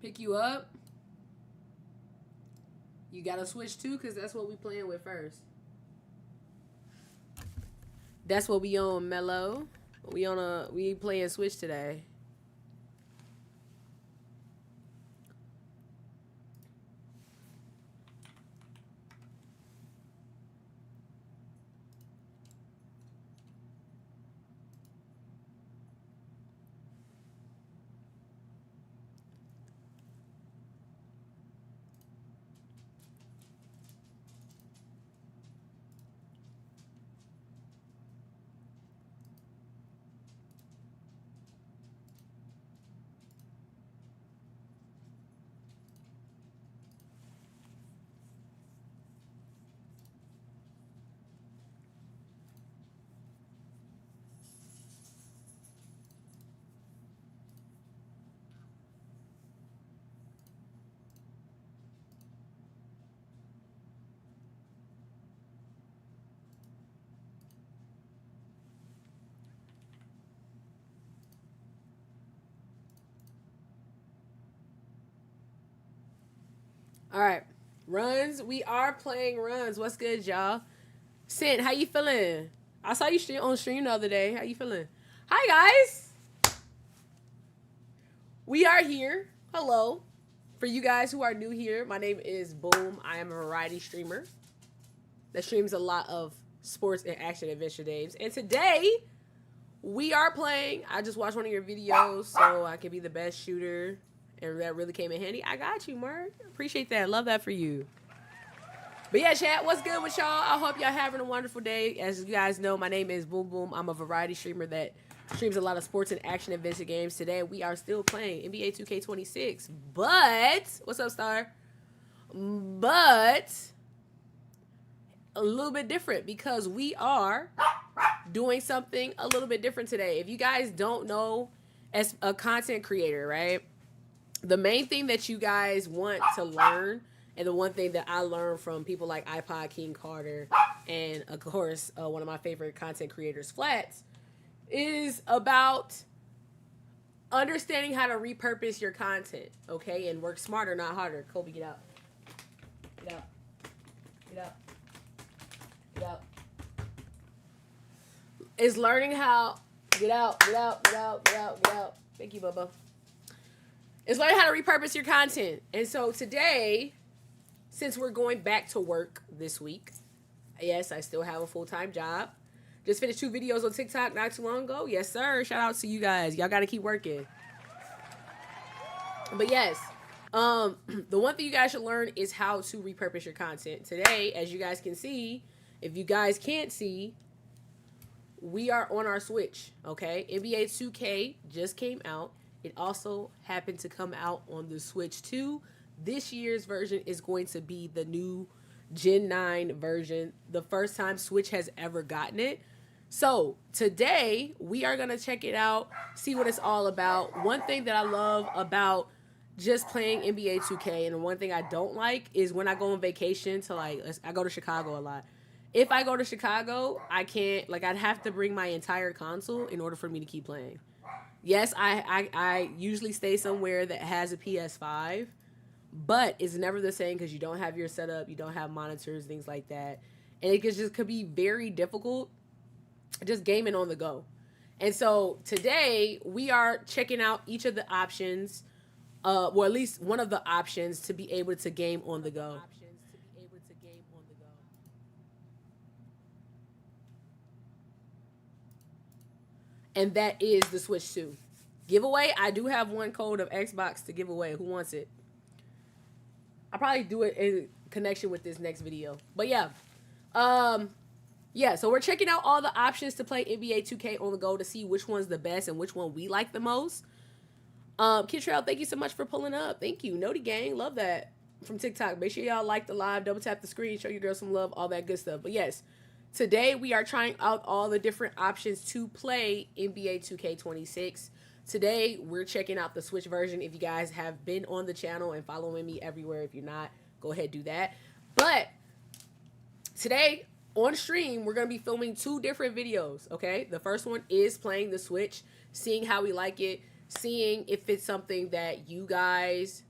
Pick you up. You gotta switch too, cause that's what we playing with first. That's what we on, Mello. We playing Switch today. All right, runs. We are playing runs. What's good, y'all? Sint, how you feeling? I saw you on stream the other day. How you feeling? Hi, guys. We are here. Hello. For you guys who are new here, my name is Boom. I am a variety streamer that streams a lot of sports and action adventure games. And today, we are playing. I just watched one of your videos so I can be the best shooter. And that really came in handy. I got you, Mark. Appreciate that. Love that for you. But yeah, chat, what's good with y'all? I hope y'all having a wonderful day. As you guys know, my name is Boom Boom. I'm a variety streamer that streams a lot of sports and action adventure games. Today, we are still playing NBA 2K26. But, what's up, Star? But, a little bit different because we are doing something a little bit different today. If you guys don't know, as a content creator, right? The main thing that you guys want to learn, and the one thing that I learned from people like iPod King Carter, and of course, one of my favorite content creators, Flats, is about understanding how to repurpose your content, okay? And work smarter, not harder. Kobe, get out. Get out. Get out. Get out. Is learning how... Get out. Get out. Get out. Get out. Get out. Thank you, Bubba. It's learning how to repurpose your content. And so today, since we're going back to work this week, yes, I still have a full-time job. Just finished 2 videos on TikTok not too long ago. Yes, sir. Shout out to you guys. Y'all got to keep working. But yes, the one thing you guys should learn is how to repurpose your content. Today, as you guys can see, if you guys can't see, we are on our Switch, okay? NBA 2K just came out. It also happened to come out on the Switch too. This year's version is going to be the new Gen 9 version, the first time Switch has ever gotten it. So today we are going to check it out, see what it's all about. One thing that I love about just playing NBA 2K, and one thing I don't like, is when I go on vacation to I go to Chicago a lot. If I go to Chicago, I can't, I'd have to bring my entire console in order for me to keep playing. Yes, I usually stay somewhere that has a PS5, but it's never the same because you don't have your setup, you don't have monitors, things like that. And it could be very difficult just gaming on the go. And so today we are checking out each of the options, or at least one of the options to be able to game on the go. And that is the Switch 2. Giveaway, I do have one code of Xbox to give away. Who wants it? I'll probably do it in connection with this next video. But yeah. So we're checking out all the options to play NBA 2K on the go to see which one's the best and which one we like the most. Kid Trail, thank you so much for pulling up. Thank you. Noti Gang, love that. From TikTok. Make sure y'all like the live, double tap the screen, show your girl some love, all that good stuff. But yes. Today, we are trying out all the different options to play NBA 2K26. Today, we're checking out the Switch version. If you guys have been on the channel and following me everywhere, if you're not, go ahead and do that. But today, on stream, we're going to be filming 2 different videos, okay? The first one is playing the Switch, seeing how we like it, seeing if it's something that you guys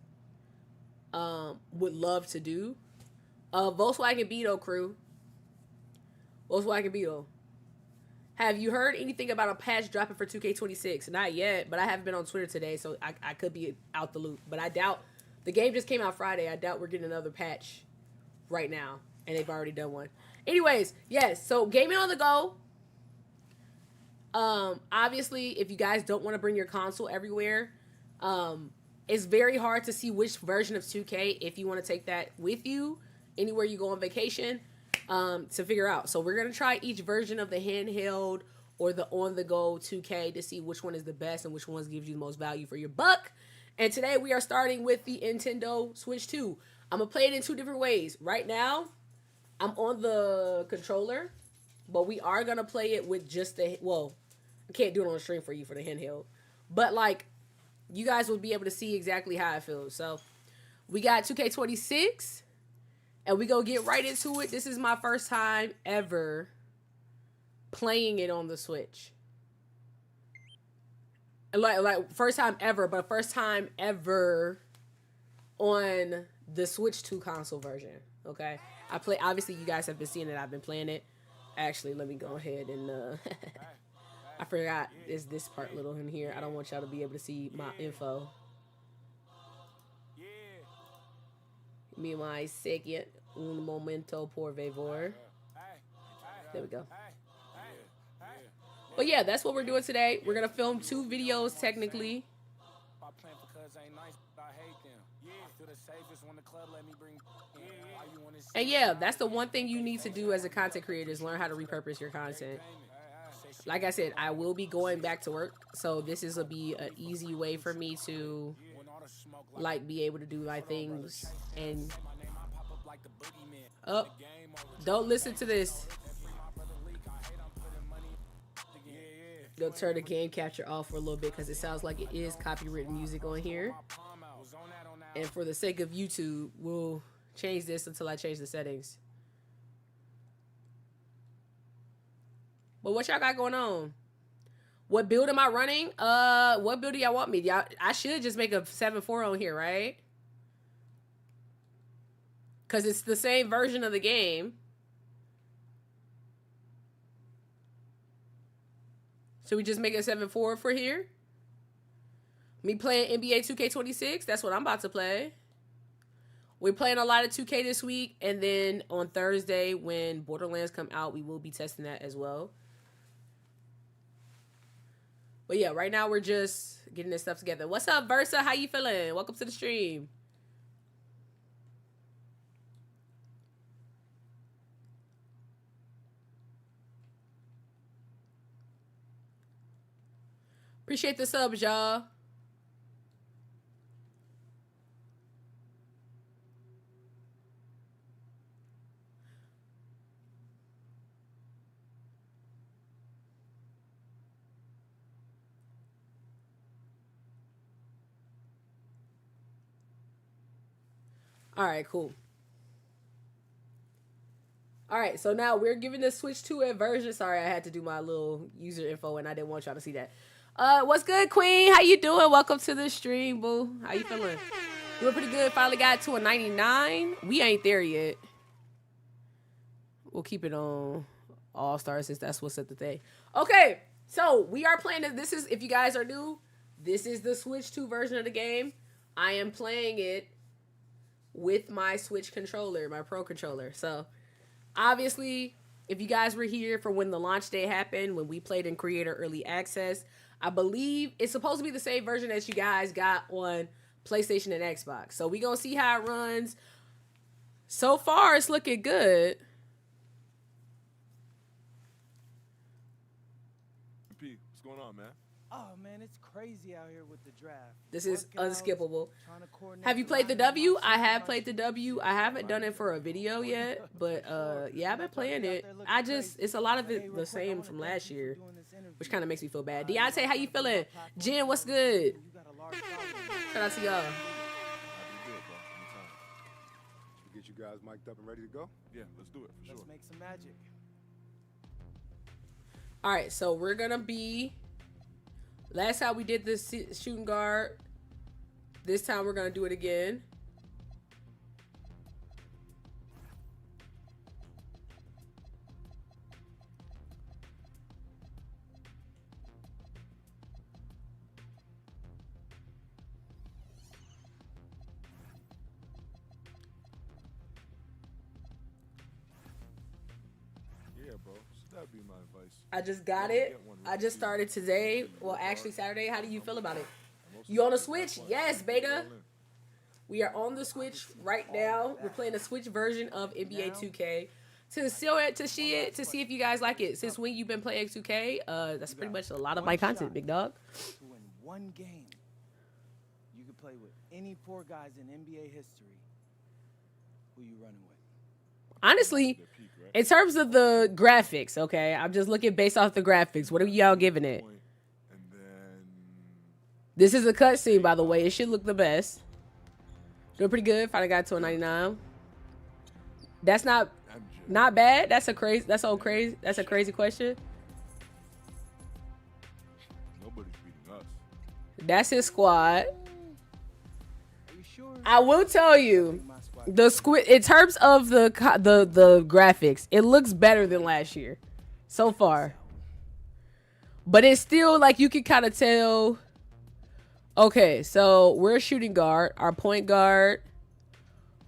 would love to do. Volkswagen Beetle crew. Volkswagen Beetle. Have you heard anything about a patch dropping for 2K26? Not yet, but I haven't been on Twitter today, so I could be out the loop. But I doubt, the game just came out Friday. I doubt we're getting another patch right now, and they've already done one. Anyways, yes, so gaming on the go. Obviously, if you guys don't want to bring your console everywhere, it's very hard to see which version of 2K, if you want to take that with you anywhere you go on vacation, to figure out. So we're going to try each version of the handheld or the on-the-go 2K to see which one is the best and which ones gives you the most value for your buck. And today we are starting with the Nintendo Switch 2. I'm going to play it in two different ways. Right now, I'm on the controller, but we are going to play it with just the, well, I can't do it on stream for you for the handheld. But, like, you guys will be able to see exactly how it feels. So, we got 2K26. And we go get right into it. This is my first time ever playing it on the Switch. Like first time ever, but first time ever on the Switch 2 console version. Okay? Obviously you guys have been seeing it. I've been playing it. Actually, let me go ahead and I forgot is this part little in here. I don't want y'all to be able to see my info. Me my second un momento por favor. There we go. But yeah, that's what we're doing today. We're gonna film 2 videos technically. And yeah, that's the one thing you need to do as a content creator is learn how to repurpose your content. Like I said, I will be going back to work, so this will be an easy way for me to like be able to do my things. And don't listen to this. They'll turn the game capture off for a little bit because it sounds like it is copyrighted music on here. And for the sake of YouTube, we'll change this until I change the settings. But what y'all got going on? What build am I running? What build do y'all want me? Y'all, I should just make a 7.4 on here, right? Because it's the same version of the game. Should we just make a 7.4 for here? Me playing NBA 2K26. That's what I'm about to play. We're playing a lot of 2K this week. And then on Thursday, when Borderlands come out, we will be testing that as well. But yeah, right now we're just getting this stuff together. What's up, Versa? How you feeling? Welcome to the stream. Appreciate the subs, y'all. All right, cool. All right, so now we're giving the Switch 2 a version. Sorry, I had to do my little user info and I didn't want y'all to see that. What's good, Queen? How you doing? Welcome to the stream, boo. How you feeling? Doing pretty good. Finally got to a 99. We ain't there yet. We'll keep it on All-Star since that's what's at the thing. Okay, so we are playing this. This is, if you guys are new, this is the Switch 2 version of the game. I am playing it with my Switch controller, my Pro controller. So, obviously, if you guys were here for when the launch day happened, when we played in Creator Early Access, I believe it's supposed to be the same version that you guys got on PlayStation and Xbox. So, we're going to see how it runs. So far, it's looking good. P, what's going on, man? Oh man, it's crazy out here with the draft. This is Workouts, unskippable. trying to coordinate Have you played the W? I have played the W. I haven't done it for a video yet, but yeah, I've been playing it. It's a lot of it the same from last year, which kind of makes me feel bad. Deontay, how you feeling? Jen, what's good? Shout out to y'all. Should we get you guys mic'd up and ready to go? Yeah, let's do it for sure. Let's make some magic. All right, so we're gonna be. Last time we did this shooting guard. This time we're gonna do it again. bro. So that'd be my advice. I just got it. I just started today. Well, actually Saturday. How do you feel about it? You on the Switch? Yes, beta. We are on the Switch right now. We're playing a Switch version of NBA 2K. To see if you guys like it. Since when you've been playing 2K, that's pretty much a lot of my content, big dog. To win one game, you could play with any 4 guys in NBA history. Who you running with? Honestly, in terms of the graphics, okay, I'm just looking based off the graphics. What are y'all giving it? This is a cutscene, by the way. It should look the best. Doing pretty good. Finally got to a 99. That's not bad. That's a crazy question. Nobody's beating us. That's his squad. Are you sure? I will tell you, in terms of the graphics, it looks better than last year so far. But it's still like you can kind of tell. Okay, so we're a shooting guard. Our point guard,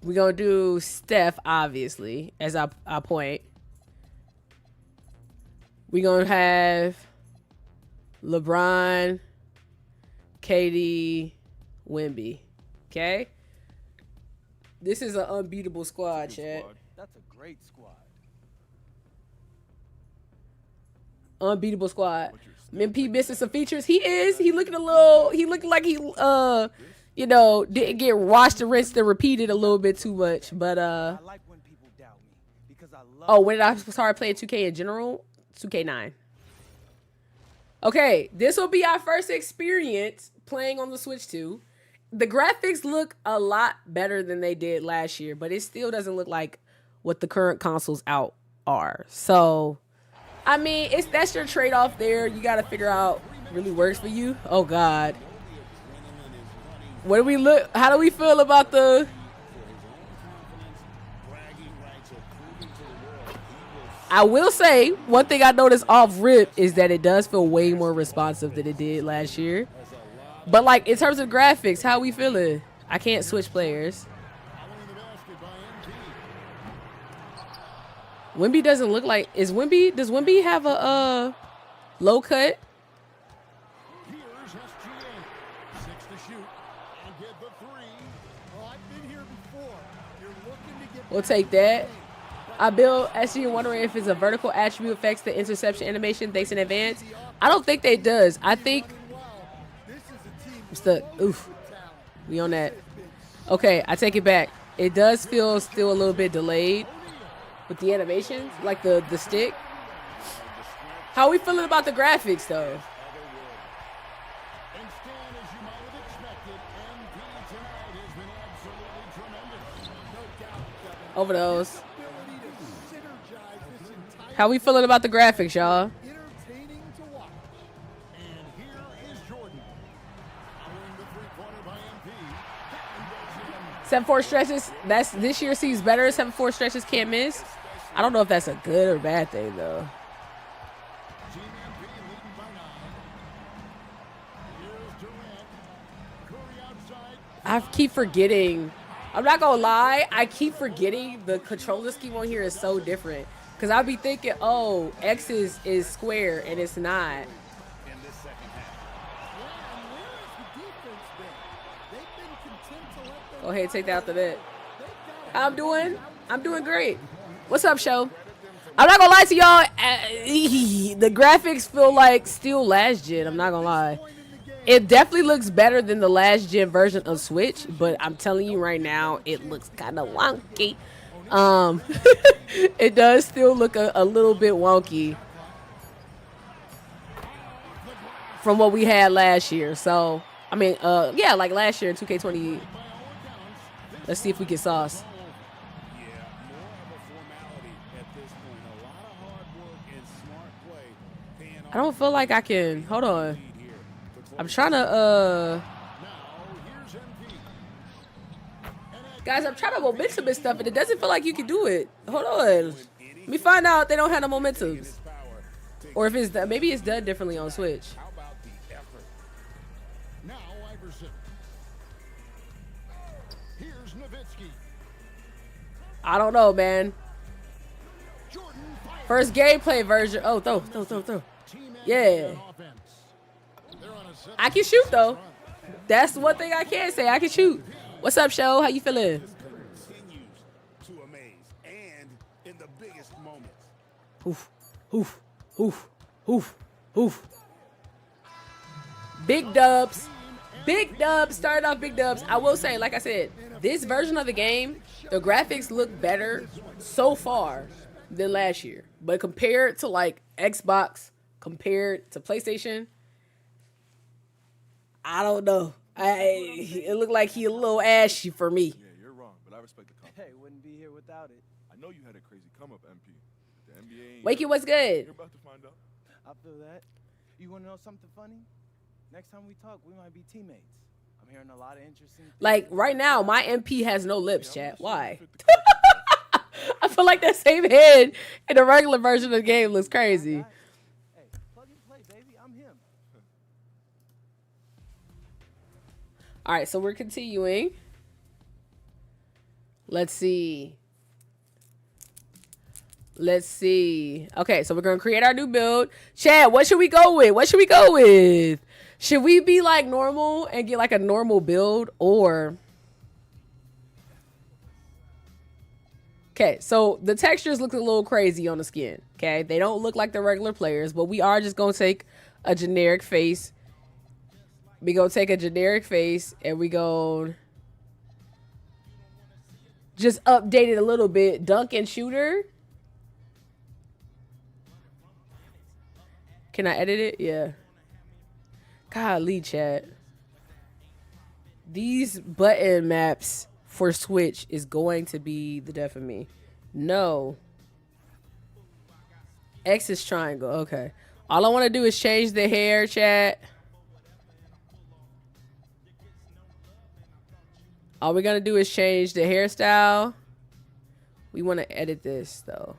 we're going to do Steph, obviously, as our point. We're going to have LeBron, KD, Wemby. Okay? This is an unbeatable squad, Chad. That's a great squad. Unbeatable squad. MP missing some features. He is. He looking like he didn't get washed and rinsed and repeated a little bit too much. But I like when people doubt me because I love. when did I start playing 2K in general? 2K9. Okay, this will be our first experience playing on the Switch 2. The graphics look a lot better than they did last year, but it still doesn't look like what the current consoles out are. So, I mean, that's your trade-off there. You got to figure out really works for you. Oh, God. What do we look? How do we feel about the... I will say, one thing I noticed off rip is that it does feel way more responsive than it did last year. But, like, in terms of graphics, how we feeling? I can't switch players. Wemby doesn't look like... Does Wemby have a low cut? We'll take that. I build SG wondering if it's a vertical attribute affects the interception animation. Thanks in advance. I don't think that it does. I think... I'm stuck. Oof. We on that. Okay, I take it back. It does feel still a little bit delayed with the animations, like the stick. How are we feeling about the graphics, though? Over those. How we feeling about the graphics, y'all? 7-4 stretches. This year seems better. 7-4 stretches can't miss. I don't know if that's a good or bad thing though. I keep forgetting. I'm not gonna lie. I keep forgetting the controller scheme on here is so different. Cause I'll be thinking, oh, X is square and it's not. Go ahead, take that out the net. How I'm doing? I'm doing great. What's up, show? I'm not gonna lie to y'all. The graphics feel like still last gen. I'm not gonna lie. It definitely looks better than the last gen version of Switch, but I'm telling you right now, it looks kind of wonky. It does still look a little bit wonky from what we had last year. So, I mean, yeah, like last year in 2K20. Let's see if we get sauce. I don't feel like I can. Hold on. I'm trying to, guys, I'm trying to momentum and stuff, and it doesn't feel like you can do it. Hold on. Let me find out if they don't have no momentums. Or if it's, maybe it's done differently on Switch. I don't know, man. First gameplay version. Oh, throw. Yeah. I can shoot, though. That's one thing I can say. I can shoot. What's up, Show? How you feeling? Continues to amaze, and in the biggest moments. Oof. Big dubs. Big dubs. Started off big dubs. I will say, like I said, this version of the game, the graphics look better so far than last year. But compared to like Xbox, compared to PlayStation, I don't know. It looked like he a little ashy for me. Yeah, you're wrong, but I respect the compliment. Hey, wouldn't be here without it. I know you had a crazy come up, MP. The NBA. Wakey, what's good? You're about to find out. I feel that. You want to know something funny? Next time we talk, we might be teammates. I'm hearing a lot of interesting things. Like right now, my MP has no lips, chat. Why? I feel like that same head in the regular version of the game looks crazy. Hey, plug and play, baby. I'm him. All right, so we're continuing. Let's see. Okay, so we're going to create our new build. Chad, what should we go with? Should we be like normal and get like a normal build or... Okay, so the textures look a little crazy on the skin, okay? They don't look like the regular players, but we are just going to take a generic face. We going to take a generic face and we going just update it a little bit. Dunk and shooter. Can I edit it? Yeah. Golly, chat. These button maps for Switch is going to be the death of me. No. X is triangle. Okay. All I want to do is change the hair, chat. All we're going to do is change the hairstyle. We want to edit this, though.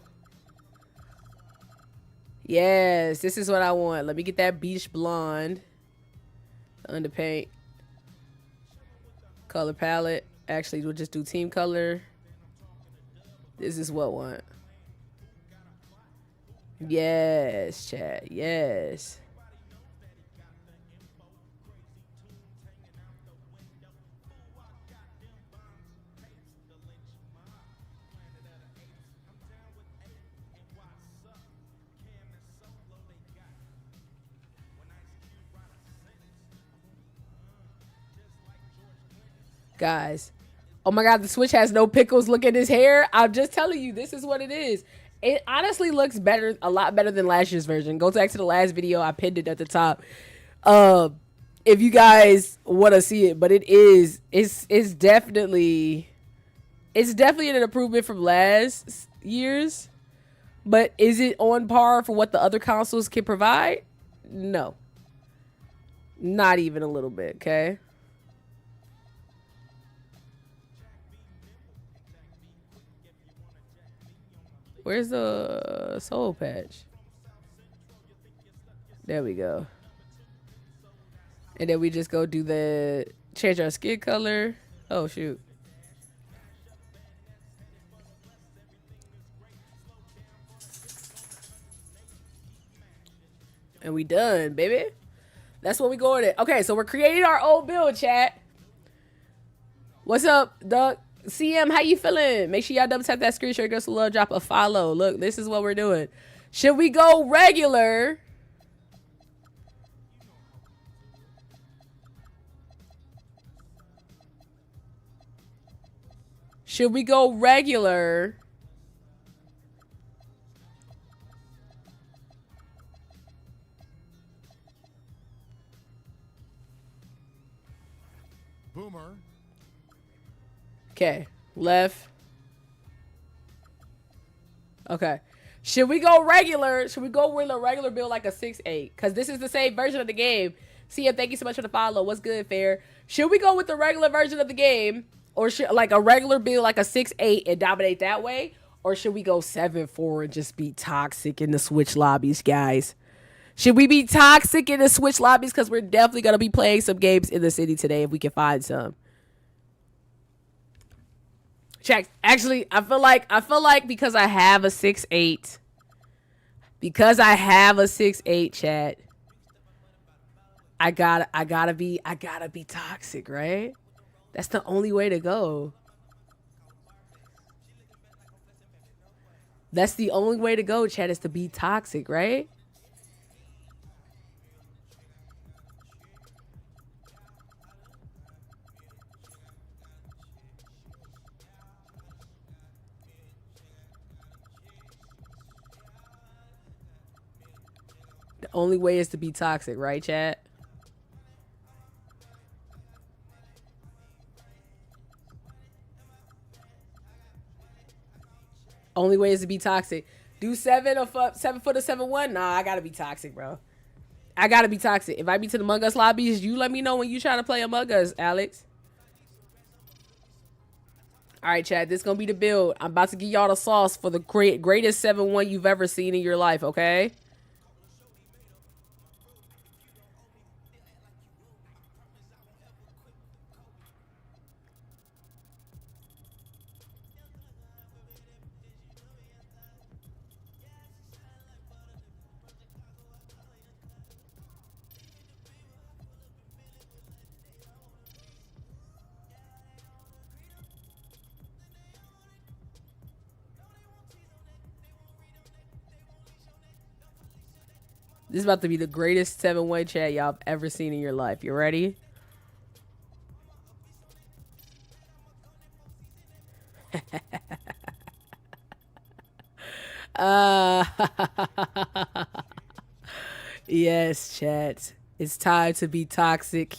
Yes, this is what I want. Let me get that beach blonde. Underpaint. Color palette. Actually, we'll just do team color. This is what I want. Yes, chat. Yes. Guys, oh my god, the Switch has no pickles. Look at his hair. I'm just telling you, this is what it is. It honestly looks better, a lot better than last year's version. Go back to the last video. I pinned it at the top. If you guys want to see it, but it's definitely an improvement from last year's. But is it on par for what the other consoles can provide? No. Not even a little bit, okay? Where's the soul patch? There we go. And then we just go do the change our skin color. Oh, shoot. And we done, baby. That's what we going at. Okay, so we're creating our old build, chat. What's up, Doug? CM, how you feeling? Make sure y'all double tap that screenshot. Give us a little drop a follow. Look, this is what we're doing. Should we go regular? Should we go regular? Boomer. Okay, left. Okay. Should we go regular? Should we go with a regular build like a 6'8"? Because this is the same version of the game. CM, thank you so much for the follow. What's good, Fair? Should we go with the regular version of the game? Or should like a regular build like a 6'8" and dominate that way? Or should we go 7'4" and just be toxic in the Switch lobbies, guys? Should we be toxic in the Switch lobbies? Because we're definitely going to be playing some games in the city today if we can find some. Check. Actually, I feel like because I have a 6'8", Because I have a 6'8", chat. I gotta be toxic, right? That's the only way to go. That's the only way to go, chat, is to be toxic, right? The only way is to be toxic, right, chat? Only way is to be toxic. Do 7 or 7 foot or 7'1"? Nah, I gotta be toxic, bro. I gotta be toxic. Invite me to the Among Us lobbies. You let me know when you try to play Among Us, Alex. All right, chat. This gonna be the build. I'm about to give y'all the sauce for the greatest 7'1" you've ever seen in your life, okay? This is about to be the greatest 7-1 chat y'all have ever seen in your life. You ready? Yes, chat. It's time to be toxic.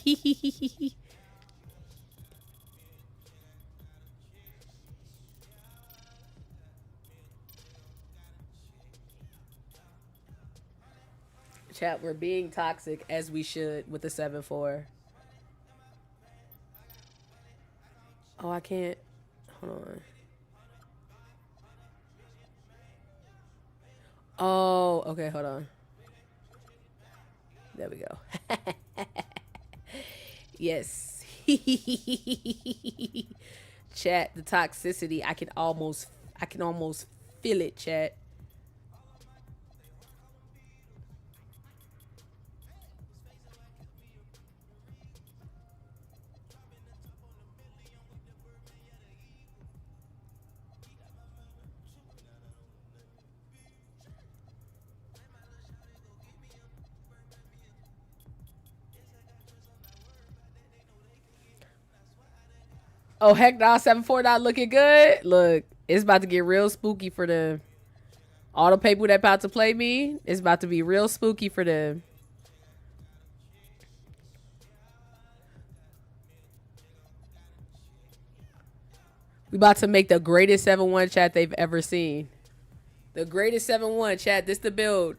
Chat, we're being toxic as we should with the 7-4. Oh, I can't. Hold on. Oh, okay, hold on. There we go. Yes. Chat, the toxicity, I can almost feel it, chat. Oh, heck nah, 7-4 not looking good. Look, it's about to get real spooky for them. All the people that about to play me, it's about to be real spooky for them. We about to make the greatest 7-1 chat they've ever seen. The greatest 7-1 chat. This the build.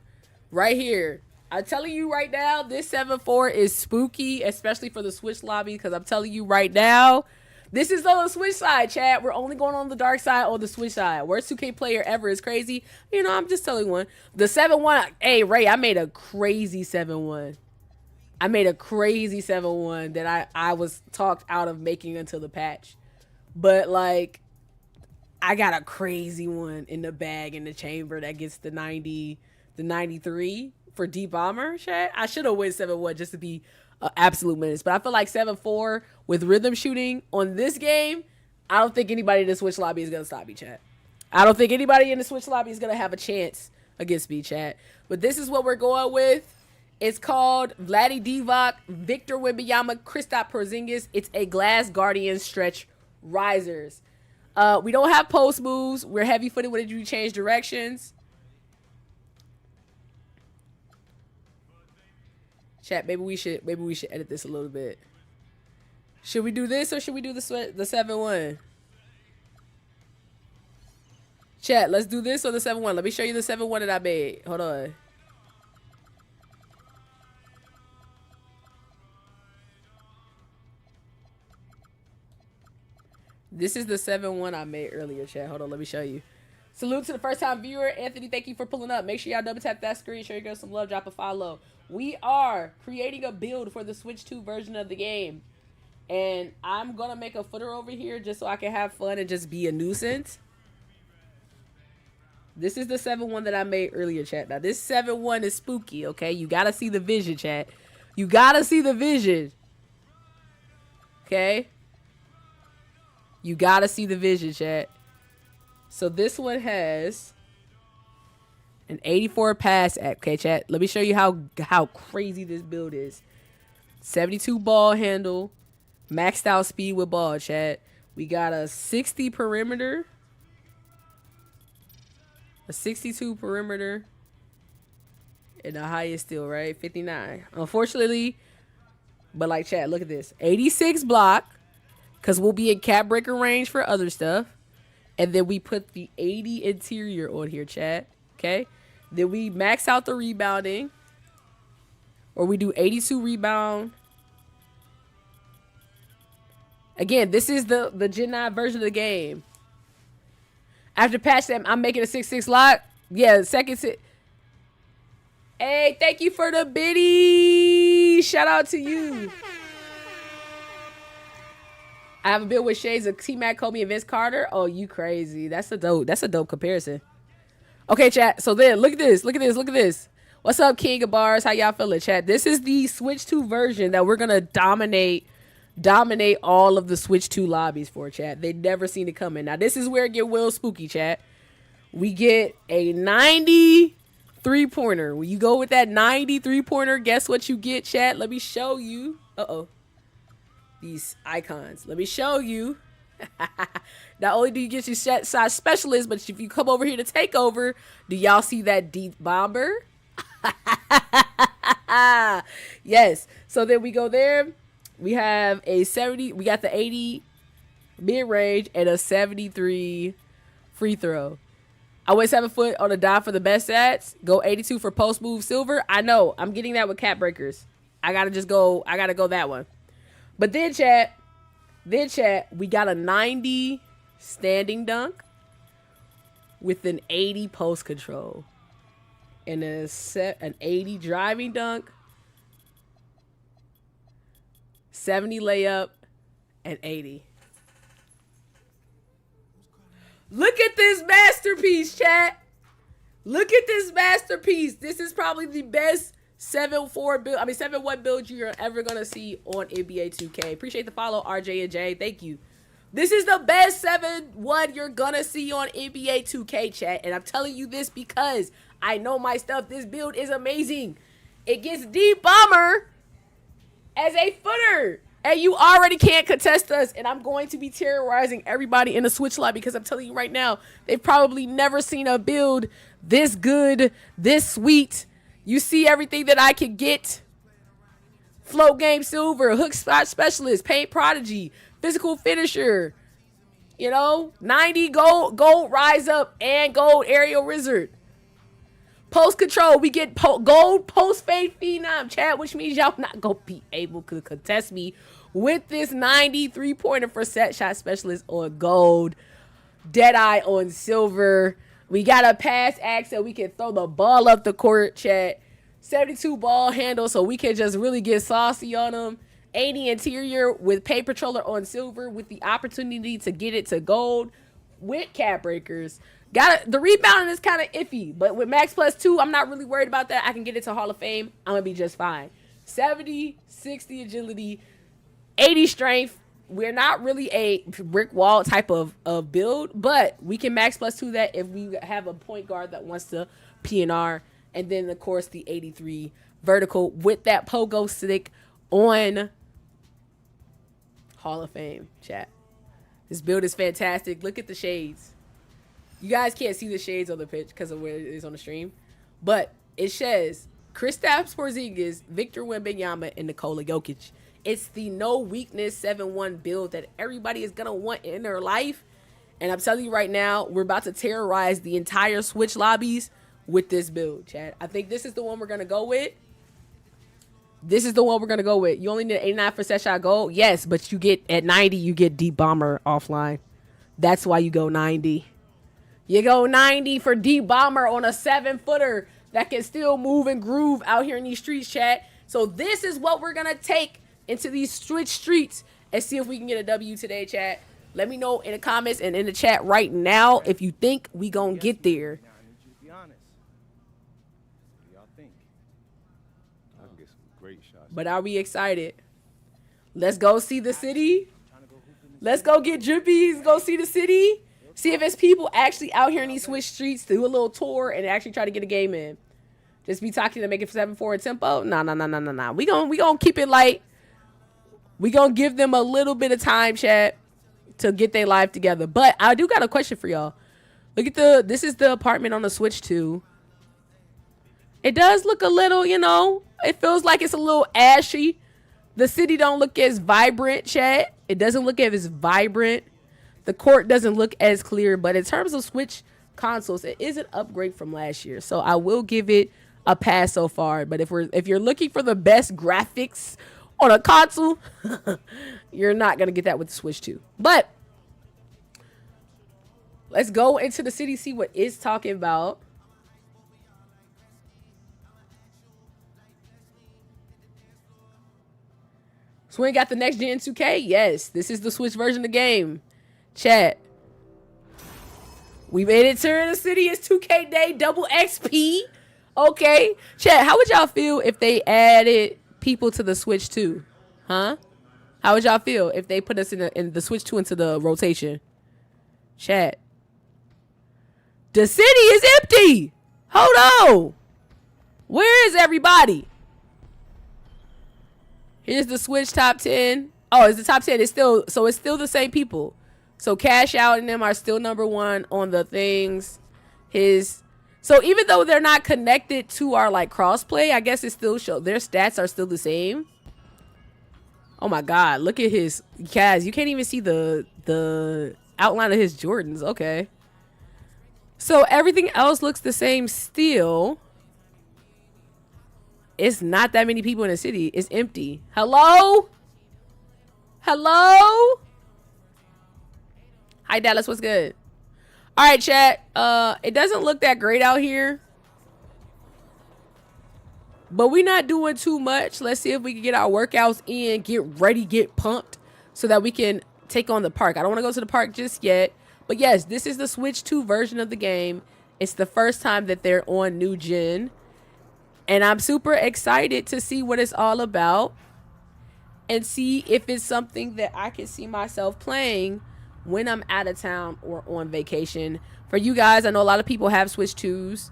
Right here. I'm telling you right now, this 7-4 is spooky, especially for the Switch lobby, because I'm telling you right now, this is on the Switch side, chat. We're only going on the dark side or the Switch side. Worst 2K player ever is crazy. You know, I'm just telling one. The 7-1, hey, Ray, I made a crazy 7-1. I made a crazy 7-1 that I was talked out of making until the patch. But, like, I got a crazy one in the bag in the chamber that gets the 90, the 93 for Deep Bomber, chat. I should have went 7-1 just to be absolute menace. But I feel like 7-4 with rhythm shooting on this game, I don't think anybody in the Switch lobby is going to stop me, chat. I don't think anybody in the Switch lobby is going to have a chance against me, chat. But this is what we're going with. It's called Vladdy Divac, Victor Wembanyama, Kristaps Porzingis. It's a Glass Guardian stretch risers. We don't have post moves. We're heavy footed when you change directions. Chat, maybe we should edit this a little bit. Should we do this or should we do the 7-1? Chat, let's do this or the 7-1. Let me show you the 7-1 that I made. Hold on. This is the 7-1 I made earlier, chat. Hold on, let me show you. Salute to the first time viewer. Anthony, thank you for pulling up. Make sure y'all double tap that screen. Show your girls some love. Drop a follow. We are creating a build for the Switch 2 version of the game. And I'm going to make a footer over here just so I can have fun and just be a nuisance. This is the 7-1 that I made earlier, chat. Now, this 7-1 is spooky, okay? You got to see the vision, chat. You got to see the vision. Okay? You got to see the vision, chat. So, this one has an 84 pass act. Okay, chat. Let me show you how crazy this build is. 72 ball handle. Maxed out speed with ball, chat. We got a 60 perimeter. A 62 perimeter. And the highest still, right? 59. Unfortunately, but like chat, look at this. 86 block. Because we'll be in cap breaker range for other stuff. And then we put the 80 interior on here, chat. Okay? Then we max out the rebounding. Or we do 82 rebound. Again, this is the Gen 9 version of the game. After patch them, I'm making a 6-6 lock. Yeah, second sit. Hey, thank you for the biddy. Shout out to you. I have a build with shades of T-Mac, Kobe, and Vince Carter. Oh, you crazy. That's a dope comparison. Okay, chat. So then, look at this. Look at this. Look at this. What's up, King of Bars? How y'all feeling, chat? This is the Switch 2 version that we're going to dominate all of the Switch 2 lobbies for, chat. They never seen it coming. Now, this is where it get real spooky, chat. We get a 90 3-pointer. When you go with that 90 3-pointer, guess what you get, chat? Let me show you. Uh-oh. These icons. Let me show you. Not only do you get your size specialist, but if you come over here to take over, do y'all see that deep bomber? Yes. So then we go there. We have a 70. We got the 80 mid-range and a 73 free throw. I went 7 foot on a dime for the best stats. Go 82 for post move silver. I know. I'm getting that with cap breakers. I gotta go that one. But then chat, we got a 90 standing dunk with an 80 post control. And an 80 driving dunk, 70 layup, and 80. Look at this masterpiece, chat. Look at this masterpiece. This is probably the best 7-1 build you're ever gonna see on NBA 2K. Appreciate the follow, RJ and J. Thank you. This is the best 7-1 you're gonna see on NBA 2K, chat. And I'm telling you this because I know my stuff. This build is amazing. It gets deep bomber as a footer. And you already can't contest us. And I'm going to be terrorizing everybody in the Switch lobby because I'm telling you right now, they've probably never seen a build this good, this sweet. You see everything that I can get. Float game silver, hook spot specialist, paint prodigy, physical finisher. You know, 90 gold rise up and gold aerial wizard. Post control, we get gold post fade phenom, chat, which means y'all not gonna be able to contest me with this 90 3-pointer for set shot specialist on gold, Deadeye on silver. We got a pass act so we can throw the ball up the court, chat. 72 ball handle so we can just really get saucy on them. 80 interior with paint patroller on silver with the opportunity to get it to gold with cap breakers. The rebounding is kind of iffy, but with max plus 2, I'm not really worried about that. I can get it to Hall of Fame. I'm going to be just fine. 70, 60 agility, 80 strength. We're not really a brick wall type of build, but we can max plus 2 that if we have a point guard that wants to PNR. And then, of course, the 83 vertical with that pogo stick on Hall of Fame, chat. This build is fantastic. Look at the shades. You guys can't see the shades on the pitch because of where it is on the stream. But it says Kristaps Porzingis, Victor Wembanyama, and Nikola Jokic. It's the no weakness 7-1 build that everybody is going to want in their life. And I'm telling you right now, we're about to terrorize the entire Switch lobbies with this build, chat. I think this is the one we're going to go with. This is the one we're going to go with. You only need 89 for set shot gold. Yes, but you get at 90, you get deep bomber offline. That's why you go 90. You go 90 for deep bomber on a 7-footer that can still move and groove out here in these streets, chat. So this is what we're going to take into these Switch streets and see if we can get a W today, chat. Let me know in the comments and in the chat right now if you think we going to get there. But are we excited? Let's go see the city. Let's go get Jumpies. Go see the city. See if it's people actually out here in these Switch streets, do a little tour and actually try to get a game in. Just be talking to make it 7-4 tempo. Nah. We gonna keep it light. We gonna give them a little bit of time, chat, to get their life together. But I do got a question for y'all. Look at this is the apartment on the Switch 2. It does look a little, you know, it feels like it's a little ashy. The city don't look as vibrant, chat. It doesn't look as vibrant. The court doesn't look as clear. But in terms of Switch consoles, it is an upgrade from last year. So I will give it a pass so far. But if you're looking for the best graphics on a console, you're not going to get that with the Switch 2. But let's go into the city, see what it's talking about. So we got the next gen 2K? Yes, this is the Switch version of the game. Chat. We made it to the city. It's 2K Day, double XP. Okay. Chat, how would y'all feel if they added people to the Switch 2? Huh? How would y'all feel if they put us in the Switch 2 into the rotation? Chat. The city is empty. Hold on. Where is everybody? Here's the Switch top 10. Oh, it's the top 10. It's still the same people. So Cash Out and them are still #1 on the things. So even though they're not connected to our like crossplay, I guess it still show their stats are still the same. Oh my God, look at his Kaz. You can't even see the outline of his Jordans. Okay. So everything else looks the same still. It's not that many people in the city. It's empty. Hello? Hello? Hi, Dallas. What's good? All right, chat. It doesn't look that great out here. But we're not doing too much. Let's see if we can get our workouts in, get ready, get pumped, so that we can take on the park. I don't want to go to the park just yet. But yes, this is the Switch 2 version of the game. It's the first time that they're on new gen. And I'm super excited to see what it's all about and see if it's something that I can see myself playing when I'm out of town or on vacation. For you guys, I know a lot of people have Switch 2s.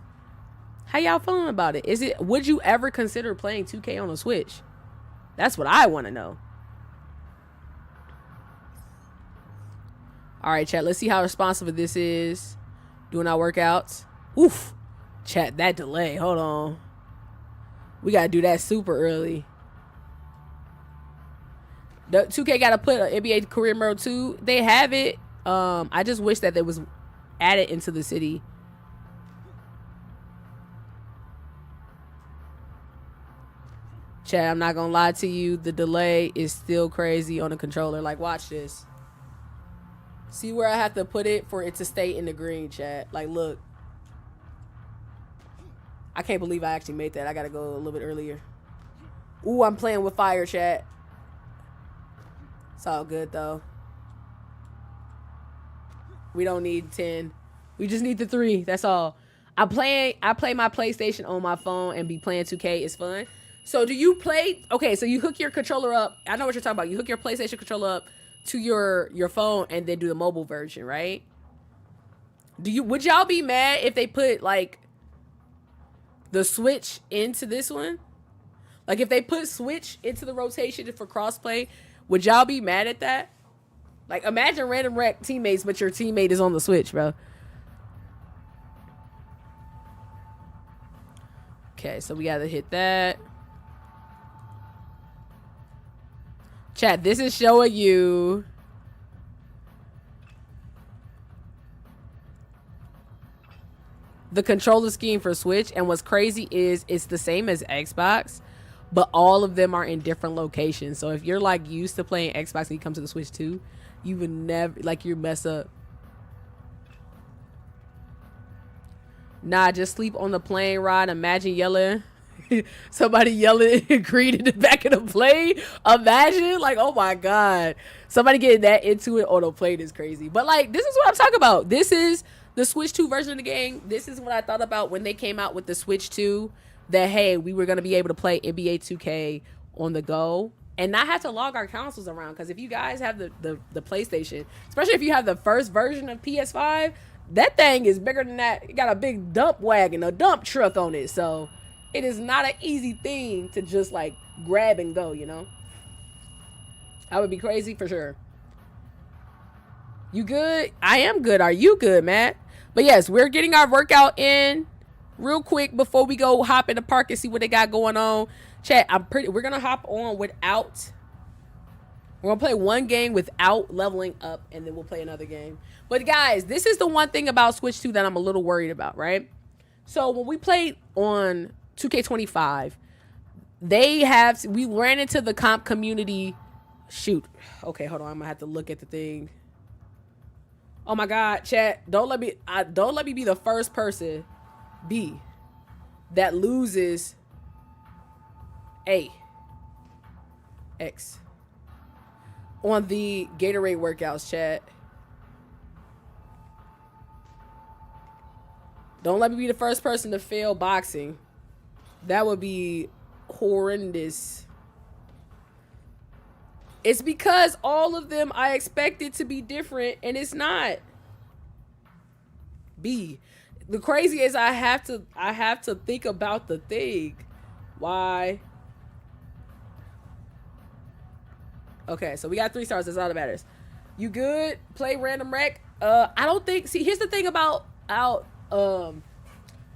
How y'all feeling about it? Would you ever consider playing 2K on a Switch? That's what I want to know. All right, chat, let's see how responsive this is. Doing our workouts. Oof. Chat, that delay. Hold on. We got to do that super early. The 2K got to put NBA Career Mode 2. They have it. I just wish that it was added into the city. Chat, I'm not going to lie to you. The delay is still crazy on the controller. Like, watch this. See where I have to put it for it to stay in the green, chat. Like, look. I can't believe I actually made that. I gotta go a little bit earlier. Ooh, I'm playing with fire, chat. It's all good, though. We don't need 10. We just need the 3. That's all. I play my PlayStation on my phone and be playing 2K. It's fun. So do you play? Okay, so you hook your controller up. I know what you're talking about. You hook your PlayStation controller up to your phone and then do the mobile version, right? Would y'all be mad if they put like the Switch into this one? Like if they put Switch into the rotation for crossplay, would y'all be mad at that? Like imagine random wreck teammates, but your teammate is on the Switch, bro. Okay, so we gotta hit that. Chat, this is showing you the controller scheme for Switch, and what's crazy is it's the same as Xbox, but all of them are in different locations. So if you're like used to playing Xbox and you come to the Switch 2, you would never, like, you mess up. Nah, just sleep on the plane ride. Imagine yelling. Somebody yelling green in the back of the plane. Imagine, like, oh my God. Somebody getting that into it on the plane is crazy. But like, this is what I'm talking about. This is the Switch 2 version of the game. This is what I thought about when they came out with the Switch 2. That, hey, we were going to be able to play NBA 2K on the go and not have to log our consoles around. Because if you guys have the PlayStation, especially if you have the first version of PS5, that thing is bigger than that. It got a big dump wagon, a dump truck on it. So it is not an easy thing to just like grab and go, you know? I would be crazy for sure. You good? I am good. Are you good, Matt? But yes, we're getting our workout in real quick before we go hop in the park and see what they got going on. Chat, we're gonna hop on without. We're gonna play one game without leveling up, and then we'll play another game. But guys, this is the one thing about Switch 2 that I'm a little worried about, right? So when we played on 2K25, we ran into the comp community. Shoot. Okay, hold on. I'm gonna have to look at the thing. Oh my God, chat! Don't let me be the first person that loses X on the Gatorade workouts, chat. Don't let me be the first person to fail boxing. That would be horrendous. It's because all of them I expected to be different, and it's not. The crazy is I have to think about the thing. Why? Okay, so we got 3 stars. That's all that matters. You good? Play random rec? I don't think. See, here's the thing about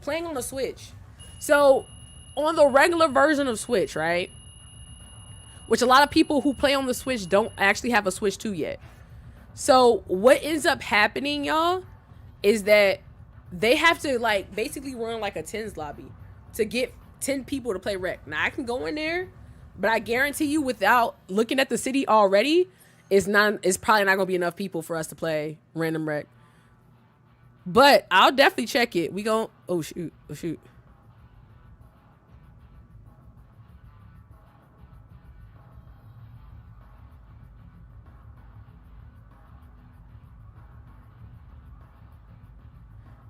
playing on the Switch. So on the regular version of Switch, right? Which a lot of people who play on the Switch don't actually have a Switch 2 yet. So what ends up happening, y'all, is that they have to like basically run like a 10s lobby to get 10 people to play rec. Now I can go in there, but I guarantee you without looking at the city already, it's probably not gonna be enough people for us to play random rec. But I'll definitely check it. Oh shoot.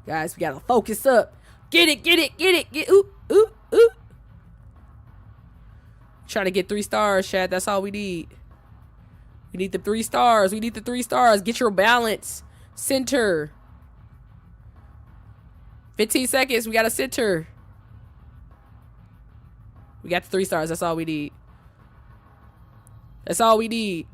Guys, we gotta focus up. Get it. Ooh. Trying to get 3 stars, Chad. That's all we need. We need the 3 stars. Get your balance. Center. 15 seconds. We gotta center. We got the 3 stars. That's all we need.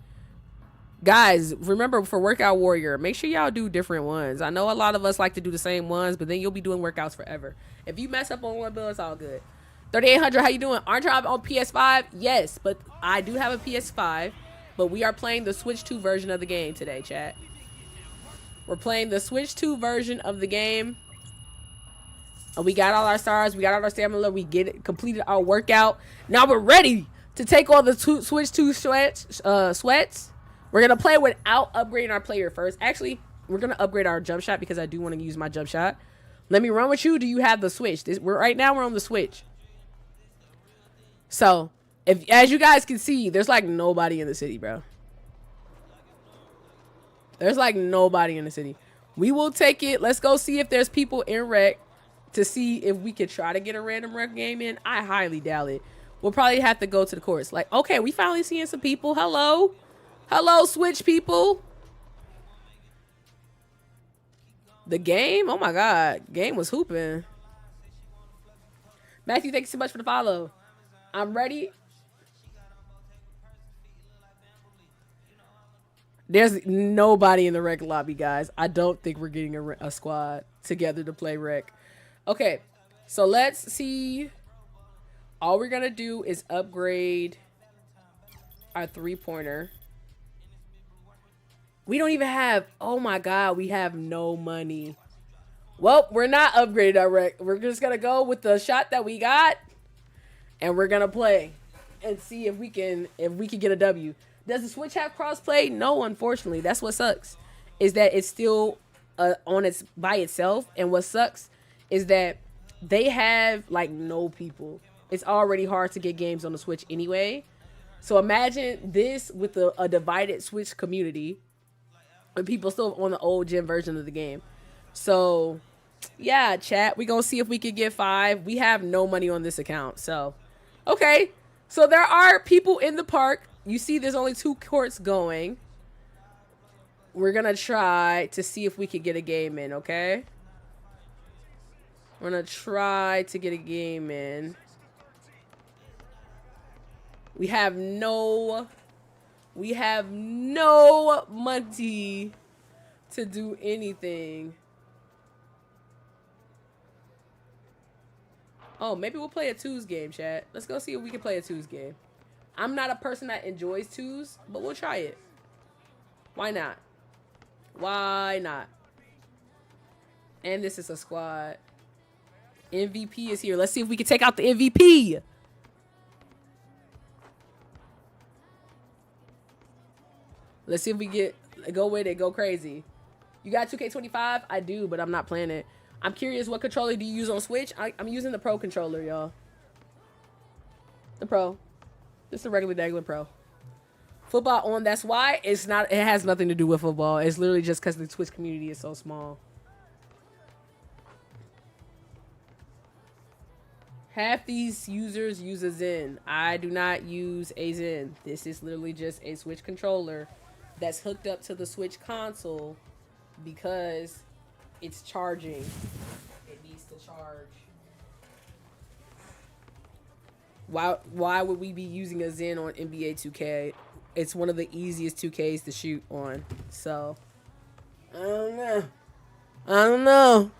Guys, remember for Workout Warrior, make sure y'all do different ones. I know a lot of us like to do the same ones, but then you'll be doing workouts forever. If you mess up on one bill, it's all good. 3800, how you doing? Aren't you on PS5? Yes, but I do have a PS5, but we are playing the Switch 2 version of the game today, chat. We're playing the Switch 2 version of the game. And we got all our stars. We got all our stamina. We completed our workout. Now we're ready to take on the Switch 2 sweats. We're going to play without upgrading our player first. Actually, we're going to upgrade our jump shot because I do want to use my jump shot. Let me run with you. Do you have the Switch? Right now, we're on the Switch. So, as you guys can see, there's like nobody in the city, bro. There's like nobody in the city. We will take it. Let's go see if there's people in rec to see if we could try to get a random rec game in. I highly doubt it. We'll probably have to go to the courts. Like, okay, we finally seeing some people. Hello, Switch people. The game? Oh my God. Game was hooping. Matthew, thank you so much for the follow. I'm ready. There's nobody in the rec lobby, guys. I don't think we're getting a squad together to play rec. Okay, so let's see. All we're going to do is upgrade our 3-pointer. We don't even have, oh my God, we have no money. Well, we're not upgraded our rec. We're just going to go with the shot that we got. And we're going to play and see if we can get a W. Does the Switch have crossplay? No, unfortunately. That's what sucks. Is that it's still by itself. And what sucks is that they have like no people. It's already hard to get games on the Switch anyway. So imagine this with a divided Switch community. And people still on the old gen version of the game. So, yeah, chat. We're going to see if we can get 5. We have no money on this account. So, okay. So there are people in the park. You see there's only 2 courts going. We're going to try to see if we can get a game in, okay? We're going to try to get a game in. We have no money to do anything. Oh, maybe we'll play a twos game, chat. Let's go see if we can play a twos game. I'm not a person that enjoys twos, but we'll try it. Why not? Why not? And this is a squad. MVP is here. Let's see if we can take out the MVP. Let's see if we go with it, go crazy. You got 2K25? I do, but I'm not playing it. I'm curious, what controller do you use on Switch? I'm using the Pro controller, y'all. The Pro. Just the regular Pro. Football on, that's why. It's not, it has nothing to do with football. It's literally just because the Twitch community is so small. Half these users use a Zen. I do not use a Zen. This is literally just a Switch controller that's hooked up to the Switch console because it's charging. It needs to charge. Why would we be using a Zen on NBA 2K? It's one of the easiest 2Ks to shoot on. So, I don't know.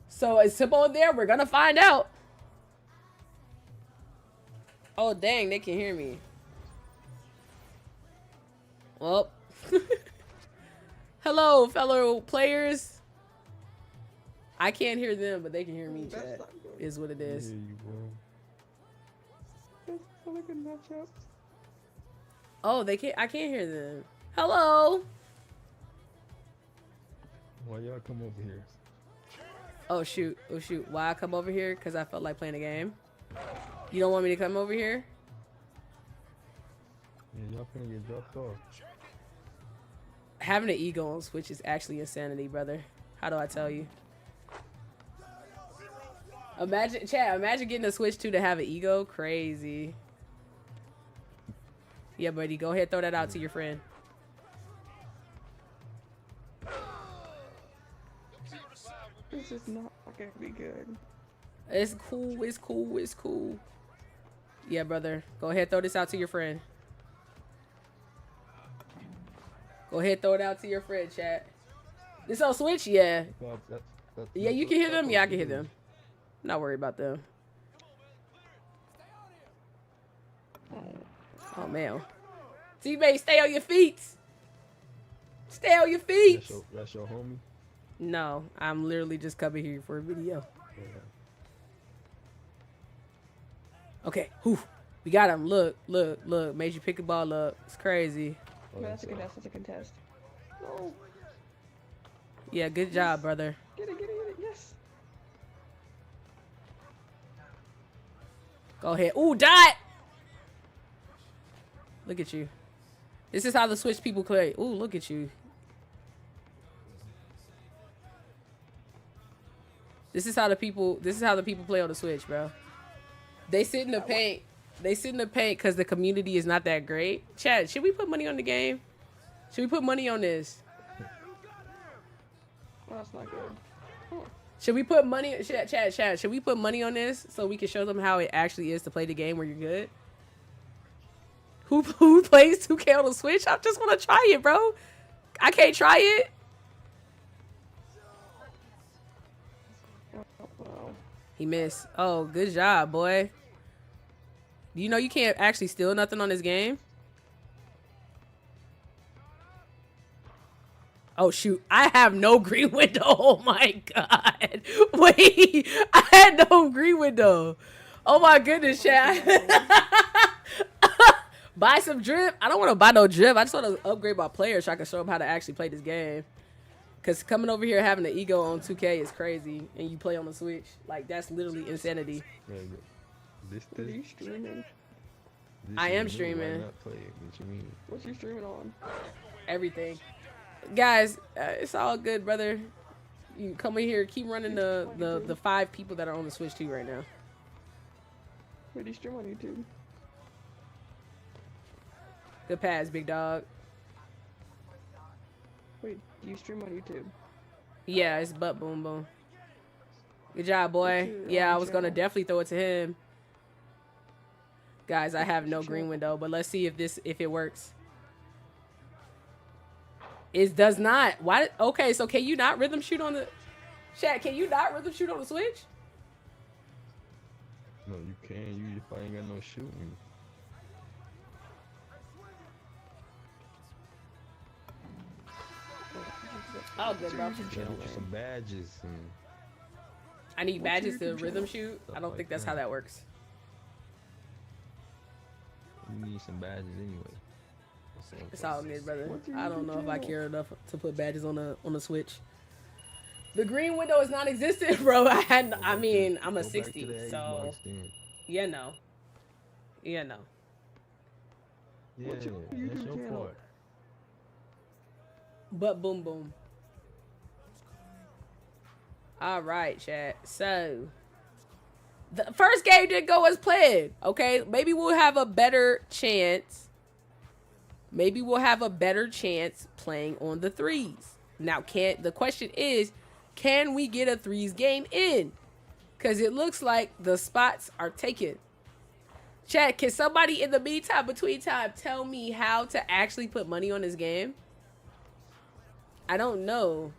So it's simple there. We're gonna find out. Oh dang, they can hear me. Well, hello, fellow players. I can't hear them, but they can hear me. Chat is what it is. Oh, they can't. I can't hear them. Hello. Why y'all come over here? Oh shoot. Oh shoot. Why I come over here? Because I felt like playing a game. You don't want me to come over here? Yeah, y'all finna get dropped off. Having an ego on Switch is actually insanity, brother. How do I tell you? Imagine, Chad, imagine getting a Switch 2 to have an ego. Crazy. Yeah, buddy. Go ahead, throw that out to your friend. This is not gonna be good. It's cool. It's cool. It's cool. Yeah, brother. Go ahead, throw this out to your friend. Go ahead, throw it out to your friend, chat. This on Switch? Yeah. Yeah, you can hear them? Yeah, I can hear them. Not worried about them. Oh, man. Teammate, stay on your feet. Stay on your feet. That's your homie? No, I'm literally just coming here for a video. Okay, whew. We got him. Look, look, look. Made you pick the ball up. It's crazy. Oh, that's a contest. That's a contest. No. Yeah, good job, brother. Get it, get it, get it. Yes. Go ahead. Ooh, dot. Look at you. This is how the Switch people play. Ooh, look at you. This is how the people play on the Switch, bro. They sit in the paint. They sit in the paint because the community is not that great. Chad, should we put money on the game? Should we put money on this? Well, that's not good. Huh. Should we put money, Chad, should we put money on this so we can show them how it actually is to play the game where you're good? Who plays 2K on the Switch? I just want to try it, bro. I can't try it. Wow. He missed. Oh, good job, boy. You know you can't actually steal nothing on this game? Oh, shoot. I have no green window. Oh, my God. Wait. I had no green window. Oh, my goodness, Chad. Buy some drip. I don't want to buy no drip. I just want to upgrade my players so I can show them how to actually play this game. Because coming over here having an ego on 2K is crazy. And you play on the Switch. Like, that's literally insanity. Are you streaming? I am streaming. What you mean? What's you streaming on? Everything. Guys, it's all good, brother. You come in here, keep running the 5 people that are on the Switch too right now. Wait, do you stream on YouTube? Good pass, big dog. Wait, do you stream on YouTube? Yeah, it's butt boom boom. Good job, boy. What's your, Yeah, I was gonna channel? definitely throw it to him. Guys, I have no What's your green channel? window, but let's see if it works. It does not. Why? Okay, so can you not rhythm shoot on the chat? Can you not rhythm shoot on the Switch? No, you can't. You if I ain't got no shooting. Oh, good, bro. Gotta get you some badges and I need What's badges your to YouTube rhythm channel? shoot. Stuff I don't like think that's that. how that works. you need some badges anyway. That's all. It's all good, brother. What's your I don't YouTube know if I channel? care enough to put badges on the Switch. The green window is non-existent, bro. I mean, I'm a Go back to 60, the age so marks then. yeah, no. Yeah, no. Yeah, What's your that's YouTube your channel? part. But boom boom. All right, chat. So the first game didn't go as planned. Okay, maybe we'll have a better chance. Maybe we'll have a better chance playing on the threes. Now, the question is, can we get a threes game in? Because it looks like the spots are taken. Chat, can somebody in the meantime, between time, tell me how to actually put money on this game? I don't know.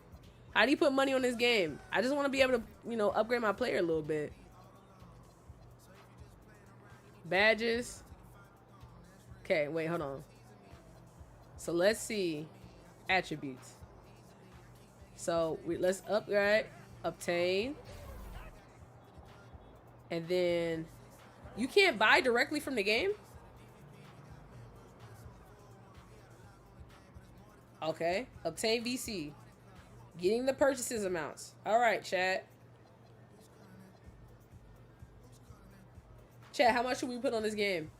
How do you put money on this game? I just want to be able to, you know, upgrade my player a little bit. Badges. Okay, wait, hold on. So let's see. Attributes. So let's upgrade, obtain. And then you can't buy directly from the game? Okay. Obtain VC. Getting the purchases amounts. All right, chat. Chat, how much should we put on this game?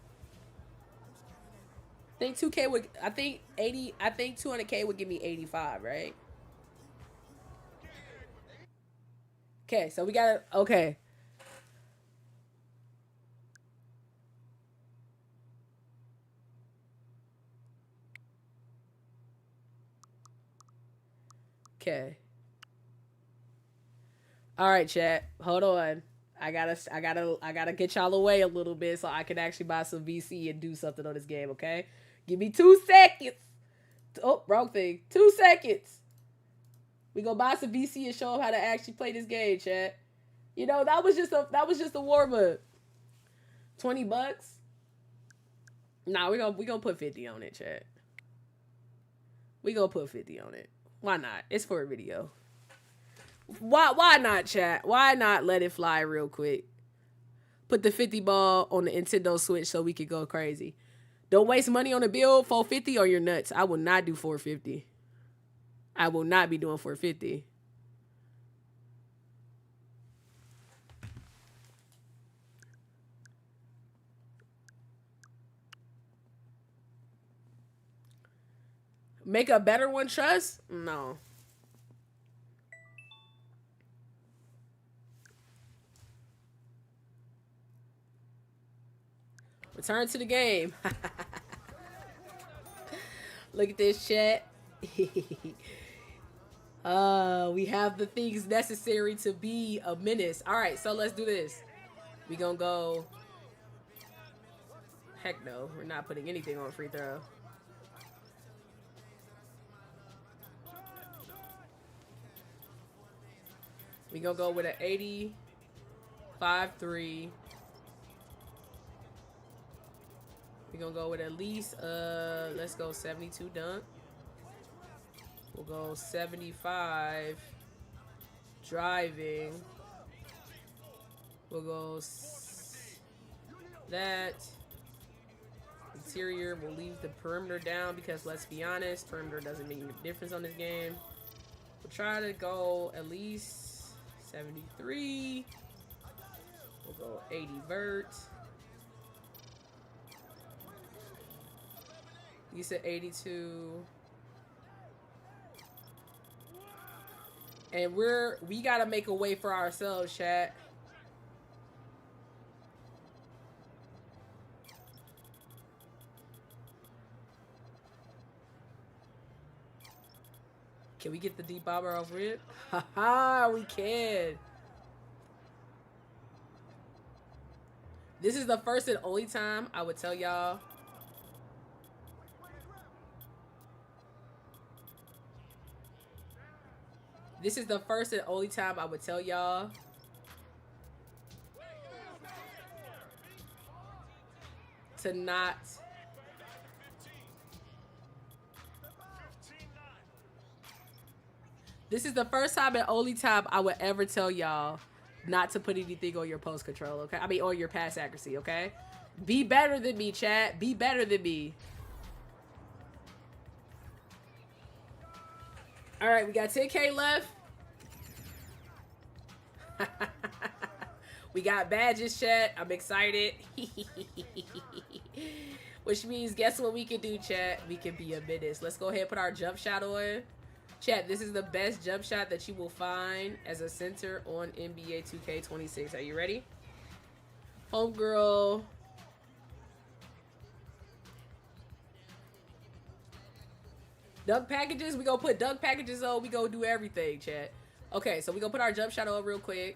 I think 2K would, I think 200K would give me 85, right? Okay, so we gotta, okay. Okay. All right, chat. Hold on. I gotta get y'all away a little bit so I can actually buy some VC and do something on this game, okay? Give me 2 seconds. Oh, wrong thing. 2 seconds. We gonna buy some VC and show them how to actually play this game, chat. You know, that was just a warm up. $20? Nah, we gonna put 50 on it, chat. We gonna put 50 on it. Why not? It's for a video. Why not, chat? Why not let it fly real quick? Put the 50 ball on the Nintendo Switch so we could go crazy. Don't waste money on a build. 450 or you're nuts. I will not do 450. I will not be doing 450. Make a better one, trust? No. Return to the game. Look at this, chat. We have the things necessary to be a menace. All right, so let's do this. We gonna go. Heck no, we're not putting anything on free throw. We gonna go with an 85-3. We gonna go with at least let's go 72 dunk. We'll go 75 driving. We'll go that. Interior, we'll leave the perimeter down because let's be honest, perimeter doesn't make any difference on this game. We'll try to go at least 73. We'll go 80 vert. You said 82. And we gotta make a way for ourselves, chat. Can we get the deep bomber off rip? Haha, we can. This is the first and only time I would tell y'all. This is the first and only time I would tell y'all. To not. This is the first time and only time I would ever tell y'all not to put anything on your post control, okay? I mean, on your pass accuracy, okay? Be better than me, chat. Be better than me. All right, we got 10K left. We got badges, chat. I'm excited. Which means, guess what we can do, chat? We can be a menace. Let's go ahead and put our jump shot on. Chat, this is the best jump shot that you will find as a center on NBA 2K26. Are you ready? Homegirl. Dunk packages. We gonna put dunk packages on. We gonna do everything, chat. Okay, so we gonna put our jump shot on real quick.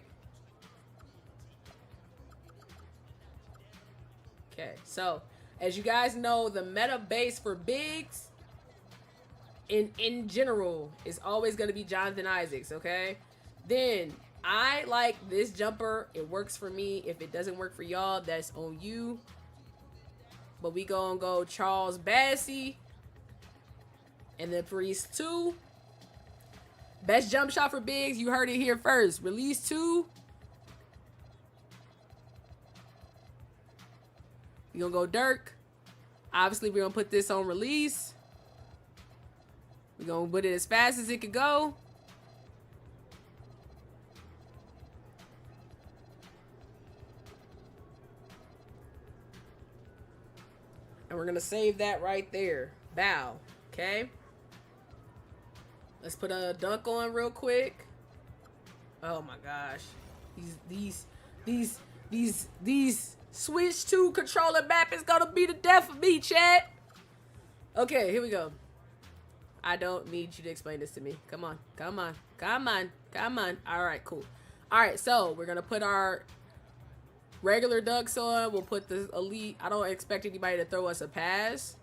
Okay, so as you guys know, the meta base for bigs in general is always going to be Jonathan Isaacs, okay? Then I like this jumper. It works for me. If it doesn't work for y'all, that's on you. But we gonna go Charles Bassey. And then Release 2. Best jump shot for bigs. You heard it here first. Release 2. We gonna go Dirk. Obviously, we're gonna put this on release. We're gonna put it as fast as it could go. And we're gonna save that right there. Bow. Okay. Let's put a dunk on real quick. Oh my gosh. These Switch 2 controller map is gonna be the death of me, chat. Okay, here we go. I don't need you to explain this to me. Come on, come on, come on, come on. All right, cool. All right, so we're gonna put our regular dunks on. We'll put the elite. I don't expect anybody to throw us a pass.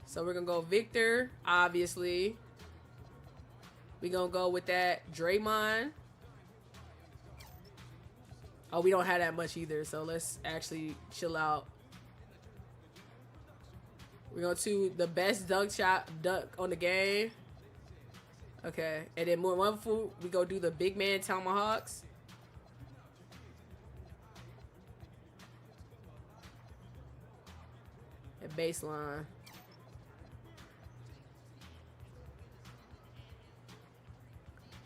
So we're gonna go Victor, obviously. We're gonna go with that Draymond. Oh, we don't have that much either, so let's actually chill out. We're going to the best dunk on the game. Okay, and then more wonderful, we go do the big man tomahawks. At baseline.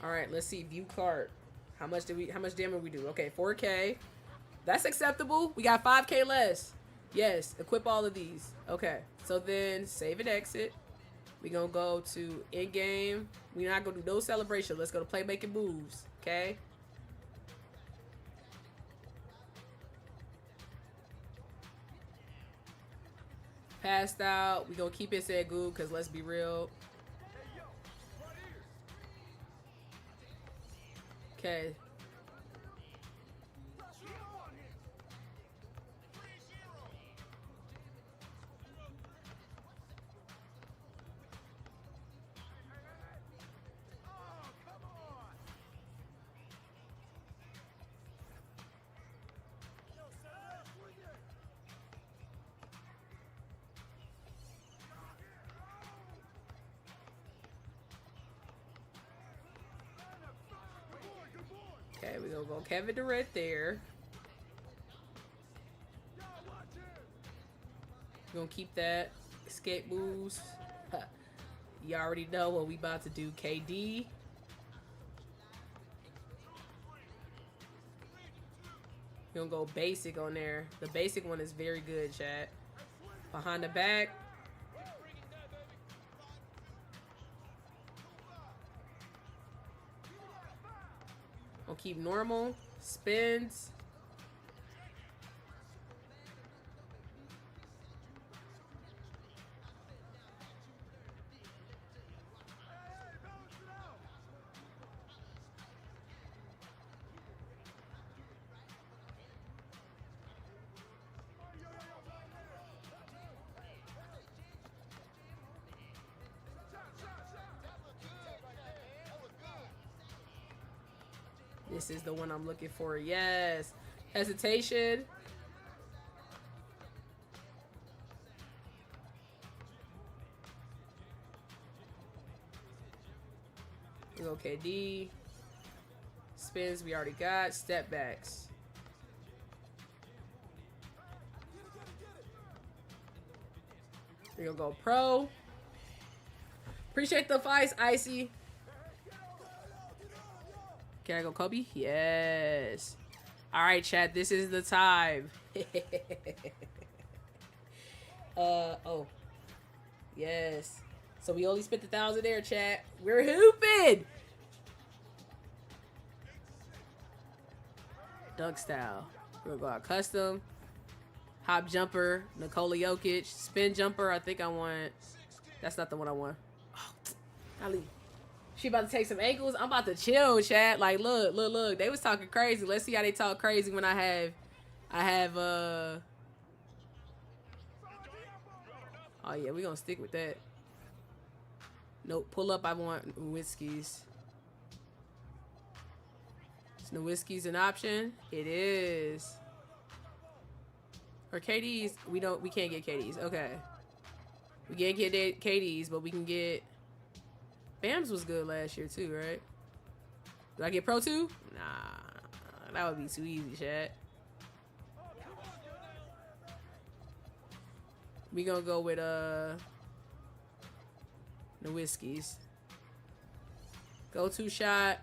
All right, let's see view cart. How much damage we do? Okay, 4K. That's acceptable. We got 5K less. Yes, equip all of these. Okay, so then save and exit. We're gonna go to in-game. We're not gonna do no celebration. Let's go to playmaking moves. Okay. Passed out. We're gonna keep it said good because let's be real. Okay. Okay, we're gonna go Kevin Durant there. We're gonna keep that. Escape moves. You already know what we about to do. KD. We're gonna go basic on there. The basic one is very good, chat. Behind the back. I'll keep normal. Spins. This is the one I'm looking for. Yes. Hesitation. We go KD. Spins we already got. Step backs. We're gonna go pro. Appreciate the fights, Icy. Can I go Kobe? Yes. All right, chat. This is the time. Oh. Yes. So we only spent 1,000 there, chat. We're hooping. Dunk style. We're gonna go out custom. Hop jumper. Nikola Jokic. Spin jumper. I think I want. That's not the one I want. Oh, golly. She about to take some ankles. I'm about to chill, chat. Like, look. They was talking crazy. Let's see how they talk crazy when I have oh yeah, we gonna stick with that. Nope, pull up. I want Whiskeys. Is Nowitzki's an option? It is. Or KDs? We can't get KDs. Okay. We can't get KDs, but we can get. Bams was good last year too, right? Do I get Pro 2? Nah, that would be too easy, chat. We gonna go with Nowitzki's. Go-to shot.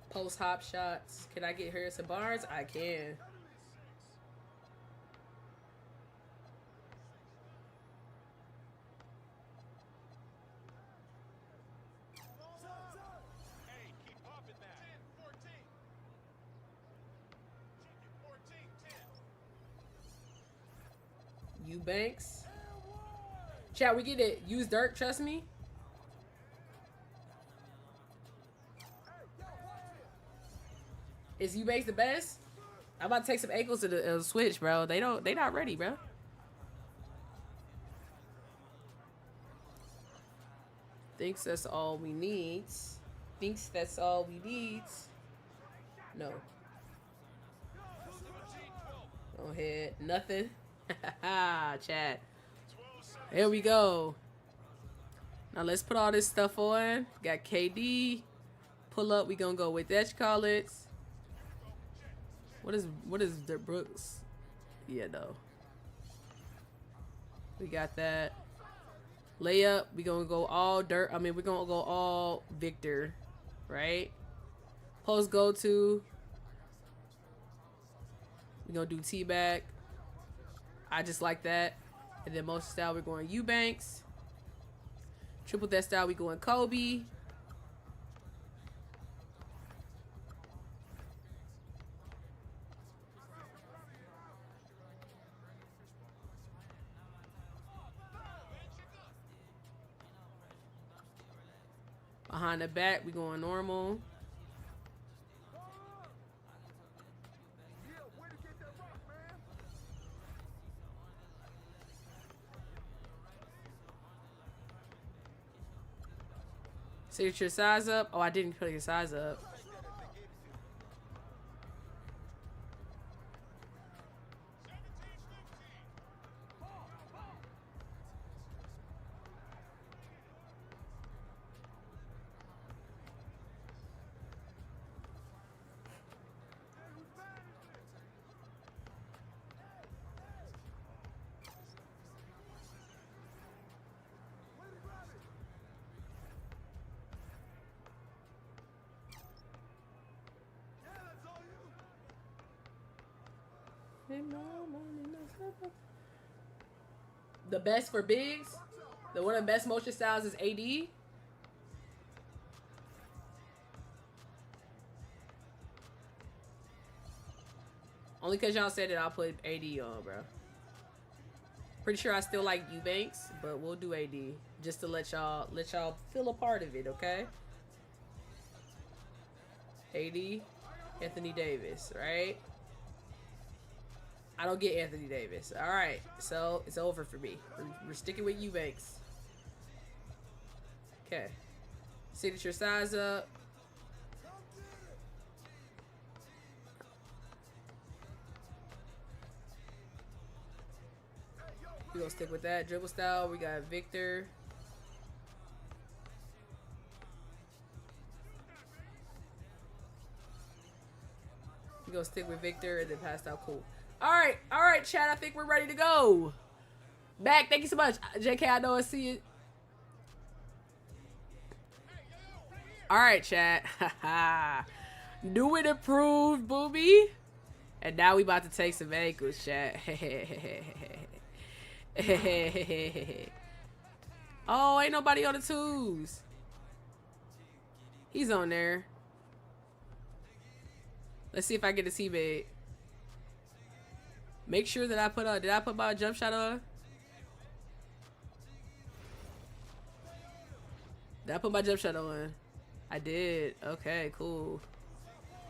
Post hop shots. Can I get Harrison Barnes? I can. Eubanks. Chat, we get it. Use Dirk, trust me. Is Eubanks the best? I'm about to take some ankles to the switch, bro. They not ready, bro. Thinks that's all we need. Thinks that's all we need. No. Go ahead. Nothing. Chat. Here we go. Now let's put all this stuff on. Got KD. Pull up. We gonna go with that. You call it. What is the Brooks? Yeah, no. We got that. Layup. We gonna go all dirt. I mean, we're gonna go all Victor, right? Post go to. We gonna do T-back. I just like that. And then most style we're going Eubanks. Triple that style we going Kobe. Behind the back, we going normal. Set your size up. Oh, I didn't put your size up. the best for bigs. One of the best motion styles is AD. Only because y'all said that I'll put AD on, bro. Pretty sure I still like Eubanks, but we'll do AD just to let y'all feel a part of it, okay? AD, Anthony Davis, right? I don't get Anthony Davis. All right, so it's over for me. We're sticking with Eubanks. Okay. Signature size up. We're gonna stick with that. Dribble style, we got Victor. We're gonna stick with Victor and then pass out. Cool. All right, chat. I think we're ready to go. Back. Thank you so much, JK. I know I see it. All right, chat. New and improved, booby. And now we about to take some ankles, chat. Oh, ain't nobody on the twos. He's on there. Let's see if I get a teammate. Make sure that I put on. Did I put my jump shot on? Did I put my jump shot on? I did. Okay, cool.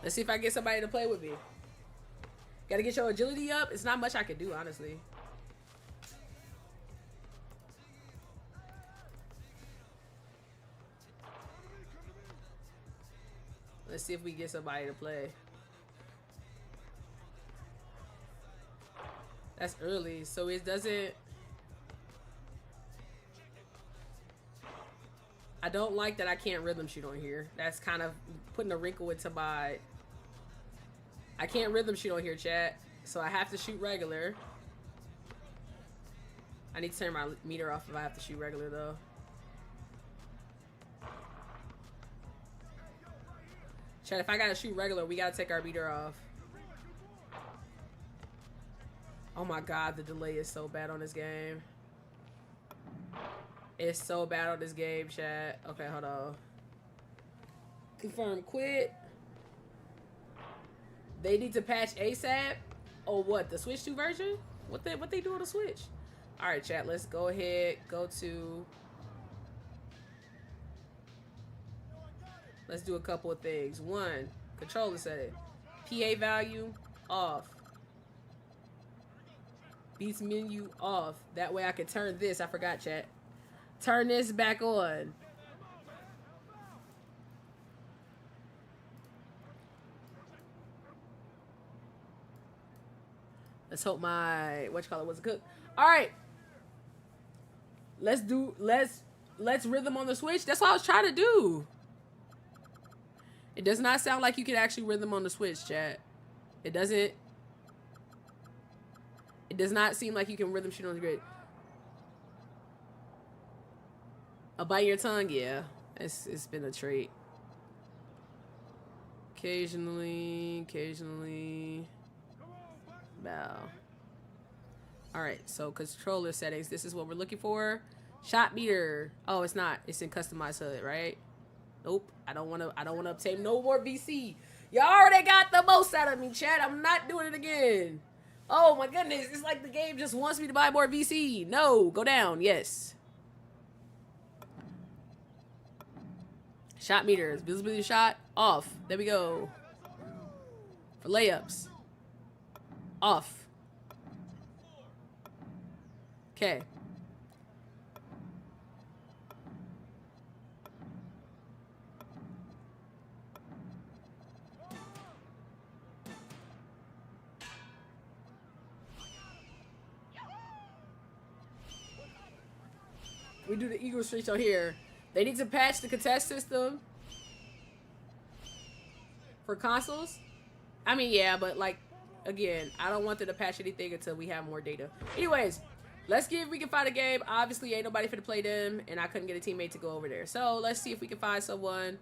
Let's see if I get somebody to play with me. Gotta get your agility up. It's not much I can do, honestly. Let's see if we get somebody to play. That's early, so it doesn't... I don't like that I can't rhythm shoot on here. That's kind of putting a wrinkle into my... I can't rhythm shoot on here, chat. So I have to shoot regular. I need to turn my meter off if I have to shoot regular, though. Chat, if I gotta shoot regular, we gotta take our meter off. Oh my god, the delay is so bad on this game. It's so bad on this game, chat. Okay, hold on. Confirm quit. They need to patch ASAP. Oh, what? The Switch 2 version? What they do on the Switch? All right, chat. Let's go ahead. Go to. Let's do a couple of things. One, controller setting. PA value off. Beats menu off. That way I can turn this. I forgot, chat. Turn this back on. Let's hope my was cooked. All right. Let's rhythm on the Switch. That's what I was trying to do. It does not sound like you can actually rhythm on the Switch, chat. It doesn't. It does not seem like you can rhythm shoot on the grid. Bite your tongue, yeah. It's been a trait. Occasionally. Bow. Alright, so controller settings. This is what we're looking for. Shot meter. Oh, it's not. It's in customized HUD, right? Nope. I don't wanna obtain no more VC. Y'all already got the most out of me, chat. I'm not doing it again. Oh my goodness. It's like the game just wants me to buy more VC. No, go down. Yes. Shot meters. Visibility shot. Off. There we go. For layups. Off. Okay. We do the Eagle Streaks on here. They need to patch the contest system for consoles. I mean, yeah, but like, again, I don't want them to patch anything until we have more data. Anyways, let's see if we can find a game. Obviously, ain't nobody finna play them, and I couldn't get a teammate to go over there. So let's see if we can find someone.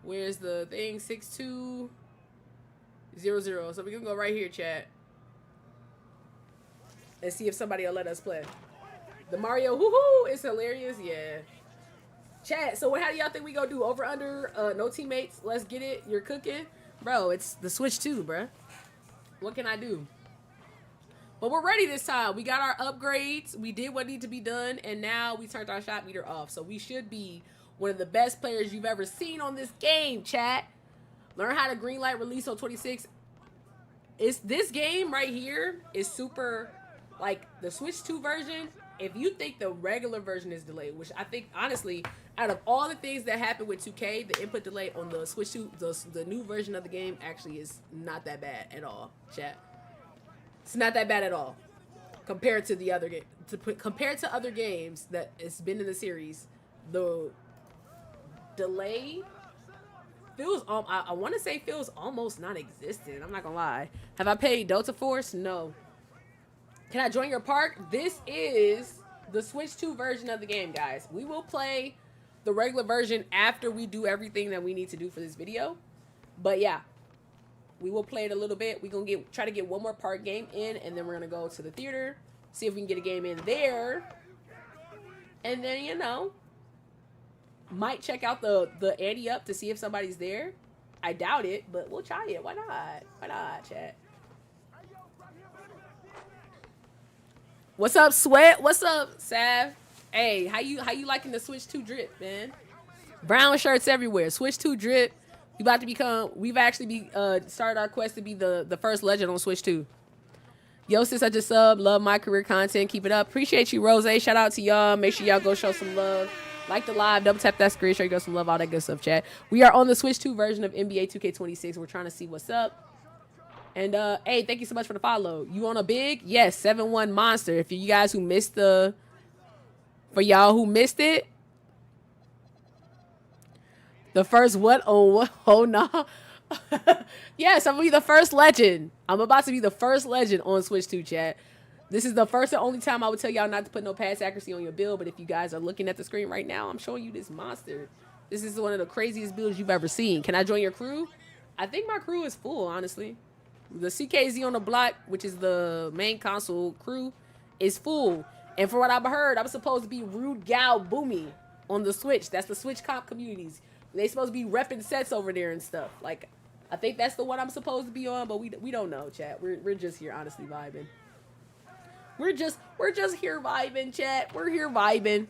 Where's the thing? 6200. So we can go right here, chat. And see if somebody will let us play. The Mario woohoo is hilarious. Yeah. Chat. So how do y'all think we gonna do? Over under? No teammates. Let's get it. You're cooking, bro. It's the Switch 2, bro. What can I do? But we're ready this time. We got our upgrades. We did what needed to be done, and now we turned our shot meter off. So we should be one of the best players you've ever seen on this game, chat. Learn how to green light release on 26. It's this game right here is super, like the Switch 2 version. If you think the regular version is delayed, which I think honestly, out of all the things that happened with 2K, the input delay on the Switch 2, the new version of the game actually is not that bad at all, chat. It's not that bad at all compared to the other game. Compared to other games that it's been in the series, the delay feels I want to say feels almost non-existent. I'm not gonna lie. Have I paid Delta Force? No. Can I join your park? This is the Switch 2 version of the game, guys. We will play the regular version after we do everything that we need to do for this video. But yeah, we will play it a little bit. We're gonna try to get one more park game in, and then we're gonna go to the theater, see if we can get a game in there, and then you know, might check out the ante up to see if somebody's there. I doubt it, but we'll try it. Why not? Why not, chat? What's up, Sweat? What's up, Sav? Hey, how you liking the Switch 2 drip, man? Brown shirts everywhere. Switch 2 drip. We've actually started our quest to be the first legend on Switch 2. Yo, sis, such a sub. Love my career content. Keep it up. Appreciate you, Rose. Shout out to y'all. Make sure y'all go show some love. Like the live. Double tap that screen. Show you go some love. All that good stuff, chat. We are on the Switch 2 version of NBA 2K26. We're trying to see what's up. And, hey, thank you so much for the follow. You on a big? Yes, 7-1 monster. If you guys who missed for y'all who missed it, the first what? Oh, what? Oh, no. Yes, I'm going to be the first legend. I'm about to be the first legend on Switch 2, chat. This is the first and only time I would tell y'all not to put no pass accuracy on your build. But if you guys are looking at the screen right now, I'm showing you this monster. This is one of the craziest builds you've ever seen. Can I join your crew? I think my crew is full, honestly. The CKZ on the block, which is the main console crew, is full. And for what I've heard, I'm supposed to be Rude Gal Boomy on the Switch. That's the Switch comp communities. They supposed to be repping sets over there and stuff. Like, I think that's the one I'm supposed to be on, but we don't know, chat. We're just here, honestly, vibing. We're just here vibing, chat. We're here vibing.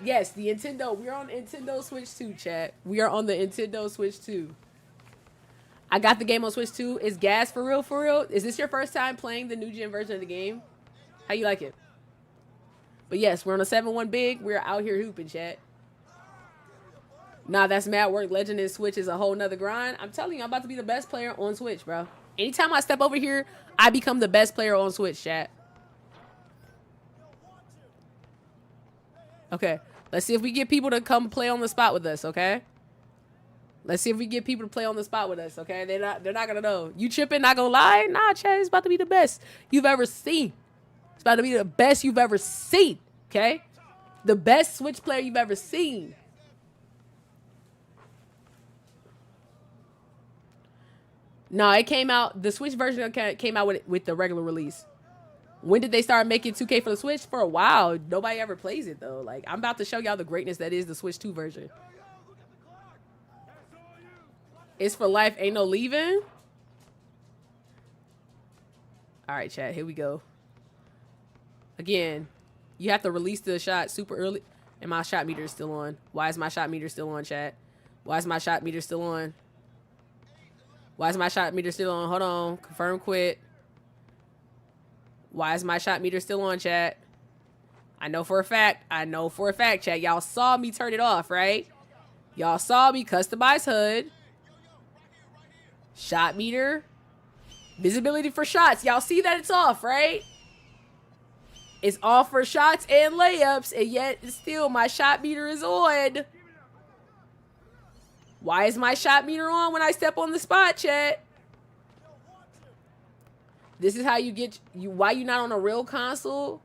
Yes, the Nintendo. We're on Nintendo Switch 2, chat. We are on the Nintendo Switch 2. I got the game on Switch 2. Is gas for real, for real? Is this your first time playing the new gen version of the game? How you like it? But yes, we're on a 7-1 big. We're out here hooping, chat. Nah, that's mad work. Legend in Switch is a whole nother grind. I'm telling you, I'm about to be the best player on Switch, bro. Anytime I step over here, I become the best player on Switch, chat. Okay, let's see if we get people to come play on the spot with us, okay? Let's see if we get people to play on the spot with us, okay? They're not gonna know. You tripping, not gonna lie? Nah, chat, it's about to be the best you've ever seen. It's about to be the best you've ever seen, okay? The best Switch player you've ever seen. No, it came out, the Switch version came out with the regular release. When did they start making 2K for the Switch? For a while. Nobody ever plays it, though. Like, I'm about to show y'all the greatness that is the Switch 2 version. It's for life, ain't no leaving. All right, chat, here we go. Again, you have to release the shot super early. And my shot meter is still on. Why is my shot meter still on, chat? Why is my shot meter still on? Why is my shot meter still on? Hold on. Confirm quit. Why is my shot meter still on, chat? I know for a fact. I know for a fact, chat. Y'all saw me turn it off, right? Y'all saw me customize HUD. Shot meter. Visibility for shots. Y'all see that it's off, right? It's off for shots and layups, and yet still my shot meter is on. Why is my shot meter on when I step on the spot, chat? This is how you get why you not on a real console?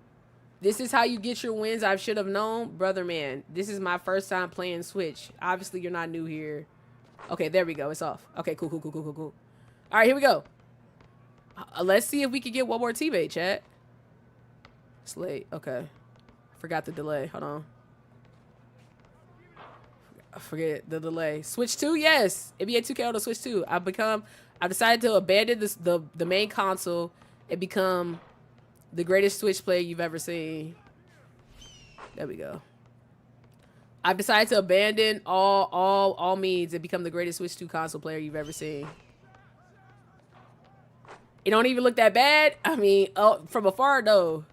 This is how you get your wins. I should have known. Brother, man, this is my first time playing Switch. Obviously, you're not new here. Okay, there we go. It's off. Okay, cool. All right, here we go. Let's see if we can get one more teammate, chat. It's late. Okay. Forgot the delay. Hold on. I forget the delay. Switch 2? Yes. NBA 2K on the Switch 2. I decided to abandon the main console and become the greatest Switch player you've ever seen. There we go. I've decided to abandon all means and become the greatest Switch 2 console player you've ever seen. It don't even look that bad. I mean, from afar, though.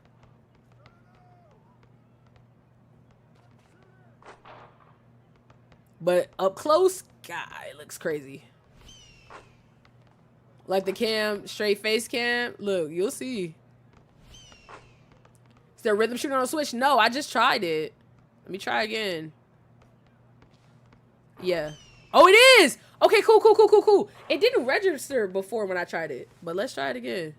But up close, God, it looks crazy. Like the cam, straight face cam. Look, you'll see. Is there rhythm shooting on the Switch? No, I just tried it. Let me try again. Yeah. Oh, it is! Okay, cool. It didn't register before when I tried it. But let's try it again.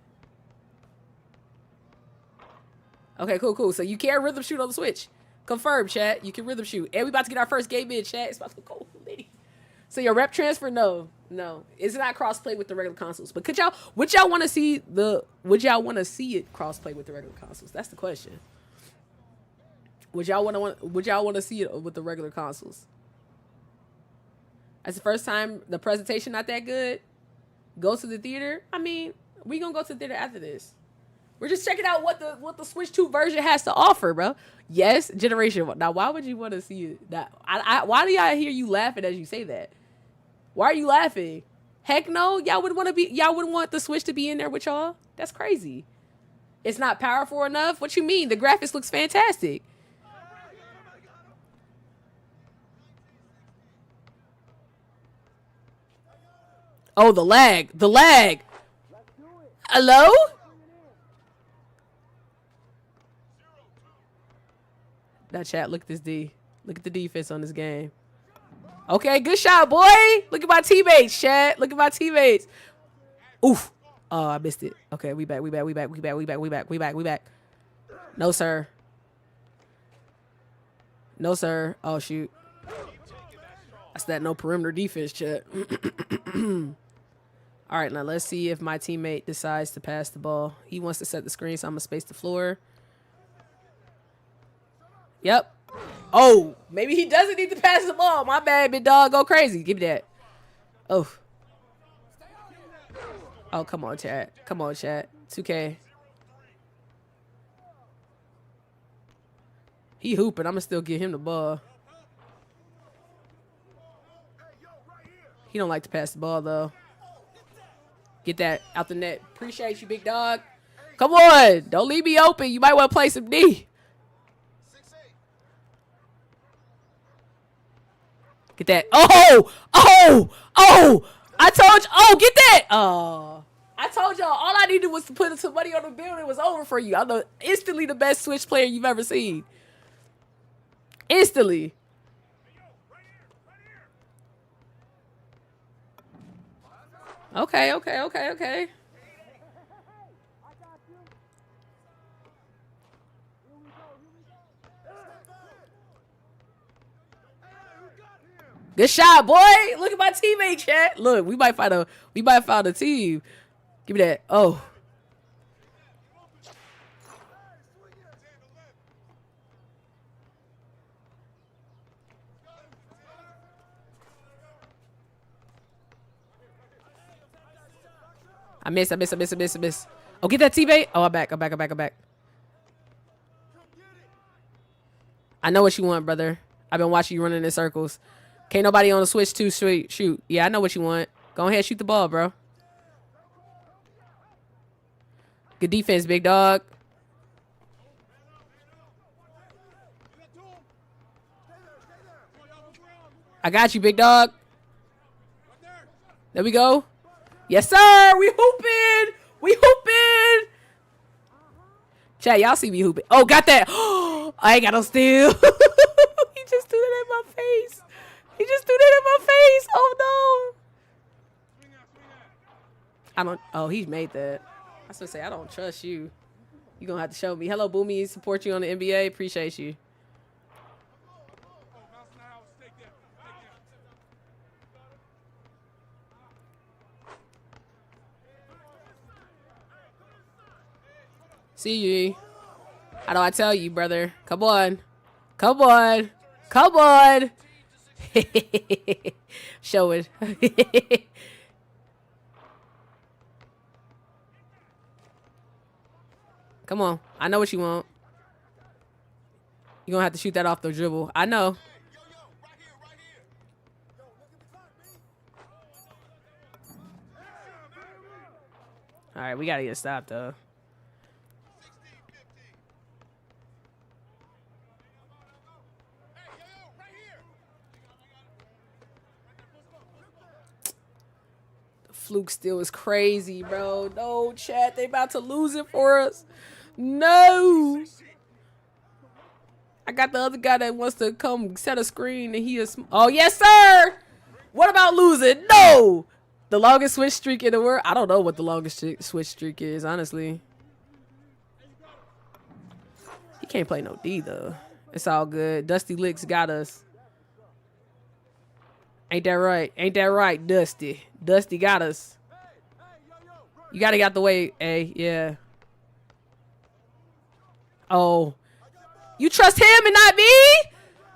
Okay, cool. So you can rhythm shoot on the Switch. Confirmed, chat. You can rhythm shoot. And we about to get our first game in, chat. It's about to go, lady. So your rep transfer? No. It's not cross-play with the regular consoles. But would y'all want to see it cross-play with the regular consoles? That's the question. Would y'all want to see it with the regular consoles? That's the first time the presentation not that good. Go to the theater. I mean, we gonna go to the theater after this. We're just checking out what the Switch 2 version has to offer, bro. Yes, Generation 1. Now, why would you want to see it? Why do I hear you laughing as you say that? Why are you laughing? Heck no, y'all wouldn't want the Switch to be in there with y'all. That's crazy. It's not powerful enough. What you mean? The graphics looks fantastic. Oh, the lag. Hello? Now, chat, look at this D. Look at the defense on this game. Okay, good shot, boy. Look at my teammates, chat. Look at my teammates. Oof. Oh, I missed it. Okay, we back. No, sir. Oh, shoot. That's that no perimeter defense, chat. All right, now let's see if my teammate decides to pass the ball. He wants to set the screen, so I'm going to space the floor. Yep. Oh, maybe he doesn't need to pass the ball. My bad, big dog. Go crazy. Give me that. Oh. Oh, come on, chat. 2K. He hooping. I'm going to still give him the ball. He don't like to pass the ball, though. Get that out the net. Appreciate you, big dog. Come on. Don't leave me open. You might want to play some D. Get that. Oh! I told you. Oh, get that. Oh. I told y'all all I needed was to put some money on the bill and it was over for you. I'm instantly the best Switch player you've ever seen. Instantly. Okay. Good shot, boy. Look at my teammate, chat. Look, we might find a team. Give me that. Oh. I miss. Oh, get that teammate. Oh, I'm back. I know what you want, brother. I've been watching you running in circles. Can't nobody on the Switch 2 shoot. Yeah, I know what you want. Go ahead, shoot the ball, bro. Good defense, big dog. I got you, big dog. There we go. Yes, sir. We hooping. Chat, y'all see me hooping. Oh, got that. I ain't got no steal. He just threw that in my face. Oh, no. Oh, he made that. I was going to say, I don't trust you. You're going to have to show me. Hello, Boomy. Support you on the NBA. Appreciate you. See you. How do I tell you, brother? Come on. Come on. Come on. Show it. Come on. I know what you want. You're going to have to shoot that off the dribble. I know. All right, we got to get stopped, though. The fluke still is crazy, bro. No, chat. They about to lose it for us. No. I got the other guy that wants to come set a screen and he is. Oh, yes, sir. What about losing? No. The longest switch streak in the world. I don't know what the longest switch streak is, honestly. He can't play no D, though. It's all good. Dusty Licks got us. Ain't that right? Ain't that right, Dusty? Dusty got us. You got to get out the way, A. Yeah. Oh. You trust him and not me?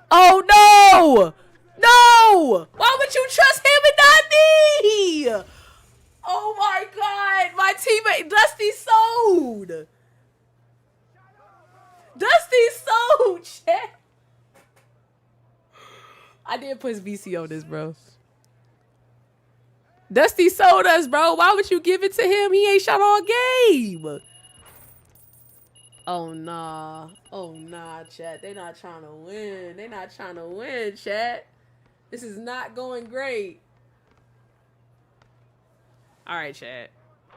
Oh, no. No. Why would you trust him and not me? Oh, my God. My teammate, Dusty sold. Dusty sold, chat. I did put his VC on this, bro. Dusty sold us, bro. Why would you give it to him? He ain't shot all game. Oh, nah. Oh, nah, chat. They not trying to win. They not trying to win, chat. This is not going great. All right, chat.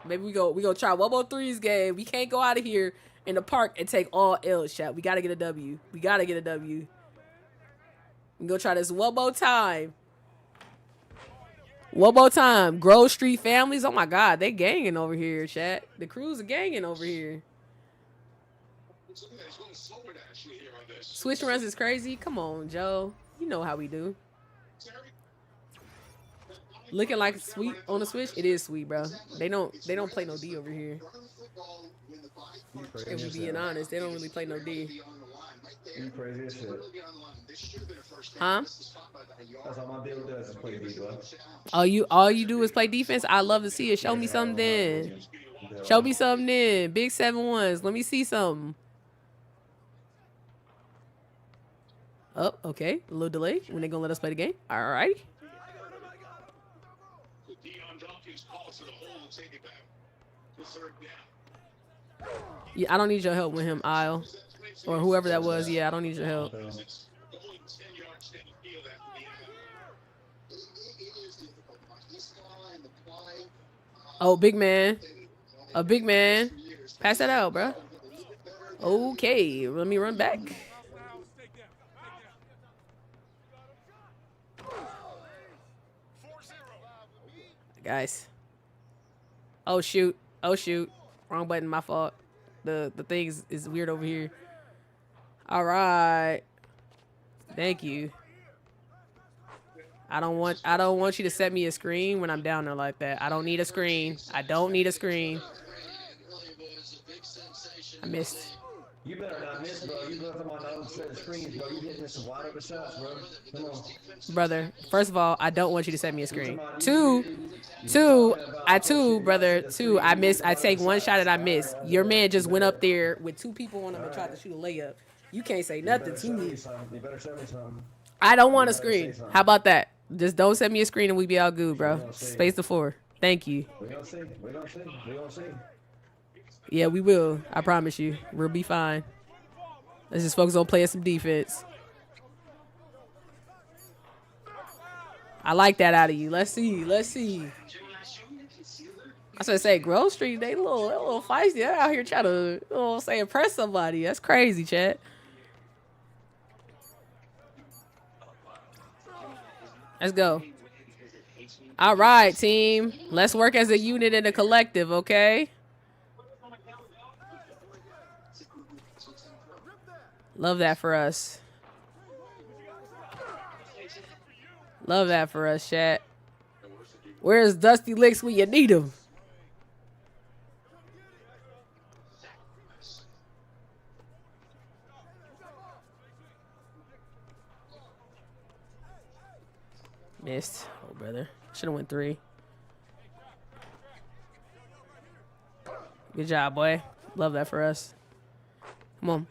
Maybe we go try one more threes game. We can't go out of here in the park and take all L's, chat. We got to get a W. We got to get a W. We go try this one more time. One more time. Grove Street families. Oh, my God. They ganging over here, chat. The crews are ganging over here. Switch runs is crazy. Come on, Joe. You know how we do. Looking like sweet on the switch. It is sweet, bro. They don't play no D over here. If we being honest, they don't really play no D. You crazy as shit. Huh? That's all my deal does is play D, bro. All you do is play defense? I love to see it. Show me something then. Show me something then. Big 7-1s. Let me see something. Oh, okay. A little delay. When they gonna let us play the game? All right. Yeah, I don't need your help with him, Isle. Or whoever that was. Yeah, I don't need your help. Oh, big man. A big man. Pass that out, bro. Okay, let me run back. Guys. Oh, shoot. Oh, shoot. Wrong button, my fault. The thing is weird over here. All right. Thank you. I don't want you to set me a screen when I'm down there like that. I don't need a screen. I don't need a screen. I missed. You better not miss, bro. You better come on the set of screens, bro. You hitting some wide open shots, bro. Come on. Brother, first of all, I don't want you to set me a screen. Two, brother, I miss. I take one shot and I miss. Your man just went up there with two people on him and tried to shoot a layup. You can't say nothing to me. You better show me something. I don't want a screen. How about that? Just don't send me a screen and we be all good, bro. Space the floor. Thank you. We're gonna see. We're gonna see. We're gonna see. Yeah, we will. I promise you. We'll be fine. Let's just focus on playing some defense. I like that out of you. Let's see. Let's see. I was gonna say, Grove Street, they a little feisty. They're out here trying to, say, impress somebody. That's crazy, chat. Let's go. All right, team. Let's work as a unit and a collective, okay? Love that for us. Love that for us, chat. Where's Dusty Licks when you need him? Missed. Oh, brother. Should have went 3. Good job, boy. Love that for us. Come on.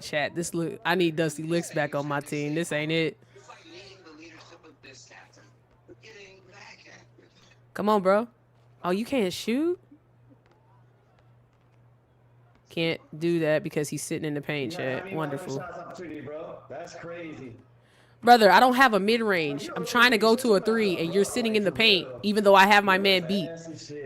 Chat, this look. I need Dusty Licks back on my team. This ain't it. Come on, bro. Oh, you can't shoot? Can't do that because he's sitting in the paint, chat. Wonderful. That's crazy. Brother, I don't have a mid-range. I'm trying to go to a 3, and you're sitting in the paint, even though I have my man beat.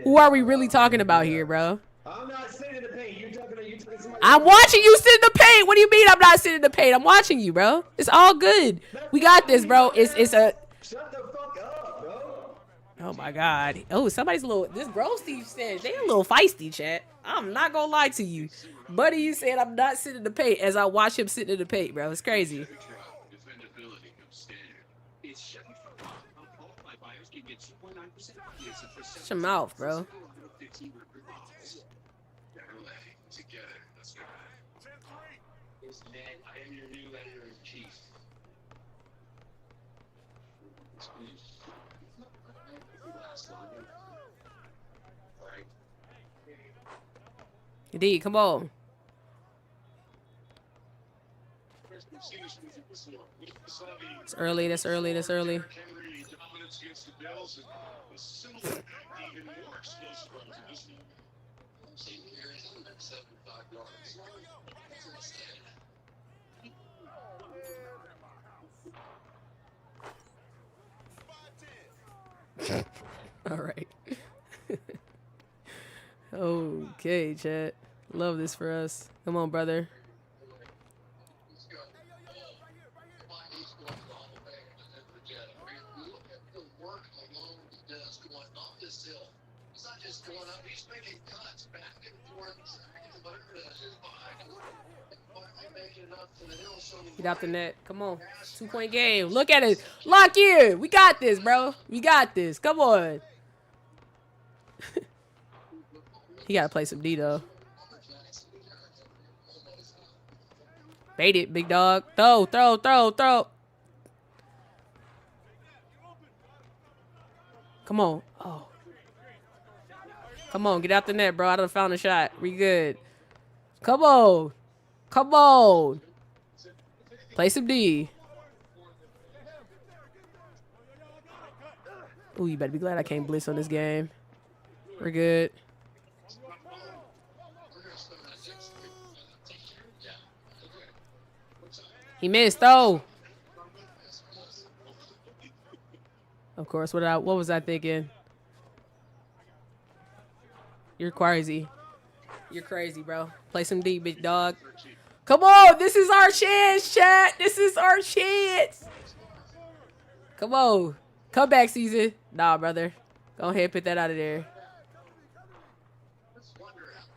Who are we really talking about here, bro? I'm not sitting in the paint. You're talking somebody. I'm watching you sit in the paint. What do you mean I'm not sitting in the paint? I'm watching you, bro. It's all good. We got this, bro. It's a... Shut the fuck up, bro. Oh, my God. Oh, somebody's a little... This bro Steve said they a little feisty, chat. I'm not gonna lie to you. Buddy, you said I'm not sitting in the paint as I watch him sit in the paint, bro. It's crazy. Shut your mouth, bro. Indeed, come on. It's early, that's early, that's early. All right. Okay, chat. Love this for us. Come on, brother. Get out the net. Come on. 2-point game. Look at it. Lock in. We got this, bro. We got this. Come on. He got to play some D, though. Bait it, big dog. Throw, throw, throw, throw. Come on. Oh. Come on. Get out the net, bro. I done found a shot. We good. Come on. Come on. Play some D. Ooh, you better be glad I can't blitz on this game. We're good. He missed, though. Of course, what was I thinking? You're crazy. You're crazy, bro. Play some D, big dog. Come on, this is our chance, chat. This is our chance. Come on. Comeback season. Nah, brother. Go ahead and put that out of there.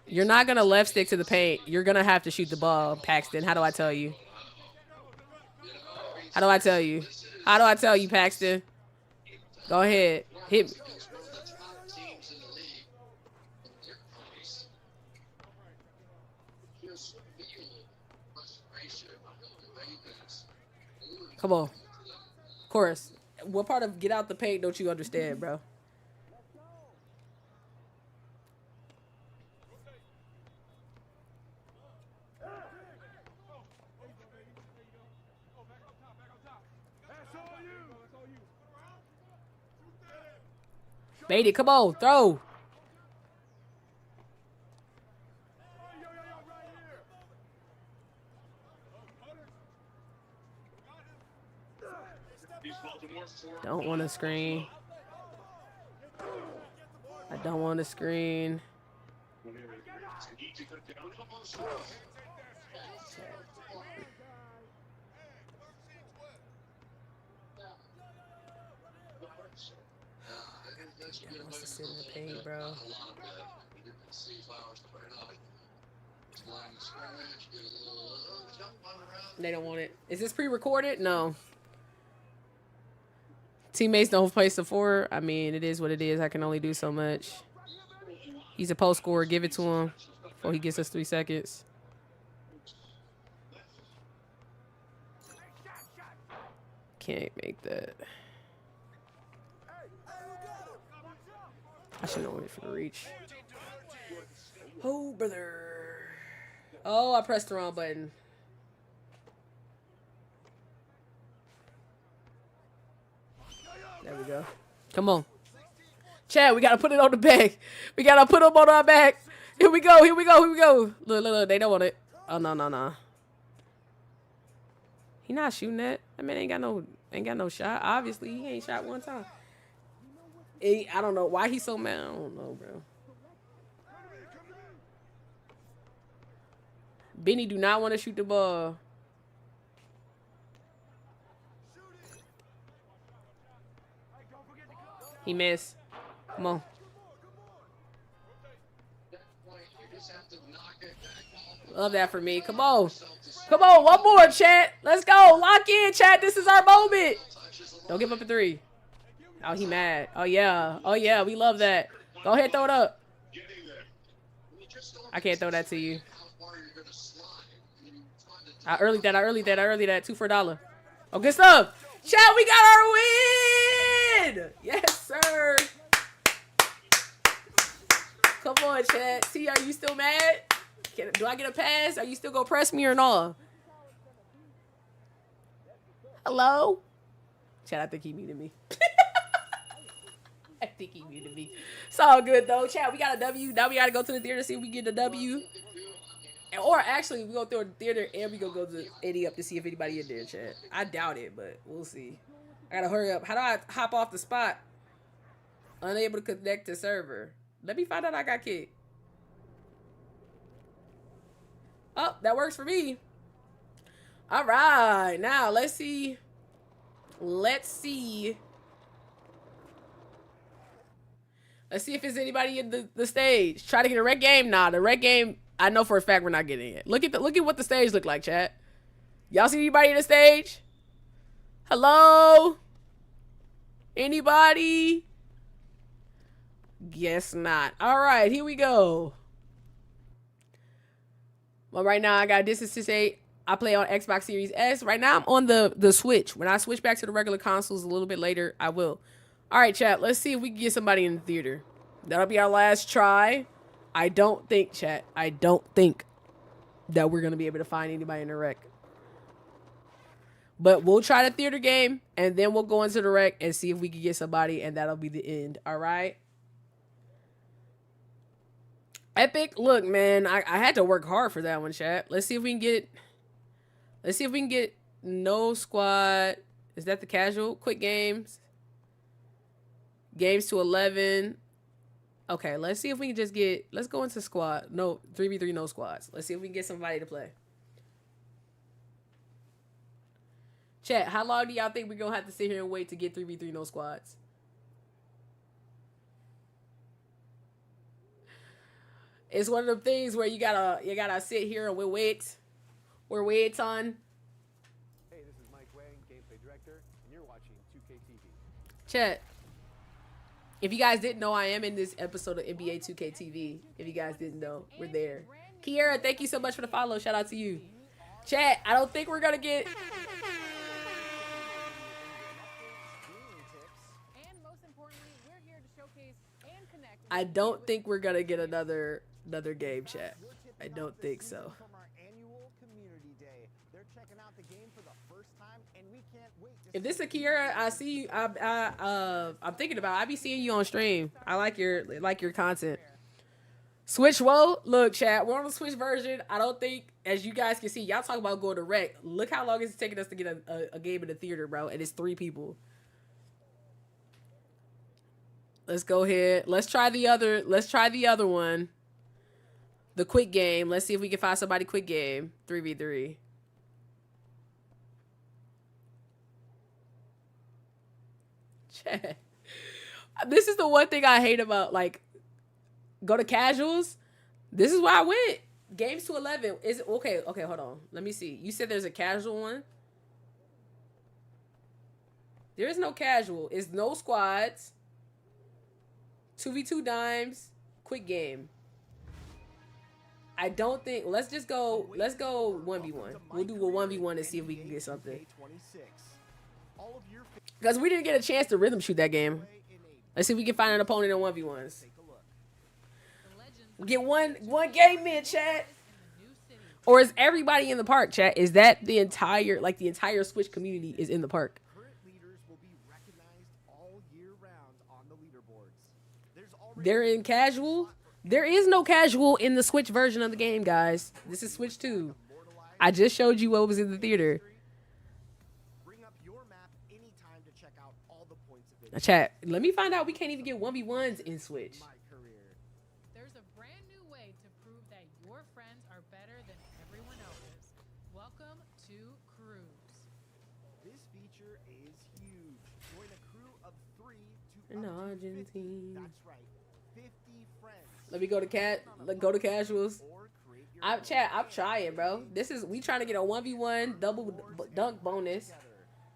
You're not going to left stick to the paint. You're going to have to shoot the ball, Paxton. How do I tell you? How do I tell you? How do I tell you, Paxton? Go ahead. Hit me. Come on. Of course. What part of get out the paint don't you understand, bro? Bait it. Come on. Throw. Don't want to screen. I don't want to screen. Wants to sit in the paint, bro. They don't want it. Is this pre-recorded? No. Teammates don't place the 4. I mean, it is what it is. I can only do so much. He's a post scorer. Give it to him before he gets us 3 seconds. can't make that. I should know wait for the reach. Oh, brother. Oh, I pressed the wrong button. There we go. Come on. Chad, we gotta put it on the back. We gotta put them on our back. Here we go, here we go, here we go. Look, look, look, they don't want it. Oh, no, no, no. He not shooting that. That man ain't got no shot. Obviously, he ain't shot one time. I don't know why he's so mad. I don't know, bro. Benny do not want to shoot the ball. He missed. Come on. Love that for me. Come on. Come on. One more, chat. Let's go. Lock in, chat. This is our moment. Don't give up a 3. Oh, he mad. Oh, yeah. Oh, yeah. We love that. Go ahead. Throw it up. I can't throw that to you. I early that. 2 for $1. Oh, good stuff. Chat, we got our win. Yes, sir. Come on, chat. See, are you still mad? Do I get a pass? Are you still gonna press me or not? Hello? Chat, I think he muted me. I think he muted me. It's all good, though. Chat, we got a W. Now we gotta go to the theater to see if we get the W. Or actually, we go through the theater and we go to 80 up to see if anybody in there, chat. I doubt it, but we'll see. I gotta hurry up. How do I hop off the spot? Unable to connect to server. Let me find out I got kicked. Oh, that works for me. All right. Now, let's see. Let's see. Let's see if there's anybody in the stage. Try to get a red game. Nah, the red game, I know for a fact we're not getting it. Look at what the stage look like, chat. Y'all see anybody in the stage? Hello? Anybody? Guess not. All right, here we go. Well, right now I got Distance 8. I play on Xbox Series S. Right now I'm on the Switch. When I switch back to the regular consoles a little bit later, I will. All right, chat. Let's see if we can get somebody in the theater. That'll be our last try. I don't think, chat. I don't think that we're gonna be able to find anybody in the rec. But we'll try the theater game, and then we'll go into the rec and see if we can get somebody, and that'll be the end. All right. Epic, look, man, I had to work hard for that one, chat. Let's see if we can get no squad. Is that the casual? Quick games. Games to 11. Okay, let's see if we can just get, let's go into squad. No, 3v3, no squads. Let's see if we can get somebody to play. Chat, how long do y'all think we're gonna have to sit here and wait to get 3v3, no squads? It's one of them things where you gotta sit here and we're waiting. Hey, this is Mike Wang, gameplay director, and you're watching 2K TV. Chat. If you guys didn't know, I am in this episode of NBA 2K TV. If you guys didn't know, we're there. Kiera, thank you so much for the follow. Shout out to you. Chat, I don't think we're gonna get. I don't think we're gonna get another game, chat. I don't think so. If this is Kiera, I see you. I'm thinking about. I be seeing you on stream. I like your content. Switch, whoa, look, chat. We're on the Switch version. I don't think, as you guys can see, y'all talk about going to rec. Look how long it's taking us to get a game in the theater, bro. And it's 3 people. Let's go ahead. Let's try the other one. The quick game. Let's see if we can find somebody quick game. 3v3. Chat. This is the one thing I hate about, like, go to casuals. This is why I went. Games to 11. Is it okay, hold on. Let me see. You said there's a casual one? There is no casual. It's no squads. 2v2 dimes, quick game. I don't think. Let's go 1v1. We'll do a 1v1 and see if we can get something. all of your Because we didn't get a chance to rhythm shoot that game. Let's see if we can find an opponent in 1v1s. take a look. Get one game in, chat. Or is everybody in the park, chat? Is that the entire Switch community is in the park? Current leaders will be recognized all year round on the leaderboards. There's already They're in casual. There is no casual in the Switch version of the game, guys. This is Switch 2. I just showed you what was in the theater. bring up your map anytime to check out all the points of it. Chat, let me find out we can't even get 1v1s in Switch. My career. There's a brand new way to prove that your friends are better than everyone else's. Welcome to Cruise. This feature is huge. Join a crew of 3 to In up to 50. Argentina. That's right. 50 friends. Let me go to go to casuals. Or create your I'm own chat. I'm game. trying, bro. We trying to get a 1v1 double dunk bonus.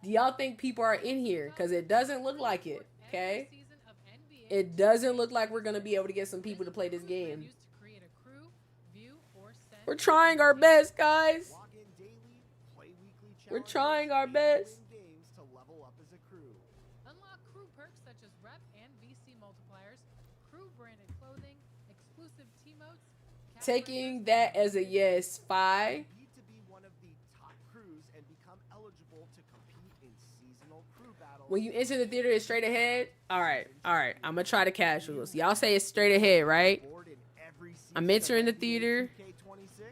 Do y'all think people are in here? Because it doesn't look like it. Okay. Every season of NBA It doesn't look like we're gonna be able to get some people to play this game. used to create a crew, view, or send We're trying our best, guys. Log in daily, play weekly We're challenges, trying our and best. win games to level up as a crew. Unlock crew perks such as rep and VC multipliers, crew branded clothing, exclusive T-motes. cat Taking breakers, that as a yes. Fi. Need to be one of the top crews and become eligible to compete in seasonal crew battles. When you enter the theater, it's straight ahead. All right. I'm gonna try the casuals. Y'all say it's straight ahead, right? Board in every I'm season entering the of NBA theater. 2K26.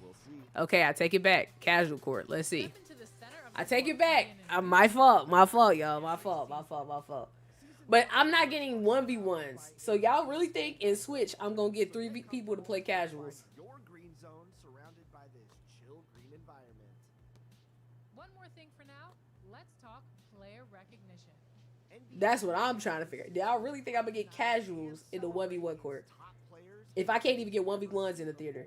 We'll see. Okay, I take it back. Casual court. Let's see. Step into the center of I the take court it back. and begin an My fault, y'all. My fault. But I'm not getting 1v1s. So y'all really think in Switch I'm gonna get 3 people to play casuals? Your green zone surrounded by this chill green environment. One more thing for now. Let's talk player recognition. NBA That's what I'm trying to figure. Do y'all really think I'm gonna get casuals in the 1v1 court? top players If I can't even get 1v1s in the theater.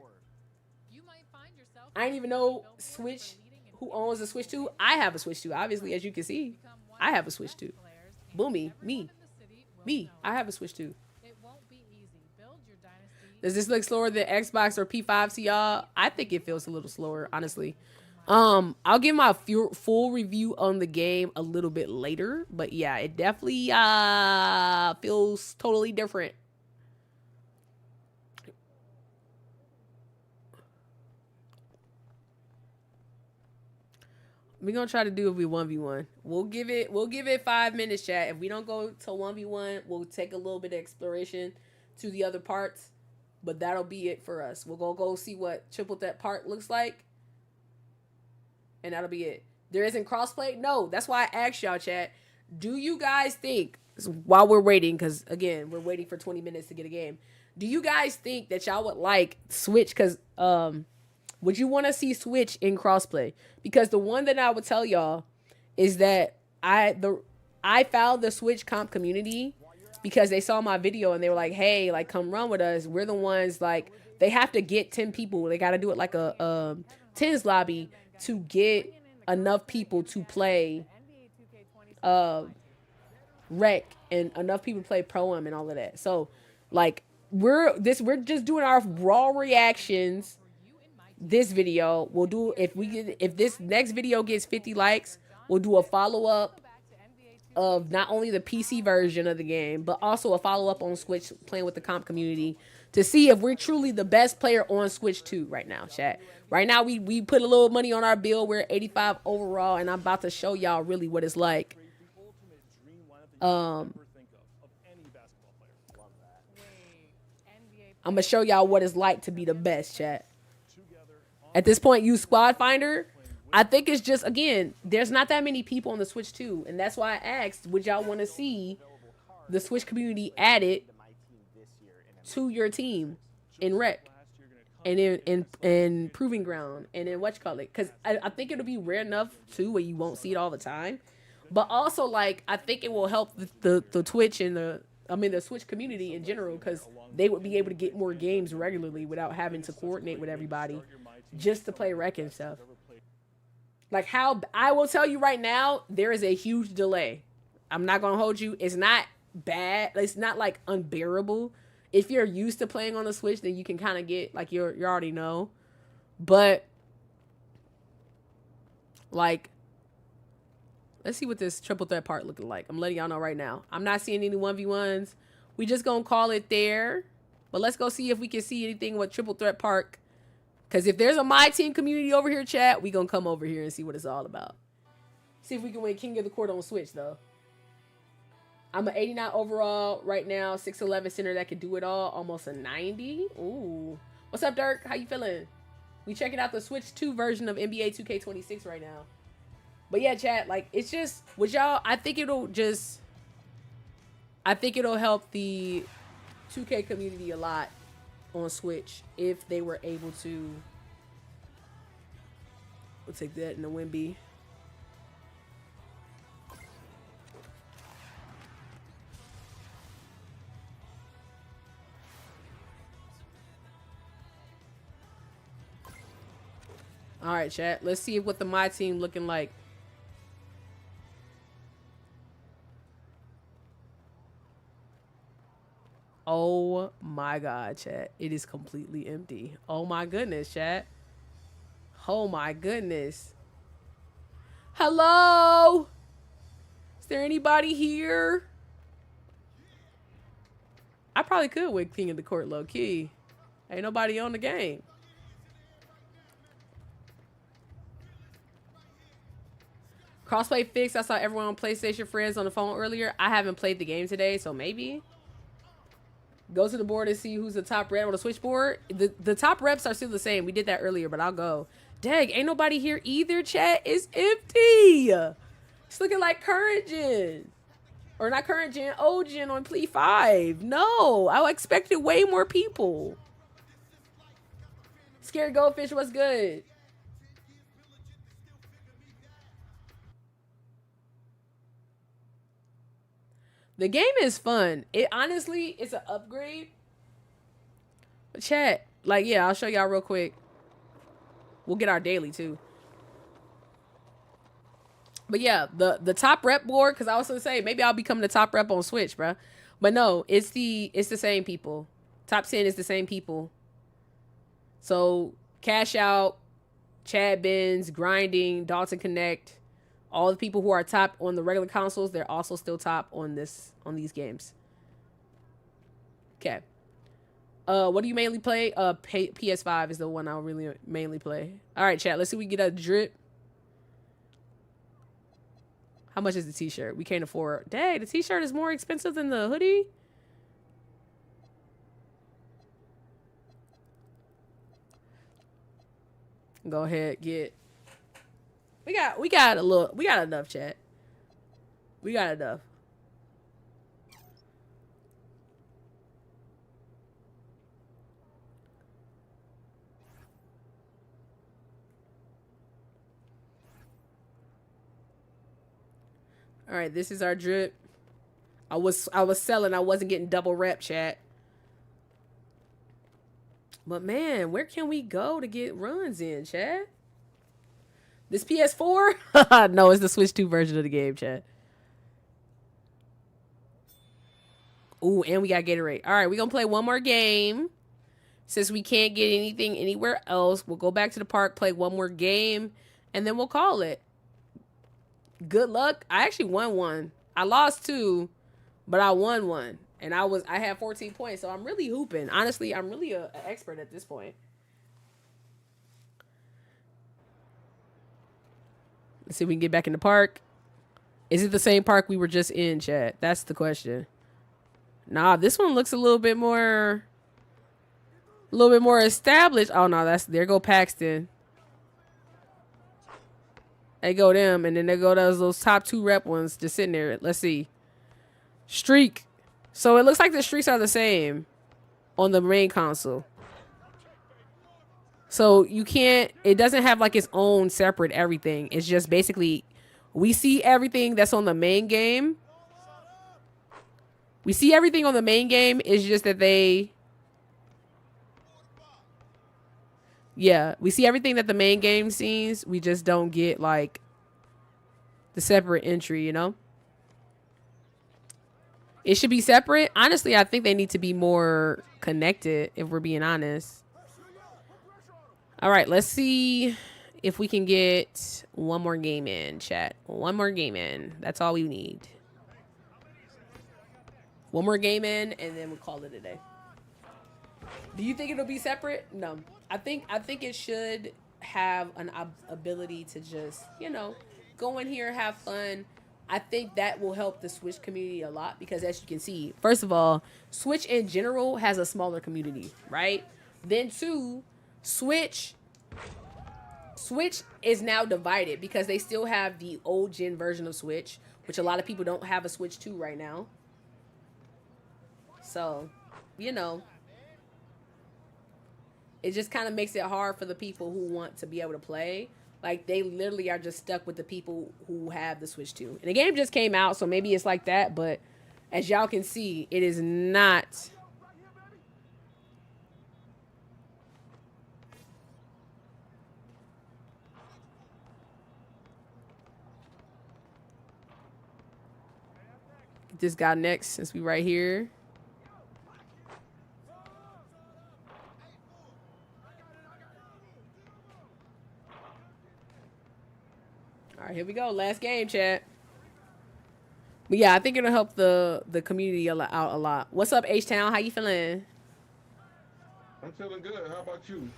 You might find yourself I didn't even know Switch, who owns a Switch 2. I have a Switch 2, obviously, as you can see. I have a Switch 2. Boomy, me. I have a Switch 2. It won't be easy. Build your dynasty. Does this look slower than Xbox or P5 to y'all? I think it feels a little slower, honestly. I'll give my full review on the game a little bit later, but yeah, it definitely feels totally different. We're gonna try to do it with 1v1. We'll give it 5 minutes, chat. If we don't go to 1v1, we'll take a little bit of exploration to the other parts. But that'll be it for us. We're gonna go see what Triple Threat Park looks like. And that'll be it. There isn't crossplay? No, that's why I asked y'all, chat. Do you guys think, while we're waiting, because again, we're waiting for 20 minutes to get a game. Do you guys think that y'all would like Switch? Because would you want to see Switch in crossplay? Because the one that I would tell y'all is that I found the Switch comp community because they saw my video and they were like, hey, like, come run with us. We're the ones, like, they have to get 10 people. They got to do it like a tens lobby to get enough people to play rec and enough people to play pro-am and all of that. So, like, we're just doing our raw reactions. This video we'll do, if this next video gets 50 likes, we'll do a follow-up of not only the PC version of the game, but also a follow-up on Switch playing with the comp community to see if we're truly the best player on Switch 2 right now, chat. Right now, we put a little money on our bill. We're 85 overall, and I'm about to show y'all really what it's like. I'm going to show y'all what it's like to be the best, chat. At this point, use Squad Finder. I think it's just, again, there's not that many people on the Switch 2, and that's why I asked, would y'all want to see the Switch community added to your team in rec and in proving ground and in whatchamacallit? Because I think it'll be rare enough too where you won't see it all the time, but also, like, I think it will help the Twitch and the Switch community in general, because they would be able to get more games regularly without having to coordinate with everybody just to play rec and stuff. Like, how I will tell you right now, there is a huge delay. I'm not gonna hold you. It's not bad. It's not like unbearable. If you're used to playing on the Switch, then you can kind of get, like, you already know. But, like, Let's see what this triple threat part looking like. I'm letting y'all know right now. I'm not seeing any 1v1s. We just gonna call it there. But let's go see if we can see anything with triple threat park. Because if there's a My Team community over here, chat, we gonna come over here and see what it's all about. See if we can win King of the Court on Switch, though. I'm an 89 overall right now. 6'11 center that can do it all. Almost a 90. Ooh. What's up, Dirk? How you feeling? We checking out the Switch 2 version of NBA 2K26 right now. But yeah, chat, like, it's just, with y'all, I think it'll help the 2K community a lot on Switch if they were able to. We'll take that in the Wimby. All right, chat. Let's see what the My Team looking like. Oh my God, chat. It is completely empty. Oh my goodness, chat. Oh my goodness. Hello? Is there anybody here? I probably could win King of the Court low key. Ain't nobody on the game. Crossplay fixed. I saw everyone on PlayStation Friends on the phone earlier. I haven't played the game today, so maybe. Go to the board and see who's the top rep on the switchboard. The top reps are still the same. We did that earlier, but I'll go. Dang, ain't nobody here either, chat. It's empty. It's looking like current gen. Or not current gen, old gen on Plea 5. No, I expected way more people. Scared Goldfish, what's good? The game is fun. It honestly, it's an upgrade. But chat, like, yeah, I'll show y'all real quick. We'll get our daily too. But yeah, the top rep board, because I was gonna say maybe I'll become the top rep on Switch, bruh. But no, it's the same people. Top 10 is the same people. So Cash Out, Chad Benz, Grinding, Dalton Connect. All the people who are top on the regular consoles, they're also still top on these games. Okay. What do you mainly play? PS5 is the one I'll really mainly play. All right, chat. Let's see if we get a drip. How much is the t-shirt? We can't afford. Dang, the t-shirt is more expensive than the hoodie. Go ahead, get. We got enough, chat. We got enough. All right, this is our drip. I was selling. I wasn't getting double rep, chat. But man, where can we go to get runs in, chat? This PS4? No, it's the Switch 2 version of the game, chat. Ooh, and we got Gatorade. All right, we're going to play one more game. Since we can't get anything anywhere else, we'll go back to the park, play one more game, and then we'll call it. Good luck. I actually won one. I lost two, but I won one. And I had 14 points, so I'm really hooping. Honestly, I'm really an expert at this point. Let's see if we can get back in the park. Is it the same park we were just in, chat? That's the question. Nah, this one looks a little bit more established. Oh no, there go Paxton. They go them, and then they go those top 2 rep ones just sitting there. Let's see. Streak. So it looks like the streaks are the same on the main console. So it doesn't have like its own separate everything. It's just basically, we see everything that's on the main game. We see everything on the main game. It's just that we see everything that the main game sees. We just don't get like the separate entry, you know? It should be separate. Honestly, I think they need to be more connected, if we're being honest. All right, let's see if we can get one more game in, chat. One more game in. That's all we need. One more game in, and then we'll call it a day. Do you think it'll be separate? No. I think it should have an ability to just, you know, go in here, have fun. I think that will help the Switch community a lot because, as you can see, first of all, Switch in general has a smaller community, right? Then two, Switch is now divided because they still have the old gen version of Switch, which a lot of people don't have a Switch 2 right now. So, you know, it just kind of makes it hard for the people who want to be able to play. Like, they literally are just stuck with the people who have the Switch 2. And the game just came out, so maybe it's like that. But as y'all can see, it is not. Get this guy next since we right here. All right, here we go. Last game, chat. But yeah, I think it'll help the community out a lot. What's up, H-Town? How you feeling? I'm feeling good. How about you?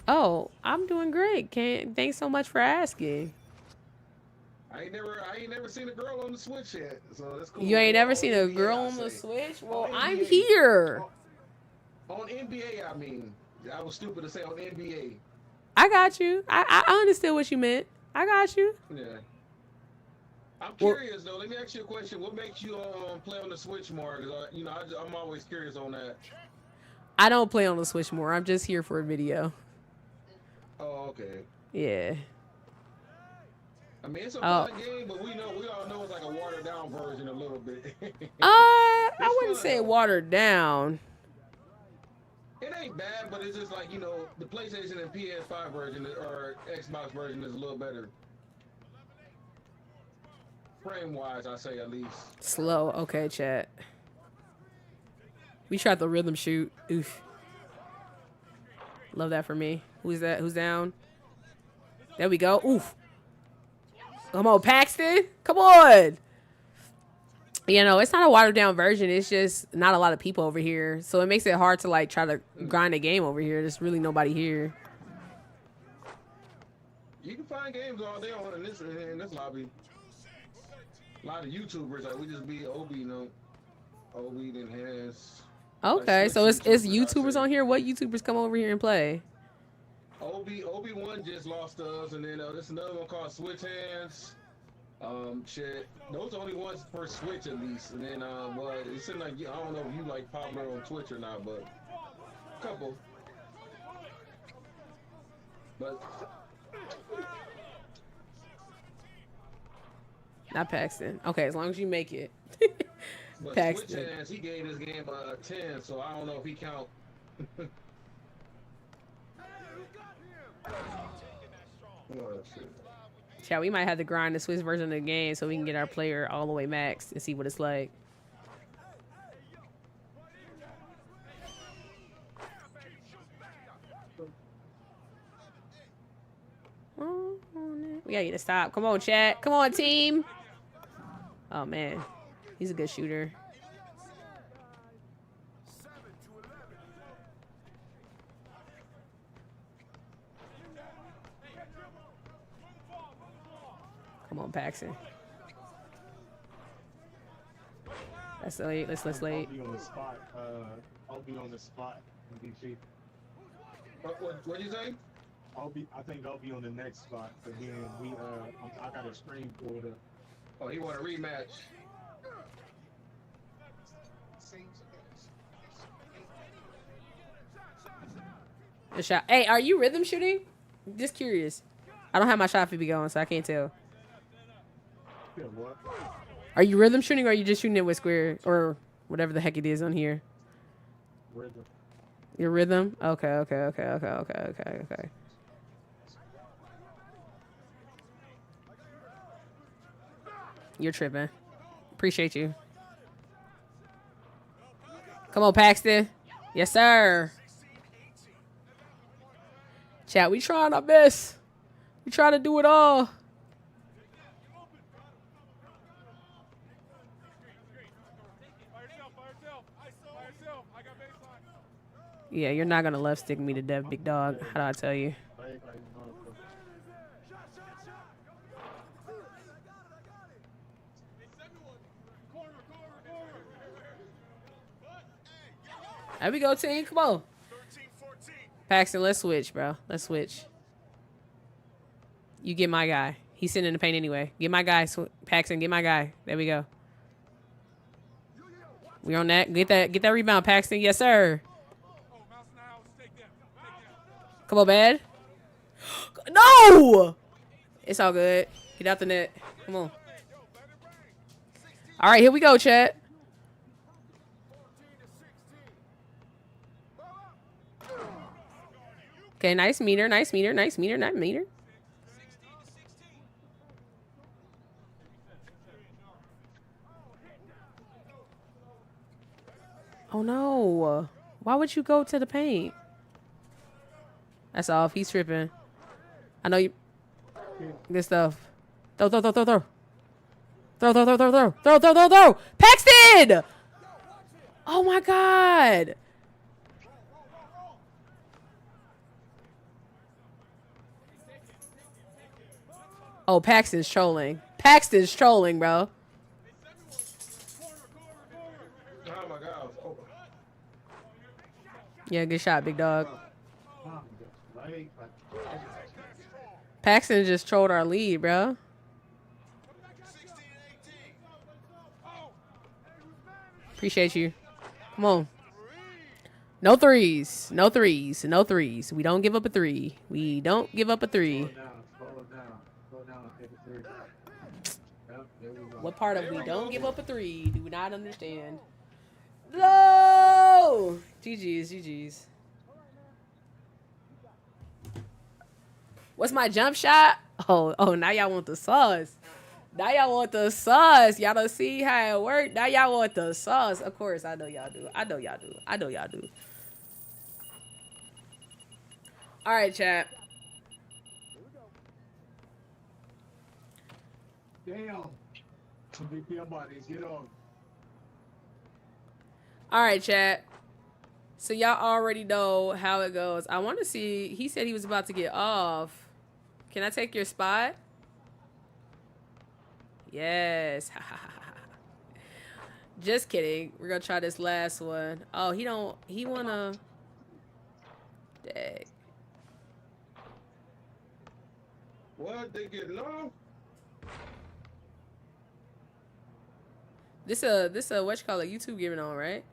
Oh, I'm doing great. Thanks so much for asking. I ain't never seen a girl on the Switch yet, so that's cool. You ain't never seen a NBA, girl I on the say. Switch? Well, On I'm NBA. here. On NBA, I mean. I was stupid to say on NBA. I got you. I understood what you meant. I got you. Yeah. I'm curious though. Let me ask you a question. What makes you play on the Switch more? Cause I'm always curious on that. I don't play on the Switch more. I'm just here for a video. Oh, okay. Yeah. I mean, it's a fun game, but we all know it's like a watered down version a little bit. I wouldn't say watered down. It ain't bad, but it's just like, the PlayStation and PS5 version or Xbox version is a little better. Frame-wise, I say at least. Slow. Okay, chat. We tried the rhythm shoot. Oof. Love that for me. Who's that? Who's down? There we go. Oof. Come on, Paxton. Come on. It's not a watered down version. It's just not a lot of people over here. So it makes it hard to like try to grind a game over here. There's really nobody here. You can find games all day in this lobby. A lot of YouTubers, like we just be Obi, Obi then has. Okay, like, so it's YouTubers, YouTubers on here. What YouTubers come over here and play? Obi-Wan just lost to us, and then there's another one called Switch Hands. Shit, those are only ones per Switch at least. And then, it seems like I don't know if you like popular on Twitch or not, but a couple. But Not Paxton. Okay, as long as you make it. but Paxton. Switch Hands, he gave this game a 10, so I don't know if he count. Oh, shit. Chat, we might have to grind the Swiss version of the game so we can get our player all the way maxed and see what it's like. We gotta get to stop. Come on, chat. Come on, team. Oh, man. He's a good shooter. Come on, Paxton. That's late. Let's late. I'll be on the spot. I'll be on the spot in DC. What you say? I think I'll be on the next spot. But then I got a screen for the. Oh, he want a rematch. A shot. Hey, are you rhythm shooting? Just curious. I don't have my shot 50 going, so I can't tell. Yeah, what? Are you rhythm shooting or are you just shooting it with square or whatever the heck it is on here? Rhythm. Your rhythm? Okay. You're tripping. Appreciate you. Come on, Paxton. Yes, sir. Chat, we trying our best. We try to do it all. Yeah, you're not gonna left stick me to death, big dog. How do I tell you? There we go, team. Come on. Paxton, let's switch, bro. Let's switch. You get my guy. He's sitting in the paint anyway. Get my guy, Paxton. Get my guy. There we go. We on that. Get that rebound, Paxton. Yes, sir. Come on, bad. No! It's all good. Get out the net. Come on. All right, here we go, chat. Okay, nice meter, nice meter, nice meter, nice meter. Oh, no. Why would you go to the paint? That's off. He's tripping. I know you. Good stuff. Throw. Throw. Paxton! Oh, my God. Oh, Paxton's trolling. Paxton's trolling, bro. Oh my God. Oh. Yeah, good shot, big dog. Paxton just trolled our lead, bro. Appreciate you. Come on. No threes. No threes. No threes. We don't give up a three. We don't give up a three. What part of we don't give up a three do we not understand? No! GG's. What's my jump shot? Oh, now y'all want the sauce. Y'all don't see how it worked. Now y'all want the sauce. Of course, I know y'all do. All right, chat. Damn. Big bodies, get on. All right, chat. So y'all already know how it goes. I want to see. He said he was about to get off. Can I take your spot? Yes. Just kidding. We're gonna try this last one. Oh, he wanna. Dang. What? They get low? This what you call it, YouTube giving on, right?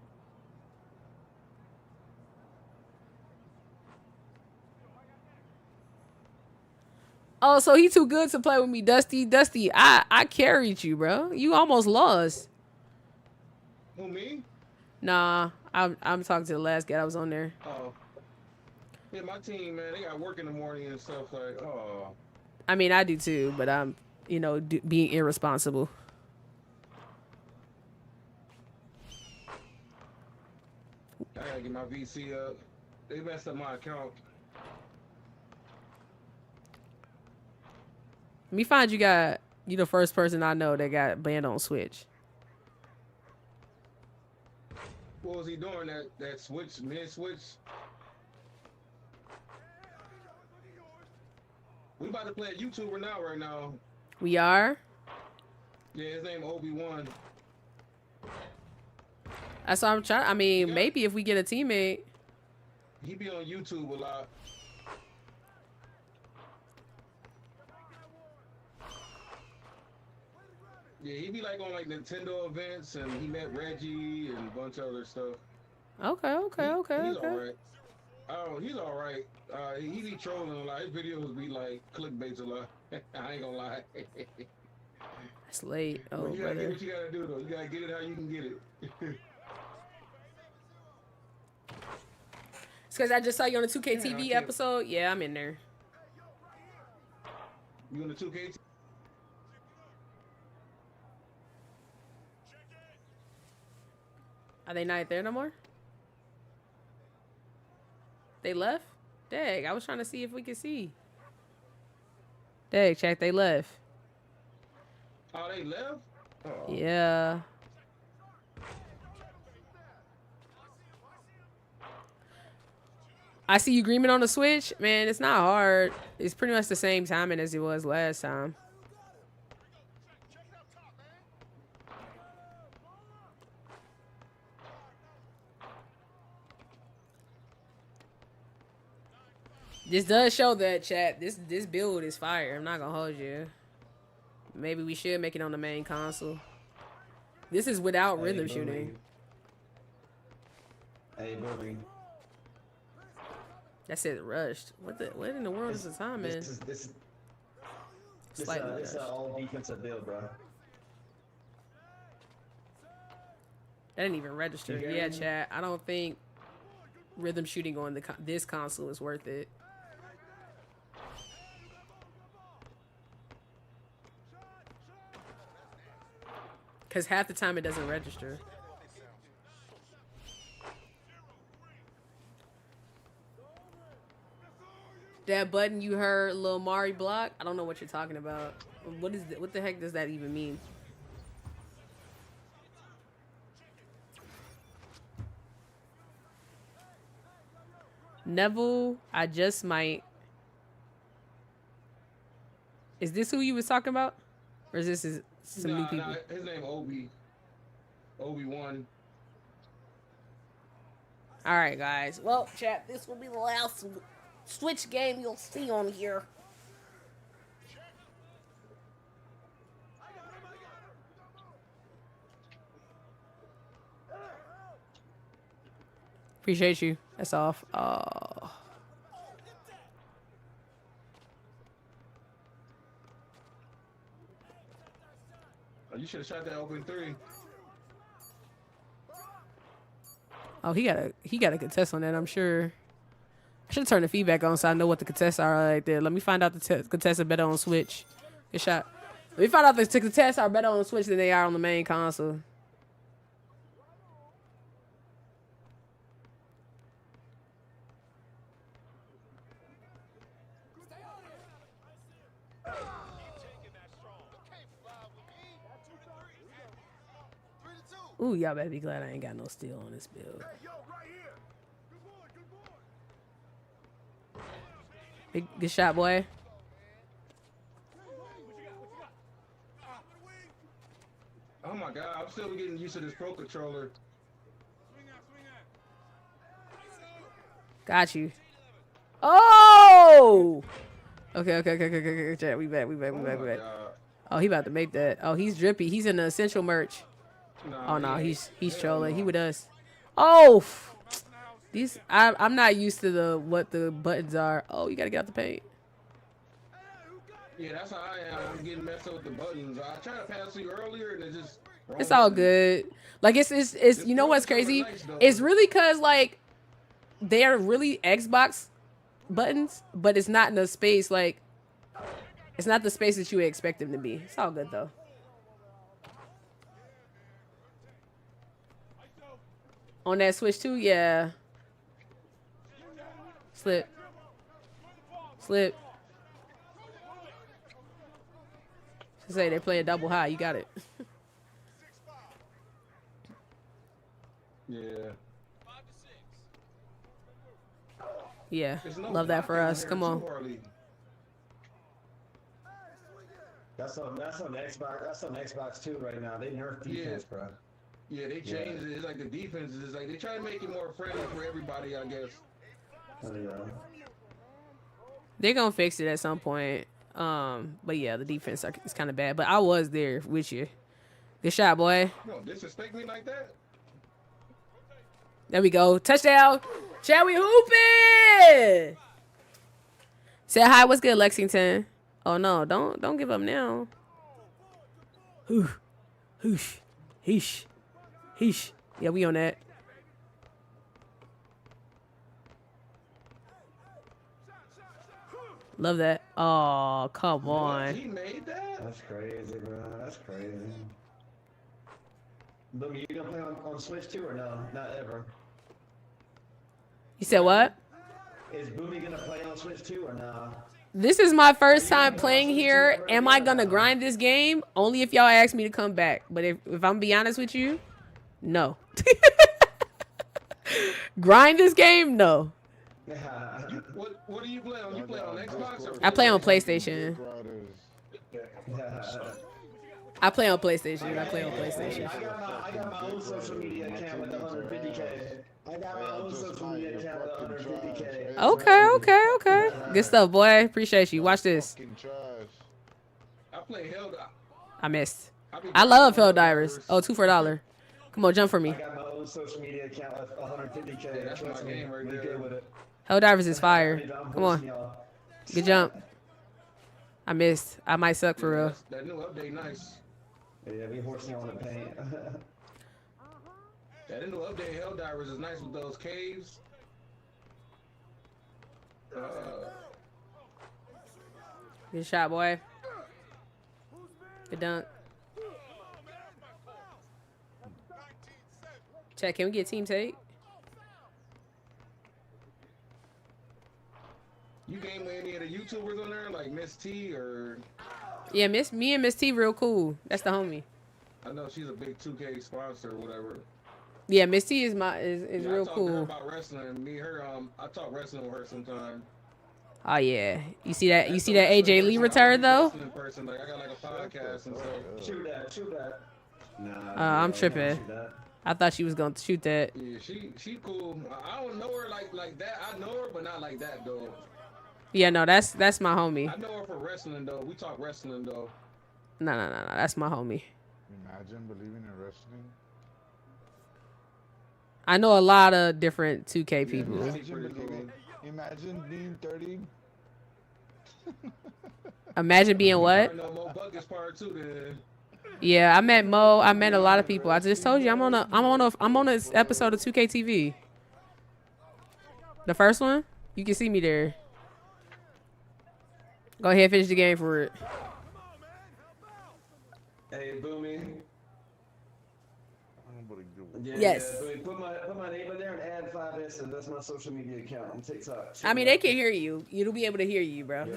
Oh, so he too good to play with me, Dusty. Dusty, I carried you, bro. You almost lost. Who, me? Nah, I'm talking to the last guy that was on there. Oh. Yeah, my team, man, they got work in the morning and stuff like, oh. I mean, I do too, but I'm, being irresponsible. I gotta get my VC up. They messed up my account. Let me find you the first person I know that got banned on Switch. What was he doing? That switch, mid-switch? We about to play a YouTuber now, right now. We are? Yeah, his name Obi-Wan. That's what I'm trying. I mean, maybe if we get a teammate. He be on YouTube a lot. Yeah, he be like on like Nintendo events, and he met Reggie and a bunch of other stuff. Okay. He's alright. Oh, he's alright. He be trolling a lot. His videos be like clickbaits a lot. I ain't gonna lie. It's late. Oh, you gotta brother. get what you gotta do though. You gotta get it how you can get it. It's because I just saw you on the 2K TV episode. Yeah, I'm in there. You in the 2K? Are they not there no more? They left? Dang, I was trying to see if we could see. Dang, check, they left. Oh, they left? Oh. Yeah. I see you agreement on the Switch. Man, it's not hard. It's pretty much the same timing as it was last time. This does show that, chat. This build is fire. I'm not gonna hold you. Maybe we should make it on the main console. This is without rhythm shooting. Hey, Booby. That said rushed. What in the world is the timing? This is all defensive build, bro. That didn't even register. Yeah, chat. I don't think rhythm shooting on this console is worth it. Because half the time it doesn't register. That button you heard Lil Mari block, I don't know what you're talking about. What the heck does that even mean? Neville, I just might. Is this who you was talking about? Or is this some new people? Nah, his name Obi-Wan. Alright, guys. Well, chat, this will be the last Switch game you'll see on here. Appreciate you. That's off. Oh. You should have shot that open 3. Oh, he got a contest on that, I'm sure. I should turn the feedback on so I know what the contests are right there. Let me find out the contests are better on Switch. Good shot. Let me find out the contests are better on Switch than they are on the main console. Ooh, y'all better be glad I ain't got no steal on this build. Big, good shot, boy. Oh my god, I'm still getting used to this Pro Controller. Got you. Oh! Okay. Chat, we back. Oh, he about to make that. Oh, he's drippy. He's in the essential merch. Oh no, he's trolling. He with us. Oh, I'm not used to what the buttons are. Oh, you gotta get out the paint. Yeah, that's how I am. I'm getting messed up with the buttons. I tried to pass you earlier and it's just wrong. It's all good. Like it's you know what's crazy? It's really cause like they're really Xbox buttons, but it's not in the space like it's not the space that you would expect them to be. It's all good though. On that Switch too, yeah. Slip. Should say they're playing double high. You got it. Yeah. Yeah. Love that for us. Come on. That's on Xbox. That's on Xbox too right now. They nerfed defense, bro. Yeah, they changed it. It's like the defense is like they try to make it more friendly for everybody, I guess. Oh, yeah. They're gonna fix it at some point. But yeah, the defense is kind of bad. But I was there with you. Good shot, boy. You don't disrespect me like that. There we go. Touchdown. Shall we hooping? Say hi. What's good, Lexington? Oh no, don't give up now. Hoosh. Heesh. Yeah, we on that. Love that. Oh, come on. He made that? That's crazy, bro. That's crazy. Look, you gonna play on Switch too or no? Not ever. You said what? Is Boomy gonna play on Switch too or no? This is my first time playing here. Am I gonna grind this game? Only if y'all ask me to come back. But if I'm gonna be honest with you, no. Grind this game? No. What do you play on? You play on Xbox or? I play on PlayStation. I play on PlayStation. I play on PlayStation. I got my own social media account with 150K. I got my own social media account with 150K. Okay. Good stuff, boy. Appreciate you. Watch this. I play Hell. I missed. I love Helldivers. Oh, 2 for $1. Come on, jump for me. I got my own social media account with 150K. That's my game right there. Good with it. Helldivers is fire. Come on. Good jump. I missed. I might suck for real. That new update, nice. Yeah, we horsing on the paint. That new update, Helldivers, is nice with those caves. Good shot, boy. Good dunk. Check, can we get team take? You game with any of the YouTubers on there, like Miss T or? Yeah, me and Miss T real cool. That's the homie. I know she's a big 2K sponsor or whatever. Yeah, Miss T is Yeah, real I talk to her cool. about wrestling. Me, her, I talk wrestling with her sometimes. Oh yeah, you see that AJ Lee return though? In person, like I got like a podcast and stuff. Shoot that. Nah, I'm tripping. I thought she was gonna shoot that. Yeah, she cool. I don't know her like that. I know her, but not like that though. Yeah, no, that's my homie. I know her for wrestling though. We talk wrestling though. No, that's my homie. Imagine believing in wrestling. I know a lot of different 2K people. Imagine being 30. Imagine being what? Yeah, I met Mo. I met a lot of people. I just told you I'm on this episode of 2K TV. The first one, you can see me there. Go ahead and finish the game for it. Hey, Boomy. Yeah, Yes. Yeah, put my name in there and add 5S, and that's my social media account on TikTok. I mean, they can hear you. You'll be able to hear you, bro. Yeah.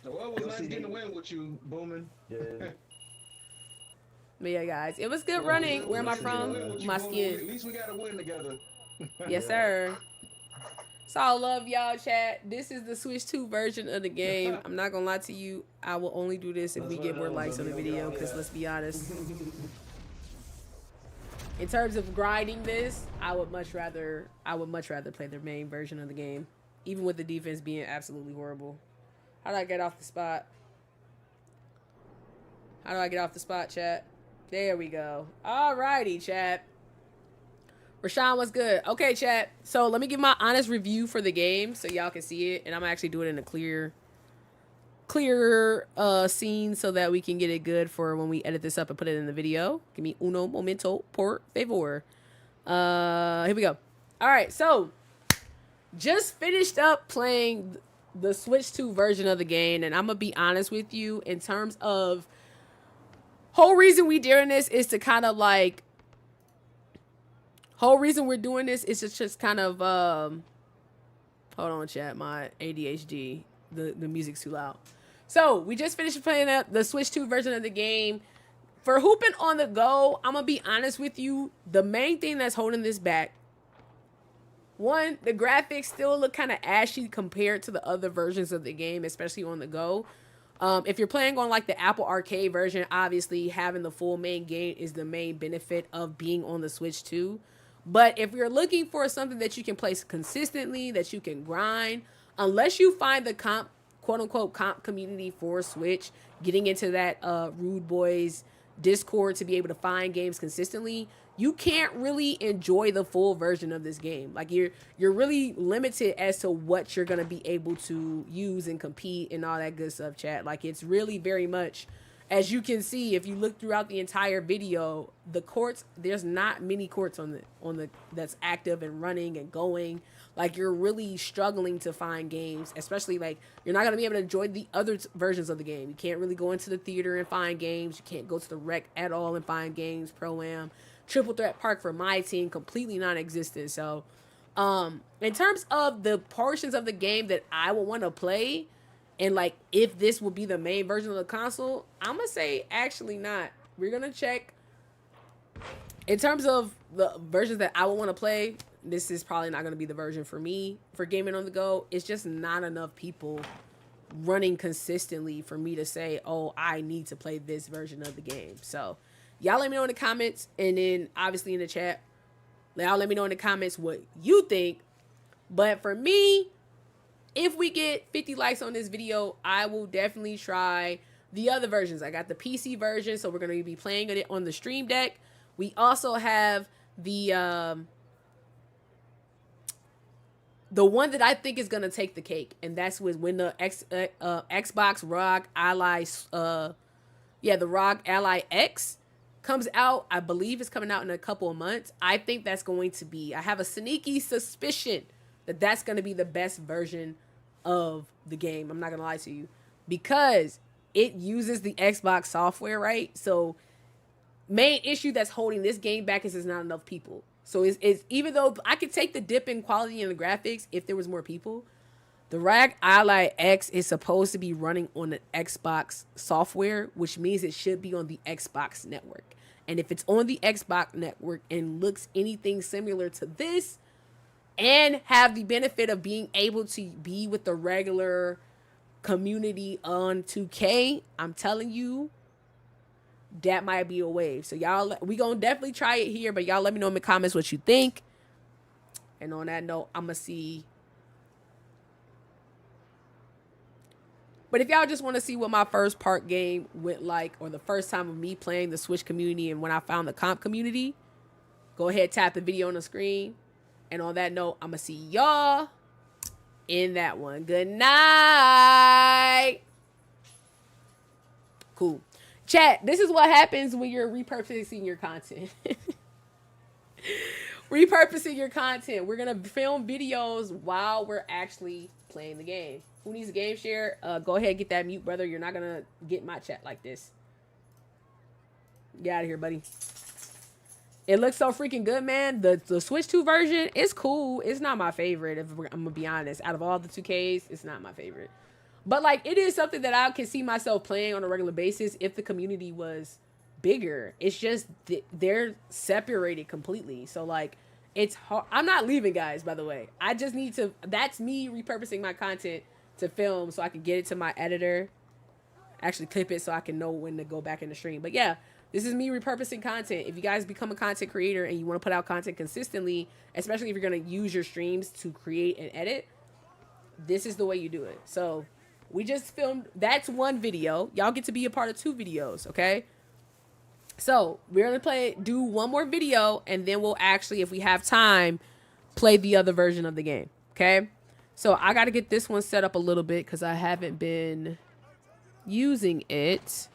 Well, it was nice getting a win with you, Boomin. Yeah. But yeah, guys, it was good running. Where am I from? My At skin. least we got a win together. Yes, sir. So I love y'all, chat. This is the Switch 2 version of the game. I'm not gonna lie to you. I will only do this if we get more likes on the video. Because let's be honest. In terms of grinding this, I would much rather play the main version of the game, even with the defense being absolutely horrible. How do I get off the spot? How do I get off the spot, chat? There we go. Alrighty, chat. Rashawn, what's good? Okay, chat. So let me give my honest review for the game so y'all can see it, and I'm actually doing it in a clear scene so that we can get it good for when we edit this up and put it in the video. Give me uno momento, por favor. Here we go. All right, so just finished up playing the Switch 2 version of the game, and I'm gonna be honest with you in terms of whole reason we doing this is to kind of like whole reason we're doing this is to just kind of hold on, chat, my ADHD, the music's too loud. So we just finished playing the Switch 2 version of the game. For hooping on the go, I'm gonna be honest with you, the main thing that's holding this back, one, the graphics still look kind of ashy compared to the other versions of the game, especially on the go. If you're playing on like the Apple Arcade version, obviously having the full main game is the main benefit of being on the Switch 2. But if you're looking for something that you can play consistently, that you can grind, unless you find the quote-unquote comp community for Switch, getting into that Rude Boys Discord to be able to find games consistently, you can't really enjoy the full version of this game. Like you're really limited as to what you're gonna be able to use and compete and all that good stuff, chat. Like it's really very much, as you can see if you look throughout the entire video, the courts, there's not many courts on the that's active and running and going. Like you're really struggling to find games, especially like you're not gonna be able to enjoy the other versions of the game. You can't really go into the theater and find games. You can't go to the rec at all and find games. Pro-Am, Triple Threat Park for my team, completely non-existent. So in terms of the portions of the game that I would want to play, and like if this will be the main version of the console, I'm gonna say actually not. We're gonna check. In terms of the versions that I would want to play, this is probably not going to be the version for me for gaming on the go. It's just not enough people running consistently for me to say, oh, I need to play this version of the game. So y'all let me know in the comments, and then obviously in the chat, y'all let me know in the comments what you think. But for me, if we get 50 likes on this video, I will definitely try the other versions. I got the PC version, so we're going to be playing it on the Stream Deck. We also have the one that I think is gonna take the cake, and that's when the Xbox ROG Ally, the ROG Ally X comes out. I believe it's coming out in a couple of months. I think that's going to be. I have a sneaky suspicion that that's going to be the best version of the game. I'm not gonna lie to you, because it uses the Xbox software, right? So main issue that's holding this game back is there's not enough people. So it's even though I could take the dip in quality and the graphics if there was more people, the ROG Ally X is supposed to be running on the Xbox software, which means it should be on the Xbox network. And if it's on the Xbox network and looks anything similar to this, and have the benefit of being able to be with the regular community on 2K, I'm telling you, that might be a wave. So y'all, we gonna definitely try it here, but y'all let me know in the comments what you think. And on that note, I'm gonna see. But if y'all just want to see what my first part game went like, or the first time of me playing the Switch community and when I found the comp community, go ahead, tap the video on the screen. And on that note, I'm gonna see y'all in that one. Good night. Cool. Chat, this is what happens when you're repurposing your content. Repurposing your content. We're going to film videos while we're actually playing the game. Who needs a game share? Go ahead and get that mute, brother. You're not going to get my chat like this. Get out of here, buddy. It looks so freaking good, man. The Switch 2 version is cool. It's not my favorite, I'm going to be honest. Out of all the 2Ks, it's not my favorite. But, like, it is something that I can see myself playing on a regular basis if the community was bigger. It's just they're separated completely. So, like, it's hard. I'm not leaving, guys, by the way. I just need to... That's me repurposing my content to film so I can get it to my editor. Actually clip it so I can know when to go back in the stream. But, yeah, this is me repurposing content. If you guys become a content creator and you want to put out content consistently, especially if you're going to use your streams to create and edit, this is the way you do it. So... we just filmed, that's one video. Y'all get to be a part of 2 videos, okay? So, we're going to do one more video, and then we'll actually, if we have time, play the other version of the game, okay? So, I got to get this one set up a little bit because I haven't been using it.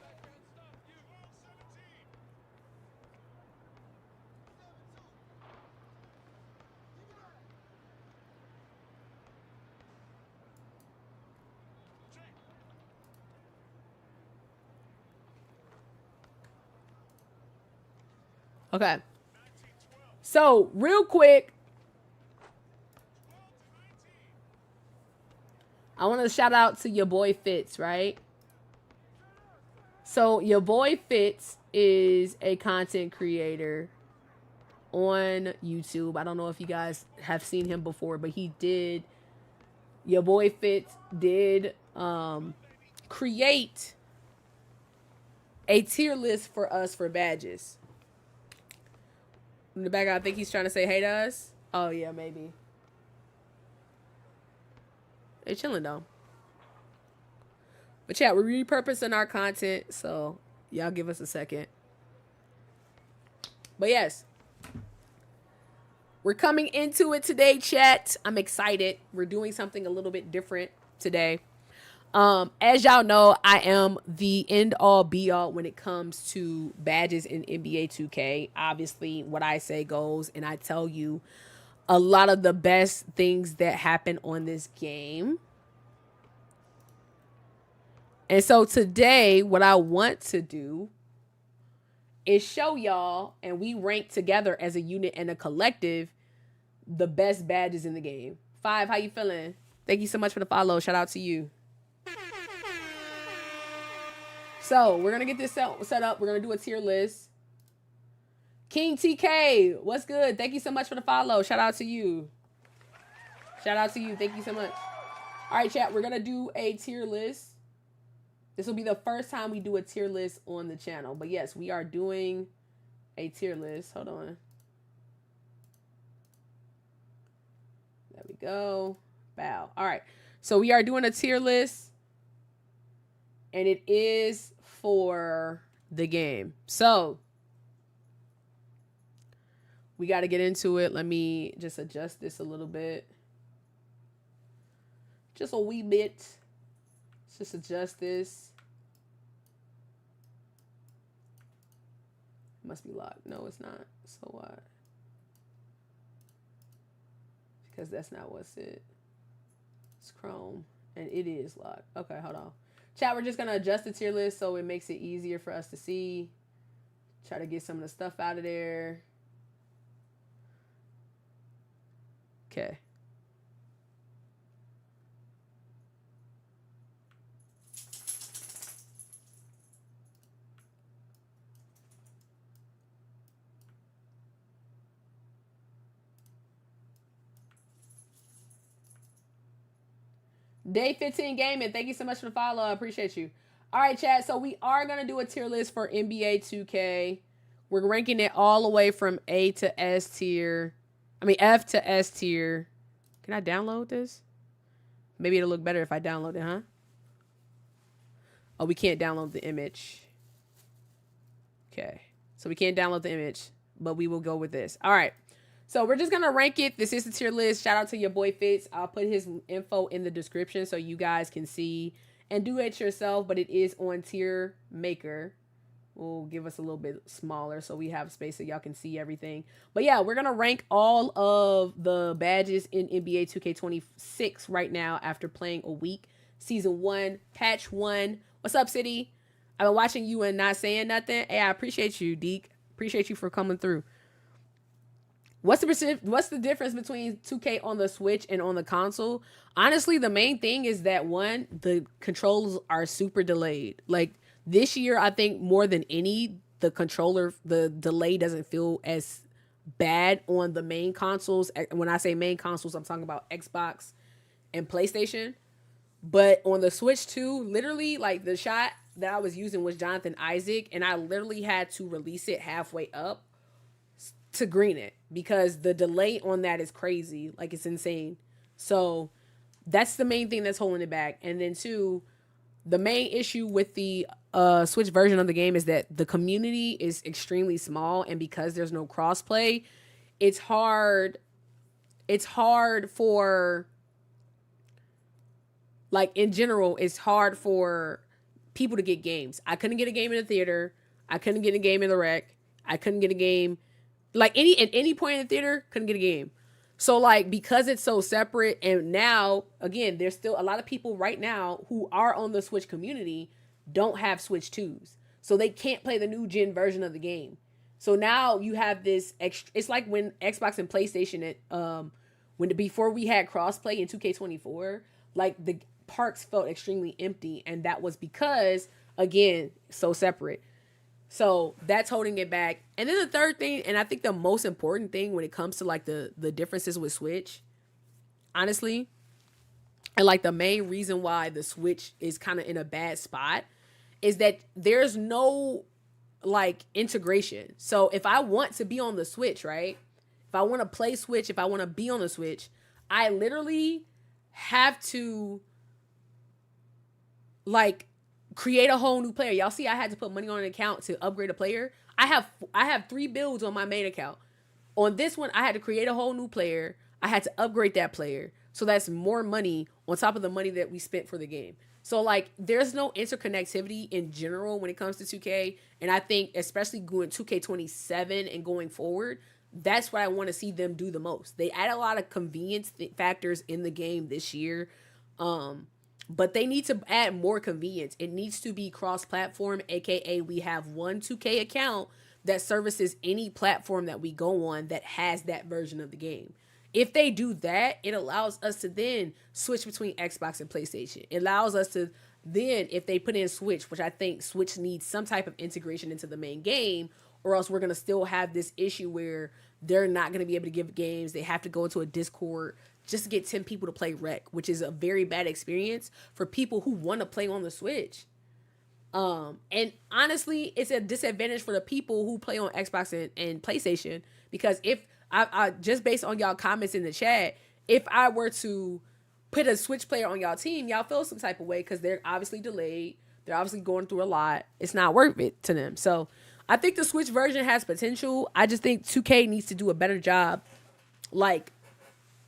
Okay. So, real quick, I want to shout out to your boy Fitz, right? So, your boy Fitz is a content creator on YouTube. I don't know if you guys have seen him before, but your boy Fitz did create a tier list for us for badges. In the back, I think he's trying to say hey to us. Oh, yeah, maybe. They're chilling, though. But, yeah, we're repurposing our content, so y'all give us a second. But, yes. We're coming into it today, chat. I'm excited. We're doing something a little bit different today. As y'all know, I am the end-all be-all when it comes to badges in NBA 2K. Obviously, what I say goes, and I tell you a lot of the best things that happen on this game. And so today, what I want to do is show y'all, and we rank together as a unit and a collective, the best badges in the game. 5, how you feeling? Thank you so much for the follow. Shout out to you. So we're gonna get this set up. We're gonna do a tier list. King TK, what's good? Thank you so much for the follow. Shout out to you. Shout out to you. Thank you so much. All right, chat. We're gonna do a tier list. This will be the first time we do a tier list on the channel. But yes, we are doing a tier list. Hold on. There we go. Bow. All right. So we are doing a tier list. And it is for the game. So we got to get into it. Let me just adjust this a little bit. Just a wee bit. Let's just adjust this. It must be locked. No, it's not. So what? Because that's not what's it. It's Chrome. And it is locked. Okay, hold on. Chat, we're just going to adjust the tier list so it makes it easier for us to see. Try to get some of the stuff out of there. Okay. Day 15 Gaming, thank you so much for the follow. I appreciate you. All right, chat. So we are going to do a tier list for NBA 2K. We're ranking it all the way from A to S tier. I mean, F to S tier. Can I download this? Maybe it'll look better if I download it, huh? Oh, we can't download the image. Okay. So we can't download the image, but we will go with this. All right. So we're just going to rank it. This is the tier list. Shout out to your boy Fitz. I'll put his info in the description so you guys can see and do it yourself, but it is on Tier Maker. We'll give us a little bit smaller so we have space so y'all can see everything. But yeah, we're going to rank all of the badges in NBA 2K26 right now after playing a week. Season 1, Patch 1. What's up, City? I've been watching you and not saying nothing. Hey, I appreciate you, Deke. Appreciate you for coming through. What's the difference between 2K on the Switch and on the console? Honestly, the main thing is that, one, the controls are super delayed. Like, this year, I think more than any, the delay doesn't feel as bad on the main consoles. When I say main consoles, I'm talking about Xbox and PlayStation. But on the Switch too, literally, like, the shot that I was using was Jonathan Isaac, and I literally had to release it halfway up to green it because the delay on that is crazy. Like, it's insane. So that's the main thing that's holding it back. And then two, the main issue with the Switch version of the game is that the community is extremely small, and because there's no crossplay, it's hard for, like, in general, it's hard for people to get games. I couldn't get a game in the theater. I couldn't get a game in the rec. I couldn't get a game. Like, at any point in the theater, couldn't get a game. So, like, because it's so separate, and now, again, there's still a lot of people right now who are on the Switch community don't have Switch 2s. So they can't play the new gen version of the game. So now you have this extra, it's like when Xbox and PlayStation, before we had crossplay in 2K24, like, the parks felt extremely empty, and that was because, again, so separate. So that's holding it back. And then the third thing, and I think the most important thing when it comes to, like, the differences with Switch, honestly, and, like, the main reason why the Switch is kind of in a bad spot is that there's no, like, integration. So if I want to be on the Switch, right? If I want to play Switch, if I want to be on the Switch, I literally have to, like, create a whole new player. Y'all see I had to put money on an account to upgrade a player. I have 3 builds on my main account. On this one, I had to create a whole new player. I had to upgrade that player. So that's more money on top of the money that we spent for the game. So, like, there's no interconnectivity in general when it comes to 2K. And I think especially going 2K27 and going forward, that's what I want to see them do the most. They add a lot of convenience factors in the game this year. But they need to add more convenience. It needs to be cross-platform, aka we have one 2K account that services any platform that we go on that has that version of the game. If they do that, it allows us to then switch between Xbox and PlayStation. It allows us to Then if they put in Switch, which I think Switch needs some type of integration into the main game, or else we're going to still have this issue where they're not going to be able to give games. They have to go into a Discord just to get 10 people to play Rec, which is a very bad experience for people who want to play on the Switch. And honestly, it's a disadvantage for the people who play on Xbox and PlayStation, because if I just based on y'all comments in the chat, if I were to put a Switch player on y'all team, y'all feel some type of way because they're obviously delayed. They're obviously going through a lot. It's not worth it to them. So I think the Switch version has potential. I just think 2K needs to do a better job. Like,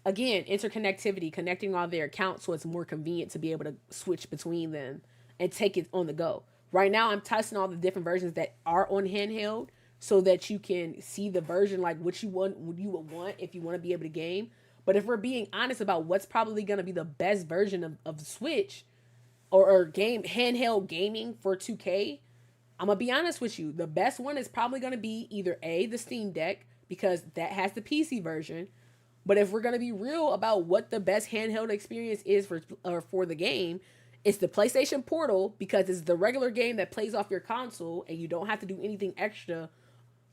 again, interconnectivity, connecting all their accounts so it's more convenient to be able to switch between them and take it on the go. Right now, I'm testing all the different versions that are on handheld so that you can see the version like what you would want if you want to be able to game. But if we're being honest about what's probably going to be the best version of the Switch or game handheld gaming for 2K, I'm going to be honest with you. The best one is probably going to be either A, the Steam Deck, because that has the PC version. But if we're going to be real about what the best handheld experience is for the game, it's the PlayStation Portal, because it's the regular game that plays off your console and you don't have to do anything extra.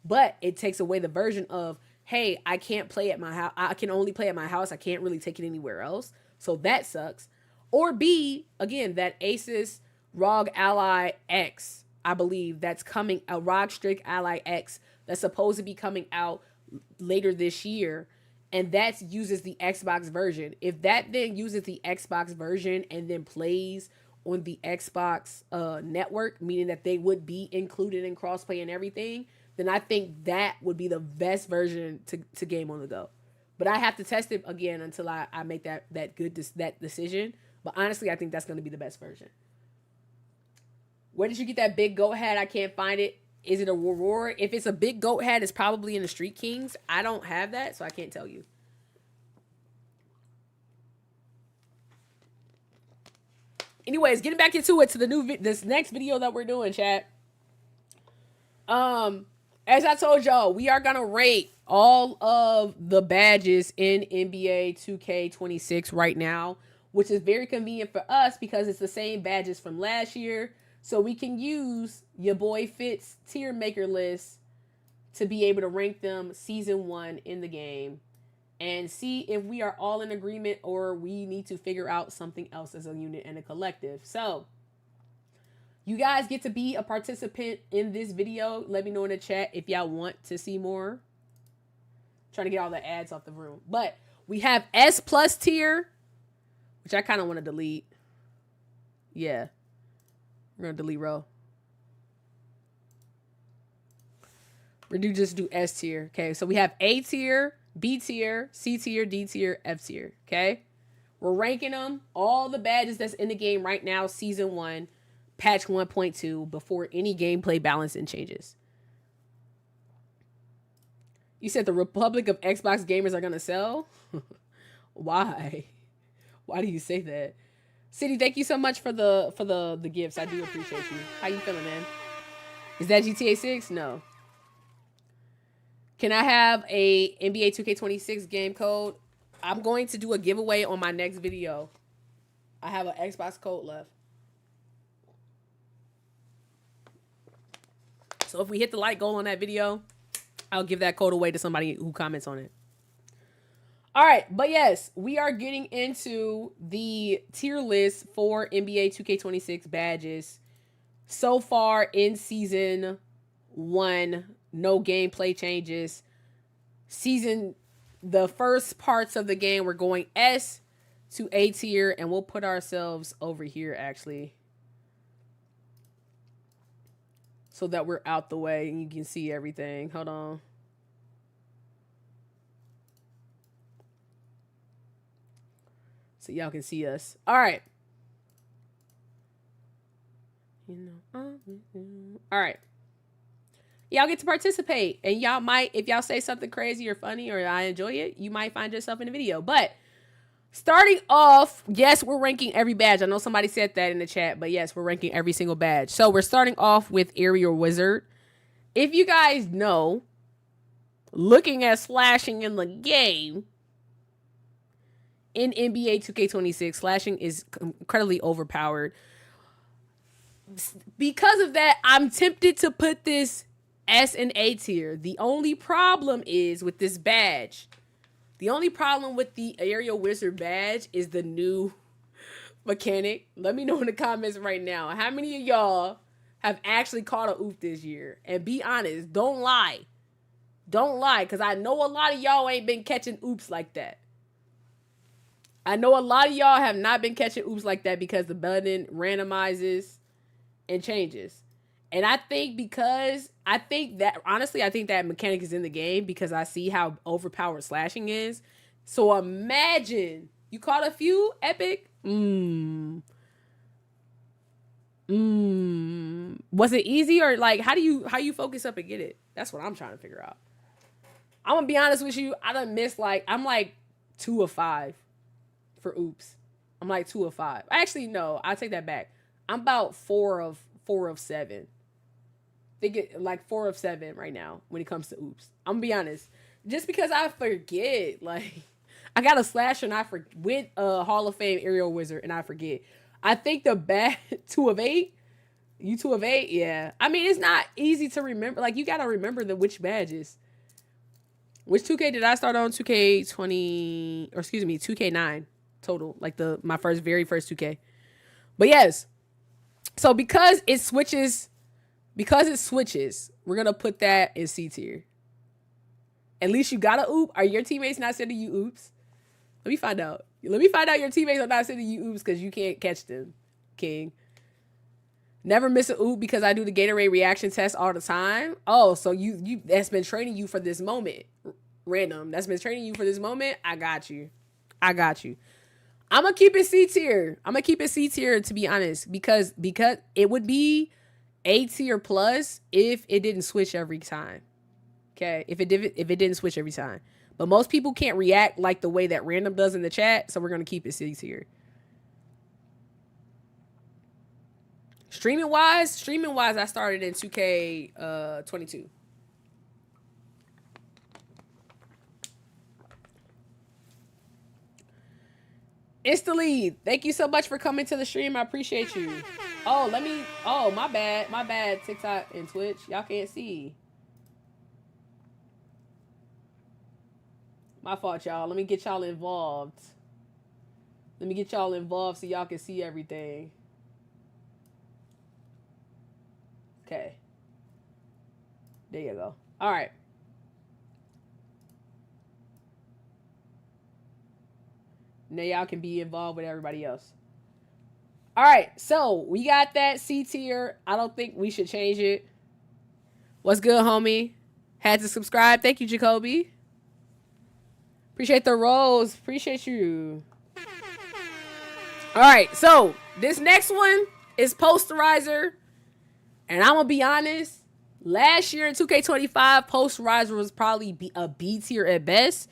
But it takes away the version of, hey, I can't play at my house. I can only play at my house. I can't really take it anywhere else. So that sucks. Or B, again, that Asus ROG Ally X, I believe that's coming, a ROG Strix Ally X that's supposed to be coming out later this year. And that uses the Xbox version. If that then uses the Xbox version and then plays on the Xbox network, meaning that they would be included in crossplay and everything, then I think that would be the best version to game on the go. But I have to test it again until I make that decision. But honestly, I think that's going to be the best version. Where did you get that big goat hat? I can't find it. Is it a Aurora? If it's a big goat hat, it's probably in the Street Kings. I don't have that, so I can't tell you. Anyways, getting back into it, to the this next video that we're doing, chat. As I told y'all, we are gonna rate all of the badges in NBA 2K26 right now, which is very convenient for us because it's the same badges from last year. So we can use your boy Fitz tier maker list to be able to rank them season 1 in the game and see if we are all in agreement or we need to figure out something else as a unit and a collective. So you guys get to be a participant in this video. Let me know in the chat if y'all want to see more. I'm trying to get all the ads off the room. But we have S+ tier, which I kind of want to delete. Yeah. We're going to delete row. We're going to just do S tier. Okay, so we have A tier, B tier, C tier, D tier, F tier. Okay? We're ranking them. All the badges that's in the game right now, Season 1, Patch 1.2, before any gameplay balancing changes. You said the Republic of Xbox gamers are going to sell? Why? Why do you say that? City, thank you so much for the gifts. I do appreciate you. How you feeling, man? Is that GTA 6? No. Can I have a NBA 2K26 game code? I'm going to do a giveaway on my next video. I have an Xbox code left. So if we hit the like goal on that video, I'll give that code away to somebody who comments on it. All right, but yes, we are getting into the tier list for NBA 2K26 badges. So far in Season 1, no gameplay changes. The first parts of the game, we're going S to A tier, and we'll put ourselves over here, actually, so that we're out the way and you can see everything. Hold on. So y'all can see us. All right. All right. Y'all get to participate. And y'all might, if y'all say something crazy or funny or I enjoy it, you might find yourself in the video. But starting off, yes, we're ranking every badge. I know somebody said that in the chat, but yes, we're ranking every single badge. So we're starting off with Aerial Wizard. If you guys know, looking at slashing in the game, in NBA 2K26, slashing is incredibly overpowered. because of that, I'm tempted to put this S and A tier. The only problem is with this badge. The only problem with the Aerial Wizard badge is the new mechanic. Let me know in the comments right now. How many of y'all have actually caught a oop this year? And be honest. Don't lie. Don't lie. Because I know a lot of y'all ain't been catching oops like that. I know a lot of y'all have not been catching oops like that because the button randomizes and changes. And I think that mechanic is in the game because I see how overpowered slashing is. So imagine you caught a few epic. Was it easy or like how you focus up and get it? That's what I'm trying to figure out. I'm gonna be honest with you. I done missed I'm like 2 of 5 for oops. I'm like 2 of 5. Actually, no, I take that back. I'm about 4 of 7. Think it like 4 of 7 right now when it comes to oops. I'm gonna be honest. Just because I forget, I got a slasher and with a Hall of Fame Aerial Wizard and I forget. I think the bad 2 of 8. You 2 of 8, yeah. I mean, it's not easy to remember. Like you gotta remember which badges. Which 2K did I start on? 2K9 total. Like my very first 2K. But yes. So because it switches, we're gonna put that in C tier. At least you got a oop. Are your teammates not sending you oops? Let me find out. Your teammates are not sending you oops because you can't catch them, King. Never miss a oop because I do the Gatorade reaction test all the time. Oh, so you that's been training you for this moment. Random. That's been training you for this moment. I got you. I'm gonna keep it C tier. To be honest, because it would be A tier plus if it didn't switch every time. Okay, if it didn't switch every time. But most people can't react like the way that Random does in the chat, so we're gonna keep it C tier. Streaming wise, I started in 2K 22. Instantly, thank you so much for coming to the stream. I appreciate you. My bad. TikTok and Twitch, y'all can't see. My fault, y'all. Let me get y'all involved. So y'all can see everything. Okay. There you go. All right. Now y'all can be involved with everybody else. All right, so we got that C tier. I don't think we should change it. What's good, homie? Had to subscribe. Thank you, Jacoby. Appreciate the rose. Appreciate you. All right, so this next one is Posterizer. And I'm going to be honest. Last year in 2K25, Posterizer was probably a B tier at best.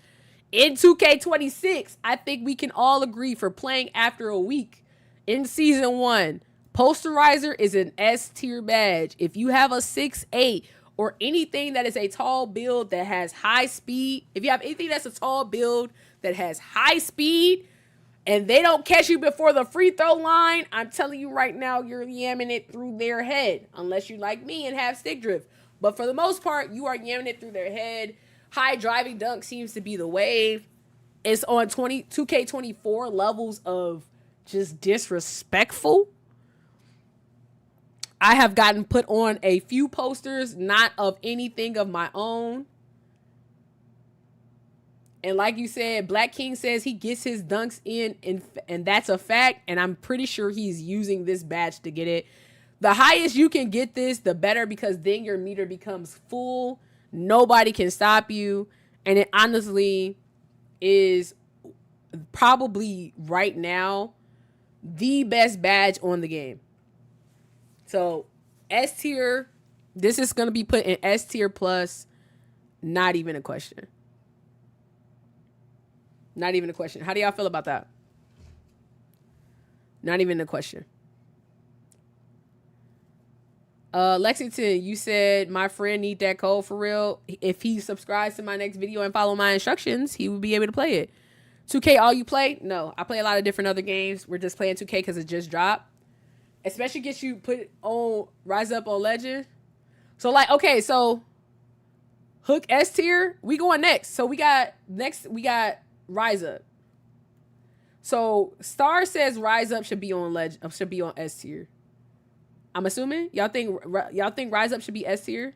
In 2K26, I think we can all agree for playing after a week in Season 1, Posterizer is an S tier badge. If you have a 6'8", or anything that is a tall build that has high speed, if you have anything that's a tall build that has high speed, and they don't catch you before the free throw line, I'm telling you right now, you're yamming it through their head. Unless you like me and have stick drift. But for the most part, you are yamming it through their head. High driving dunk seems to be the wave. It's on 2K24 levels of just disrespectful. I have gotten put on a few posters, not of anything of my own. And like you said, Black King says he gets his dunks in, and that's a fact. And I'm pretty sure he's using this badge to get it. The highest you can get this, the better, because then your meter becomes full. Nobody can stop you. And it honestly is probably right now the best badge on the game. So S tier, this is going to be put in S tier plus. Not even a question. Not even a question. How do y'all feel about that? Not even a question. Lexington, you said my friend need that code for real. If he subscribes to my next video and follow my instructions, he will be able to play it. 2K, all you play? No, I play a lot of different other games. We're just playing 2K because it just dropped. especially gets you put on Rise Up on Legend. So like, okay, so Hook S tier, we going next. So we got Rise Up. So Star says Rise Up should be on S tier. I'm assuming y'all think Rise Up should be S tier.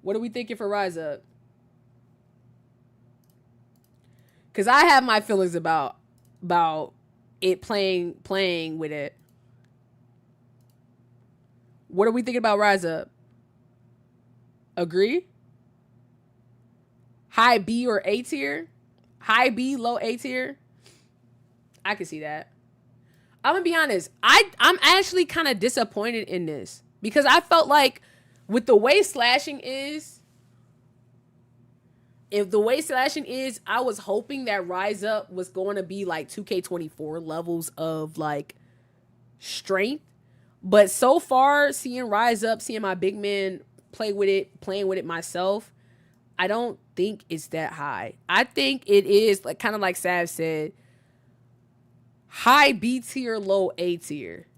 What are we thinking for Rise Up? Cause I have my feelings about it playing with it. What are we thinking about Rise Up? Agree? High B or A tier? High B, low A tier? I can see that. I'm gonna be honest. I'm actually kind of disappointed in this because I felt like with the way slashing is, I was hoping that Rise Up was going to be like 2K24 levels of like strength. But so far, seeing Rise Up, seeing my big man playing with it myself, I don't think it's that high. I think it is like kind of like Sav said, high B tier, low A tier.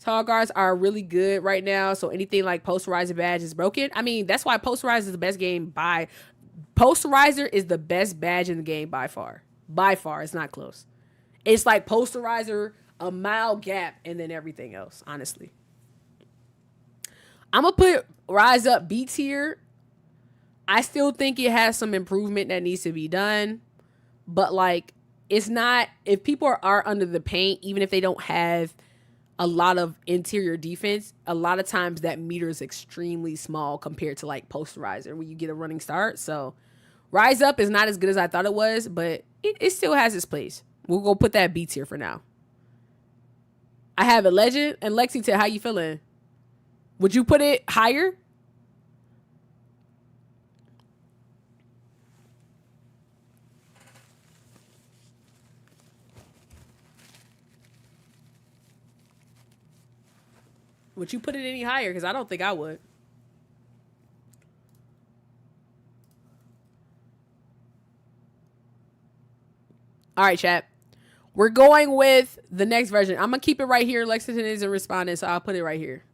Tall guards are really good right now, so anything like Posterizer badge is broken. I mean, that's why Posterizer is the best game Posterizer is the best badge in the game by far. By far, it's not close. It's like Posterizer, a mile gap, and then everything else, honestly. I'm going to put Rise Up B tier. I still think it has some improvement that needs to be done, but like, it's not, if people are under the paint, even if they don't have a lot of interior defense, a lot of times that meter is extremely small compared to like Posterizer when you get a running start. So Rise Up is not as good as I thought it was, but it still has its place. We'll go put that B tier for now. I have a Legend. And Lexington, how you feeling? Would you put it higher? Would you put it any higher? Because I don't think I would. All right, chat. We're going with the next version. I'm going to keep it right here. Lexington isn't responding, so I'll put it right here.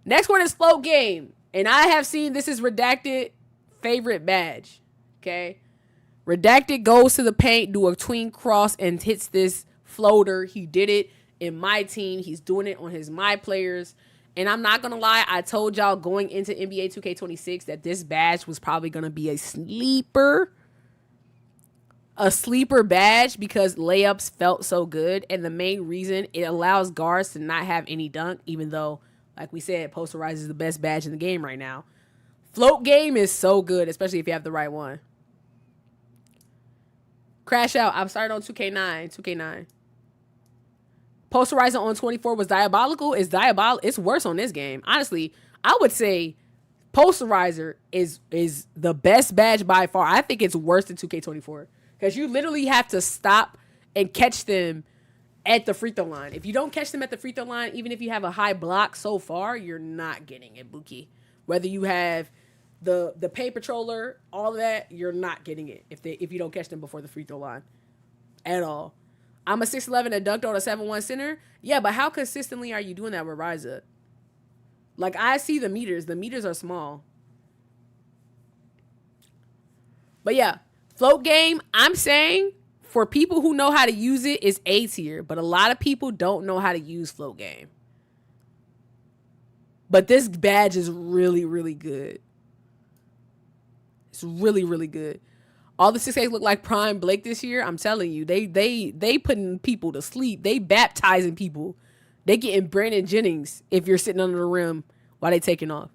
Next one is Float Game. And I have seen this is Redacted favorite badge. Okay? Redacted goes to the paint, do a tween cross, and hits this floater. He did it in my team. He's doing it on his my players. And I'm not going to lie, I told y'all going into NBA 2K26 that this badge was probably going to be a sleeper badge because layups felt so good. And the main reason, it allows guards to not have any dunk, even though, like we said, Posterize is the best badge in the game right now. Float Game is so good, especially if you have the right one. Crash Out, I'm started on 2K9. Posterizer on 24 was diabolical. It's worse on this game. Honestly, I would say Posterizer is the best badge by far. I think it's worse than 2K24 because you literally have to stop and catch them at the free throw line. If you don't catch them at the free throw line, even if you have a high block so far, you're not getting it, Buki. Whether you have the paint patroller, all of that, you're not getting it if you don't catch them before the free throw line at all. I'm a 6'11" and dunked on a 7'1" center. Yeah, but how consistently are you doing that with Rise Up? Like, I see the meters. The meters are small. But yeah, Float Game, I'm saying for people who know how to use it, is A tier. But a lot of people don't know how to use Float Game. But this badge is really, really good. It's really, really good. All the 6As look like Prime Blake this year. I'm telling you, they putting people to sleep. They baptizing people. They getting Brandon Jennings if you're sitting under the rim while they taking off.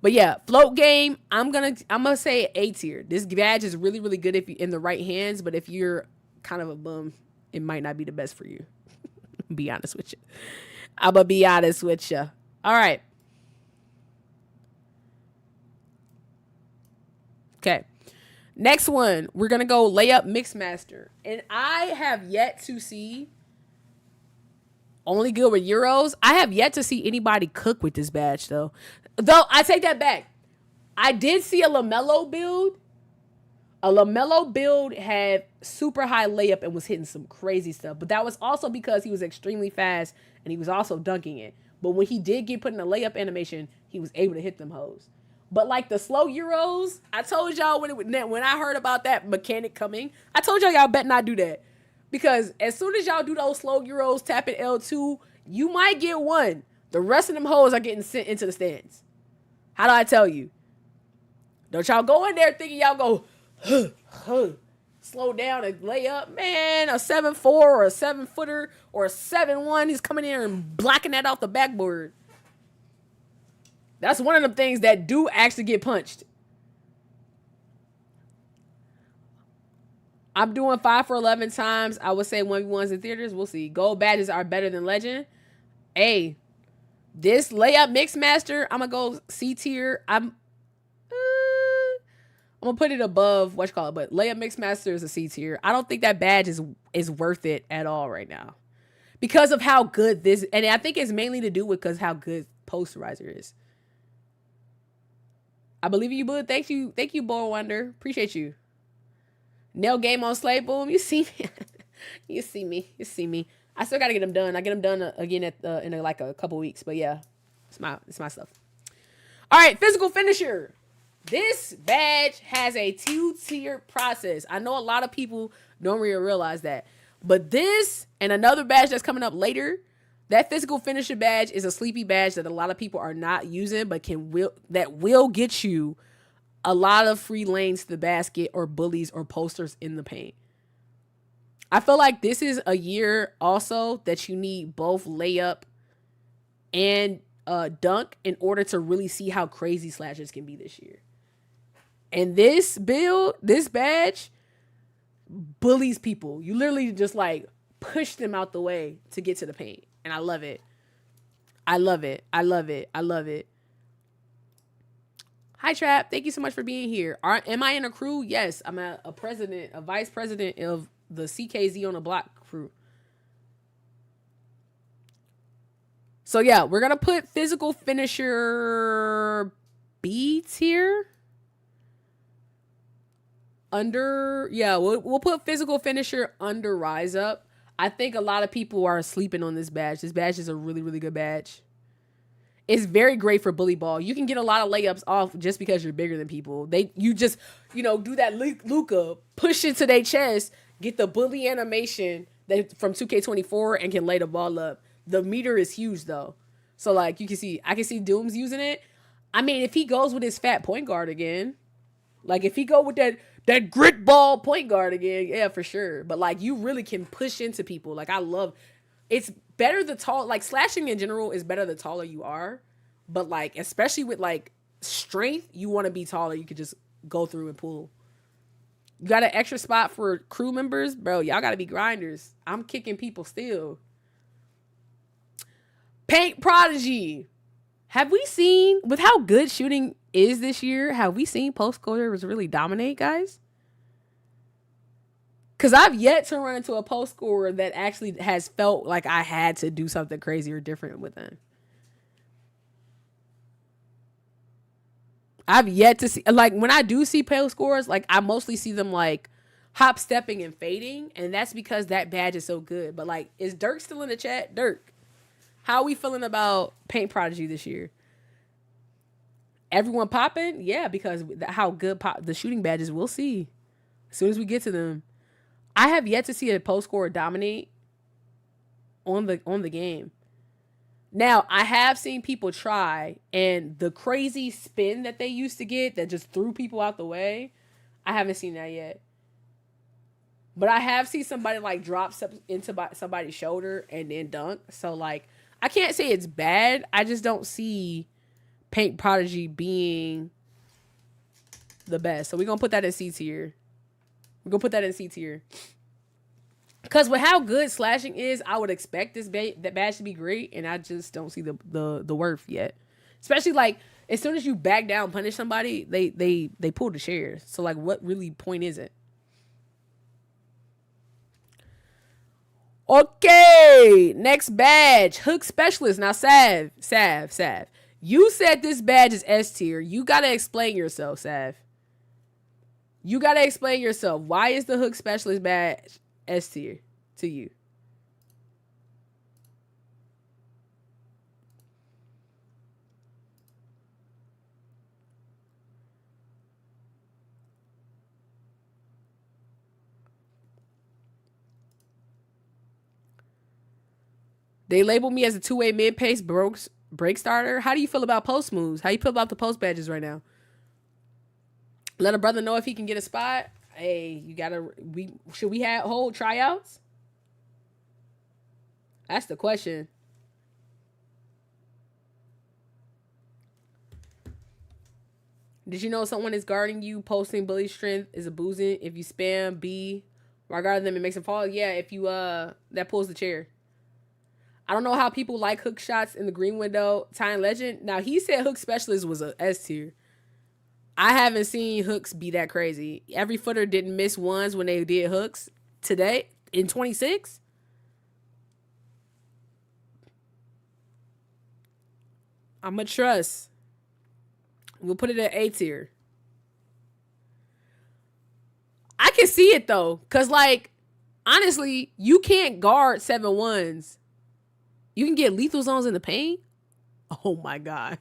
But yeah, Float Game, I'm gonna say A tier. This badge is really, really good if you're in the right hands, but if you're kind of a bum, it might not be the best for you. Be honest with you. I'm gonna be honest with you. All right. Okay. Next one, we're going to go Layup Mixmaster. And I have yet to see, only good with Euros, I have yet to see anybody cook with this badge, though. Though, I take that back. I did see a LaMelo build A LaMelo build had super high layup and was hitting some crazy stuff. But that was also because he was extremely fast and he was also dunking it. But when he did get put in a layup animation, he was able to hit them hoes. But like the slow Euros, I told y'all when I heard about that mechanic coming, I told y'all better not do that. Because as soon as y'all do those slow Euros, tapping L2, you might get one. The rest of them hoes are getting sent into the stands. How do I tell you? Don't y'all go in there thinking y'all go, slow down and lay up. Man, a 7'4" or a 7-footer or a 7'1", he's coming in and blocking that off the backboard. That's one of the things that do actually get punched. I'm doing 5 for 11 times. I would say 1v1s in theaters. We'll see. Gold badges are better than legend. Hey, this layup mix master, I'm going to go C tier. I'm going to put it above but layup mix master is a C tier. I don't think that badge is worth it at all right now. Because of how good this, and I think it's mainly to do with because how good Posterizer is. I believe in you, bud. Thank you, Boy Wonder. Appreciate you. Nail game on Slay Boom. You see me. You see me. I still gotta get them done. I get them done again in like a couple weeks. But yeah, it's my stuff. All right, physical finisher. This badge has a 2-tier process. I know a lot of people don't really realize that. But this and another badge that's coming up later, that physical finisher badge is a sleepy badge that a lot of people are not using, but that will get you a lot of free lanes to the basket or bullies or posters in the paint. I feel like this is a year also that you need both layup and dunk in order to really see how crazy slashers can be this year. And this build, this badge, bullies people. You literally just like push them out the way to get to the paint. And I love it. I love it. Hi, Trap. Thank you so much for being here. Am I in a crew? Yes. I'm a vice president of the CKZ on the Block crew. So, yeah, we're going to put physical finisher B tier. We'll put physical finisher under Rise Up. I think a lot of people are sleeping on this badge. This badge is a really, really good badge. It's very great for bully ball. You can get a lot of layups off just because you're bigger than people. You just, do that Luka, push it to their chest, get the bully animation from 2K24 and can lay the ball up. The meter is huge though. So like I can see Dooms using it. I mean, if he goes with his fat point guard again, like if he go with that grit ball point guard again, yeah, for sure. But like you really can push into people. Like it's better the tall, like slashing in general is better the taller you are. But like, especially with like strength, you want to be taller. You could just go through and pull. You got an extra spot for crew members? Bro, y'all got to be grinders. I'm kicking people still. Paint Prodigy. Have we seen, with how good shooting is this year, have we seen post scorers really dominate, guys? Because I've yet to run into a post scorer that actually has felt like I had to do something crazy or different with them. I've yet to see, like when I do see post scorers, like I mostly see them like hop stepping and fading. And that's because that badge is so good. But like, is Dirk still in the chat? Dirk, how are we feeling about Paint Prodigy this year? Everyone popping? Yeah, because how good the shooting badges, we'll see. As soon as we get to them. I have yet to see a post scorer dominate on the game. Now, I have seen people try, and the crazy spin that they used to get that just threw people out the way, I haven't seen that yet. But I have seen somebody like drop into somebody's shoulder and then dunk. So like, I can't say it's bad. I just don't see Paint Prodigy being the best. So we're going to put that in C tier. Because with how good slashing is, I would expect that badge to be great, and I just don't see the worth yet. Especially like as soon as you back down, punish somebody, they pull the shares. So like, what really point is it? Okay, next badge, Hook Specialist. Now, Sav. You said this badge is S tier. You gotta explain yourself, Sav. You gotta explain yourself. Why is the hook specialist badge S tier to you? They label me as a two-way mid-pace break starter. How do you feel about post moves? How you feel about the post badges right now? Let a brother know if he can get a spot. Hey, you gotta. Should we hold tryouts? That's the question. Did you know someone is guarding you? Posting bully strength is a boozing. If you spam B while guarding them, it makes them fall. Yeah, if you that pulls the chair. I don't know how people like hook shots in the green window. Tying Legend. Now, he said hook specialist was a S tier. I haven't seen hooks be that crazy. Every footer didn't miss ones when they did hooks today in 26. I'm going to trust. We'll put it at A tier. I can see it, though. Because, like, honestly, you can't guard 7-1s. You can get lethal zones in the paint? Oh, my God.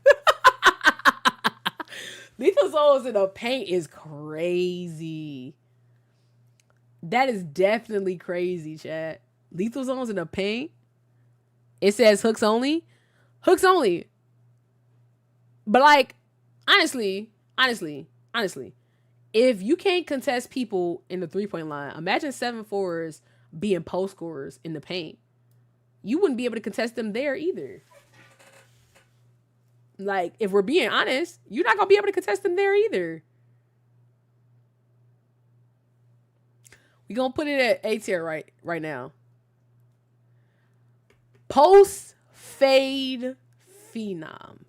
Lethal zones in the paint is crazy. That is definitely crazy, chat. Lethal zones in the paint? It says hooks only? Hooks only. But, like, honestly, if you can't contest people in the three-point line, imagine 7-4s being post scorers in the paint. You wouldn't be able to contest them there either. Like, if we're being honest, you're not going to be able to contest them there either. We're going to put it at A tier right now. Post fade phenom.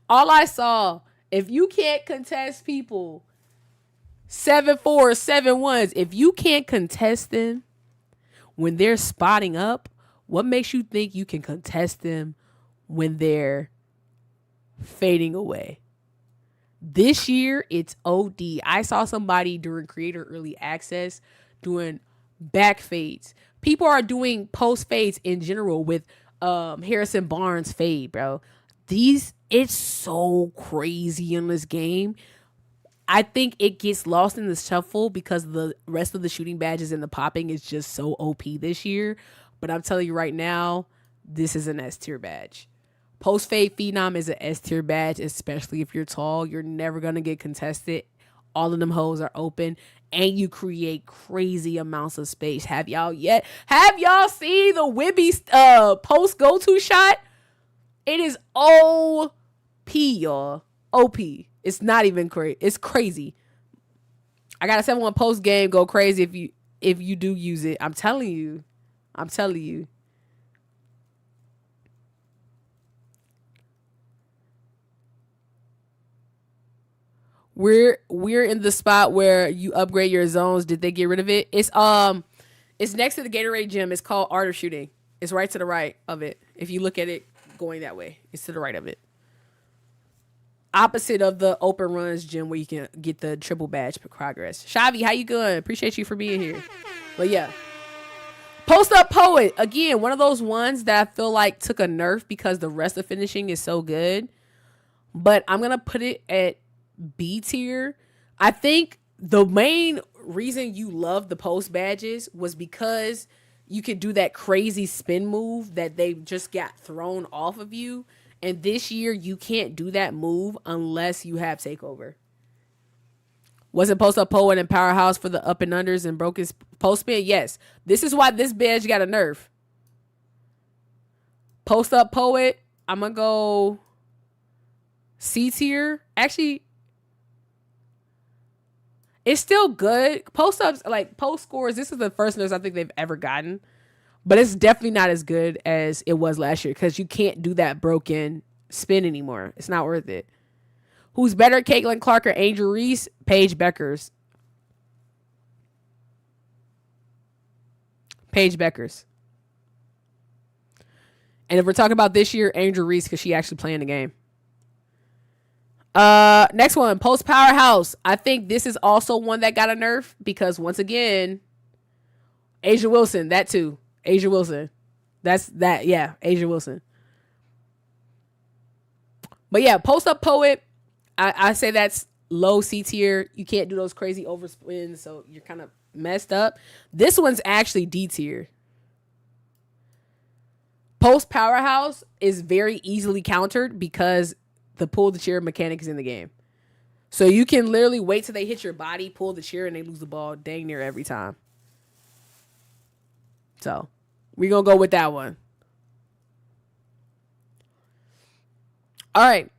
All I saw, if you can't contest people 7-4, 7-1s, if you can't contest them when they're spotting up, what makes you think you can contest them when they're fading away? This year, it's OD. I saw somebody during Creator Early Access doing back fades. People are doing post fades in general with Harrison Barnes fade, bro. It's so crazy in this game. I think it gets lost in the shuffle because the rest of the shooting badges and the popping is just so OP this year. But I'm telling you right now, this is an S tier badge. Post fade phenom is an S tier badge, especially if you're tall. You're never gonna get contested. All of them hoes are open, and you create crazy amounts of space. Have y'all seen the Wibby post go to shot? It is OP, y'all. OP. It's not even crazy. It's crazy. I got a 7-1 post game go crazy if you do use it. I'm telling you. We're in the spot where you upgrade your zones. Did they get rid of it? It's next to the Gatorade gym. It's called Art of Shooting. It's right to the right of it. If you look at it going that way, it's to the right of it. Opposite of the open runs gym where you can get the triple badge progress. Shavi, how you good? Appreciate you for being here. But yeah. Post up poet. Again, one of those ones that I feel like took a nerf because the rest of finishing is so good. But I'm going to put it at B tier. I think the main reason you love the post badges was because you could do that crazy spin move that they just got thrown off of you. And this year, you can't do that move unless you have takeover. Wasn't Post Up Poet and Powerhouse for the up and unders and broke his post spin? Yes. This is why this badge got a nerf. Post Up Poet, I'm going to go C tier. Actually, it's still good. Post ups, like post scores, this is the first nerf I think they've ever gotten. But it's definitely not as good as it was last year because you can't do that broken spin anymore. It's not worth it. Who's better, Caitlin Clark or Angel Reese? Paige Beckers. Paige Beckers. And if we're talking about this year, Angel Reese because she actually playing the game. Next one, Post Powerhouse. I think this is also one that got a nerf because once again, Asia Wilson, that too. Asia Wilson. Yeah, Asia Wilson. But yeah, Post Up Poet, I say that's low C tier. You can't do those crazy overspins, so you're kind of messed up. This one's actually D tier. Post Powerhouse is very easily countered because the pull the chair mechanic is in the game. So you can literally wait till they hit your body, pull the chair, and they lose the ball dang near every time. So we're going to go with that one. All right.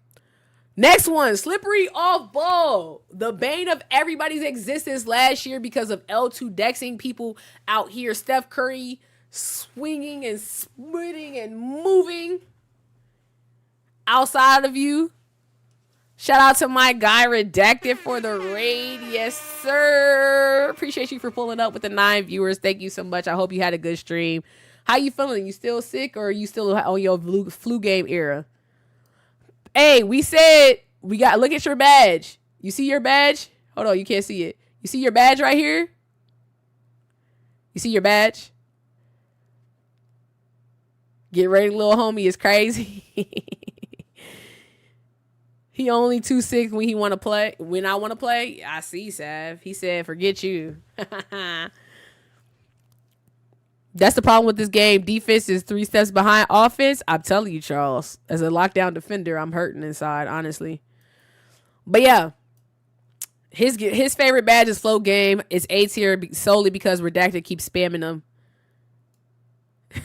Next one, slippery off ball. The bane of everybody's existence last year because of L2 dexing people out here. Steph Curry swinging and splitting and moving outside of you. Shout out to my guy Redacted for the raid. Yes, sir. Appreciate you for pulling up with the 9 viewers. Thank you so much. I hope you had a good stream. How you feeling? You still sick or are you still on your flu game era? Hey, we said we got look at your badge. You see your badge? Hold on, you can't see it. You see your badge right here? You see your badge? Get ready, little homie is crazy. He only too sick when he want to play. When I want to play, I see, Sav. He said, forget you. That's the problem with this game. Defense is 3 steps behind offense. I'm telling you, Charles. As a lockdown defender, I'm hurting inside, honestly. But yeah. His favorite badge is float game. It's A tier solely because Redacted keeps spamming them.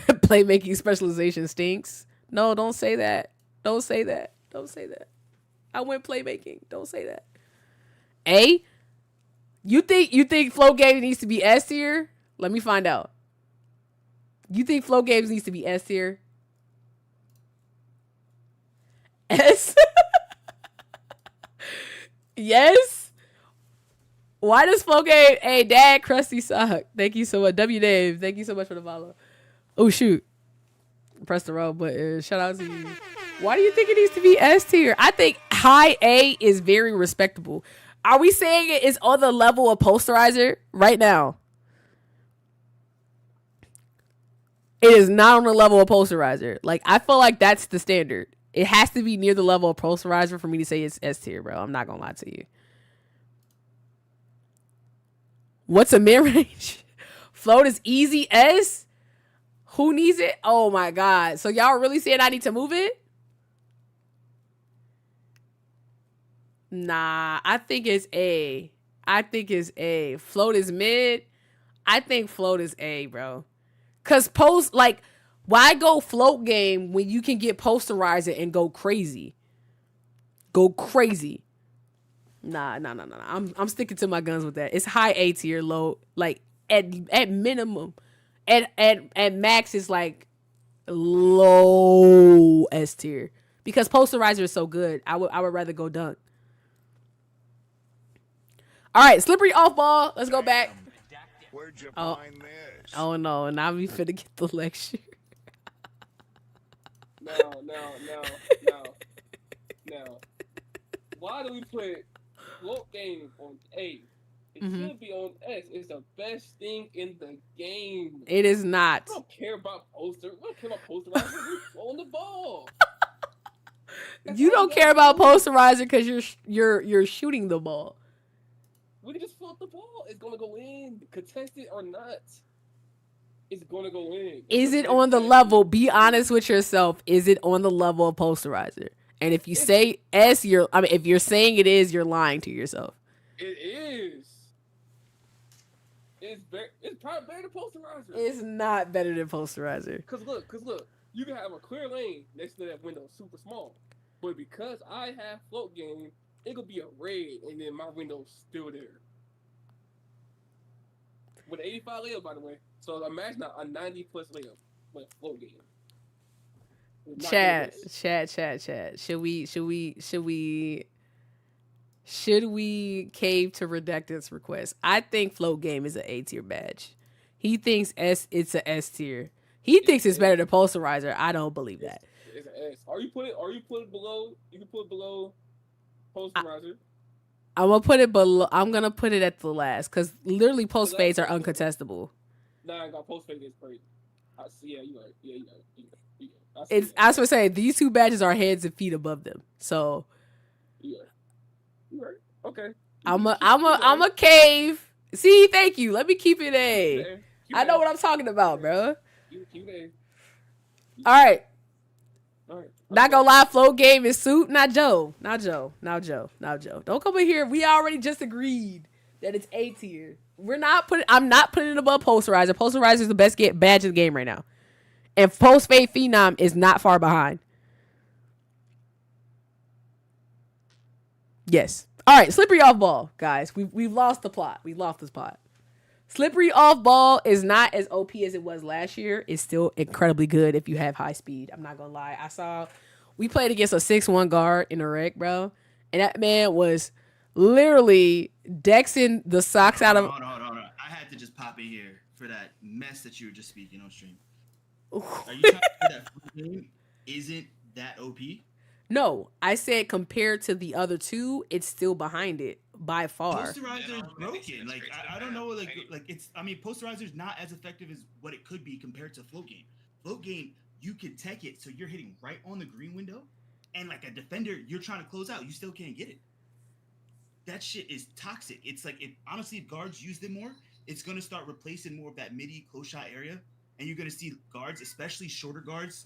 Playmaking specialization stinks. No, don't say that. Don't say that. Don't say that. I went playmaking. Don't say that. A? You think float game needs to be S tier? Let me find out. You think float games needs to be S tier? S? Yes? Why does float game? Hey, Dad, Krusty suck. Thank you so much. W Dave, thank you so much for the follow. Oh, shoot. Press the wrong button. Shout out to you. Why do you think it needs to be S tier? I think high A is very respectable. Are we saying it is on the level of Posterizer right now? It is not on the level of Posterizer. Like, I feel like that's the standard. It has to be near the level of Posterizer for me to say it's S tier, bro. I'm not gonna lie to you. What's a mid-range? Float is easy S? Who needs it? Oh my God. So y'all really saying I need to move it? Nah, I think it's A. I think it's A. Float is mid. I think float is A, bro. Cause why go float game when you can get Posterizer and go crazy? Go crazy. Nah. I'm sticking to my guns with that. It's high A tier, low. Like at minimum. At max is like low S tier. Because Posterizer is so good. I would rather go dunk. All right, slippery off ball. Let's go back. Where'd you find this? Oh no, now we finna get the lecture. No. Why do we put float game on A? It should be on S. It's the best thing in the game. It is not. I don't care about poster. I don't care about posterizer. We're on the ball. You don't care about Posterizer because you're shooting the ball. We can just float the ball. It's gonna go in, contested or not. It's gonna go in. Is it on the level? Be honest with yourself. Is it on the level of Posterizer? And if you say S, if you're saying it is, you're lying to yourself. It is. It's probably better than Posterizer. It's not better than Posterizer. Cause look, you can have a clear lane next to that window, super small. But because I have float game, it could be a raid, and then my window's still there. With an 85 layup, by the way. So imagine a 90 plus layup with float game. Chat. Should we cave to Redacted's request? I think float game is an A tier badge. He thinks it's a S tier. He thinks it's better than Posterizer. I don't believe that. It's an S. Or you put it below. You can put it below Posterizer. I'm gonna put it below. I'm gonna put it at the last because literally post fades are uncontestable. Nah, I got post fade is crazy. I see. Yeah, you right. Yeah, you right. It's. I was gonna say these two badges are heads and feet above them. So. Yeah. You right. Okay. I'm a cave. See, thank you. Let me keep it A. I know what I'm talking about, bro. All right. Not gonna lie, flow game is suit, not Joe. Don't come in here. We already just agreed that it's A tier. I'm not putting it above Posterizer. Posterizer is the best badge in the game right now. And Post Fade Phenom is not far behind. Yes. All right, slippery off ball, guys. We've lost the plot. We lost this plot. Slippery off ball is not as OP as it was last year. It's still incredibly good if you have high speed. I'm not gonna lie. We played against a 6'1" guard in a rec, bro, and that man was literally dexing the socks out of. Hold on. I had to just pop in here for that mess that you were just speaking on stream. Are you trying to say that free game isn't that OP? No, I said compared to the other two, it's still behind it by far. Posterizer is broken. Like I don't know. Like it's. I mean, Posterizer is not as effective as what it could be compared to float game. Float game, you can tech it so you're hitting right on the green window, and like a defender, you're trying to close out, you still can't get it. That shit is toxic. It's like honestly, if guards use it more, it's gonna start replacing more of that midi close shot area. And you're going to see guards, especially shorter guards,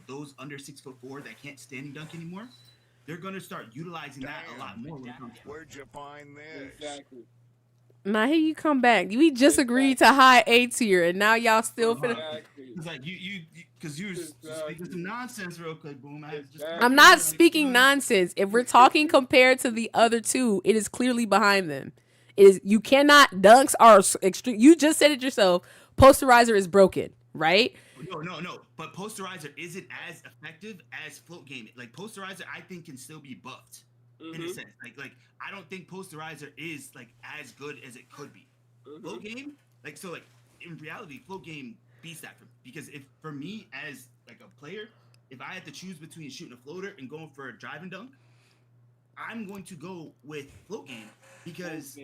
those under 6'4" that can't standing dunk anymore. They're going to start utilizing that a lot more. Where'd you find this? Exactly. Now here you come back. We just agreed to high A tier, and now y'all still finna. It's like because you speaking some nonsense real quick, boom. I'm not speaking nonsense. If we're talking compared to the other two, it is clearly behind them. You cannot dunks are extreme. You just said it yourself. Posterizer is broken, right? No. But Posterizer isn't as effective as float game. Like Posterizer, I think can still be buffed in a sense. Like I don't think Posterizer is like as good as it could be. Float game, like in reality, float game beats that because if for me as like a player, if I had to choose between shooting a floater and going for a drive and dunk, I'm going to go with float game because.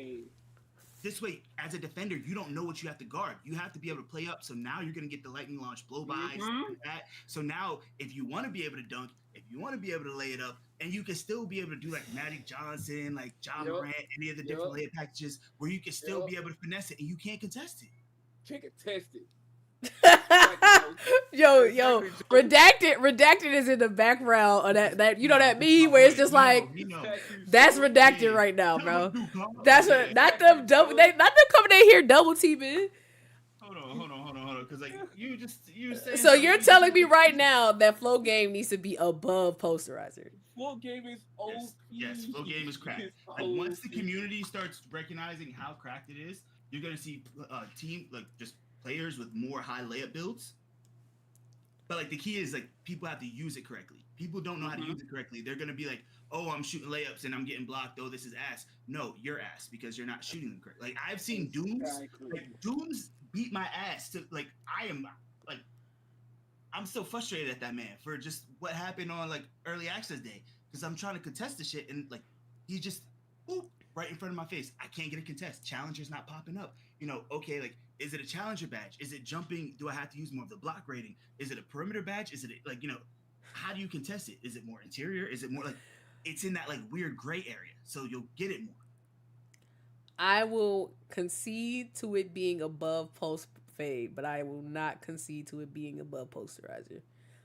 This way, as a defender, you don't know what you have to guard. You have to be able to play up. So now you're going to get the lightning launch blow-bys, like that. So now, if you want to be able to dunk, if you want to be able to lay it up, and you can still be able to do like Magic Johnson, like John Morant, any of the different layup packages, where you can still be able to finesse it, and you can't contest it. Can't contest it. yo, redacted is in the background of that you know that meme where it's just like that's redacted right now, bro. That's not them coming in here double teaming. Hold on, because like you said. So you're telling me right now that flow game needs to be above Posterizer. Flow game is OP. Yes, flow game is cracked. Like once the community starts recognizing how cracked it is, you're gonna see team like just players with more high layup builds. But like the key is like people have to use it correctly. People don't know how to use it correctly. They're gonna be like, oh, I'm shooting layups and I'm getting blocked. Oh, this is ass. No, you're ass because you're not shooting them correctly. Like I've seen Dooms beat my ass to like I'm so frustrated at that man for just what happened on like early access day because I'm trying to contest the shit and like he just right in front of my face. I can't get a contest. Challenger's not popping up. Okay, like is it a challenger badge? Is it jumping? Do I have to use more of the block rating? Is it a perimeter badge? Is it like, how do you contest it? Is it more interior? Is it more like it's in that like weird gray area? So you'll get it more. I will concede to it being above post fade, but I will not concede to it being above Posterizer.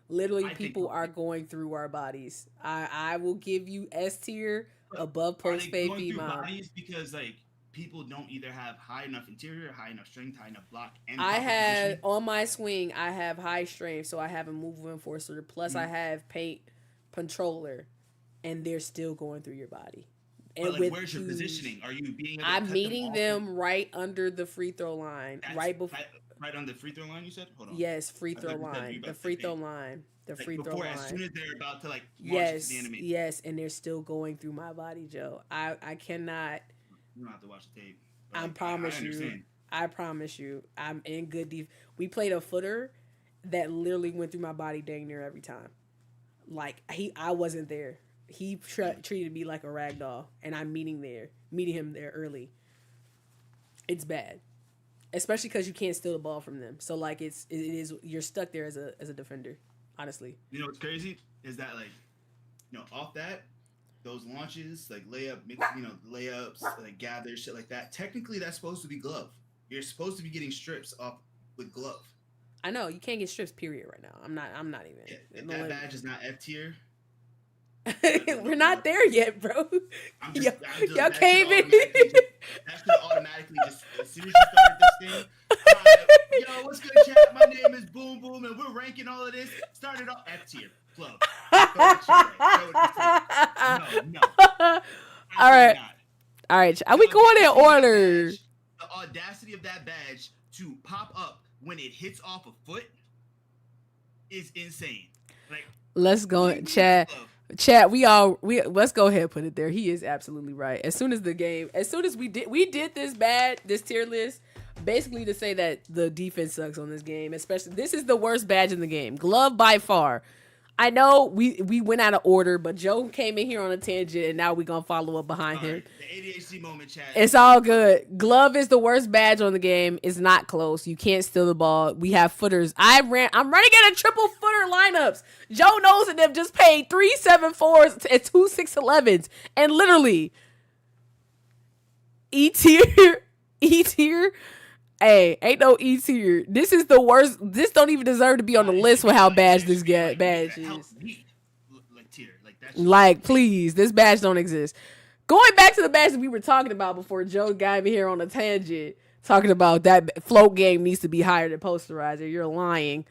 Literally, people are going through our bodies. I will give you S tier above post fade female. Because like people don't either have high enough interior, high enough strength, high enough block. And I have on my swing, I have high strength, so I have a move enforcer. Plus, I have paint controller, and they're still going through your body. And like, where's your positioning? Are you being? I'm meeting them right under the free throw line, right before. Right on the free throw line, you said? Hold on. Yes, free throw line. The free throw line. The free throw line. As soon as they're about to like march to the enemy. Yes, and they're still going through my body, Joe. I cannot. You don't have to watch the tape. I promise you. I'm in good defense. We played a footer that literally went through my body dang near every time. Like I wasn't there. he treated me like a rag doll, and I'm meeting him there early. It's bad, especially because you can't steal the ball from them. So like it is you're stuck there as a defender. Honestly, You know what's crazy is that like, off that, those launches like layups, like gather shit like that. Technically, that's supposed to be glove. You're supposed to be getting strips off with glove. I know you can't get strips. Period. Right now, I'm not even. Yeah, if that badge is not F tier. We're not there yet, bro. Y'all that came in. That should automatically just as soon as you started this thing. Yo, what's good, chat? My name is Boom Boom, and we're ranking all of this. Started off F tier club. No. All right. Are we going in order? The audacity of that badge to pop up when it hits off a foot is insane. Like, let's go, Chad. Chat, let's go ahead and put it there. He is absolutely right. As soon as we did this tier list, basically to say that the defense sucks on this game, especially this is the worst badge in the game. Glove by far. I know we went out of order, but Joe came in here on a tangent, and now we're going to follow up behind him. The ADHD moment, chat. It's all good. Glove is the worst badge on the game. It's not close. You can't steal the ball. We have footers. I'm running at a triple footer lineups. Joe knows that they've just paid 3 7-4s and 2 6-11s. And literally, E tier. Hey, ain't no E tier. This is the worst. This don't even deserve to be on the list with how bad this badge is. Like, please, this badge don't exist. Going back to the badge that we were talking about before Joe got me here on a tangent, talking about that float game needs to be higher than posterizer. You're lying.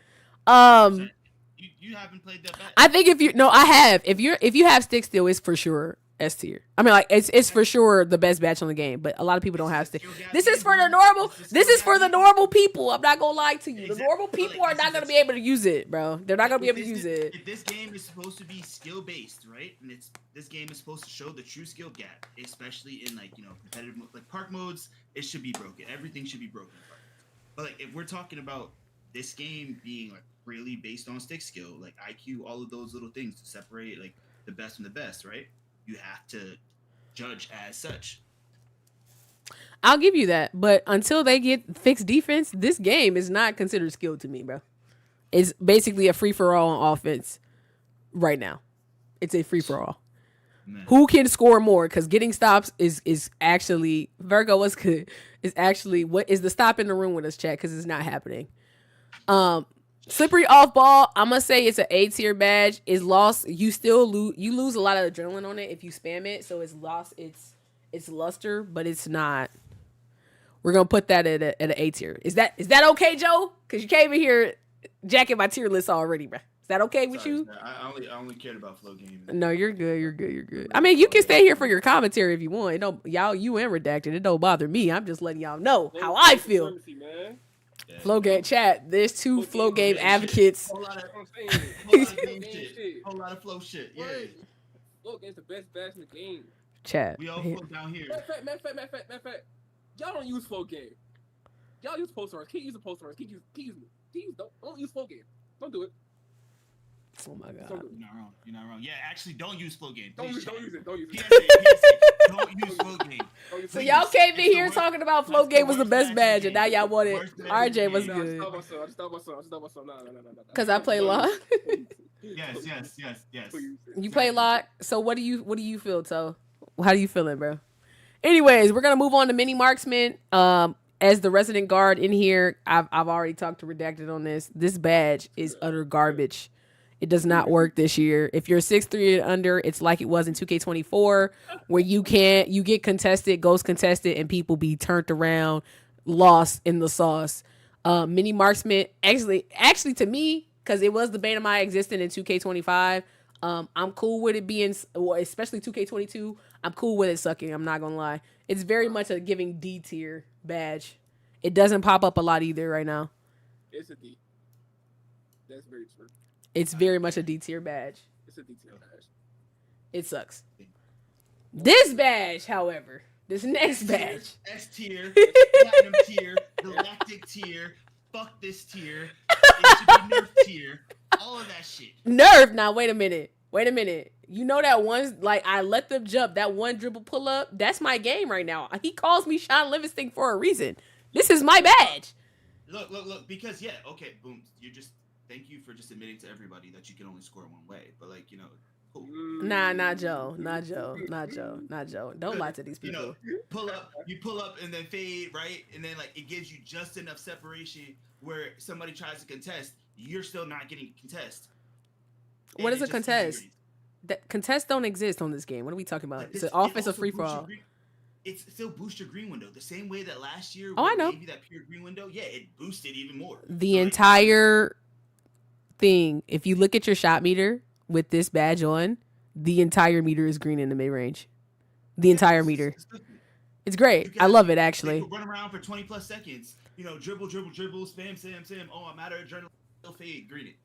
You haven't played that badge? I think I have. If you have stick steal, it's for sure S tier. I mean, like it's for sure the best badge on the game, but a lot of people don't have stick. This is for the normal people. I'm not gonna lie to you. The normal people are not gonna be able to use it, bro. They're not gonna be able to use it. If this game is supposed to be skill based, right, and this game is supposed to show the true skill gap, especially in competitive like park modes, it should be broken. Everything should be broken. But like if we're talking about this game being like really based on stick skill, like IQ, all of those little things to separate like the best from the best, right? You have to judge as such. I'll give you that, but until they get fixed defense, this game is not considered skilled to me, bro. It's basically a free for all on offense right now. It's a free for all. Who can score more? Because getting stops is actually Virgo. What's good? Is actually what is the stop in the room with us, chat? Because it's not happening. Slippery off ball, I'm gonna say it's an A tier badge. It's lost. You still lose a lot of adrenaline on it if you spam it. So it's lost its luster, but it's not. We're gonna put that at an A tier. Is that okay, Joe? Because you came in here jacking my tier list already, bro. Is that okay with you? I only cared about flow game. No, you're good. You're good. I mean, you can stay here for your commentary if you want. It don't you and redacted. It don't bother me. I'm just letting y'all know how I feel. Flow game chat. There's 2 flow game advocates. Whole lot of flow shit. Yeah. Flow game's the best badge in the game. Chat. We all flow down here. Matter of fact. Y'all don't use flow game. Y'all use posterize. Keep using posterize. Keep using it. Don't use flow game. Don't do it. Oh my god. You're not wrong. Yeah, actually, don't use flow game. Don't use it. Don't use flow game. So y'all came in here talking about flow game was the best badge, and now y'all want it. RJ was good. I stop myself. No. Because I play lock. Yes. You play lock. So what do you feel, Toe? How do you feeling, bro? Anyways, we're gonna move on to mini marksman. As the resident guard in here, I've already talked to Redacted on this. This badge is utter garbage. It does not work this year. If you're 6'3" and under, it's like it was in 2K24, where you get contested, ghost contested, and people be turned around, lost in the sauce. Mini marksman, actually to me, because it was the bane of my existence in 2K25, I'm cool with it being, especially 2K22, I'm cool with it sucking. I'm not gonna lie. It's very much a giving D tier badge. It doesn't pop up a lot either right now. It's a D. That's very true. It's very much a D tier badge. It's a D tier badge. It sucks. This badge, however, this next badge. S tier, platinum tier, galactic tier, fuck this tier, it should be nerf tier, all of that shit. Nerf? Now, wait a minute. Wait a minute. You know that one, like, I let them jump, that one dribble pull up, that's my game right now. He calls me Sean Livingston for a reason. This is my badge. Look, because, yeah, okay, boom. Thank you for just admitting to everybody that you can only score one way. But, like, you know, cool. Nah, not Joe. Don't lie to these people. You pull up and then fade, right? And then, like, it gives you just enough separation where somebody tries to contest, you're still not getting a contest. What is a contest? That contests don't exist on this game. What are we talking about? It's an offensive free for all. It still boosts your green window the same way that last year. Oh, I know. Gave you that pure green window. Yeah, it boosted even more. The entire thing. If you look at your shot meter with this badge on, the entire meter is green in the mid range. The entire meter. It's great. I love it actually. Run around for 20 plus seconds. You know, dribble, spam. Oh, I'm out of adrenaline. Fade, green it.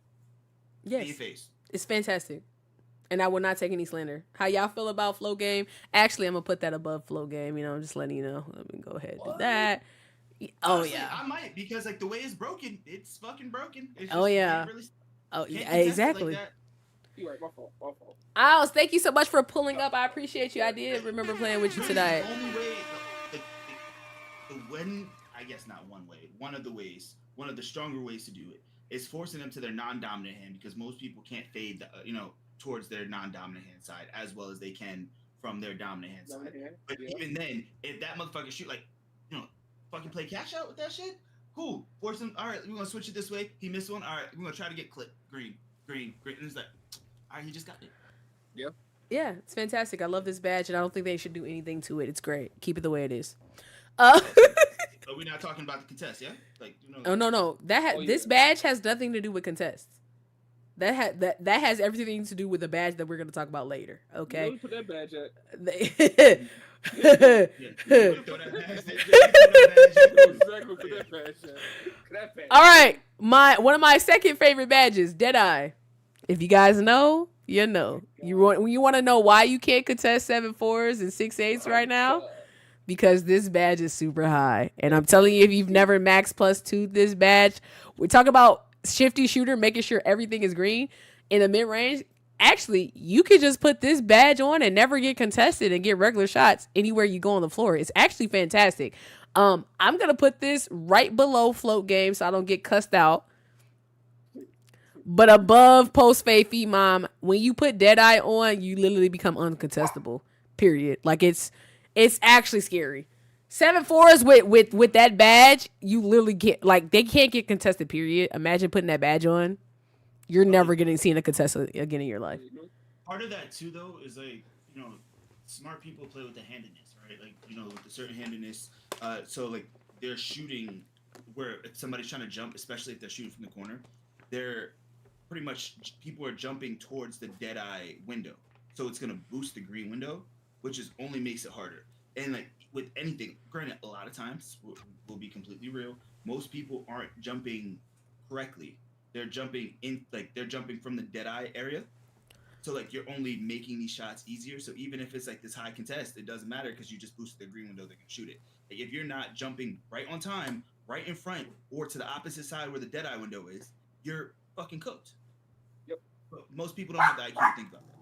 Yes. In your face. It's fantastic. And I will not take any slander. How y'all feel about flow game? Actually, I'm going to put that above flow game. You know, I'm just letting you know. Let me go ahead and do that. Oh, honestly, yeah. I might, because, like, the way it's broken, it's fucking broken. It's just, yeah. Exactly. Like you're right, my fault. Owls, thank you so much for pulling up. I appreciate you. I did remember playing with you tonight. The only way, I guess not one way, one of the stronger ways to do it is forcing them to their non-dominant hand, because most people can't fade, towards their non-dominant hand side as well as they can from their dominant hand side. But even then, if that motherfucker shoot, like, fucking play cash out with that shit, cool. Force him. All right, we're gonna switch it this way. He missed one. All right, we're gonna try to get clip green. And it's like, all right, he just got it. Yep. Yeah, it's fantastic. I love this badge, and I don't think they should do anything to it. It's great. Keep it the way it is. Are we not talking about the contest? Yeah. Like, Oh no. This badge has nothing to do with contests. That has everything to do with the badge that we're going to talk about later. Okay. You put that badge at. All right, one of my second favorite badges, Deadeye. If you guys know, you know. You want to know why you can't contest 7-4s and 6-8s right now? Because this badge is super high. And I'm telling you, if you've never max +2 this badge, we talk about shifty shooter, making sure everything is green in the mid range. Actually, you could just put this badge on and never get contested and get regular shots anywhere you go on the floor. It's actually fantastic. I'm gonna put this right below float game so I don't get cussed out, but above post fade feed mom. When you put Deadeye on, you literally become uncontestable. Period. Like it's actually scary. 7-4s with that badge, you literally get, like, they can't get contested, period. Imagine putting that badge on. You're never getting seen a contest again in your life. Part of that too, though, is like, smart people play with the handedness, right? Like, with the certain handedness. So like they're shooting where if somebody's trying to jump, especially if they're shooting from the corner, they're pretty much, people are jumping towards the Deadeye window. So it's gonna boost the green window, which only makes it harder. And like with anything, granted, a lot of times we'll be completely real. Most people aren't jumping correctly. They're jumping from the Deadeye area. So like you're only making these shots easier. So even if it's like this high contest, it doesn't matter because you just boosted the green window. They can shoot it. Like if you're not jumping right on time, right in front, or to the opposite side where the Deadeye window is, you're fucking cooked. Yep. But most people don't have the IQ to think about that.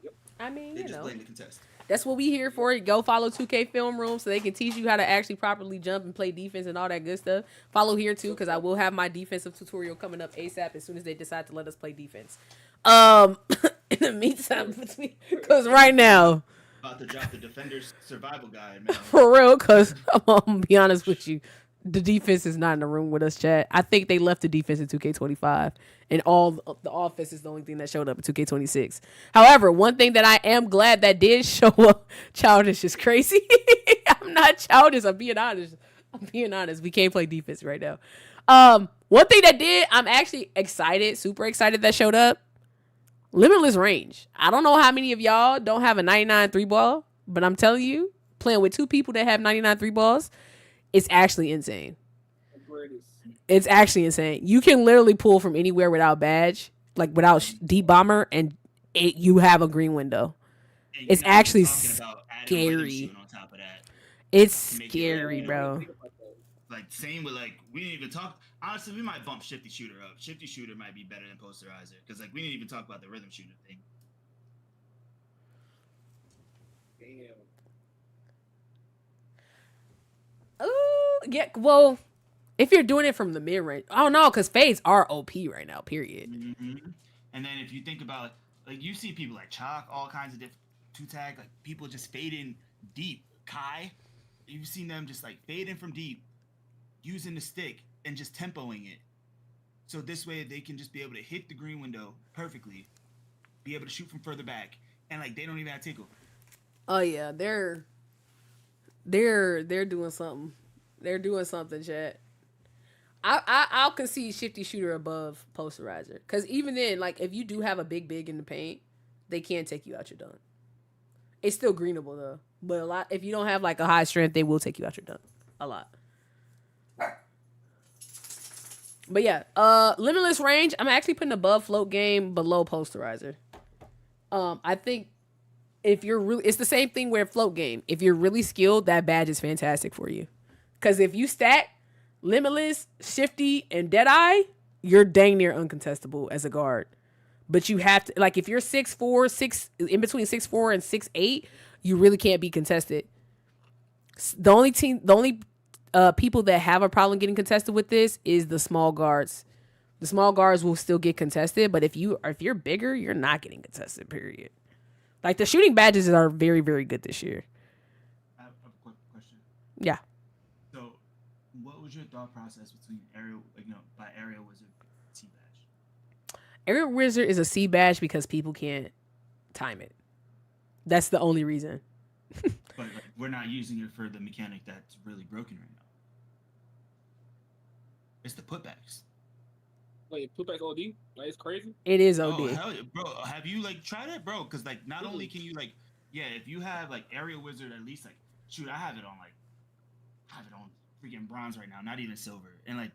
Yep. I mean, they just blame the contest. That's what we here for. Go follow 2K Film Room so they can teach you how to actually properly jump and play defense and all that good stuff. Follow here too, because I will have my defensive tutorial coming up ASAP as soon as they decide to let us play defense. In the meantime, because right now, about to drop the defender's survival guide, man. For real, because I'm gonna be honest with you, the defense is not in the room with us, chat. I think they left the defense in 2K25, and all the offense is the only thing that showed up in 2K26. However, one thing that I am glad that did show up, childish is crazy. I'm not childish. I'm being honest. We can't play defense right now. One thing that did, I'm actually excited, super excited that showed up. Limitless range. I don't know how many of y'all don't have a 99 3-ball, but I'm telling you, playing with two people that have 99 3-balls, it's actually insane. It's actually insane. You can literally pull from anywhere without badge, like without deep bomber, and you have a green window. It's actually scary. On top of that. It's scary, bro. Like same with like we didn't even talk. Honestly, we might bump Shifty Shooter up. Shifty Shooter might be better than Posterizer because like we didn't even talk about the rhythm shooter thing. Damn. Ooh, yeah. Well, if you're doing it from the mid range, I don't know, because fades are OP right now. Period. Mm-hmm. And then if you think about like you see people like Chalk, all kinds of different two tag, like people just fading deep. Kai, you've seen them just like fading from deep, using the stick and just tempoing it. So this way they can just be able to hit the green window perfectly, be able to shoot from further back, and like they don't even have to take over. Oh yeah, they're doing something. They're doing something, chat. I'll concede shifty shooter above posterizer, because even then, like if you do have a big in the paint, they can take you out your dunk. It's still greenable though, but a lot if you don't have like a high strength, they will take you out your dunk a lot. But yeah, limitless range. I'm actually putting above float game, below posterizer. I think if you're really, it's the same thing where float game. If you're really skilled, that badge is fantastic for you. Because if you stack limitless, shifty, and deadeye, you're dang near uncontestable as a guard. But you have to, like, if you're 6'4", in between 6'4" and 6'8", you really can't be contested. The only people that have a problem getting contested with this is the small guards. The small guards will still get contested, but if you're bigger, you're not getting contested. Period. Like the shooting badges are very, very good this year. I have a quick question. Yeah. So, what was your thought process between by Aerial Wizard C badge? Aerial Wizard is a C badge because people can't time it. That's the only reason. But like, we're not using it for the mechanic that's really broken right now. It's the putbacks. Wait, putback OD? Like, it's crazy? It is OD. Oh, hell yeah, bro. Have you like tried it, bro? Because like not only can you like, yeah, if you have like Aerial Wizard, at least like, shoot, I have it on freaking bronze right now, not even silver, and like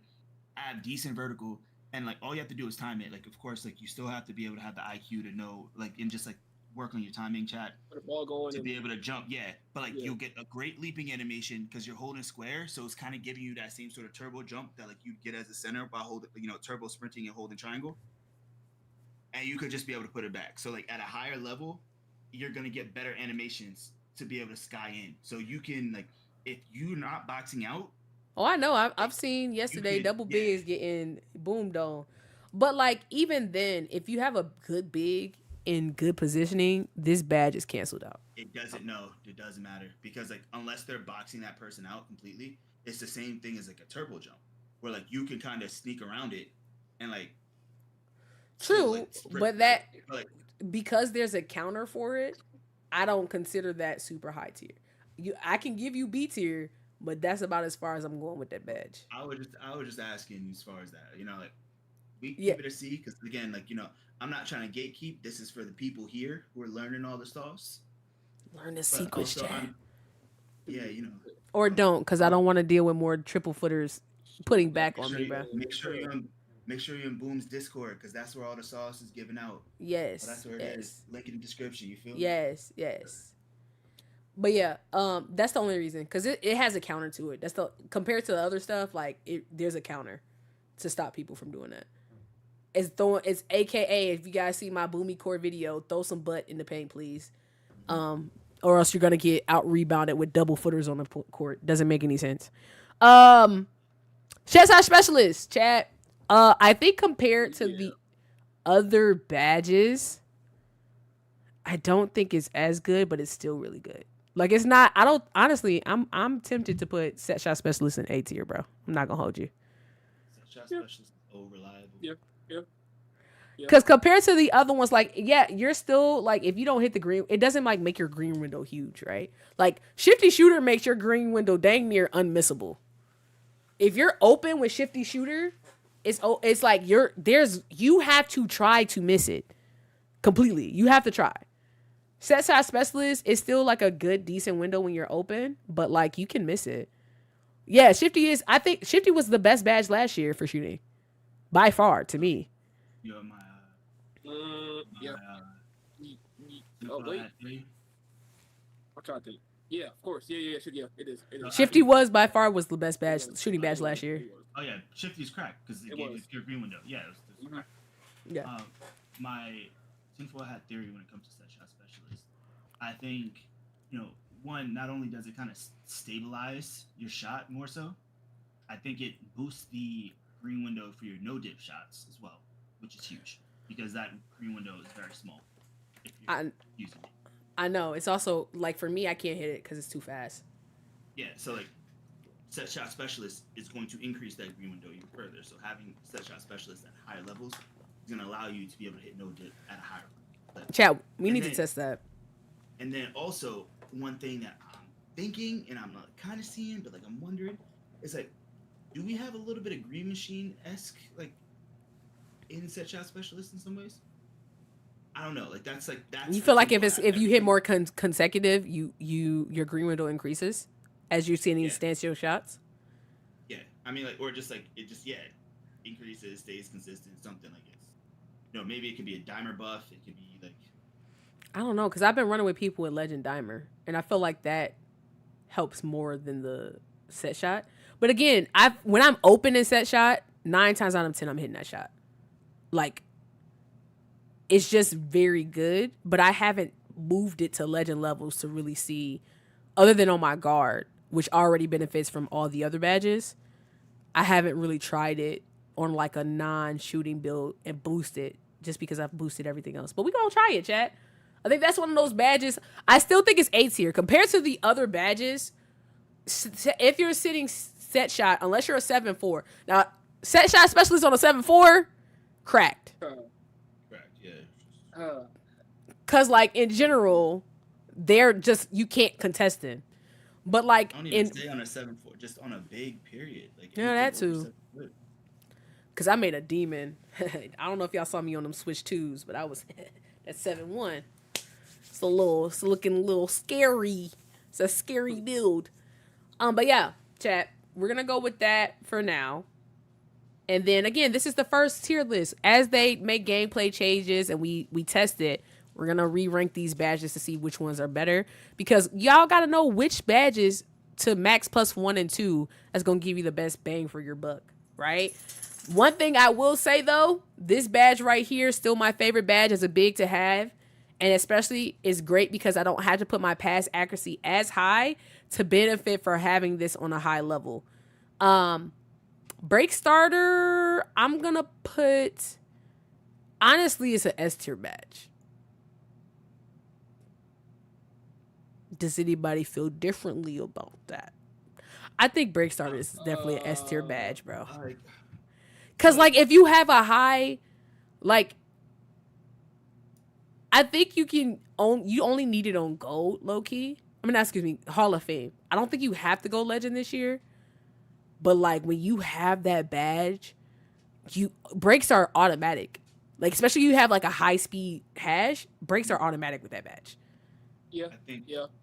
I have decent vertical, and like all you have to do is time it. Like of course, like you still have to be able to have the IQ to know, like, and just like work on your timing, chat, the ball going to be able to jump. Yeah, but like you'll get a great leaping animation because you're holding square, so it's kind of giving you that same sort of turbo jump that like you get as a center by holding, turbo sprinting and holding triangle, and you could just be able to put it back. So like at a higher level, you're gonna get better animations to be able to sky in. So you can like if you're not boxing out. Oh, I know. I've seen yesterday double bigs getting boomed on, but like even then, if you have a good big in good positioning, this badge is canceled out. It doesn't matter because like unless they're boxing that person out completely, it's the same thing as like a turbo jump where like you can kind of sneak around it and like true, but that because there's a counter for it, I don't consider that super high tier. I can give you B tier, but that's about as far as I'm going with that badge. I was just asking as far as that, like we keep it a C because again, like I'm not trying to gatekeep. This is for the people here who are learning all the stuffs. Learn the sequence, chat. Yeah, Or don't, because I don't want to deal with more triple footers putting back on me, bro. Make sure you're in Boom's Discord because that's where all the sauce is given out. Yes. That's where it is. Link in the description. You feel me? Yes. But yeah, that's the only reason because it has a counter to it. Compared to the other stuff, like there's a counter to stop people from doing that. It's AKA if you guys see my Boomy Core video, throw some butt in the paint, please. Or else you're gonna get out rebounded with double footers on the court. Doesn't make any sense. Chest High Specialist, chat. I think compared to the other badges, I don't think it's as good, but it's still really good. Like it's not. I don't honestly. I'm tempted to put Set Shot Specialist in A tier, bro. I'm not gonna hold you. Set Shot Specialist is so reliable. Yeah. Because compared to the other ones, like, yeah, you're still, like, if you don't hit the green, it doesn't, like, make your green window huge, right? Like, Shifty Shooter makes your green window dang near unmissable. If you're open with Shifty Shooter, it's like you have to try to miss it completely. You have to try. Set Side Specialist is still, like, a good, decent window when you're open, but, like, you can miss it. Yeah, I think Shifty was the best badge last year for shooting. By far, to me. Oh wait, I'm trying to think. Yeah, of course. Yeah. It is. Shifty was the best badge shooting badge last year. Oh yeah, Shifty's cracked because it gave you pure green window. Yeah, it was cracked. Yeah. My tinfoil hat theory when it comes to Set Shot Specialist, I think one, not only does it kind of stabilize your shot more so, I think it boosts the green window for your no dip shots as well, which is huge because that green window is very small if you're using it. I know. It's also, like, for me, I can't hit it because it's too fast. Yeah, so, like, set shot specialist is going to increase that green window even further. So having set shot specialist at higher levels is going to allow you to be able to hit no dip at a higher level. Chat, we need to test that. And then also, one thing that I'm thinking, and I'm kind of seeing, but, like, I'm wondering, is, like, do we have a little bit of Green Machine-esque, like, in set shot specialist in some ways? I don't know. Like, that's you feel like if you hit more consecutive, your green window increases as you're seeing these standstill shots. Yeah, I mean, like, or just like it just increases, stays consistent, something like it's. Maybe it could be a dimer buff. It could be like. I don't know, because I've been running with people with Legend Dimer, and I feel like that helps more than the set shot. But again, when I'm open in set shot, 9 times out of 10 I'm hitting that shot. Like, it's just very good, but I haven't moved it to legend levels to really see, other than on my guard, which already benefits from all the other badges. I haven't really tried it on like a non-shooting build and boost it just because I've boosted everything else. But we're going to try it, chat. I think that's one of those badges. I still think it's A tier. Compared to the other badges, if you're sitting set shot, unless you're a 7-4. Now, set shot specialist on a 7-4, cracked. Cause like in general, they're just, you can't contest them. But like I don't even stay on a 7-4, just on a big period. Like yeah, that too. Cause I made a demon. I don't know if y'all saw me on them Switch 2s, but I was at 7-1. It's looking a little scary. It's a scary build. But yeah, chat, we're gonna go with that for now. And then again, this is the first tier list. As they make gameplay changes and we test it, we're going to re-rank these badges to see which ones are better. Because y'all got to know which badges to max plus 1 and 2 is going to give you the best bang for your buck, right? One thing I will say, though, this badge right here is still my favorite badge as a big to have. And especially is great because I don't have to put my pass accuracy as high to benefit for having this on a high level. Break starter, I'm gonna put, honestly, it's an S tier badge. Does anybody feel differently about that? I think break starter is definitely an S tier badge, bro. Cause like if you have a high, like, I think you only need it on gold, low key. I mean, excuse me, Hall of Fame. I don't think you have to go legend this year. But like when you have that badge, breaks are automatic. Like especially you have like a high speed hash, breaks are automatic with that badge. Yeah.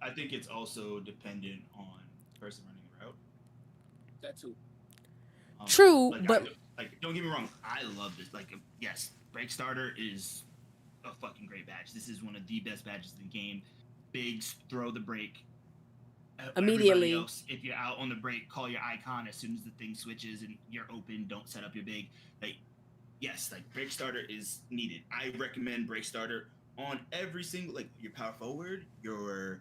I think it's also dependent on the person running the route. That too. True, like, but don't get me wrong, I love this. Like yes, break starter is a fucking great badge. This is one of the best badges in the game. Bigs throw the break. Immediately. Else, if you're out on the break, call your icon as soon as the thing switches and you're open. Don't set up your big. Like, yes, like break starter is needed. I recommend break starter on every single, like your power forward, your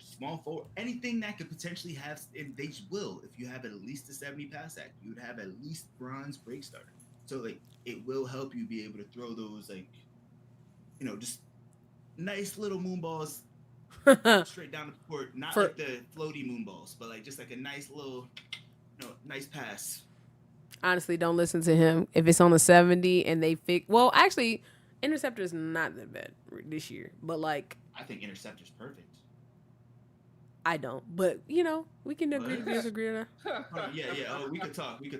small forward, anything that could potentially have. And they will. If you have at least a 70 pass act, you would have at least bronze break starter. So like it will help you be able to throw those like, just nice little moonballs. Straight down the court, not like the floaty moonballs, but like just like a nice little, nice pass. Honestly, don't listen to him. If it's on a 70 and they actually, Interceptor is not that bad this year, but like I think Interceptor's perfect. I don't, but we can agree to disagree on that. Yeah. Oh, we could talk. We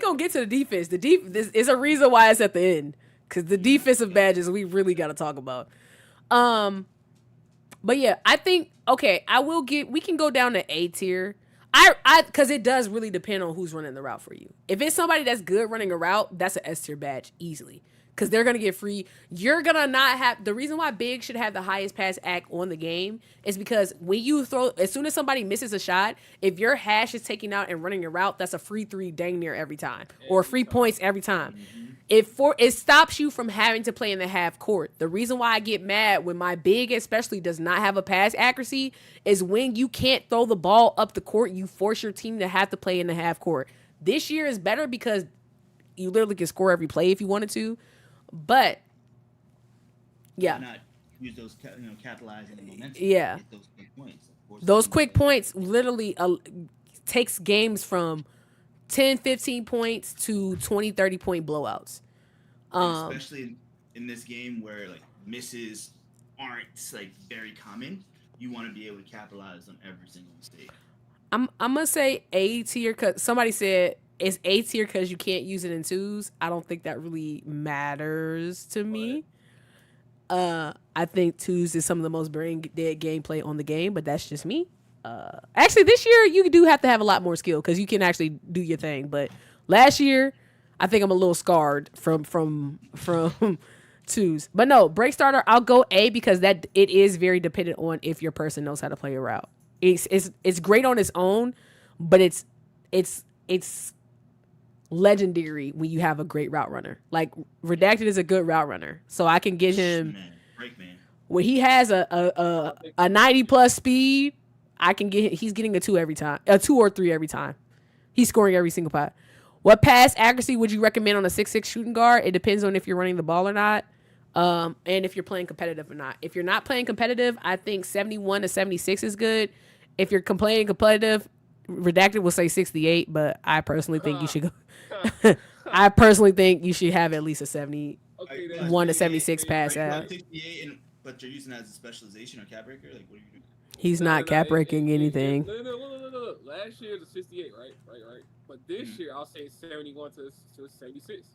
gonna get to the defense. This is a reason why it's at the end, because the defensive badges we really got to talk about. But yeah, I think, okay, we can go down to A tier. Because it does really depend on who's running the route for you. If it's somebody that's good running a route, that's an S tier badge easily. Because they're going to get free. You're going to not have, the reason why Big should have the highest pass act on the game is because when you throw, as soon as somebody misses a shot, if your hash is taking out and running a route, that's a free 3 dang near every time. Or free points every time. It stops you from having to play in the half court. The reason why I get mad when my big especially does not have a pass accuracy is when you can't throw the ball up the court, you force your team to have to play in the half court. This year is better because you literally can score every play if you wanted to. But yeah. Not use those, capitalize on the momentum. Yeah. Get those quick points. Those quick points literally takes games from 10, 15 points to 20, 30 point blowouts. Especially in this game where like misses aren't like very common, you want to be able to capitalize on every single mistake. I'm gonna say A tier because somebody said it's A tier because you can't use it in twos. I don't think that really matters to me. I think twos is some of the most brain dead gameplay on the game, but that's just me. Actually, this year you do have to have a lot more skill because you can actually do your thing. But last year, I think I'm a little scarred from twos. But no, break starter, I'll go A because that it is very dependent on if your person knows how to play a route. It's great on its own, but it's legendary when you have a great route runner. Like Redacted is a good route runner, so I can get him when he has a 90 plus speed. I can get he's getting a 2 every time, a 2 or 3 every time. He's scoring every single pot. What pass accuracy would you recommend on a 6'6" shooting guard? It depends on if you're running the ball or not, and if you're playing competitive or not. If you're not playing competitive, I think 71 to 76 is good. If you're playing competitive, Redacted will say 68, but I personally think you should go. I personally think you should have at least a 71 to 76 pass out. 68, but you're using that as a specialization or cap breaker. Like, what are you doing? He's not cap breaking anything. No. Last year the 68, right. But this year I'll say 71 to 76.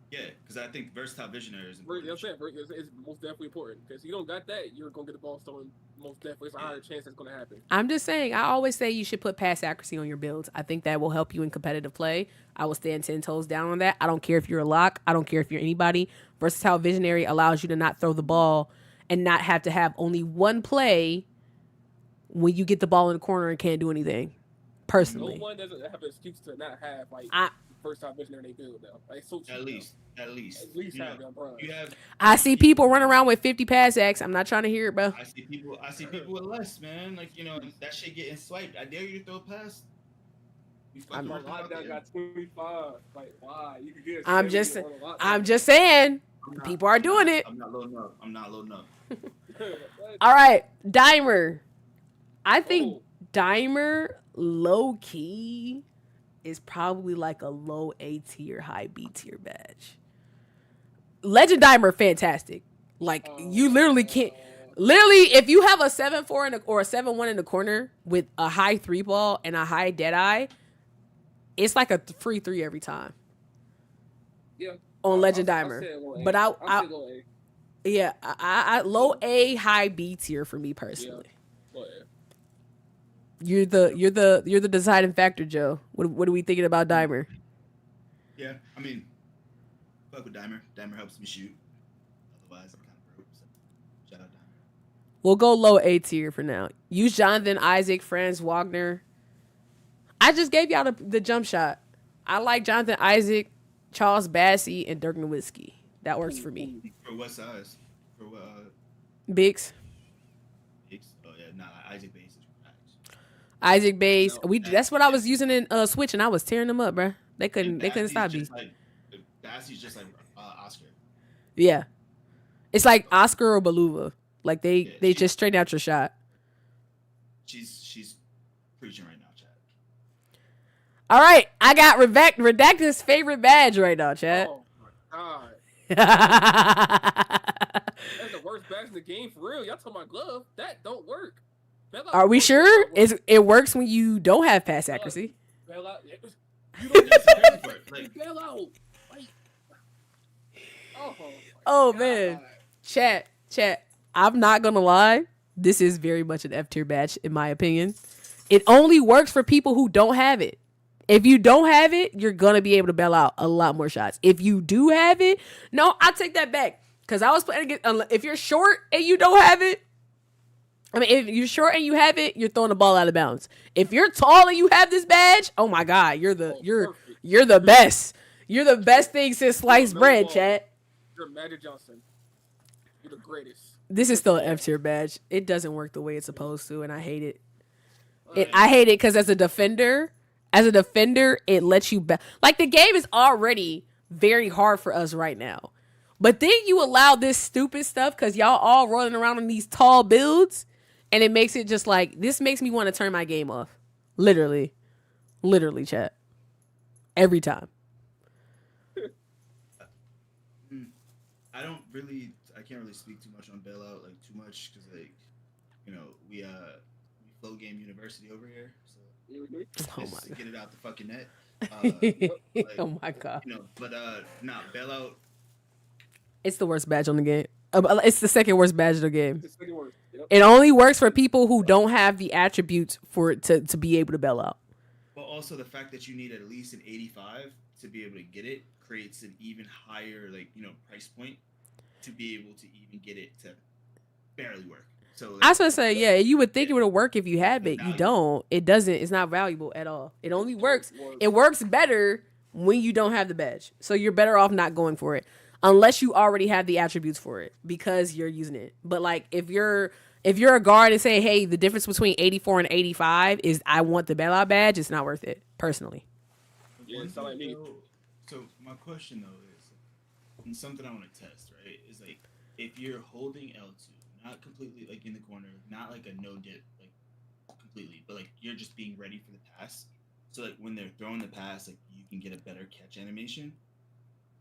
Yeah, because I think versatile visionary is important. important. It's most definitely important because you don't got that, you're gonna get the ball stolen. Most definitely, it's a higher chance that's gonna happen. I'm just saying. I always say you should put pass accuracy on your builds. I think that will help you in competitive play. I will stand 10 toes down on that. I don't care if you're a lock. I don't care if you're anybody. Versatile visionary allows you to not throw the ball and not have to have only one play when you get the ball in the corner and can't do anything. Personally, no one doesn't have an excuse to not have first time visionary they build though. Like so at least have them, bro. I see people run around with 50 pass acts. I'm not trying to hear it, bro. I see people with less, man. Like that shit getting swiped. I dare you to throw a pass. I got 25. Like why? You could get. I'm just saying. People are doing it. I'm not loading up. All right, Dimer. I think Dimer low key is probably like a low A tier, high B tier badge. Legend Dimer, fantastic. Like you literally can't. Literally, if you have a 7-4 or a 7-1 in the corner with a high 3 ball and a high dead eye, it's like a free 3 every time. Yeah. On Legend Dimer, but I low A, high B tier for me personally. Yeah. You're the deciding factor, Joe. What are we thinking about Dimer? Yeah, I mean, fuck with Dimer. Dimer helps me shoot. Otherwise, I'm kind of broke. So shout out Dimer. We'll go low A tier for now. Use Jonathan Isaac, Franz Wagner. I just gave y'all the jump shot. I like Jonathan Isaac, Charles Bassey, and Dirk Nowitzki. That works for me. For what size? For what? Bigs. Bigs? Oh yeah, nah. Isaac Bass. Isaac Bass. That's what I was using in Switch, and I was tearing them up, bro. They couldn't stop me. Bassey's just like Oscar. Yeah, it's like Oscar or Beluva. Like they just straighten out your shot. She's preaching right now, Chad. All right, I got Redacted's favorite badge right now, Chad. Oh my god. That's the worst badge in the game for real. Y'all talking about glove? That don't work. Are we sure? It works when you don't have pass accuracy. Bail out. You don't get bail out. Oh man. Chat. I'm not gonna lie. This is very much an F tier badge in my opinion. It only works for people who don't have it. If you don't have it, you're gonna be able to bail out a lot more shots. If you do have it, no, I take that back. Cause I was playing against. If you're short and you don't have it. I mean, if you're short and you have it, you're throwing the ball out of bounds. If you're tall and you have this badge, oh my god, you're the best. You're the best thing since sliced bread, chat. You're Magic Johnson. You're the greatest. This is still an F tier badge. It doesn't work the way it's supposed to, and I hate it. I hate it because as a defender, it lets you like the game is already very hard for us right now. But then you allow this stupid stuff because y'all all rolling around on these tall builds, and it makes it just like this makes me want to turn my game off. Literally, chat. Every time. I can't really speak too much on bailout, like too much, because like, you know, we flow game university over here, so just to get it out the fucking net. Like, oh my god. You know, but bailout. It's the worst badge on the game. It's the second worst badge of the game. It's the second worst. Yep. It only works for people who don't have the attributes for it to be able to bail out. But also the fact that you need at least an 85 to be able to get it creates an even higher, like, you know, price point to be able to even get it to barely work. So like, I was gonna say, yeah, you would think it would work if you have it. You don't. It doesn't. It's not valuable at all. It only works. It works better when you don't have the badge. So you're better off not going for it unless you already have the attributes for it because you're using it. But like if you're a guard and say, hey, the difference between 84 and 85 is I want the bailout badge, it's not worth it personally. Yeah, it's not like me. So my question though is, and something I want to test, right? Is like if you're holding L2, not completely like in the corner, not like a no dip, like completely, but like you're just being ready for the pass. So like when they're throwing the pass, like you can get a better catch animation.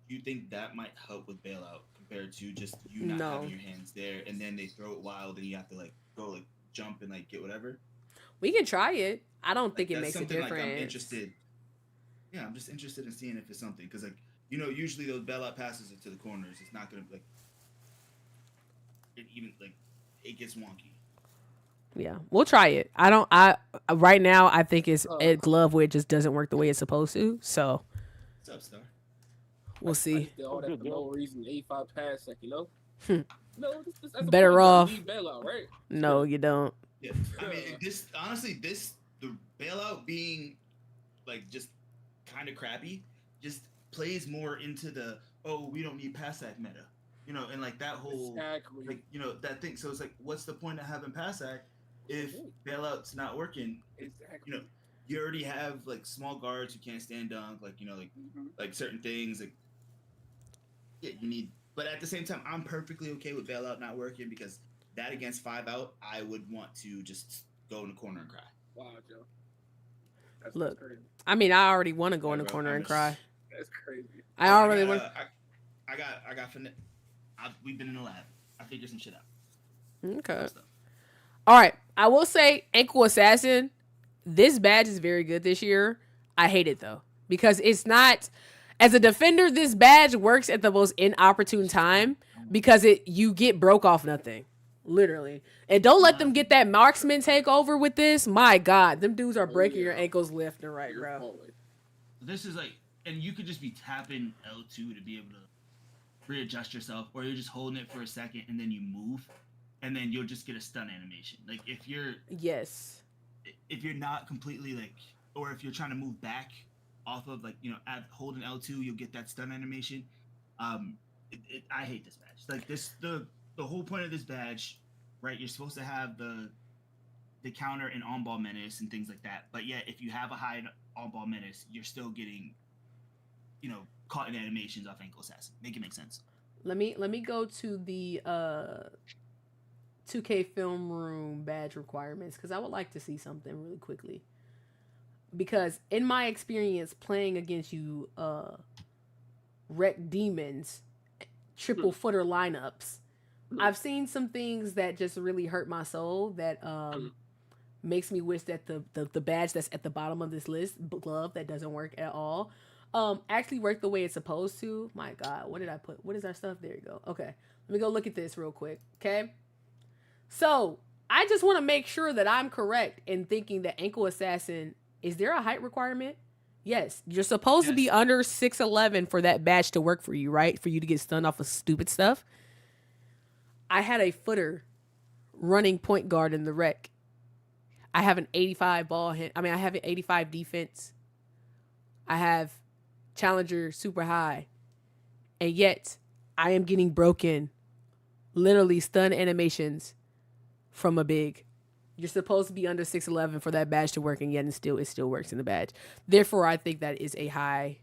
Do you think that might help with bailout compared to just you not having your hands there and then they throw it wild and you have to like go like jump and like get whatever? We can try it. I don't think it makes a difference. Like I'm interested. Yeah, I'm just interested in seeing if it's something because like you know usually those bailout passes are to the corners. It's not gonna like it even like it gets wonky. Yeah, we'll try it. Right now I think it's glove where it just doesn't work the way it's supposed to. So what's up, Star? We'll see. All that for no reason. 85 pass sec, you know. No, that's better off. Bailout, right? No, you don't. Yeah, I mean, the bailout being like just kind of crappy, just plays more into the we don't need pass sack meta, you know, and like that whole like you know that thing. So it's like, what's the point of having pass sack if bailout's not working? Exactly. You know, you already have like small guards who can't stand dunk, like you know, like certain things like. Yeah, you need, but at the same time, I'm perfectly okay with bailout not working because that against 5 out, I would want to just go in the corner and cry. Wow, Joe. Look, crazy. I mean, I already want to go in the corner and cry. That's crazy. I already want. I got we've been in the lab. I figured some shit out. Okay. All right. I will say, Ankle Assassin. This badge is very good this year. I hate it though because it's not. As a defender, this badge works at the most inopportune time because you get broke off nothing. Literally. And don't let them get that marksman take over with this. My God, them dudes are breaking your ankles left and right, bro. This is like, and you could just be tapping L2 to be able to readjust yourself, or you're just holding it for a second and then you move, and then you'll just get a stun animation. Like if you're not completely like, or if you're trying to move back off of like, you know, at holding L2, you'll get that stun animation. I hate this badge. Like this, the whole point of this badge, right? You're supposed to have the counter and on-ball menace and things like that. But yet, if you have a high on-ball menace, you're still getting, you know, caught in animations off Ankle Assassin. Make it make sense. Let me go to the 2K film room badge requirements because I would like to see something really quickly. Because in my experience playing against you, rec demons, triple footer lineups, I've seen some things that just really hurt my soul. That makes me wish that the badge that's at the bottom of this list, glove, that doesn't work at all, actually worked the way it's supposed to. My God, what did I put? What is our stuff? There you go. Okay, let me go look at this real quick. Okay, so I just want to make sure that I'm correct in thinking that Ankle Assassin. Is there a height requirement? Yes. You're supposed to be under 6'11" for that badge to work for you, right? For you to get stunned off of stupid stuff. I had a footer running point guard in the rec. I have an 85 ball hit. I mean, I have an 85 defense. I have challenger super high. And yet I am getting broken, literally stun animations from a big. You're supposed to be under 6'11" for that badge to work, and yet it still works in the badge. Therefore, I think that is a high.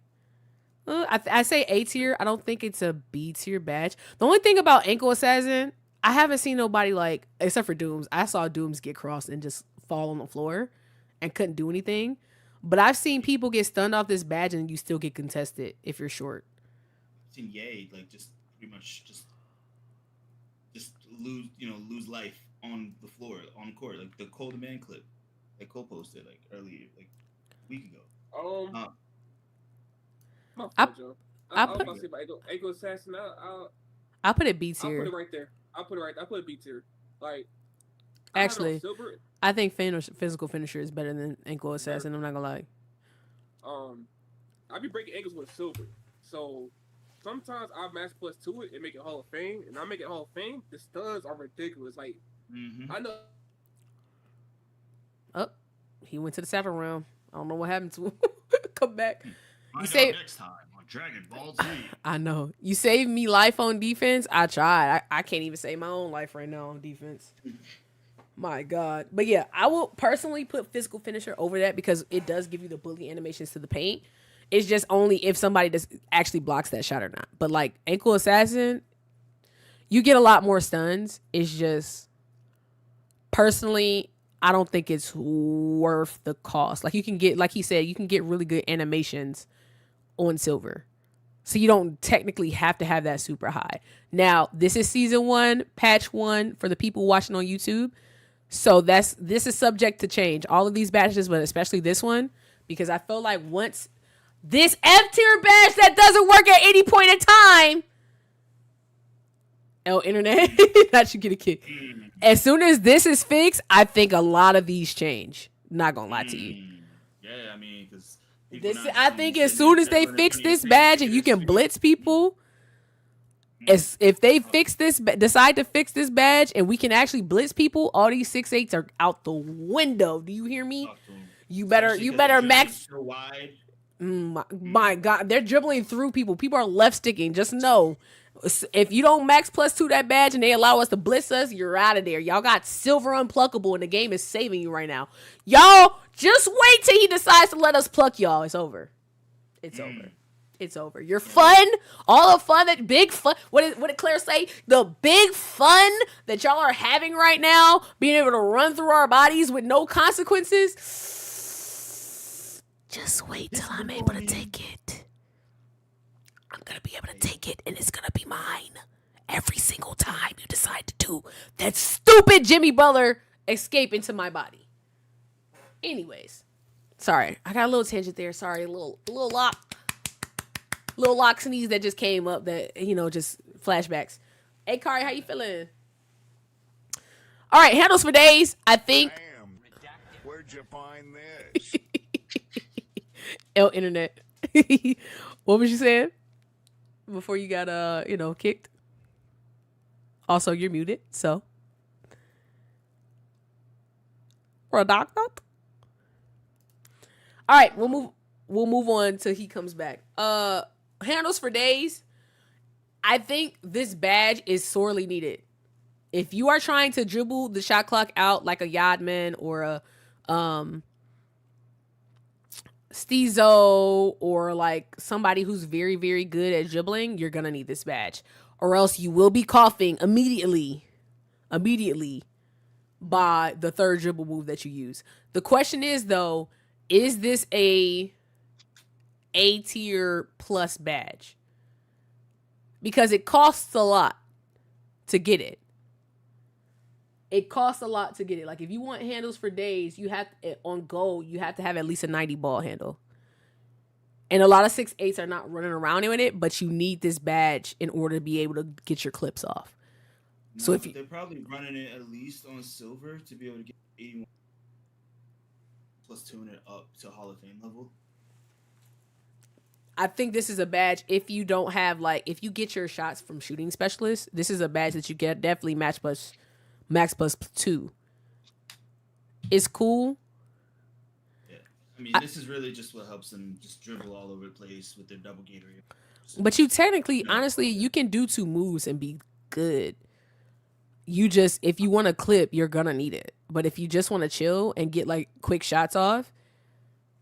I say A tier. I don't think it's a B tier badge. The only thing about Ankle Assassin, I haven't seen nobody like, except for Dooms. I saw Dooms get crossed and just fall on the floor and couldn't do anything. But I've seen people get stunned off this badge and you still get contested if you're short. I've seen Ye like just pretty much just lose life on the floor, on court, like the Cole the Man clip that Cole posted like earlier, like a week ago. I was about to say about Ankle Assassin. I'll put it B tier. I'll put it right there. I put it B tier. Like, actually, I think physical finisher is better than Ankle Assassin. I'm not gonna lie. I be breaking ankles with silver, so sometimes I max plus 2 it and make it Hall of Fame, and I make it Hall of Fame. The stuns are ridiculous. Like, I know. Oh, he went to the saddle round. I don't know what happened to him. Come back. You say next time on Dragon Ball Z. I know. You saved me life on defense. I tried. I can't even save my own life right now on defense. My God. But yeah, I will personally put physical finisher over that because it does give you the bully animations to the paint. It's just only if somebody just actually blocks that shot or not. But like Ankle Assassin, you get a lot more stuns. It's just, personally, I don't think it's worth the cost. Like you can get, like he said, you can get really good animations on silver. So you don't technically have to have that super high. Now, this is season 1, patch 1 for the people watching on YouTube. So this is subject to change. All of these badges, but especially this one, because I feel like once this F tier badge that doesn't work at any point in time, internet, that should get a kick. As soon as this is fixed, I think a lot of these change. Not gonna lie to you. Yeah, I mean, because I think as soon as they fix this badge and you can blitz people, if they fix this, decide to fix this badge and we can actually blitz people, all these 6'8" are out the window. Do you hear me? You better max. My God, they're dribbling through people. People are left sticking. Just know, if you don't max plus 2 that badge and they allow us to blitz us, you're out of there. Y'all got silver unpluckable and the game is saving you right now. Y'all just wait till he decides to let us pluck y'all. It's over. It's over. It's over. Your fun, all the fun, that big fun. What did Claire say? The big fun that y'all are having right now, being able to run through our bodies with no consequences. Just wait till I'm able to take it. I'm going to be able to take it, and it's going to be mine every single time you decide to do that stupid Jimmy Butler escape into my body. Anyways, sorry. I got a little tangent there. Sorry, a little lock sneeze that just came up that, just flashbacks. Hey, Kari, how you feeling? All right, handles for days. I think. Damn. Where'd you find this? Internet. What was you saying before you got kicked? Also, you're muted, so product. All right, we'll move on till he comes back. Handles for days. I think this badge is sorely needed. If you are trying to dribble the shot clock out like a Yadman or a Steezo or like somebody who's very, very good at dribbling, you're gonna need this badge, or else you will be coughing immediately by the third dribble move that you use. The question is though, is this a tier plus badge? Because it costs a lot to get it. It costs a lot to get it. Like if you want handles for days, you have on gold, you have to have at least a 90 ball handle. And a lot of 6'8" are not running around in it, but you need this badge in order to be able to get your clips off. No, so they're probably running it at least on silver to be able to get 81 plus 200 up to Hall of Fame level. I think this is a badge if you don't have if you get your shots from shooting specialists, this is a badge that you get definitely max plus 2. It's cool. Yeah. I mean, this is really just what helps them just dribble all over the place with their double Gatorade. But you technically, honestly, you can do 2 moves and be good. You just, if you want to clip, you're gonna need it. But if you just want to chill and get like quick shots off,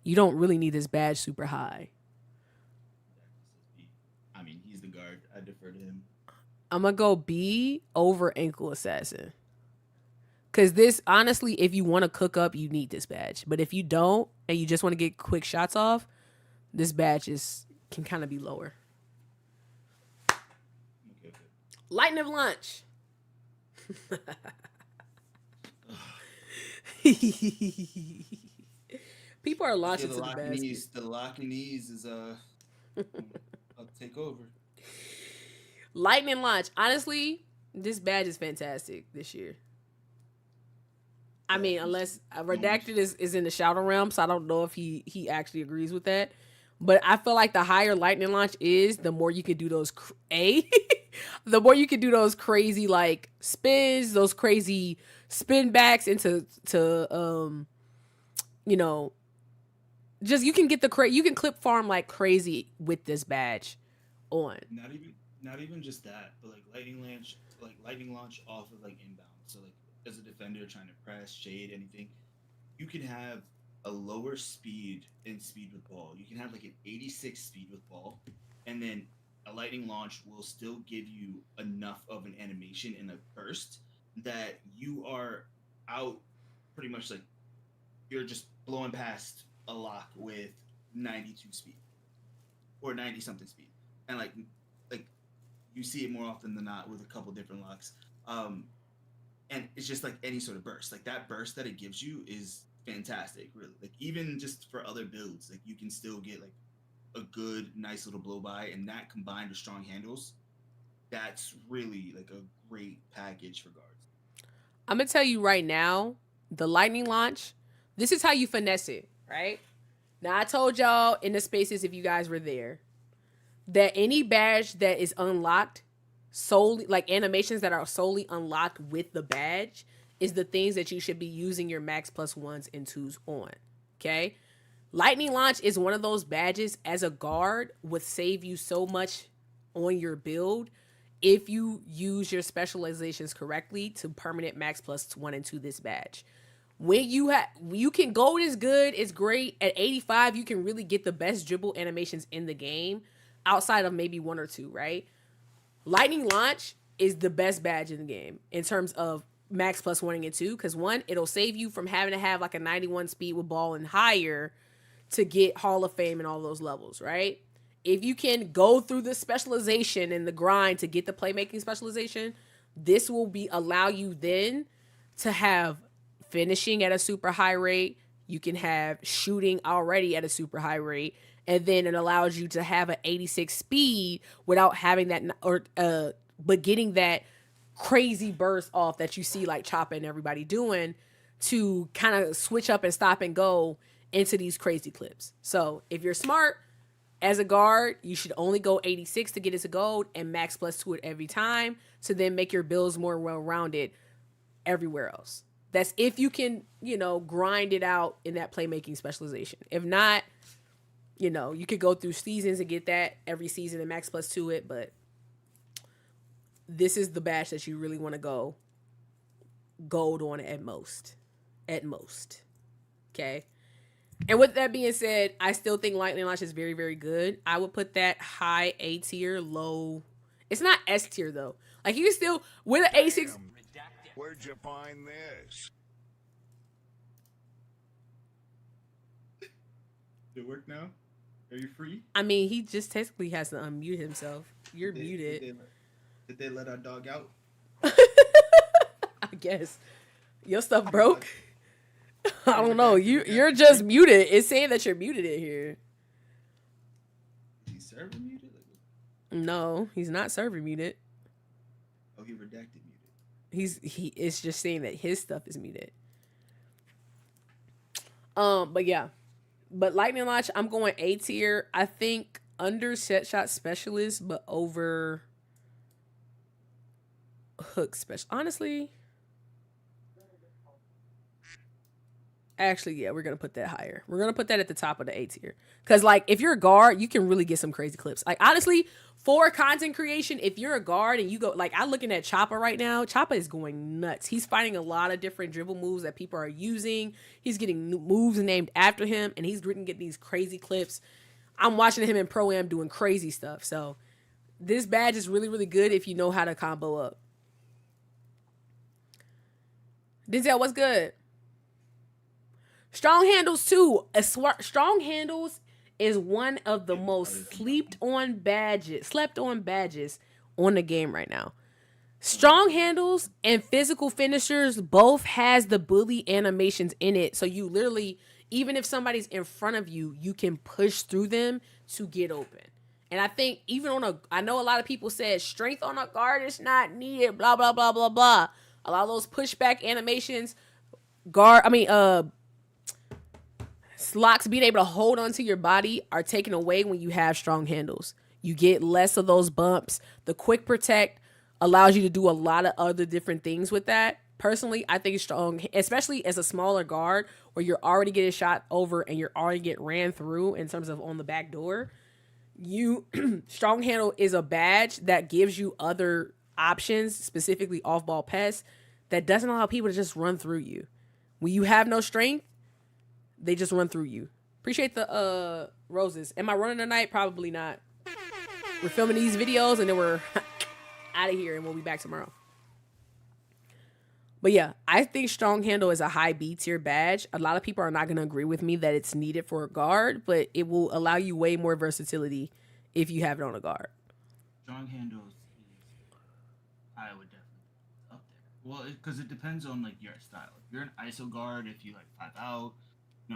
you don't really need this badge super high. I mean, he's the guard. I defer to him. I'm gonna go B over ankle assassin. Cause this, honestly, if you want to cook up, you need this badge. But if you don't and you just want to get quick shots off, this badge can kind of be lower. Okay. Lightning launch. People are launching to the basket. The locking knees is I'll take over. Lightning launch. Honestly, this badge is fantastic this year. I mean, unless Redacted is in the shadow realm, so I don't know if he actually agrees with that. But I feel like the higher lightning launch is, the more you can do those the more you can do those crazy like spins, those crazy spin backs into you know, just you can get you can clip farm like crazy with this badge on. Not even just that, but like lightning launch off of like inbound. So like as a defender trying to press, shade, anything, you can have a lower speed with ball. You can have like an 86 speed with ball, and then a lightning launch will still give you enough of an animation in a burst that you are out pretty much like you're just blowing past a lock with 92 speed or 90 something speed. And like you see it more often than not with a couple different locks. And it's just like any sort of burst. Like that burst that it gives you is fantastic, really. Like even just for other builds, like you can still get like a good, nice little blow by, and that combined with strong handles, that's really like a great package for guards. I'm gonna tell you right now, the lightning launch, this is how you finesse it, right? Now I told y'all in the spaces, if you guys were there, that any badge that is unlocked solely, like animations that are solely unlocked with the badge, is the things that you should be using your max plus 1s and 2s on. Okay? Lightning launch is one of those badges as a guard would save you so much on your build if you use your specializations correctly to permanent max plus 1 and 2 this badge. When you can gold is good, it's great. At 85, you can really get the best dribble animations in the game outside of maybe 1 or 2, right? Lightning launch is the best badge in the game in terms of max plus 1 and 2, because 1, it'll save you from having to have like a 91 speed with ball and higher to get Hall of Fame and all those levels, right? If you can go through the specialization and the grind to get the playmaking specialization, this will allow you then to have finishing at a super high rate. You can have shooting already at a super high rate, and then it allows you to have an 86 speed without having that, but getting that crazy burst off that you see like Choppa and everybody doing to kind of switch up and stop and go into these crazy clips. So if you're smart as a guard, you should only go 86 to get it to gold and max plus 2 it every time to then make your builds more well-rounded everywhere else. That's if you can, grind it out in that playmaking specialization. If not, you could go through seasons and get that every season and max plus 2 it, but this is the badge that you really want to go gold on at most. At most. Okay? And with that being said, I still think Lightning Launch is very, very good. I would put that high A tier, low. It's not S tier though. Like you can still with an A6. Where'd you find this? Did it work now? Are you free? I mean, he just technically has to unmute himself. You're muted. Did they let our dog out? I guess. Your stuff broke. I don't know. You're just muted. It's saying that you're muted in here. Is he server muted? No, he's not server muted. Oh, he redacted muted. It's just saying that his stuff is muted. But yeah. But Lightning Launch, I'm going A tier. I think under set shot specialist, but over hook special. Honestly, Actually, yeah, we're gonna put that higher. We're gonna put that at the top of the A tier. Cause like if you're a guard, you can really get some crazy clips. Like honestly, for content creation, if you're a guard and you go like I'm looking at Choppa right now, Choppa is going nuts. He's finding a lot of different dribble moves that people are using. He's getting new moves named after him, and he's getting these crazy clips. I'm watching him in Pro-Am doing crazy stuff. So this badge is really, really good if you know how to combo up. Denzel, what's good? Strong handles too. Strong handles is one of the most slept on badges on the game right now. Strong handles and physical finishers both has the bully animations in it. So you literally, even if somebody's in front of you, you can push through them to get open. And I think even I know a lot of people said strength on a guard is not needed, blah, blah, blah, blah, blah. A lot of those pushback animations, locks being able to hold onto your body are taken away when you have strong handles. You get less of those bumps. The quick protect allows you to do a lot of other different things with that. Personally, I think strong, especially as a smaller guard where you're already getting shot over and you're already getting ran through in terms of on the back door. Strong handle is a badge that gives you other options, specifically off-ball pests, that doesn't allow people to just run through you. When you have no strength, they just run through you. Appreciate the roses. Am I running tonight? Probably not. We're filming these videos and then we're out of here and we'll be back tomorrow. But yeah, I think strong handle is a high B tier badge. A lot of people are not going to agree with me that it's needed for a guard, but it will allow you way more versatility if you have it on a guard. Strong handles is, I would definitely up there. Well, because it depends on like your style. If you're an ISO guard, if you like 5 out,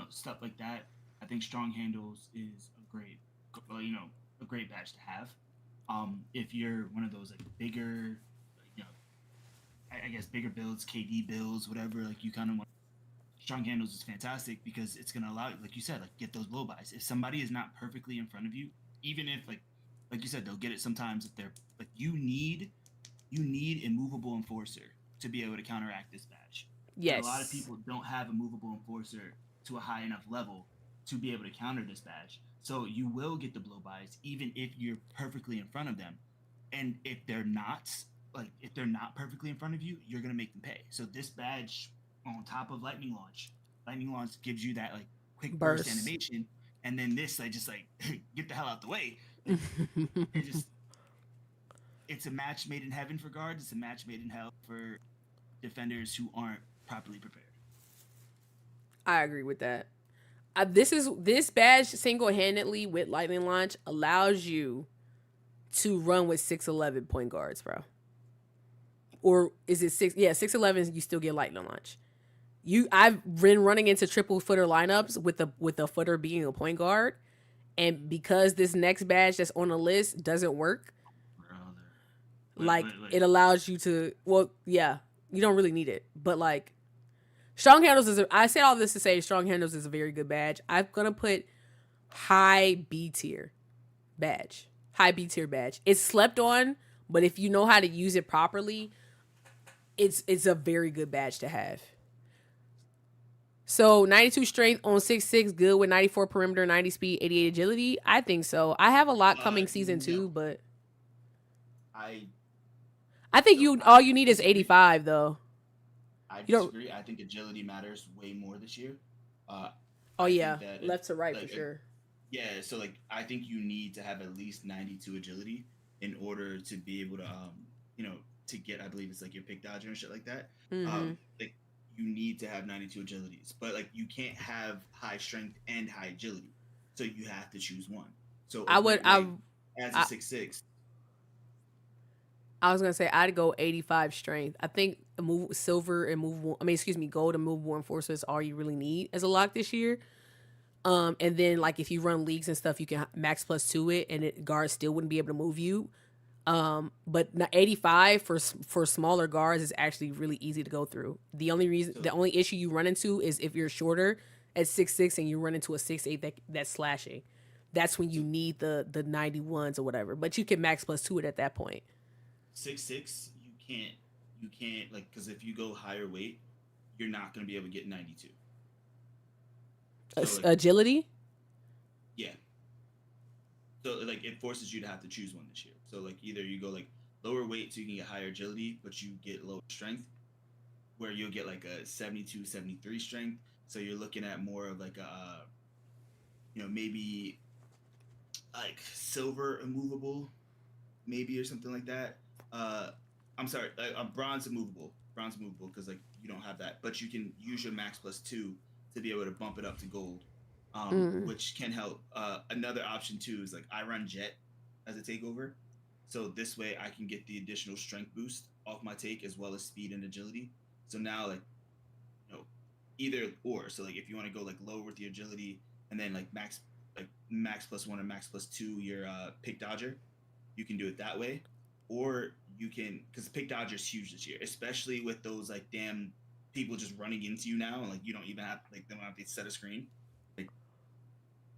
stuff like that. I think strong handles is a great badge to have. If you're one of those like bigger, I guess bigger builds, KD builds, whatever, like you kind of want. Strong handles is fantastic because it's gonna allow you, like you said, like get those blow bys. If somebody is not perfectly in front of you, even if like you said, they'll get it sometimes if they're like you need a movable enforcer to be able to counteract this badge. Yes. But a lot of people don't have a movable enforcer to a high enough level to be able to counter this badge. So you will get the blow bys even if you're perfectly in front of them. And if they're not perfectly in front of you, you're gonna make them pay. So this badge on top of Lightning Launch gives you that like quick burst animation, and then this just get the hell out the way. It's a match made in heaven for guards. It's a match made in hell for defenders who aren't properly prepared. I agree with that. This badge single-handedly with Lightning Launch allows you to run with 6'11" point guards, bro. Or is it 6'11" you still get Lightning Launch. I've been running into triple footer lineups with the footer being a point guard, and because this next badge that's on the list doesn't work, it allows you to. Well, yeah, you don't really need it, but like strong handles I said all this to say strong handles is a very good badge. I'm gonna put high B tier badge. High B tier badge. It's slept on, but if you know how to use it properly, it's a very good badge to have. So 92 strength on 6'6", good with 94 perimeter, 90 speed, 88 agility. I think so. I have a lot coming season 2, but I think all you need is 85 though. I disagree. I think agility matters way more this year. Left to right for sure. Yeah, so I think you need to have at least 92 agility in order to be able to to get, I believe it's your pick dodger and shit like that. Mm-hmm. You need to have 92 agilities, but you can't have high strength and high agility. So you have to choose one. So as a 6'6". I was gonna say I'd go 85 strength. I think silver and movable. Gold and movable enforcer is all you really need as a lock this year. And then if you run leagues and stuff, you can max + 2 it, and guards still wouldn't be able to move you. But 85 for smaller guards is actually really easy to go through. The only issue you run into is if you're shorter at 6'6" and you run into a 6'8" that's slashing. That's when you need the 91s or whatever. But you can max +2 it at that point. 6'6", you can't because if you go higher weight, you're not going to be able to get 92. So, like, agility? Yeah. So like it forces you to have to choose one this year. So like either you go like lower weight so you can get higher agility, but you get lower strength, where you'll get like a 72, 73 strength. So you're looking at more of like a, maybe like silver immovable, maybe, or something like that. I'm sorry, a bronze immovable, because like you don't have that, but you can use your max +2 to be able to bump it up to gold, which can help. Another option too is like I run jet as a takeover, so this way I can get the additional strength boost off my take as well as speed and agility. So now like, either or. So like if you want to go like lower with the agility and then like max +1 or max +2 your pick dodger, you can do it that way. Or you can, because pick dodger is huge this year, especially with those like damn people just running into you now, and like you don't even have they don't have to set a screen. Like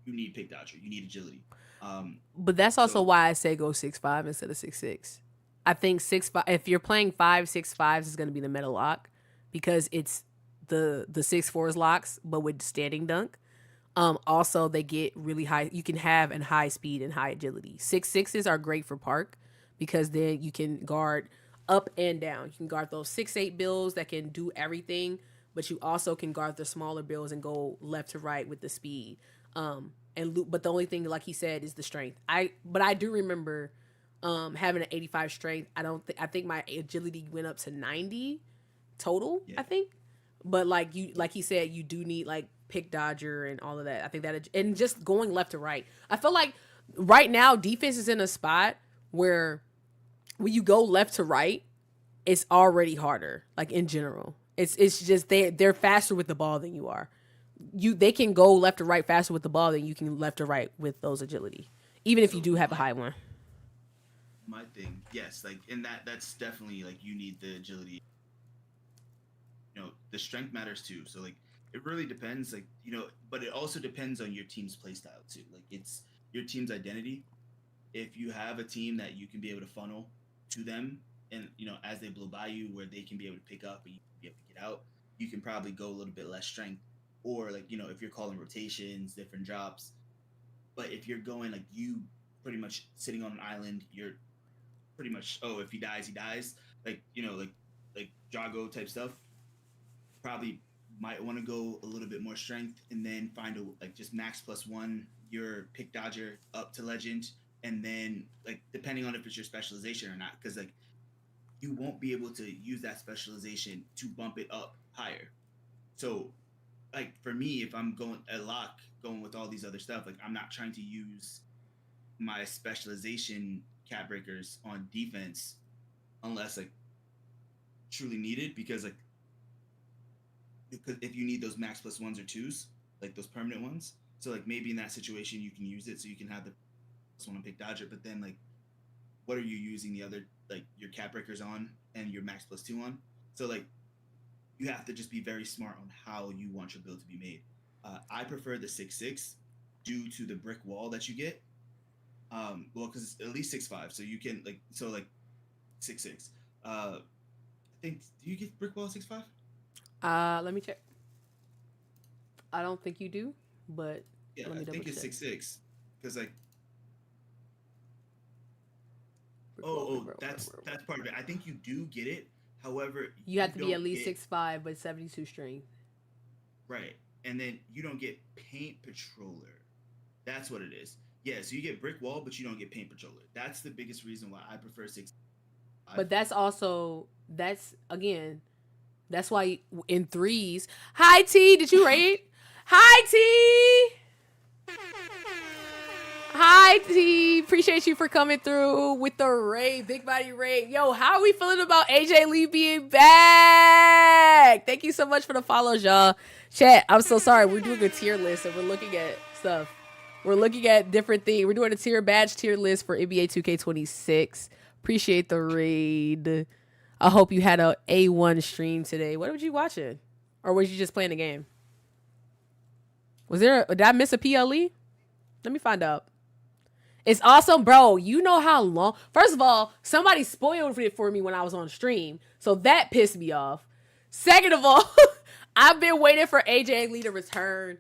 you need pick dodger, you need agility. But that's also why I say go 6'5" instead of 6'6". I think 6'5", if you're playing 5'6'5", is going to be the meta lock, because it's the 6'4" locks, but with standing dunk. Also, they get really high. You can have an high speed and high agility. 6'6" are great for park, because then you can guard up and down. You can guard those 6'8" bills that can do everything, but you also can guard the smaller bills and go left to right with the speed. But the only thing, like he said, is the strength. But I do remember having an 85 strength. I think my agility went up to 90 total. Yeah. I think, but like he said, you do need like pick dodger and all of that. I think that, and just going left to right. I feel like right now defense is in a spot where when you go left to right, it's already harder. Like in general, it's just they're faster with the ball than you are. They can go left to right faster with the ball than you can left to right with those agility, even if you do have a high one. My thing, yes, like in that's definitely like you need the agility. The strength matters too. So like it really depends, like but it also depends on your team's play style too. Like it's your team's identity. If you have a team that you can be able to funnel to them, and as they blow by you, where they can be able to pick up and you can be able to get out, you can probably go a little bit less strength. Or like if you're calling rotations, different drops. But if you're going like you pretty much sitting on an island, you're pretty much if he dies, like like Jago type stuff. Probably might want to go a little bit more strength, and then find just max +1 your pick dodger up to legend, and then like depending on if it's your specialization or not, because like you won't be able to use that specialization to bump it up higher. So like for me, if I'm going with all these other stuff, like I'm not trying to use my specialization cap breakers on defense unless like truly needed, because if you need those max +1s or 2s, like those permanent ones, so like maybe in that situation you can use it so you can have the +1 on pick dodger, but then like what are you using the other like your cap breakers on and your max +2 on? So like you have to just be very smart on how you want your build to be made. I prefer the 6'6" due to the brick wall that you get. Well, because it's at least 6'5", so you can like 6'6". I think, do you get brick wall 6'5"? Let me check. I don't think you do, but yeah, I think it's 6'6", because like that's part of it. I think you do get it. However, you have to be at least 6'5", but 72 strength. Right, and then you don't get paint patroller. That's what it is. Yeah, so you get brick wall, but you don't get paint patroller. That's the biggest reason why I prefer 6'5". But that's why in threes. Hi T, did you rate? Hi T. Hi T, appreciate you for coming through with the raid, big body raid. Yo, how are we feeling about AJ Lee being back? Thank you so much for the follows, y'all. Chat, I'm so sorry. We're doing a tier list and we're looking at stuff. We're looking at different things. We're doing a badge tier list for NBA 2K26. Appreciate the raid. I hope you had a A1 stream today. What were you watching? Or was you just playing the game? Did I miss a PLE? Let me find out. It's awesome, bro. You know how long? First of all, somebody spoiled it for me when I was on stream. So that pissed me off. Second of all, I've been waiting for AJ Lee to return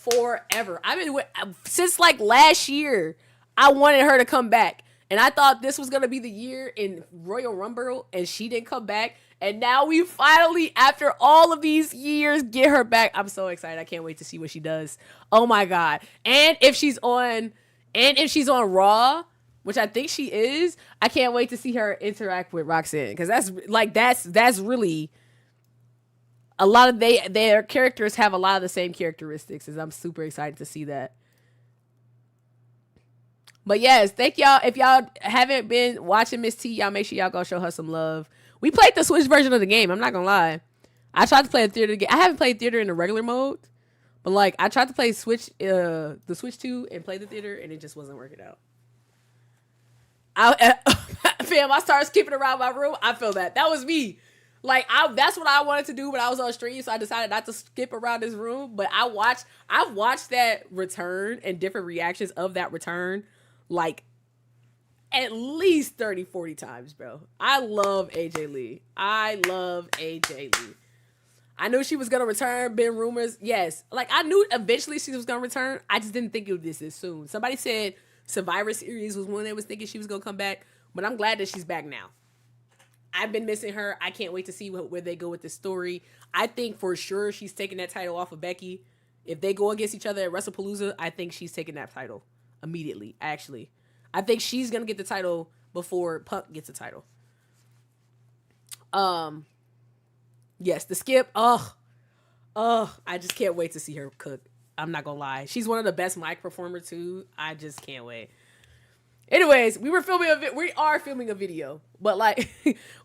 forever. I've been since like last year. I wanted her to come back, and I thought this was gonna be the year in Royal Rumble, and she didn't come back. And now we finally, after all of these years, get her back. I'm so excited. I can't wait to see what she does. Oh my god! And if she's on Raw, which I think she is, I can't wait to see her interact with Roxanne, because that's really a lot of their characters have a lot of the same characteristics, and I'm super excited to see that. But yes, thank y'all. If y'all haven't been watching Miss T, y'all make sure y'all go show her some love. We played the Switch version of the game. I'm not gonna lie. I tried to play a theater game. I haven't played theater in the regular mode, but like I tried to play the Switch 2 and play the theater, and it just wasn't working out. Fam, I started skipping around my room. I feel that was me. Like that's what I wanted to do when I was on stream, so I decided not to skip around this room. But I've watched that return and different reactions of that return, like at least 30, 40 times, bro. I love AJ Lee. I knew she was gonna return. Been rumors, yes. Like I knew eventually she was gonna return. I just didn't think it would be this soon. Somebody said Survivor Series was when they was thinking she was gonna come back, but I'm glad that she's back now. I've been missing her. I can't wait to see where they go with this story. I think for sure she's taking that title off of Becky. If they go against each other at WrestlePalooza, I think she's taking that title immediately, actually. I think she's going to get the title before Punk gets the title. Yes, the skip. I just can't wait to see her cook. I'm not going to lie. She's one of the best mic performers too. I just can't wait. Anyways, we are filming a video, but like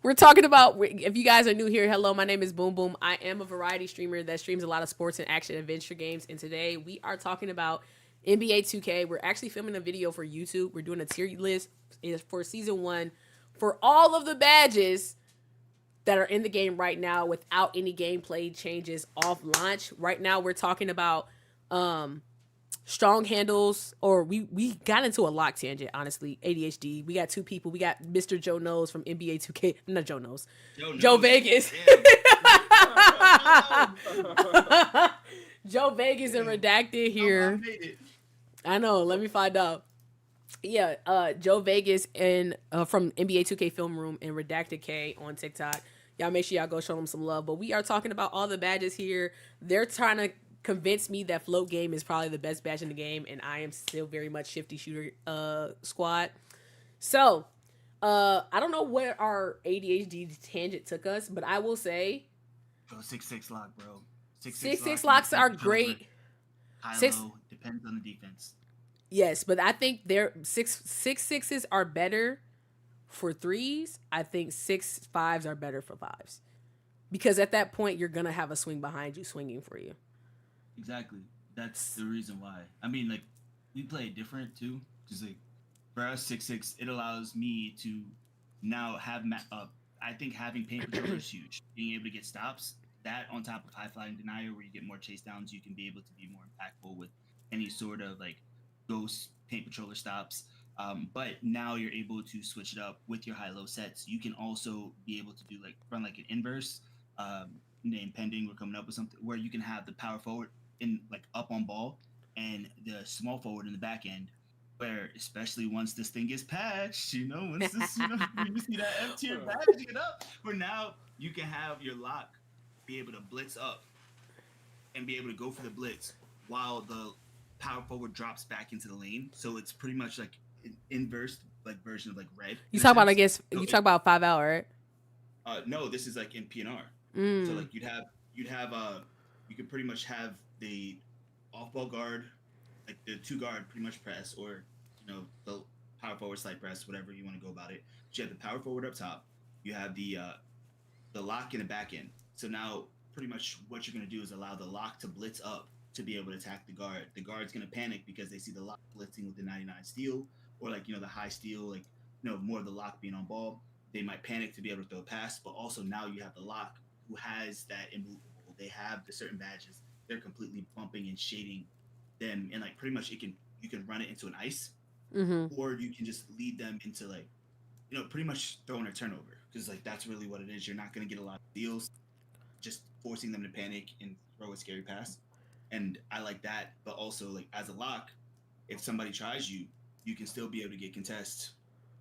we're talking about, if you guys are new here, hello, my name is Boom Boom. I am a variety streamer that streams a lot of sports and action adventure games. And today we are talking about NBA 2K. We're actually filming a video for YouTube. We're doing a tier list for season 1 for all of the badges that are in the game right now without any gameplay changes off launch. Right now we're talking about strong handles, or we got into a lock tangent, honestly. ADHD. We got two people. We got Mr. Joe Knows from NBA 2K. Not Joe Knows. Joe Vegas. Joe Vegas and Redacted here. I know. Let me find out. Yeah, Joe Vegas and from NBA 2K Film Room and Redacted K on TikTok. Y'all make sure y'all go show them some love. But we are talking about all the badges here. They're trying to convince me that float game is probably the best badge in the game, and I am still very much shifty shooter squad. So I don't know where our ADHD tangent took us, but I will say 6-6 lock, bro. 6-6 locks are great. High-low depends on the defense. Yes, but I think their 6-6s are better for 3s. I think 6-5s are better for 5s, because at that point you're gonna have a swing behind you swinging for you. Exactly. That's the reason why. I mean, like, we play different too, because like for us 6-6, it allows me to now have I think having paint control is huge. Being able to get stops, that on top of high flying denier, where you get more chase downs, you can be able to be more impactful with any sort of like ghost paint patroller stops. But now you're able to switch it up with your high-low sets. You can also be able to do run like an inverse, name pending. We're coming up with something where you can have the power forward in up on ball and the small forward in the back end. Where especially once this thing gets patched, once this, you see that F tier badge get up, where now you can have your lock be able to blitz up and be able to go for the blitz while the power forward drops back into the lane. So it's pretty much like an inverse version of red. You talk about, I guess, you talk about 5-out, right? No, this is in PNR. So you could pretty much have the off ball guard, the 2-guard pretty much press, or the power forward slight press, whatever you want to go about it. But you have the power forward up top. You have the lock in the back end. So now pretty much what you're going to do is allow the lock to blitz up to be able to attack the guard. The guard's going to panic because they see the lock blitzing with the 99 steal, or the high steal, more of the lock being on ball. They might panic to be able to throw a pass, but also now you have the lock who has that immovable. They have the certain badges. They're completely bumping and shading them, and pretty much you can run it into an ice, or you can just lead them into pretty much throwing a turnover, because that's really what it is. You're not going to get a lot of deals, just forcing them to panic and throw a scary pass. and I like that. But also, like as a lock, if somebody tries you, you can still be able to get contests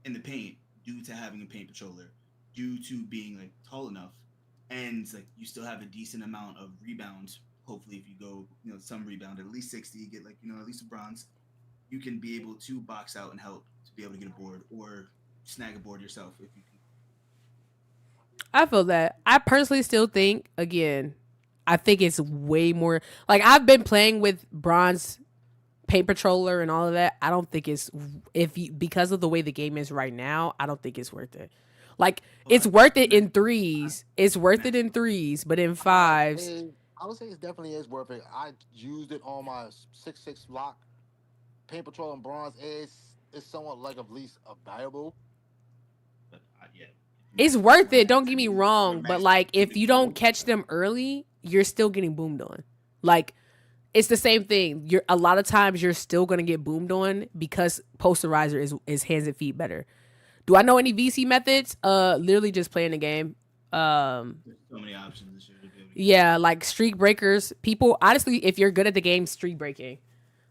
in the paint due to having a paint patroller, due to being like tall enough, and like you still have a decent amount of rebound. Hopefully, if you go, some rebound at least 60, get like at least a bronze, you can be able to box out and help to be able to get a board or snag a board yourself if you can. I feel that. I personally still think, again, I think it's way more like I've been playing with bronze paint patroller and all of that. I don't think it's because of the way the game is right now, I don't think it's worth it. Like it's worth it in threes. It's worth it in threes, but in fives. I would say it definitely is worth it. I used it on my 6'6" lock. Paint patrol and bronze is somewhat like at least valuable. But yeah. It's worth it, don't get me wrong, but like if you don't catch them early, you're still getting boomed on. Like it's the same thing. A lot of times you're still gonna get boomed on because posterizer is hands and feet better. Do I know any VC methods? Literally just playing the game. There's so many options this year. Yeah, like streak breakers. People, honestly, if you're good at the game, streak breaking.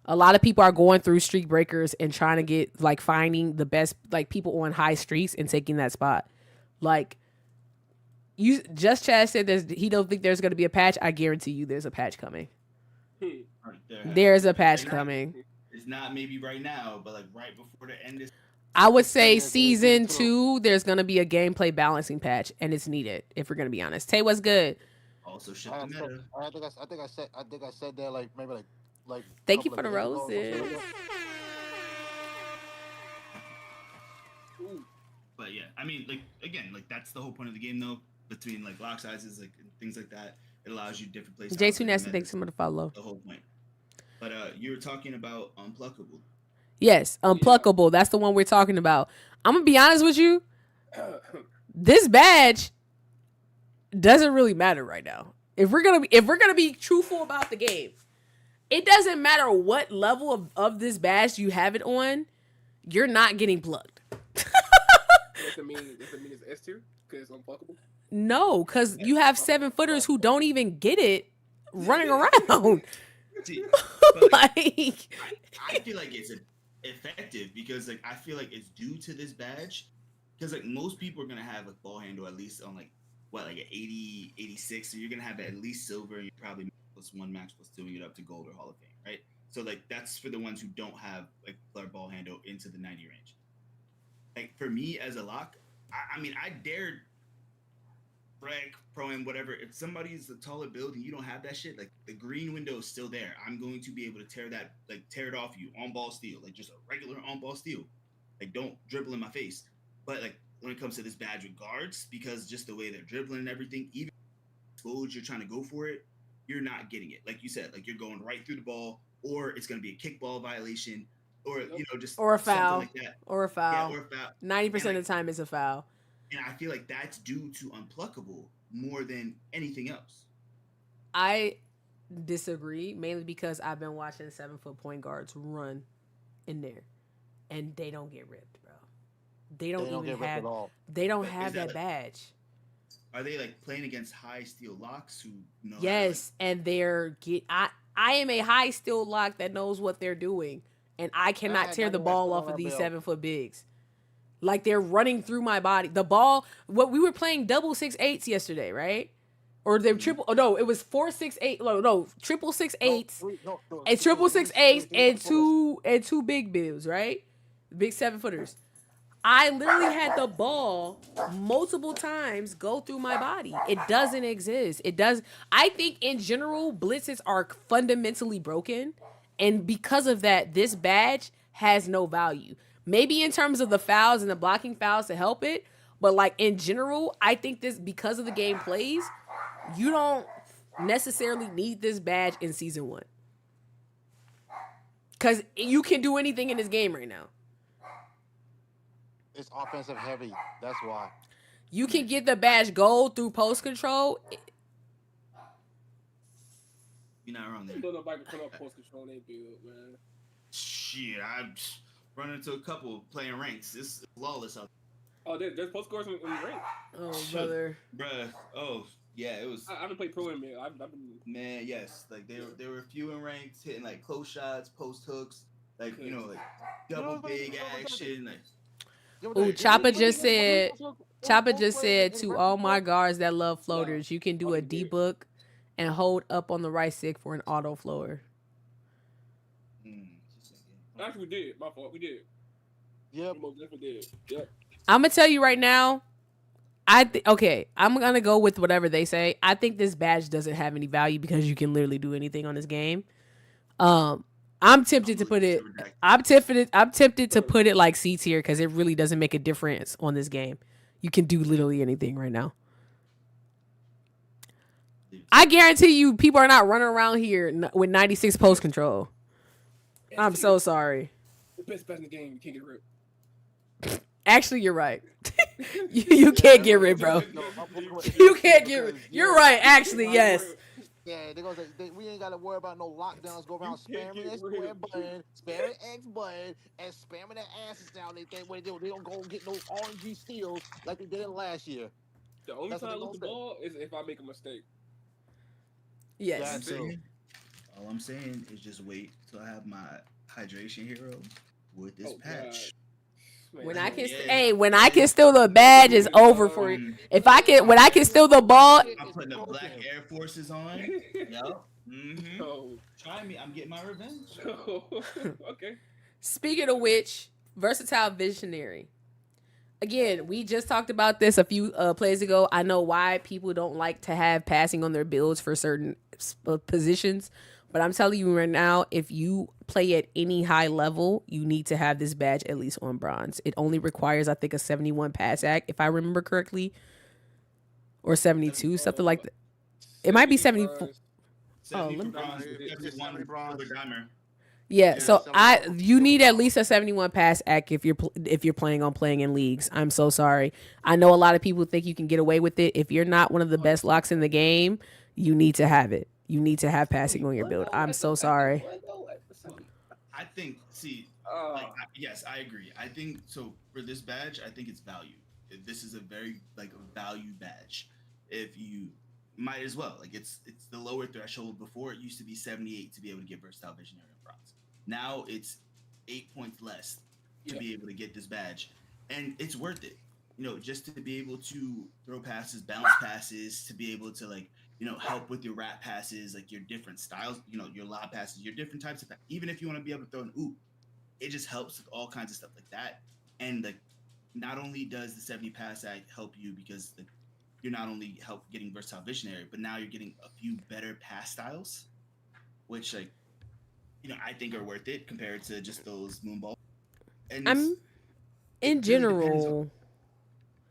A lot of people are going through streak breakers and trying to get like finding the best like people on high streaks and taking that spot. Like Chad said he don't think there's going to be a patch. I guarantee you there's a patch coming. There's a patch coming. It's not maybe right now, but like right before the end. I would say season 2, there's going to be a gameplay balancing patch, and it's needed, if we're going to be honest. Tay, what's good? Also, shit the meta. I think I said that like maybe like. Thank you for the roses. But yeah, I mean, like again, like that's the whole point of the game, though. Between like lock sizes, like things like that, it allows you different places. J2 Nasty, thanks so much to follow. The whole point. But you were talking about Unpluckable. Yes, Unpluckable. That's the one we're talking about. I'm gonna be honest with you. This badge doesn't really matter right now. If we're gonna be truthful about the game, it doesn't matter what level of this badge you have it on. You're not getting plugged. Does it mean it's S tier because it's unpluckable? No, because you have 7-footers who don't even get it running around. See, I feel like it's effective because like I feel like it's due to this badge because like most people are gonna have a ball handle at least on like what like an 80, 86, so you're gonna have at least silver and you probably +1 max +2 and get up to gold or Hall of Fame, right? So like that's for the ones who don't have like their ball handle into the 90 range. Like for me as a lock, I mean I dared Break, Pro and whatever. If somebody's a taller build and you don't have that shit, like the green window is still there. I'm going to be able to tear it off you on ball steal, like just a regular on ball steal. Like don't dribble in my face. But like when it comes to this badge with guards, because just the way they're dribbling and everything, even if you're trying to go for it, you're not getting it. Like you said, like you're going right through the ball, or it's going to be a kickball violation, or just or a foul, like that. or a foul. Yeah, or a foul. 90% of the time is a foul. And I feel like that's due to Unpluckable more than anything else. I disagree, mainly because I've been watching 7-foot point guards run in there, and they don't get ripped, bro. They don't have that badge. Are they like playing against high steel locks who know? Yes, and I am a high steel lock that knows what they're doing, and I cannot tear the ball off of these 7-foot bigs. Like they're running through my body. The ball, we were playing double 6-8s yesterday, right? Or they triple. Oh no, it was 4-6-8. No, triple 6-8s. And triple 6-8s and two big bills, right? Big 7-footers. I literally had the ball multiple times go through my body. It doesn't exist. It does. I think in general, blitzes are fundamentally broken, and because of that, this badge has no value. Maybe in terms of the fouls and the blocking fouls to help it, but like in general, I think this because of the game plays, you don't necessarily need this badge in season 1. Because you can do anything in this game right now. It's offensive heavy. That's why. You can get the badge gold through post control. You're not wrong there. Don't nobody put up post control in their build, man. Shit, I'm running into a couple playing ranks. It's flawless out there. Oh, there's post scores in rank. Oh, brother. Bruh. Oh, Yeah, it was. I haven't played pro NBA. I've been. Man, yes, like they were few in ranks, hitting like close shots, post hooks, like like double big action. Like, Ooh, Chopper just said to all my guards that love floaters, you can do a D book and hold up on the right stick for an auto floater. Actually, we did. My fault. We did. Yep. We most definitely did. Yep. I'm gonna tell you right now. Okay, I'm gonna go with whatever they say. I think this badge doesn't have any value because you can literally do anything on this game. I'm tempted to put it. I'm tempted to put it like C tier because it really doesn't make a difference on this game. You can do literally anything right now. I guarantee you, people are not running around here with 96 post control. I'm so sorry. The best bet in the game, you can't get ripped. Actually, you're right. you can't get rid, bro. You can't get rid. You're right. Actually, yes. Yeah, they're gonna say we ain't gotta worry about no lockdowns. Go around spamming that square button, spamming X button, and spamming their asses down. They think what they don't go get no RNG steals like they did last year. The only time I lose the ball is if I make a mistake. Yes. All I'm saying is just wait till I have my hydration hero with this patch. When I can steal the badge, is over for you. When I can steal the ball, I'm putting the black Air Forces on. Yep. Mm-hmm. Try me. I'm getting my revenge. Okay. Speaking of which, versatile visionary. Again, we just talked about this a few plays ago. I know why people don't like to have passing on their builds for certain positions. But I'm telling you right now, if you play at any high level, you need to have this badge at least on bronze. It only requires, I think, a 71 pass act, if I remember correctly, or 72, something like that. It might be 74. Yeah, so you need at least a 71 pass act if you're planning on playing in leagues. I'm so sorry. I know a lot of people think you can get away with it. If you're not one of the best locks in the game, you need to have it. You need to have passing on your build. I'm so sorry. I think, yes, I agree. I think, so for this badge, I think it's value. This is a very, a value badge. If you might as well, it's the lower threshold. Before, it used to be 78 to be able to get Versatile Visionary in bronze. Now, it's 8 points less to be able to get this badge. And it's worth it. Just to be able to throw passes, bounce passes, to be able to, help with your wrap passes, your different styles, your lob passes, your different types of passes. Even if you want to be able to throw an oop, it just helps with all kinds of stuff like that. And not only does the 70 pass act help you because you're not only getting Versatile Visionary, but now you're getting a few better pass styles, which I think are worth it compared to just those moonballs. And in general.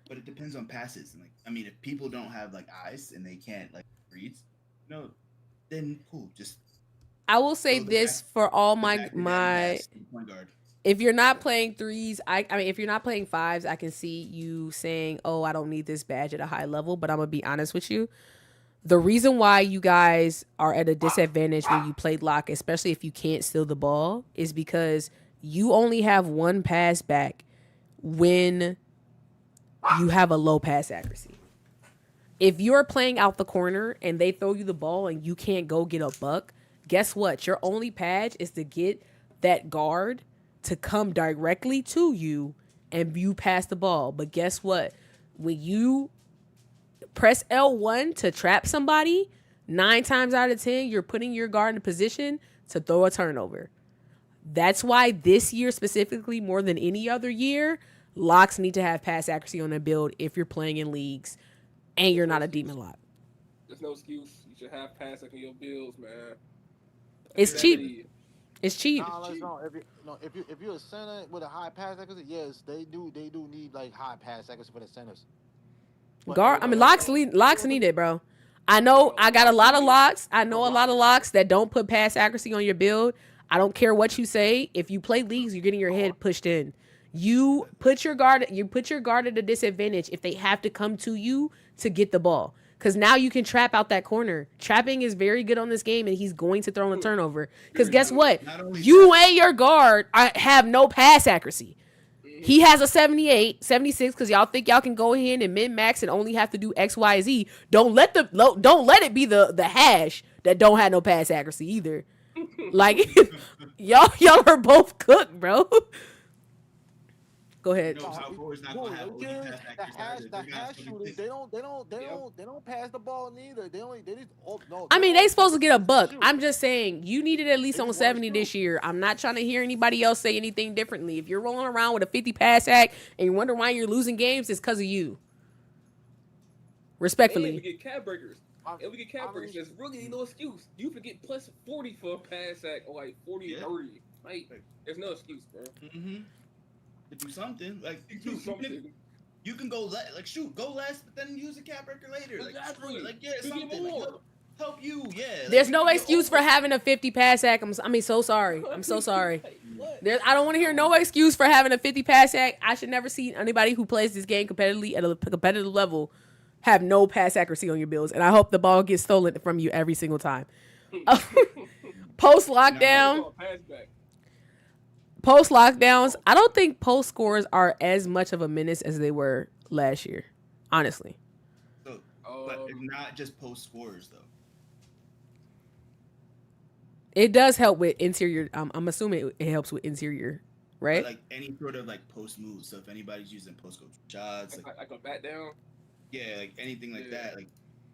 But it depends on passes. If people don't have eyes and they can't read, then cool. Just I will say this for all my if you're not playing threes, if you're not playing fives, I can see you saying, "Oh, I don't need this badge at a high level." But I'm gonna be honest with you. The reason why you guys are at a disadvantage when you play lock, especially if you can't steal the ball, is because you only have one pass back when you have a low pass accuracy. If you're playing out the corner and they throw you the ball and you can't go get a buck, guess what? Your only patch is to get that guard to come directly to you and you pass the ball. But guess what? When you press L1 to trap somebody, 9 times out of 10, you're putting your guard in a position to throw a turnover. That's why this year specifically, more than any other year, locks need to have pass accuracy on their build if you're playing in leagues and you're not a demon lock. There's no excuse. You should have pass on your builds, man. It's cheap. It's cheap. If you're a center with a high pass accuracy, yes, they do need high pass accuracy for the centers. Locks need it, bro. I know I got a lot of locks. I know a lot of locks that don't put pass accuracy on your build. I don't care what you say. If you play leagues, you're getting your head pushed in. You put your guard at a disadvantage if they have to come to you to get the ball. Because now you can trap out that corner. Trapping is very good on this game, and he's going to throw in a turnover. Because guess what? You and your guard have no pass accuracy. He has a 78, 76 because y'all think y'all can go ahead and min-max and only have to do X, Y, Z. Don't let it be the hash that don't have no pass accuracy either. Like y'all are both cooked, bro. Go ahead. The hash shooters, they don't pass the ball neither. They just I mean, they supposed to get a buck. I'm just saying, you need it at least on 70 this year. I'm not trying to hear anybody else say anything differently. If you're rolling around with a 50 pass hack and you wonder why you're losing games, it's because of you. Respectfully. And we get cat breakers. There's really no excuse. You could get plus 40 for a pass hack or like 40 30. Like, there's no excuse, bro. Mm-hmm. To do something. Like, do something. You can go go less, but then use a cat breaker later. Like, exactly. Something. Like, help you, There's no excuse for having a 50 pass hack. I'm so sorry. I'm so sorry. I don't want to hear no excuse for having a 50 pass hack. I should never see anybody who plays this game competitively at a competitive level have no pass accuracy on your Bills. And I hope the ball gets stolen from you every single time. Post lockdowns, I don't think post scores are as much of a menace as they were last year, honestly. So, but not just post scores though. It does help with interior. I'm assuming it helps with interior, right? But like any sort of like post moves. So if anybody's using post go shots, like a bat down. Yeah, like anything like that, like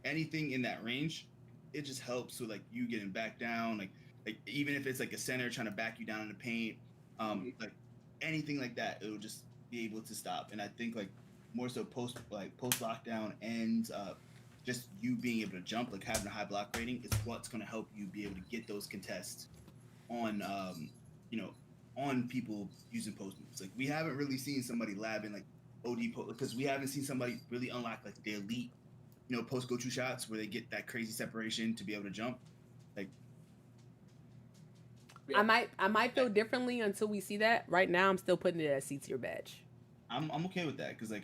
anything in that range, it just helps with like you getting back down, like even if it's like a center trying to back you down in the paint, like anything like that, it'll just be able to stop. And I think like more so post lockdown and just you being able to jump, like having a high block rating is what's going to help you be able to get those contests on on people using post moves. Like we haven't really seen somebody labbing like OD because we haven't seen somebody really unlock like the elite, post go to shots where they get that crazy separation to be able to jump. Like, I might feel differently until we see that. Right now, I'm still putting it as C tier badge. I'm okay with that because it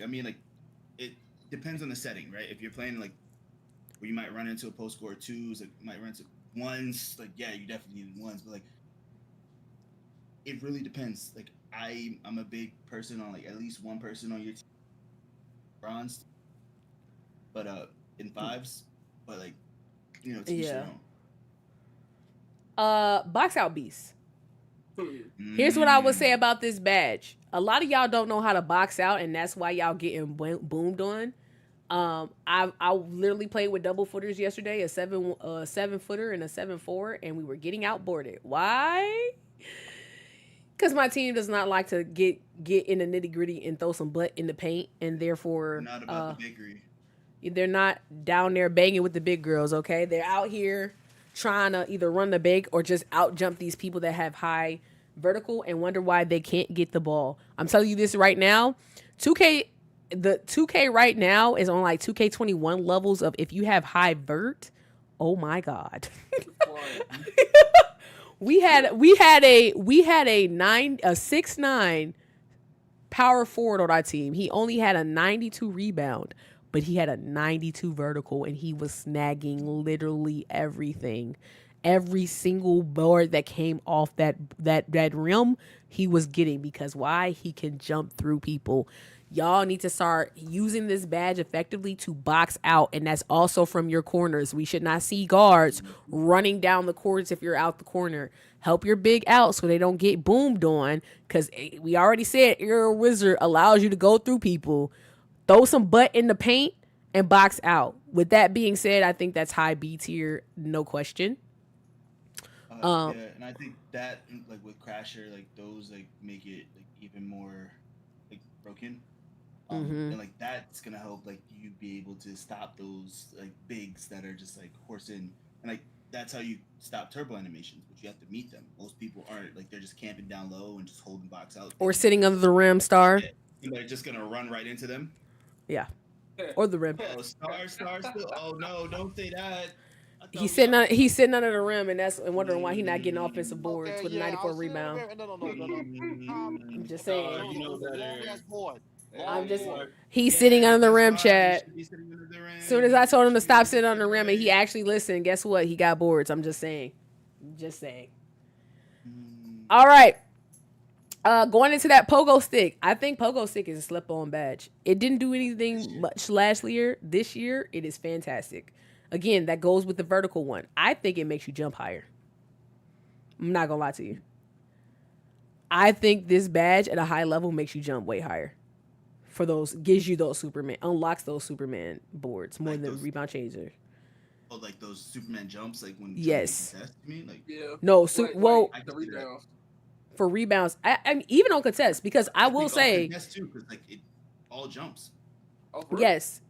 depends on the setting, right? If you're playing like where you might run into a post score twos, like you might run into ones, like yeah, you definitely need ones, but like it really depends. Like I'm a big person on like at least one person on your team bronze, but in fives, but like to each their own. Box out beast. Here's what I would say about this badge. A lot of y'all don't know how to box out, and that's why y'all getting boomed on. I literally played with double footers yesterday, a 7 footer and a 7-4, and we were getting outboarded. Why? Because my team does not like to get in the nitty gritty and throw some butt in the paint, and therefore not about the bakery. They're not down there banging with the big girls. Okay, they're out here trying to either run the bank or just out jump these people that have high vertical and wonder why they can't get the ball. I'm telling you this right now. The 2K right now is on like 2K21 levels of if you have high vert. Oh my God. We had a 6'9" power forward on our team. He only had a 92 rebound, but he had a 92 vertical, and he was snagging literally everything. Every single board that came off that rim, he was getting, because why? He can jump through people. Y'all need to start using this badge effectively to box out, and that's also from your corners. We should not see guards running down the courts if you're out the corner. Help your big out so they don't get boomed on, because we already said Aerial Wizard allows you to go through people. Throw some butt in the paint and box out. With that being said, I think that's high B tier, no question. Yeah, and I think that like with Crasher, like those like make it like even more like broken. And like that's gonna help like you be able to stop those like bigs that are just like horsing, and like that's how you stop turbo animations, but you have to meet them. Most people aren't, like they're just camping down low and just holding box out. Or sitting under the rim, Star. They're just gonna run right into them. Yeah. Or the rim. Oh, Star still. Oh no, don't say that. He's sitting under the rim, and wondering why he's not getting offensive boards with a 94 rebound. I'm just saying. He's sitting under the rim, Chad. As soon as I told him to stop sitting on the rim, and he actually listened, guess what? He got boards. I'm just saying. All right. Going into that pogo stick, I think pogo stick is a slip-on badge. It didn't do anything much last year. This year, it is fantastic. Again, that goes with the vertical one. I think it makes you jump higher. I'm not gonna lie to you. I think this badge at a high level makes you jump way higher. For those, gives you those Superman, unlocks those Superman boards more Like than those- rebound chaser. Oh, like those Superman jumps, like when Yes. jumping contest, you mean? Like No, I the can see that. rebounds. for rebounds, I mean, even on contest, because I will think on say contest too, because like it all jumps. Oh, for real? yes.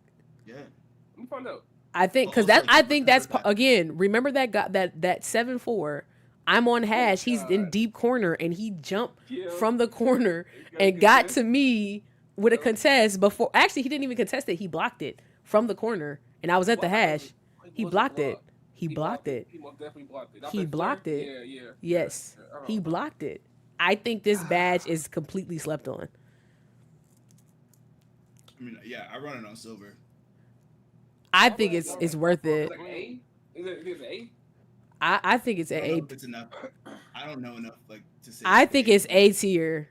Yeah. Let me find out. I think because Also, that I think that's again. Remember that guy that 7-4. I'm on hash. He's in deep corner and he jumped from the corner and got to me with a contest before. Actually, he didn't even contest it. He blocked it from the corner, and I was at the hash. He blocked it. He blocked it. He most definitely blocked it. He blocked it. Yeah, yeah. Yes, he blocked it. I think this badge is completely slept on. I mean, yeah, I run it on silver. I think it's worth it. Like A? Is it A? I think it's I don't A. know if it's enough. I don't know enough like to say. I think it's A tier.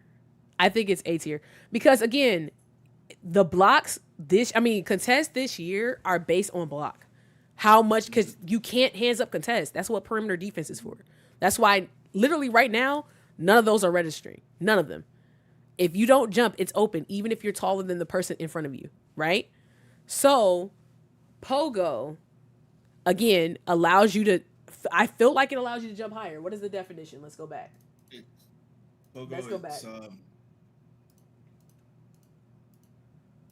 I think it's A tier because again, the blocks contest this year are based on block. How much? Because you can't hands up contest. That's what perimeter defense is for. That's why literally right now none of those are registering. None of them. If you don't jump, it's open, even if you're taller than the person in front of you, right? So, pogo again allows you to. I feel like it allows you to jump higher. What is the definition? Let's go back. Pogo, Let's go back.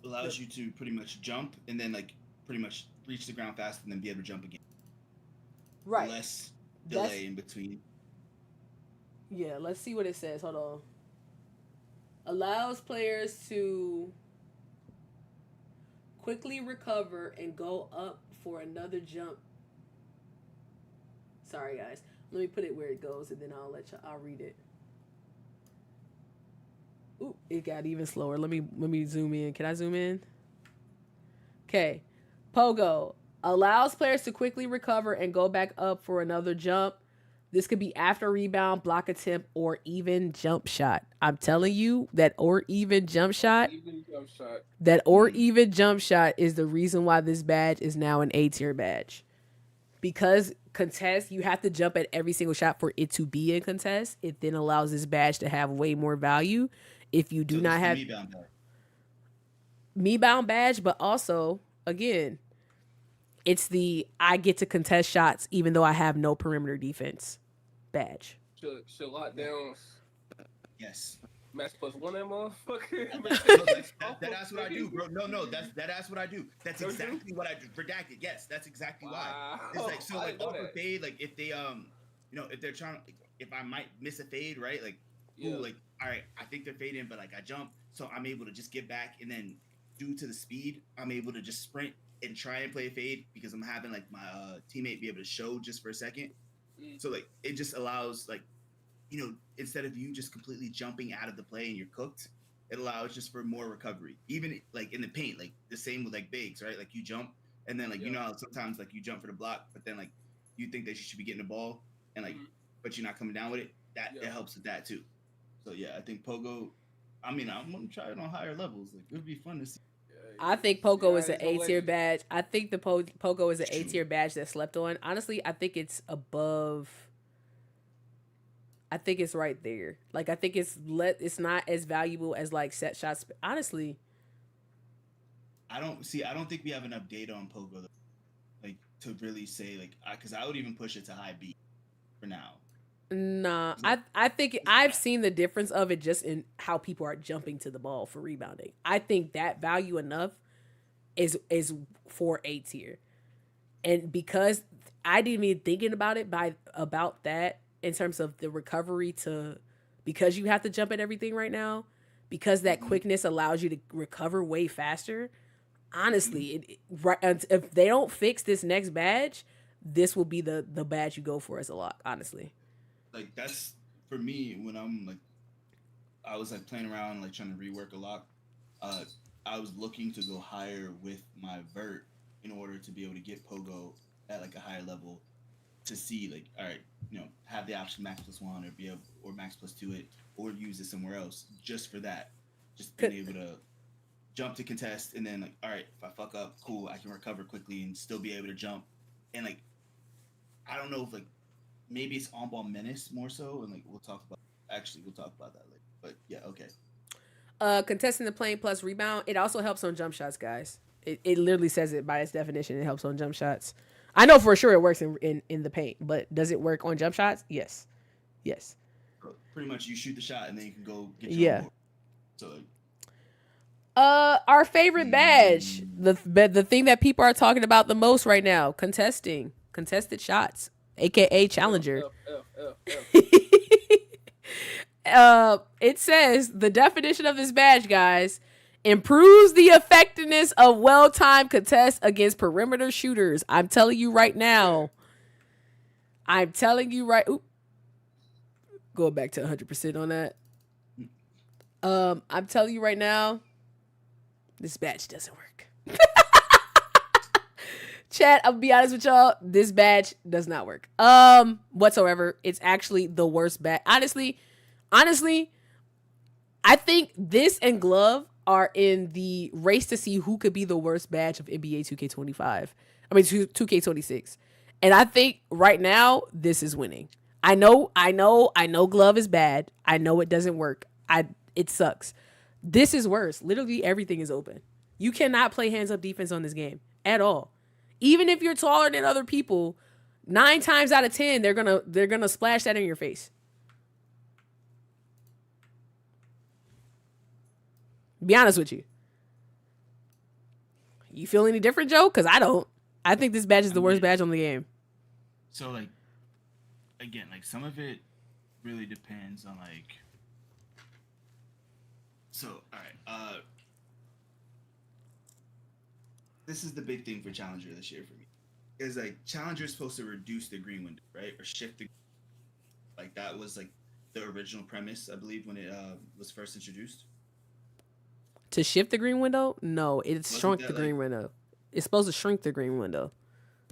Allows you to pretty much jump and then like pretty much reach the ground faster and then be able to jump again. Right. Less delay in between. Yeah, let's see what it says. Hold on. Allows players to quickly recover and go up for another jump. Sorry, guys. Let me put it where it goes, and then I'll read it. Ooh, it got even slower. Let me zoom in. Can I zoom in? Okay. Pogo allows players to quickly recover and go back up for another jump. This could be after rebound, block attempt, or even jump shot. I'm telling you that or even jump shot. That or even jump shot is the reason why this badge is now an A tier badge. Because contest, you have to jump at every single shot for it to be in contest. It then allows this badge to have way more value. If you do not have me bound badge, but also again, it's the I get to contest shots even though I have no perimeter defense badge. Should lock down. Yes. Max plus one that motherfucker. That's what I do, bro. No, that's what I do. That's exactly what I do. Redacted. Yes, that's exactly why. It's like so like off a fade, like if they if they're trying, if I might miss a fade, right? Like like all right, I think they're fading, but like I jump, so I'm able to just get back, and then due to the speed, I'm able to just sprint and try and play a fade because I'm having like my teammate be able to show just for a second. So like it just allows like, instead of you just completely jumping out of the play and you're cooked, it allows just for more recovery. Even like in the paint, like the same with like bigs, right? Like you jump and then like how sometimes like you jump for the block, but then like you think that you should be getting the ball and like but you're not coming down with it. That it helps with that too. So yeah, I think pogo. I mean, I'm gonna try it on higher levels. Like it would be fun to see. I think pogo is an A tier badge. I think the pogo is an A tier badge that slept on. Honestly, I think it's above. I think it's right there. Like I think it's not as valuable as like set shots. Honestly, I don't think we have enough data on pogo, like to really say like because I would even push it to high B for now. Nah, I think I've seen the difference of it just in how people are jumping to the ball for rebounding. I think that value enough is for A tier, and because I didn't even thinking about it about that in terms of the recovery because you have to jump at everything right now, because that quickness allows you to recover way faster. Honestly, if they don't fix this next badge, this will be the badge you go for as a lock. Honestly. Like that's for me when I'm like, I was like playing around like trying to rework a lock. I was looking to go higher with my vert in order to be able to get pogo at like a higher level to see like, all right, have the option max +1 or be able or max +2 it or use it somewhere else just for that. Just being able to jump to contest and then like, all right, if I fuck up, cool, I can recover quickly and still be able to jump. And like, I don't know if like maybe it's on ball menace more so, and like we'll talk about that later. But yeah, okay. Contesting the plane plus rebound, it also helps on jump shots, guys. It literally says it by its definition. It helps on jump shots. I know for sure it works in the paint, but does it work on jump shots? Yes. So pretty much you shoot the shot and then you can go get your own board. So like, our favorite badge, the thing that people are talking about the most right now, contested shots, aka challenger. It says the definition of this badge, guys, improves the effectiveness of well-timed contests against perimeter shooters. I'm telling you right now. Oop. Going back to 100% on that. I'm telling you right now, this badge doesn't work. Chat, I'll be honest with y'all, this badge does not work. Whatsoever. It's actually the worst badge. Honestly, I think this and glove are in the race to see who could be the worst badge of NBA 2K25. I mean 2K26. And I think right now this is winning. I know glove is bad. I know it doesn't work. It sucks. This is worse. Literally everything is open. You cannot play hands up defense on this game at all. Even if you're taller than other people, 9 times out of 10 they're gonna splash that in your face. Be honest with you. You feel any different, Joe? Because I don't. I think this badge is the worst badge on the game. So like, again, like some of it really depends on like. So all right, this is the big thing for Challenger this year for me. Is like Challenger is supposed to reduce the green window, right, or shift the. Like that was like the original premise, I believe, when it was first introduced. To shift the green window? No, it's shrunk the green window. It's supposed to shrink the green window.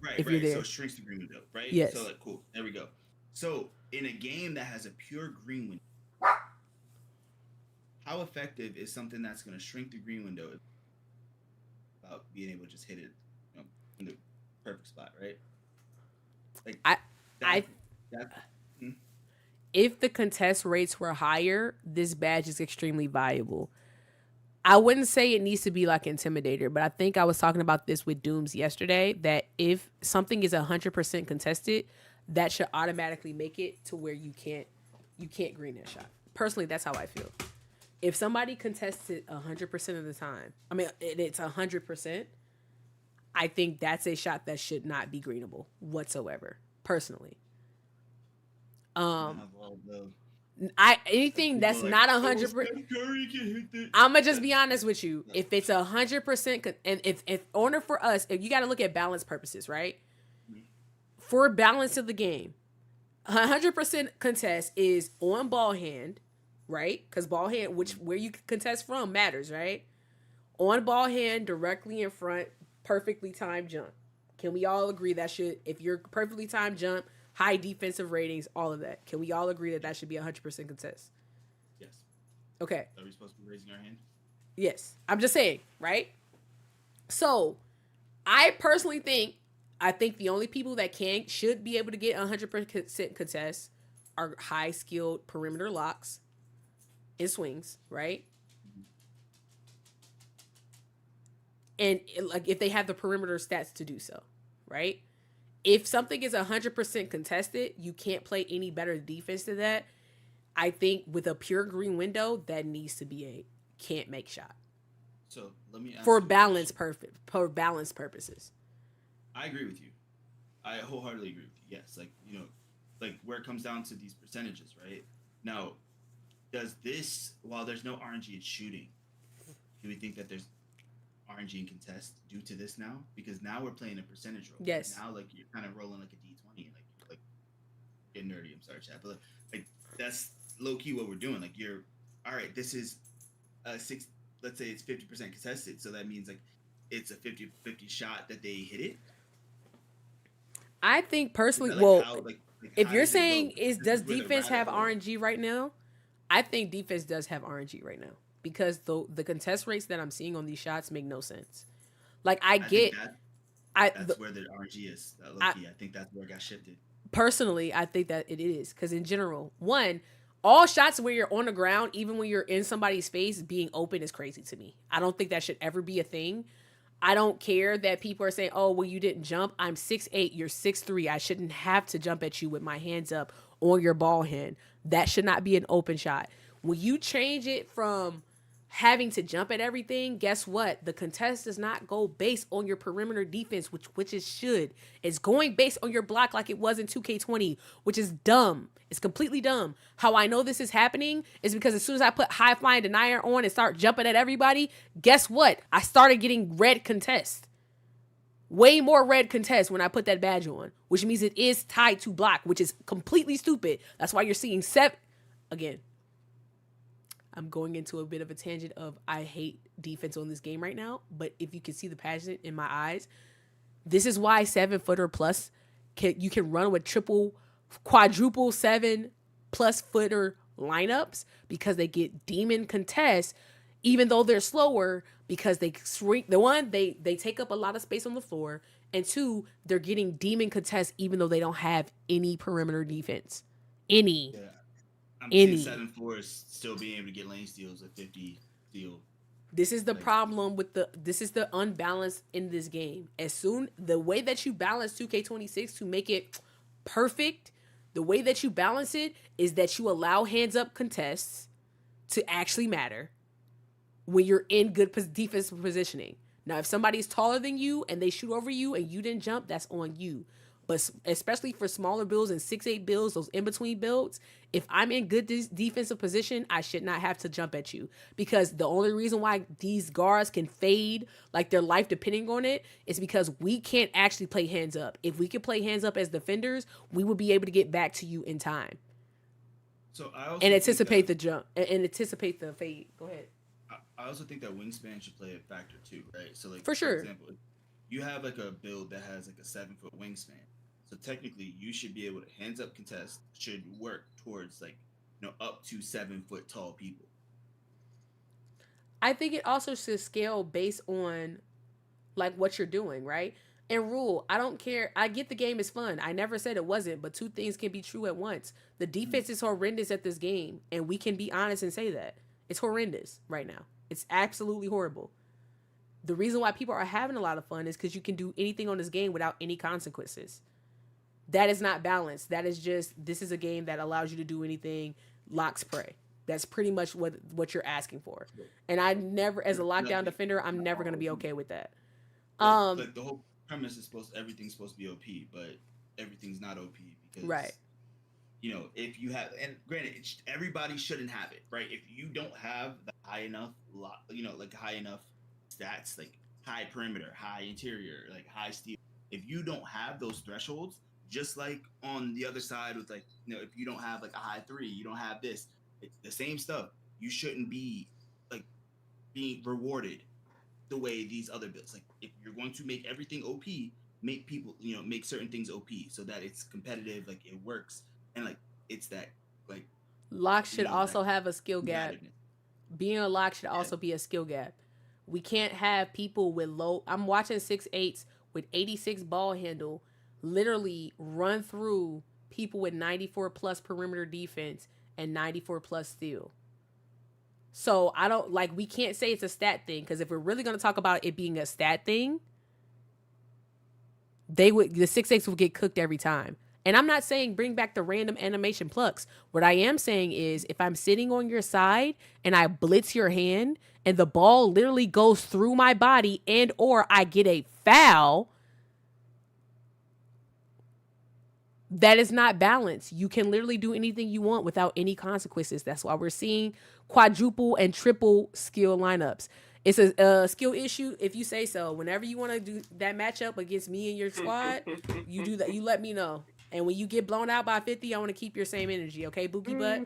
Right, if right. You're there. So it shrinks the green window, right? Yes. So like, cool. There we go. So in a game that has a pure green window, how effective is something that's going to shrink the green window about being able to just hit it, in the perfect spot, right? Like if the contest rates were higher, this badge is extremely valuable. I wouldn't say it needs to be like Intimidator, but I think I was talking about this with Dooms yesterday, that if something is 100% contested, that should automatically make it to where you can't green that shot. Personally, that's how I feel. If somebody contests it 100% of the time, I mean, it's 100%, I think that's a shot that should not be greenable whatsoever, personally. Anything that's not 100%. I'ma just be honest with you. If it's 100%, and if in order for us, if you got to look at balance purposes, right? For balance of the game, 100% contest is on ball hand, right? Because ball hand, where you contest from matters, right? On ball hand, directly in front, perfectly timed jump. Can we all agree that should, if you're perfectly timed jump, high defensive ratings, all of that. Can we all agree that should be 100% contest? Yes. Okay. Are we supposed to be raising our hand? Yes. I'm just saying, right? So, I personally think the only people that should be able to get 100% contest are high-skilled perimeter locks and swings, right? And like if they have the perimeter stats to do so, right? If something is 100% contested, you can't play any better defense than that. I think with a pure green window, that needs to be a can't make shot. So let me ask for balance purposes. I agree with you. I wholeheartedly agree with you. Yes, like where it comes down to these percentages, right? Now, does this, while there's no RNG in shooting, do we think that there's RNG and contest due to this now? Because now we're playing a percentage roll. Yes. Now like you're kind of rolling like a D20, like getting nerdy. I'm sorry, chat, but like that's low key what we're doing. Like you're all right. This is six. Let's say it's 50% contested, so that means like it's a 50-50 shot that they hit it. I think personally, Like well, how, if how you're does it go? saying does This is where the defense have rabbit hole- RNG right now? I think defense does have RNG right now because the contest rates that I'm seeing on these shots make no sense. Like I get, think I that's where the RNG is. I think that's where it got shifted. personally, I think that it is because in general, one, all shots where you're on the ground, even when you're in somebody's face, being open is crazy to me. I don't think that should ever be a thing. I don't care that people are saying, oh, well, you didn't jump. I'm 6'8", you're 6'3". I shouldn't have to jump at you with my hands up on your ball hand. That should not be an open shot. When you change it from having to jump at everything, guess what? The contest does not go based on your perimeter defense, which it should. It's going based on your block like it was in 2K20, which is dumb. It's completely dumb. How I know this is happening is because as soon as I put high flying denier on and start jumping at everybody, guess what? I started getting red contest. Way more red contest when I put that badge on, which means it is tied to block, which is completely stupid. That's why you're seeing 7. Again, I'm going into a bit of a tangent of I hate defense on this game right now, but if you can see the passion in my eyes, this is why 7-footer plus you can run with triple, quadruple 7+ footer lineups because they get demon contests, even though they're slower because they shrink. The one, they take up a lot of space on the floor, and 2, they're getting demon contests even though they don't have any perimeter defense. Any. Yeah. I'm seeing 7-4 still being able to get lane steals at 50 steal. This is the problem with this is the unbalance in this game. The way that you balance 2K26 to make it perfect, the way that you balance it is that you allow hands up contests to actually matter when you're in good defensive positioning. Now, if somebody's taller than you and they shoot over you and you didn't jump, that's on you. But especially for smaller builds and 6'8" builds, those in-between builds, if I'm in good defensive position, I should not have to jump at you. Because the only reason why these guards can fade, like their life depending on it, is because we can't actually play hands up. If we could play hands up as defenders, we would be able to get back to you in time. So I also and anticipate the jump and anticipate the fade. Go ahead. I also think that wingspan should play a factor too, right? So like for sure. For example, you have like a build that has like a 7-foot wingspan. So technically, you should be able to hands up contest should work towards like, up to 7-foot tall people. I think it also should scale based on like what you're doing, right? And rule, I don't care. I get the game is fun. I never said it wasn't, but 2 things can be true at once. The defense is horrendous at this game, and we can be honest and say that. It's horrendous right now. It's absolutely horrible. The reason why people are having a lot of fun is because you can do anything on this game without any consequences. That is not balanced. That is just, this is a game that allows you to do anything, locks prey. That's pretty much what you're asking for. And I never, as a lockdown defender, I'm never going to be okay with that. Like the whole premise is everything's supposed to be OP, but everything's not OP because, right. If you have, and granted, everybody shouldn't have it, right? If you don't have the high enough, high enough stats, like high perimeter, high interior, like high steal, if you don't have those thresholds, just like on the other side with if you don't have like a high 3, you don't have this, it's the same stuff. You shouldn't be like being rewarded the way these other builds. Like if you're going to make everything OP, make people, make certain things OP so that it's competitive, like it works. And like it's that like lock should also have a skill gap. Being a lock should also be a skill gap. We can't have people with low. I'm watching 6'8" with 86 ball handle literally run through people with 94+ perimeter defense and 94+ steal. So I don't we can't say it's a stat thing, because if we're really going to talk about it being a stat thing, the 6'8" would get cooked every time. And I'm not saying bring back the random animation plucks. What I am saying is if I'm sitting on your side and I blitz your hand and the ball literally goes through my body and or I get a foul, that is not balanced. You can literally do anything you want without any consequences. That's why we're seeing quadruple and triple skill lineups. It's a skill issue if you say so. Whenever you want to do that matchup against me and your squad, you do that. You let me know. And when you get blown out by 50, I want to keep your same energy, okay, Bookie Butt?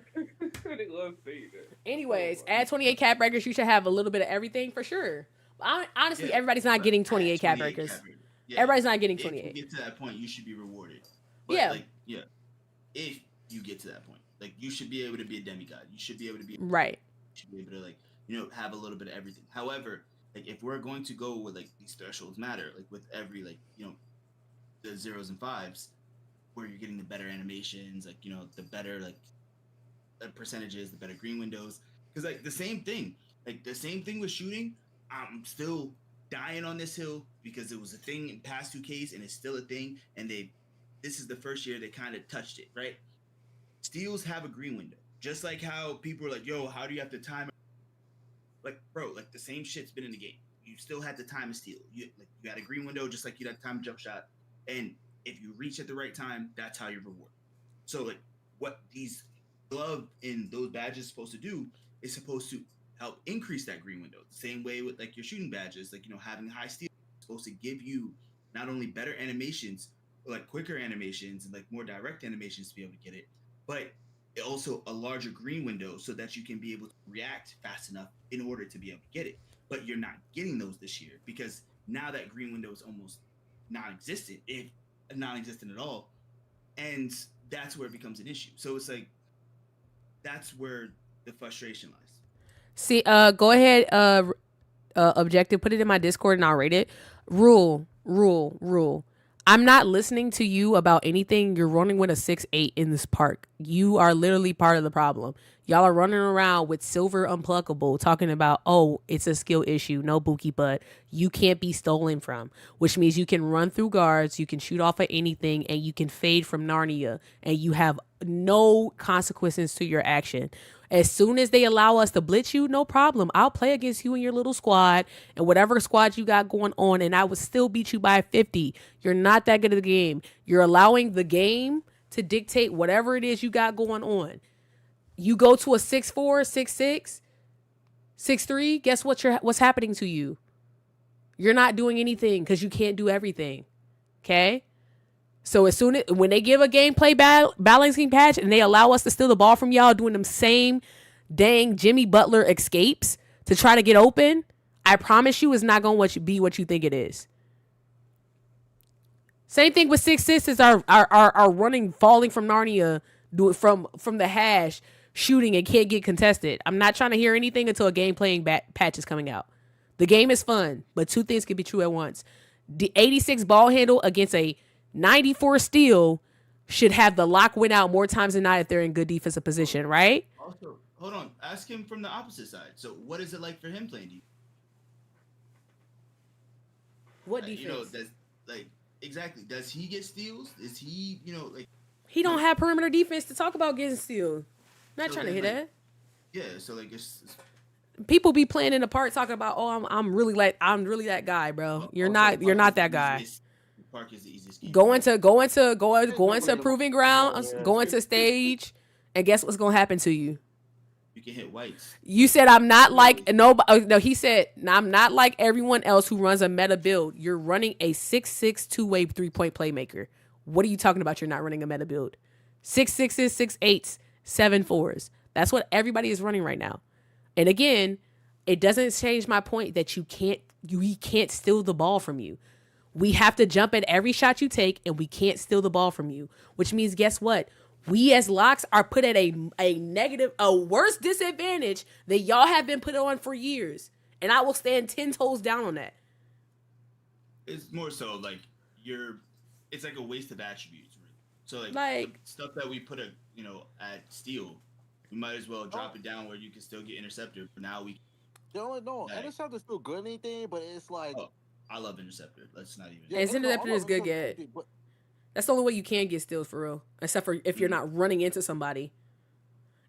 Anyways, add 28 cap breakers. You should have a little bit of everything for sure. Honestly, everybody's not getting 28 cap breakers. Everybody's not getting If 28. you get to that point, you should be rewarded. But if you get to that point, like you should be able to be a demigod. You should be able to be right. You should be able to like have a little bit of everything. However, like if we're going to go with like these thresholds matter, like with every like the 0s and 5s, where you're getting the better animations, like the better like percentages, the better green windows, because like the same thing with shooting. I'm still dying on this hill because it was a thing in past 2Ks and it's still a thing, and this is the first year they kind of touched it, right? Steals have a green window, just like how people are like, yo, how do you have to time it? Like, bro, like the same shit's been in the game. You still had to time a steal. You got a green window just like you had to time a jump shot, and if you reach at the right time, that's how you're rewarded. So like what these glove and those badges supposed to do is supposed to help increase that green window. The same way with like your shooting badges, like having high steal is supposed to give you not only better animations, but like quicker animations and like more direct animations to be able to get it, but also a larger green window so that you can be able to react fast enough in order to be able to get it. But you're not getting those this year because now that green window is almost non-existent, if non-existent at all, and that's where it becomes an issue. So it's like that's where the frustration lies. See, go ahead, objective, put it in my Discord and I'll rate it. Rule. I'm not listening to you about anything. You're running with a 6'8" in this park. You are literally part of the problem. Y'all are running around with silver unpluckable talking about, oh, it's a skill issue. No Buki, but you can't be stolen from, which means you can run through guards, you can shoot off at anything, and you can fade from Narnia, and you have no consequences to your action. As soon as they allow us to blitz you, no problem. I'll play against you and your little squad and whatever squad you got going on, and I would still beat you by 50. You're not that good at the game. You're allowing the game to dictate whatever it is you got going on. You go to a 6'4", 6'6", 6'3", guess what's happening to you? You're not doing anything because you can't do everything. Okay? So when they give a gameplay balancing patch and they allow us to steal the ball from y'all doing them same dang Jimmy Butler escapes to try to get open, I promise you it's not going to be what you think it is. Same thing with 6'6" are running, falling from Narnia, doing from the hash, shooting and can't get contested. I'm not trying to hear anything until a gameplay patch is coming out. The game is fun, but two things can be true at once. The 86 ball handle against a 94 steal should have the lock win out more times than not if they're in good defensive position, right? Also, hold on. Ask him from the opposite side. So what is it like for him playing defense? What defense? Exactly. Does he get steals? Is he, he don't have perimeter defense to talk about getting steals. Not trying to hit that. Yeah, so it's people be playing in the park talking about, oh, I'm really that guy, bro. You're not that guy. Park is the easiest game. Going to proving ground, going to stage, and guess what's gonna happen to you? You can hit whites. You said I'm not like nobody. No, he said I'm not like everyone else who runs a meta build. You're running a 6'6" two-way 3-point playmaker. What are you talking about? You're not running a meta build. 6'6", 6'8", 7'4". That's what everybody is running right now. And again, it doesn't change my point that we can't steal the ball from you. We have to jump at every shot you take, and we can't steal the ball from you. Which means, guess what? We as locks are put at a worse disadvantage that y'all have been put on for years. And I will stand 10 toes down on that. It's more so like it's like a waste of attributes. Really. So like the stuff that we put at steal, we might as well drop it down where you can still get interceptor. But now we interceptor's still good and anything, but it's like I love interceptor. Let's not even. Yeah, interceptor is good. That's the only way you can get steals for real, except for if you're not running into somebody.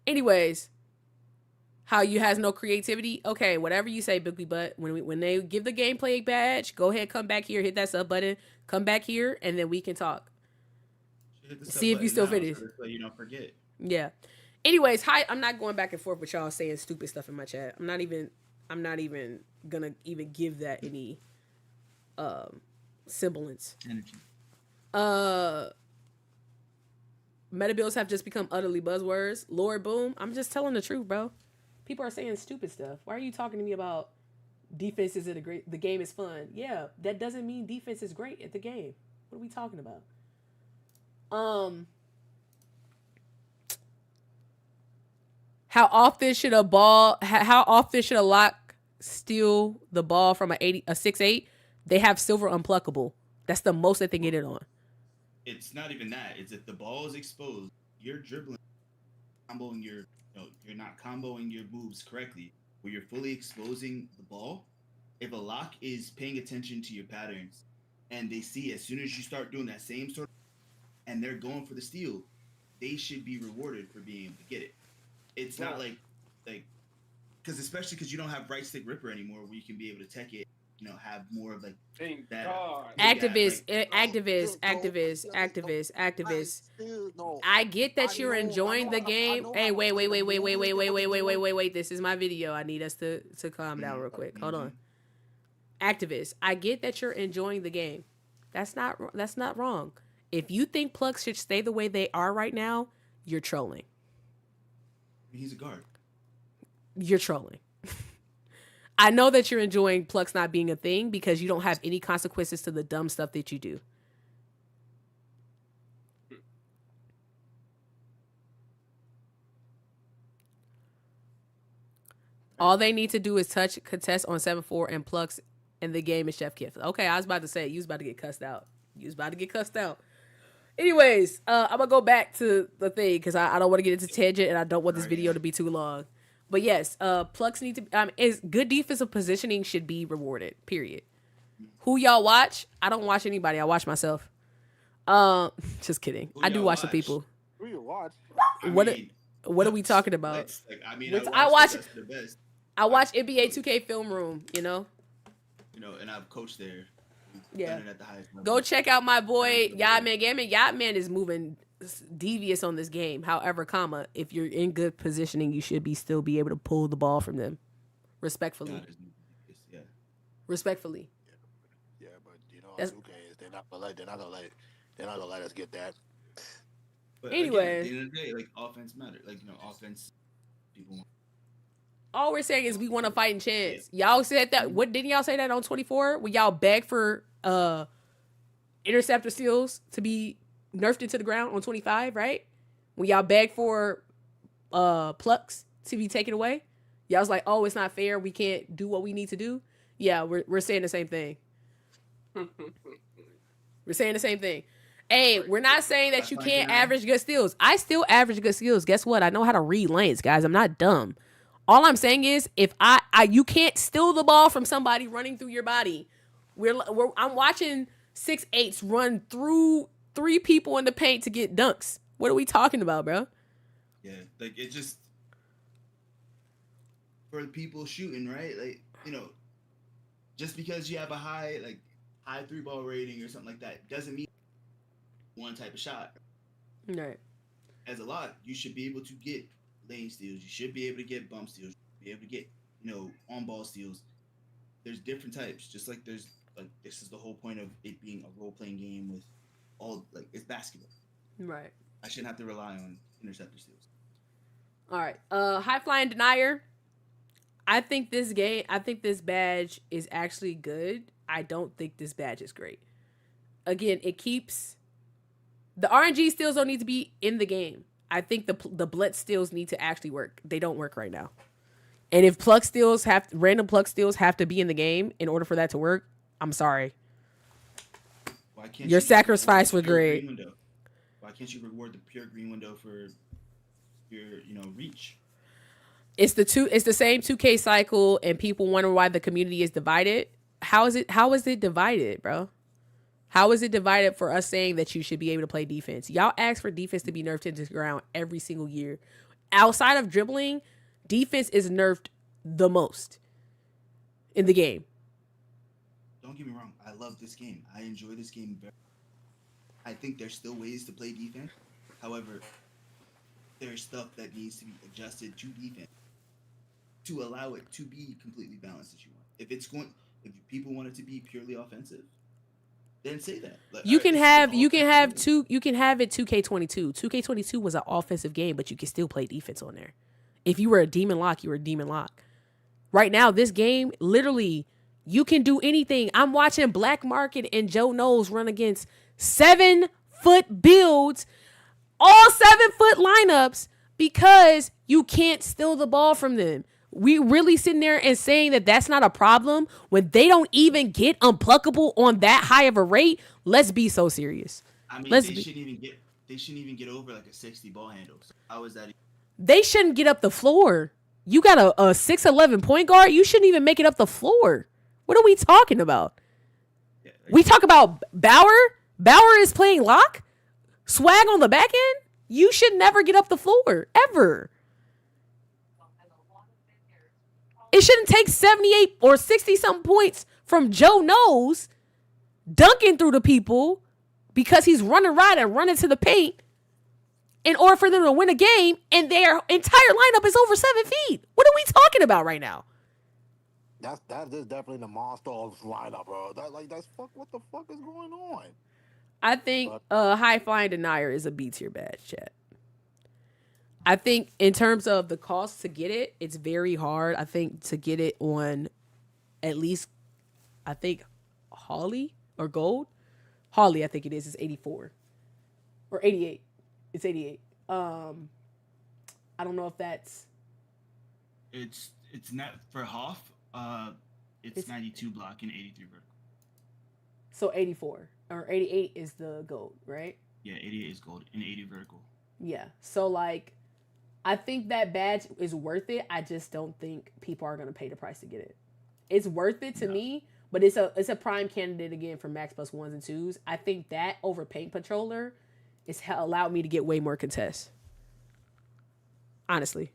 Anyways, how you has no creativity? Okay, whatever you say, Bookie Butt. When they give the gameplay badge, go ahead, come back here, hit that sub button, come back here, and then we can talk. See if you still finish. So you don't forget. Yeah. Anyways, hi. I'm not going back and forth with y'all saying stupid stuff in my chat. I'm not even gonna even give that any semblance. Energy. Meta builds have just become utterly buzzwords. Lord Boom, I'm just telling the truth, bro. People are saying stupid stuff. Why are you talking to me about defense isn't the game is fun. Yeah, that doesn't mean defense is great at the game. What are we talking about? How often should a lock steal the ball from a 6'8"? They have silver unpluckable. That's the most that they get it on. It's not even that. It's if the ball is exposed, you're dribbling, comboing you're not comboing your moves correctly, where you're fully exposing the ball. If a lock is paying attention to your patterns and they see as soon as you start doing that same sort of, and they're going for the steal, they should be rewarded for being able to get it. It's not like, because especially because you don't have right stick ripper anymore, where you can be able to tech it, have more of like that. Activists. I get that you're enjoying the game. Hey, wait. This is my video. I need us to calm down real quick. Hold on. Activists. I get that you're enjoying the game. That's not wrong. If you think plugs should stay the way they are right now, you're trolling. He's a guard. You're trolling. I know that you're enjoying plugs not being a thing because you don't have any consequences to the dumb stuff that you do. All they need to do is contest on 7-4 and plugs, and the game is Chef Kiff. Okay, I was about to say, you was about to get cussed out. Anyways, I'm going to go back to the thing because I don't want to get into tangent and I don't want this video to be too long. But yes, plugs need to is good defensive positioning should be rewarded. Period. Who y'all watch? I don't watch anybody. I watch myself. Just kidding. I do watch some people. Who you watch? What are we talking about? I watch NBA 2K Film Room, and I've coached there. Yeah. At the highest level. Go check out my boy Yachtman. Yachtman is moving devious on this game. However, if you're in good positioning, you should still be able to pull the ball from them. Respectfully. Yeah. Respectfully. Yeah, but 2K is they're not gonna let us get that. But anyway, at the end of the day, offense matters. Offense people want. All we're saying is we want a fighting chance. Y'all said that. What didn't y'all say that on 24? When y'all begged for interceptor steals to be nerfed into the ground on 25, right? When y'all begged for plucks to be taken away, y'all was like, "Oh, it's not fair. We can't do what we need to do." Yeah, we're saying the same thing. We're saying the same thing. Hey, we're not saying that you can't average good steals. I still average good steals. Guess what? I know how to read lanes, guys. I'm not dumb. All I'm saying is, if you can't steal the ball from somebody running through your body. I'm watching 6'8" run through 3 people in the paint to get dunks. What are we talking about, bro? Yeah, it just for the people shooting, right? Just because you have a high 3-ball rating or something like that doesn't mean one type of shot. Right. As a lot, you should be able to get lane steals. You should be able to get bump steals. You should be able to get, on-ball steals. There's different types. Just like there's, this is the whole point of it being a role-playing game with all, it's basketball. Right. I shouldn't have to rely on interceptor steals. All right. High-flying denier. I think this badge is actually good. I don't think this badge is great. Again, it keeps... The RNG steals don't need to be in the game. I think the blitz steals need to actually work. They don't work right now. And if random plug steals have to be in the game in order for that to work, I'm sorry. Why can't your sacrifice was great. Why can't you reward the pure green window for your reach? It's the same 2K cycle, and people wonder why the community is divided. How is it divided, bro? How is it divided for us saying that you should be able to play defense? Y'all ask for defense to be nerfed into the ground every single year. Outside of dribbling, defense is nerfed the most in the game. Don't get me wrong. I love this game. I enjoy this game very much. I think there's still ways to play defense. However, there's stuff that needs to be adjusted to defense to allow it to be completely balanced as you want. If people want it to be purely offensive, then say that. You can have it 2K22. 2K22 was an offensive game, but you can still play defense on there. If you were a demon lock, you were a demon lock. Right now, this game, literally, you can do anything. I'm watching Black Market and Joe Knows run against 7-foot builds, all 7-foot lineups, because you can't steal the ball from them. We really sitting there and saying that that's not a problem when they don't even get unpluckable on that high of a rate. Let's be so serious. I mean, they shouldn't even get over like a 60 ball handle. So how is that? They shouldn't get up the floor. You got a 6'11" point guard. You shouldn't even make it up the floor. What are we talking about? Yeah, we talk about Bauer. Bauer is playing lock. Swag on the back end. You should never get up the floor ever. It shouldn't take 78 or 60 something points from Joe Knows dunking through the people because he's running right and running to the paint in order for them to win a game, and their entire lineup is over 7 feet. What are we talking about right now? That is definitely the monster of lineup, bro. That's what the fuck is going on? I think High Flying Denier is a B tier badge, chat. I think in terms of the cost to get it, it's very hard. I think to get it on at least, I think Holly or Gold. Holly, I think it is 84 or 88. It's 88. I don't know if that's. It's not for Hoff. It's 92 block and 83 vertical. So 84 or 88 is the gold, right? Yeah, 88 is gold and 80 vertical. Yeah. So like, I think that badge is worth it. I just don't think people are gonna pay the price to get it. It's worth it to me, but it's a prime candidate again for max plus 1s and 2s. I think that over Paint Patroller is allowed me to get way more contests. Honestly.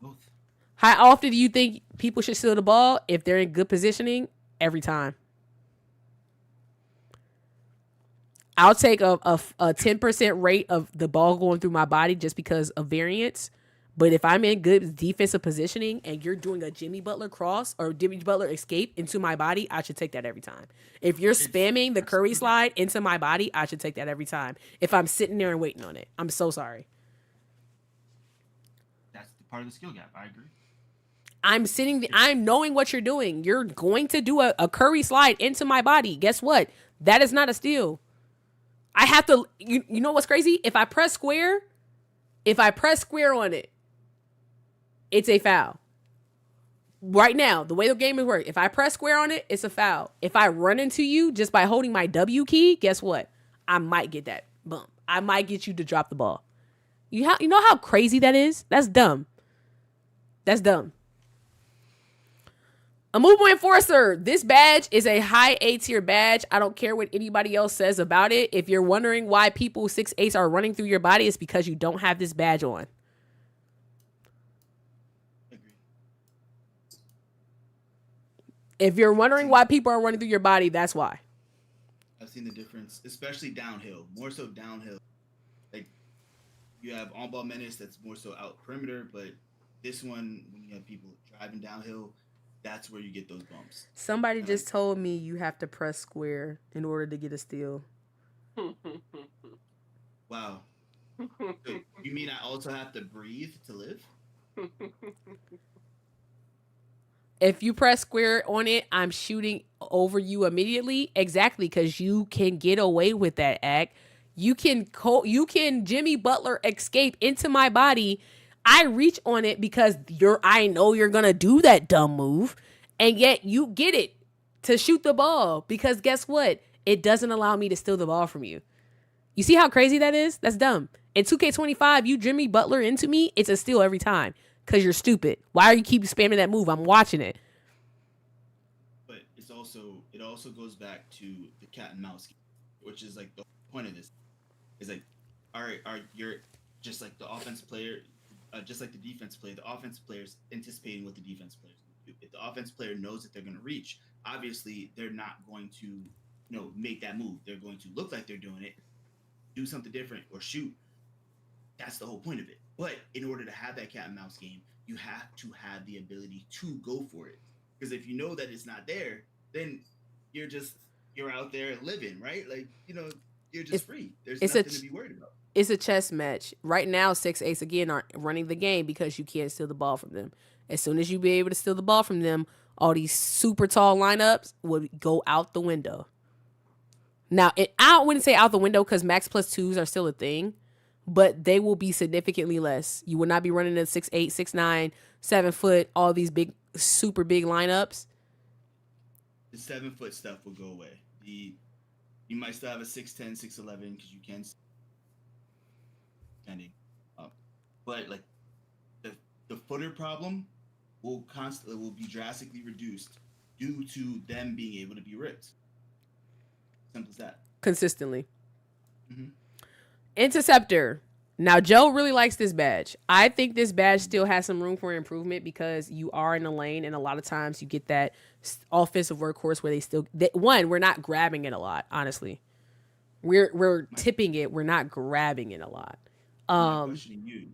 Both. How often do you think people should steal the ball? If they're in good positioning, every time. I'll take a 10% rate of the ball going through my body just because of variance. But if I'm in good defensive positioning and you're doing a Jimmy Butler cross or Jimmy Butler escape into my body, I should take that every time. If you're spamming the Curry slide into my body, I should take that every time. If I'm sitting there and waiting on it. I'm so sorry. That's the part of the skill gap. I agree. I'm knowing what you're doing. You're going to do a Curry slide into my body. Guess what? That is not a steal. I have to, you know what's crazy? If I press square on it, it's a foul. Right now, the way the game is working, if I press square on it, it's a foul. If I run into you just by holding my W key, guess what? I might get that bump. I might get you to drop the ball. You know how crazy that is? That's dumb. That's dumb. A Movable Enforcer. This badge is a high A tier badge. I don't care what anybody else says about it. If you're wondering why people 6'8" are running through your body, it's because you don't have this badge on. If you're wondering why people are running through your body, that's why. I've seen the difference, especially downhill, more so downhill. Like, you have on-ball menace that's more so out perimeter, but this one, when you have people driving downhill, that's where you get those bumps. Somebody just told me you have to press square in order to get a steal. Wow. So you mean I also have to breathe to live? If you press square on it, I'm shooting over you immediately. Exactly, because you can get away with that act. You can Jimmy Butler escape into my body. I reach on it because I know you're gonna do that dumb move, and yet you get it to shoot the ball because guess what? It doesn't allow me to steal the ball from you. You see how crazy that is? That's dumb. In 2K25, you Jimmy Butler into me, it's a steal every time. Because you're stupid. Why are you keep spamming that move? I'm watching it. But it also goes back to the cat and mouse game, which is like the point of this. Is like, you're just like the offense player, just like the defense player. The offense player's anticipating what the defense player's going to do. If the offense player knows that they're going to reach, obviously they're not going to, make that move. They're going to look like they're doing it, do something different, or shoot. That's the whole point of it. But in order to have that cat and mouse game, you have to have the ability to go for it. Because if you know that it's not there, then you're out there living, right? Like, you're just free. There's nothing to be worried about. It's a chess match. Right now, 6'8" again are running the game because you can't steal the ball from them. As soon as you be able to steal the ball from them, all these super tall lineups would go out the window. Now, I wouldn't say out the window because max plus twos are still a thing, but they will be significantly less. You will not be running a 6'8", 6'9", 7 foot, all these big, super big lineups. The 7 foot stuff will go away. You might still have a 6'10", 6'11" because you can, depending. But like the footer problem will be drastically reduced due to them being able to be ripped. Simple as that. Consistently. Mm-hmm. Interceptor. Now, Joe really likes this badge. I think this badge still has some room for improvement because you are in the lane, and a lot of times you get that offensive workhorse where we're not grabbing it a lot, honestly. We're tipping it. We're not grabbing it a lot. My question to you,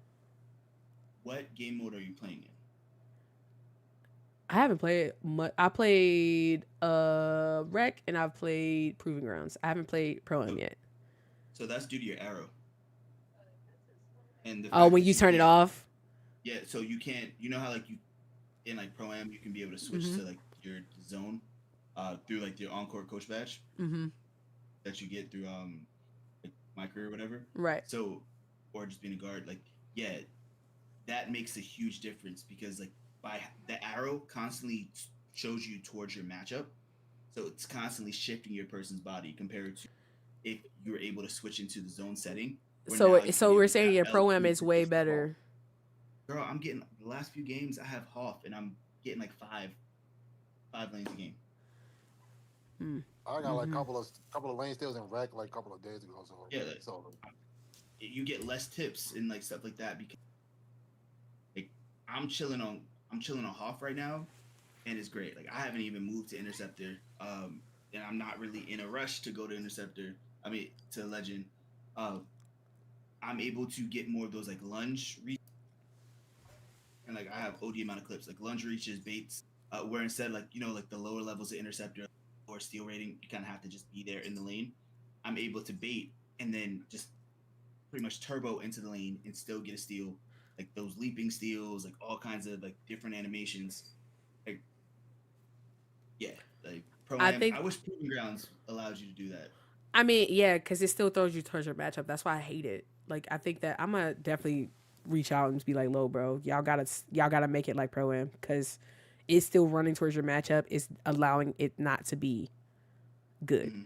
what game mode are you playing in? I haven't played much. I played Rec, and I've played Proving Grounds. I haven't played Pro-Am yet. So that's due to your arrow. And when you turn it off? Yeah, so you can't, you know how like you, in like Pro-Am, you can be able to switch to like your zone through like your on-court coach badge that you get through like my career or whatever. Right. So, or just being a guard, like, yeah, that makes a huge difference because like by the arrow constantly shows you towards your matchup. So it's constantly shifting your person's body compared to if you were able to switch into the zone setting. So we're saying your Pro-Am is way better. Girl, I'm getting the last few games. I have Hoff, and I'm getting like five lanes a game. I got like a couple of lane steals in Rec like a couple of days ago. So yeah, you get less tips and like stuff like that because like I'm chilling on Hoff right now, and it's great. Like I haven't even moved to Interceptor, and I'm not really in a rush to go to Interceptor. I mean to Legend. I'm able to get more of those like lunge reach, and like I have OD amount of clips, like lunge reaches, baits, where instead like like the lower levels of Interceptor or steal rating, you kind of have to just be there in the lane. I'm able to bait and then just pretty much turbo into the lane and still get a steal, like those leaping steals, like all kinds of like different animations. Like yeah, like I wish Proving Grounds allows you to do that. I mean, yeah, because it still throws you towards your matchup. That's why I hate it. Like, I think that I'm gonna definitely reach out and be like, "Low, bro, y'all gotta make it like Pro-Am because it's still running towards your matchup. It's allowing it not to be good."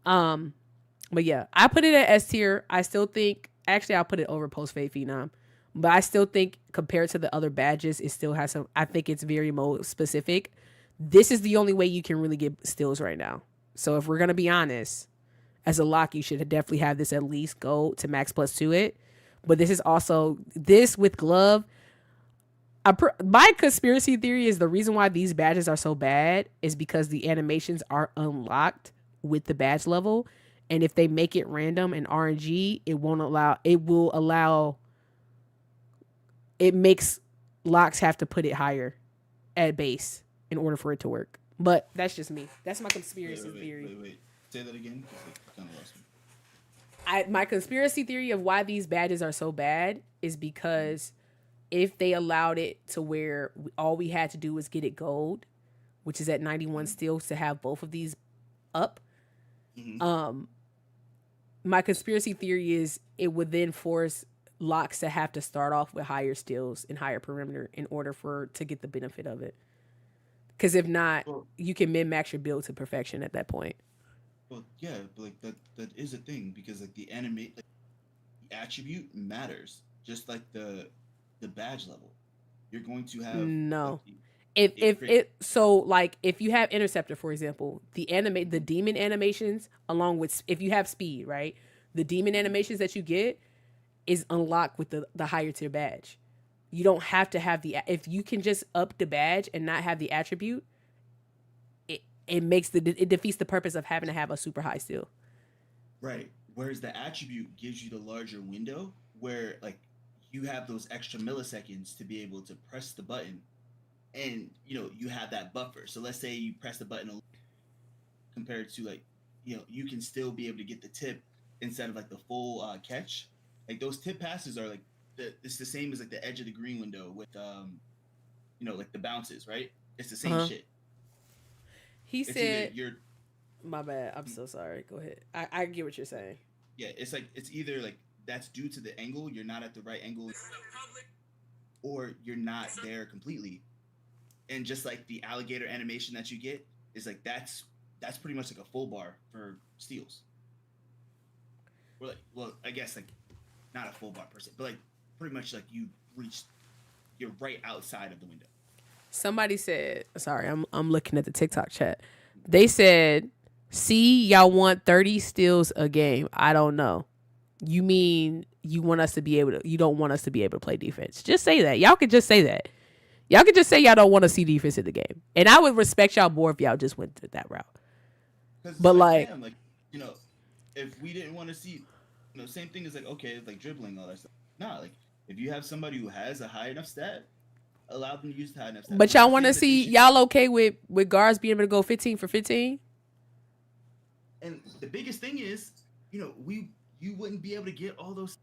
But yeah, I put it at S tier. I still think actually I'll put it over Post Fade Phenom, but I still think compared to the other badges, it still has some. I think it's very mode specific. This is the only way you can really get steals right now. So if we're gonna be honest. As a lock, you should definitely have this at least go to max plus to it. But this is also, this with glove. My conspiracy theory is the reason why these badges are so bad is because the animations are unlocked with the badge level. And if they make it random and RNG, it makes locks have to put it higher at base in order for it to work. But that's just me. That's my conspiracy theory. Wait. Say that again. Kind of lost me. My conspiracy theory of why these badges are so bad is because if they allowed it to where all we had to do was get it gold, which is at 91 steals to have both of these up. My conspiracy theory is it would then force locks to have to start off with higher steals and higher perimeter in order to get the benefit of it. Because if not, you can min-max your build to perfection at that point. Well, yeah, but like that is a thing because like the attribute matters, just like the badge level. You're going to have no. If you have Interceptor, for example, the demon animations along with if you have speed, right? The demon animations that you get is unlocked with the higher tier badge. You don't have to have if you can just up the badge and not have the attribute. It defeats the purpose of having to have a super high steal. Right. Whereas the attribute gives you the larger window where like you have those extra milliseconds to be able to press the button and you have that buffer. So let's say you press the button compared to like, you can still be able to get the tip instead of like the full catch. Like those tip passes are like it's the same as like the edge of the green window with like the bounces, right? It's the same shit. He said, my bad. I'm so sorry. Go ahead. I get what you're saying. Yeah, it's like it's either like that's due to the angle, you're not at the right angle, or you're not there completely. And just like the alligator animation that you get is like that's pretty much like a full bar for steals. Or like, well, I guess like not a full bar per se, but like pretty much like you're right outside of the window. Somebody said, sorry, I'm looking at the TikTok chat. They said, see, y'all want 30 steals a game. I don't know. You mean you want us to be able to, you don't want us to be able to play defense. Just say that. Y'all could just say that. Y'all could just say y'all don't want to see defense in the game. And I would respect y'all more if y'all just went that route. But like, damn, like, if we didn't want to see, same thing as like, okay, like dribbling, all that stuff. Nah, like if you have somebody who has a high enough stat, allow them to use the high enough stat. But y'all want to see, y'all okay with guards being able to go 15 for 15? And the biggest thing is, you wouldn't be able to get all those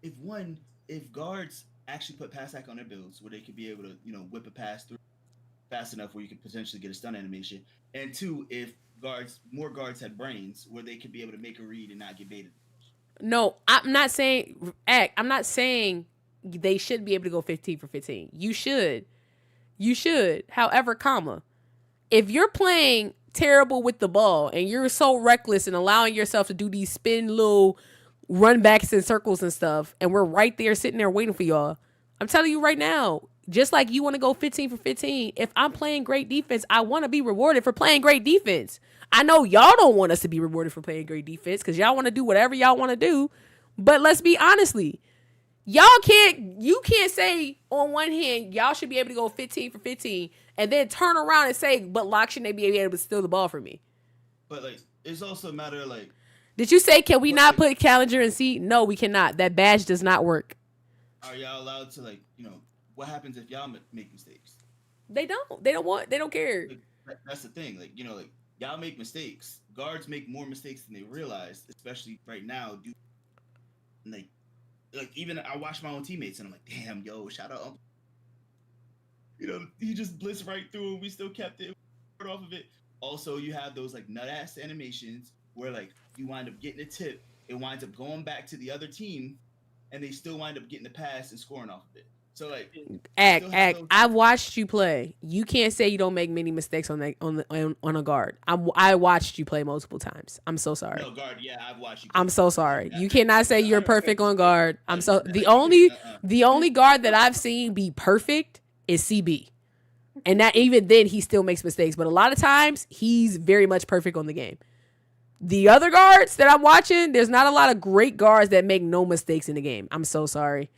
if guards actually put pass hack on their builds where they could be able to, whip a pass through fast enough where you could potentially get a stun animation. And two, if more guards had brains where they could be able to make a read and not get baited. No, I'm not saying they should be able to go 15 for 15. You should. However, if you're playing terrible with the ball and you're so reckless and allowing yourself to do these spin little run backs in circles and stuff, and we're right there sitting there waiting for y'all, I'm telling you right now, just like you want to go 15 for 15, if I'm playing great defense, I want to be rewarded for playing great defense. I know y'all don't want us to be rewarded for playing great defense because y'all want to do whatever y'all want to do. But let's be honestly, you can't say on one hand, y'all should be able to go 15 for 15 and then turn around and say, but Locke shouldn't be able to steal the ball from me. But like, it's also a matter of like, did you say, can we not put Challenger in C? No, we cannot. That badge does not work. Are y'all allowed to like, what happens if y'all make mistakes? They don't. They don't care. Like, that's the thing. Like, like y'all make mistakes. Guards make more mistakes than they realize, especially right now. Like even I watch my own teammates and I'm like, damn, yo, shout out. He just blitzed right through and we still kept it off of it. Also, you have those like nut ass animations where like you wind up getting a tip, it winds up going back to the other team, and they still wind up getting the pass and scoring off of it. So like, I've watched you play. You can't say you don't make many mistakes on a guard. I watched you play multiple times. I'm so sorry. No guard, yeah, I've watched you. I'm so sorry. You cannot say you're perfect on guard. The only guard that I've seen be perfect is CB, and that even then he still makes mistakes. But a lot of times he's very much perfect on the game. The other guards that I'm watching, there's not a lot of great guards that make no mistakes in the game. I'm so sorry.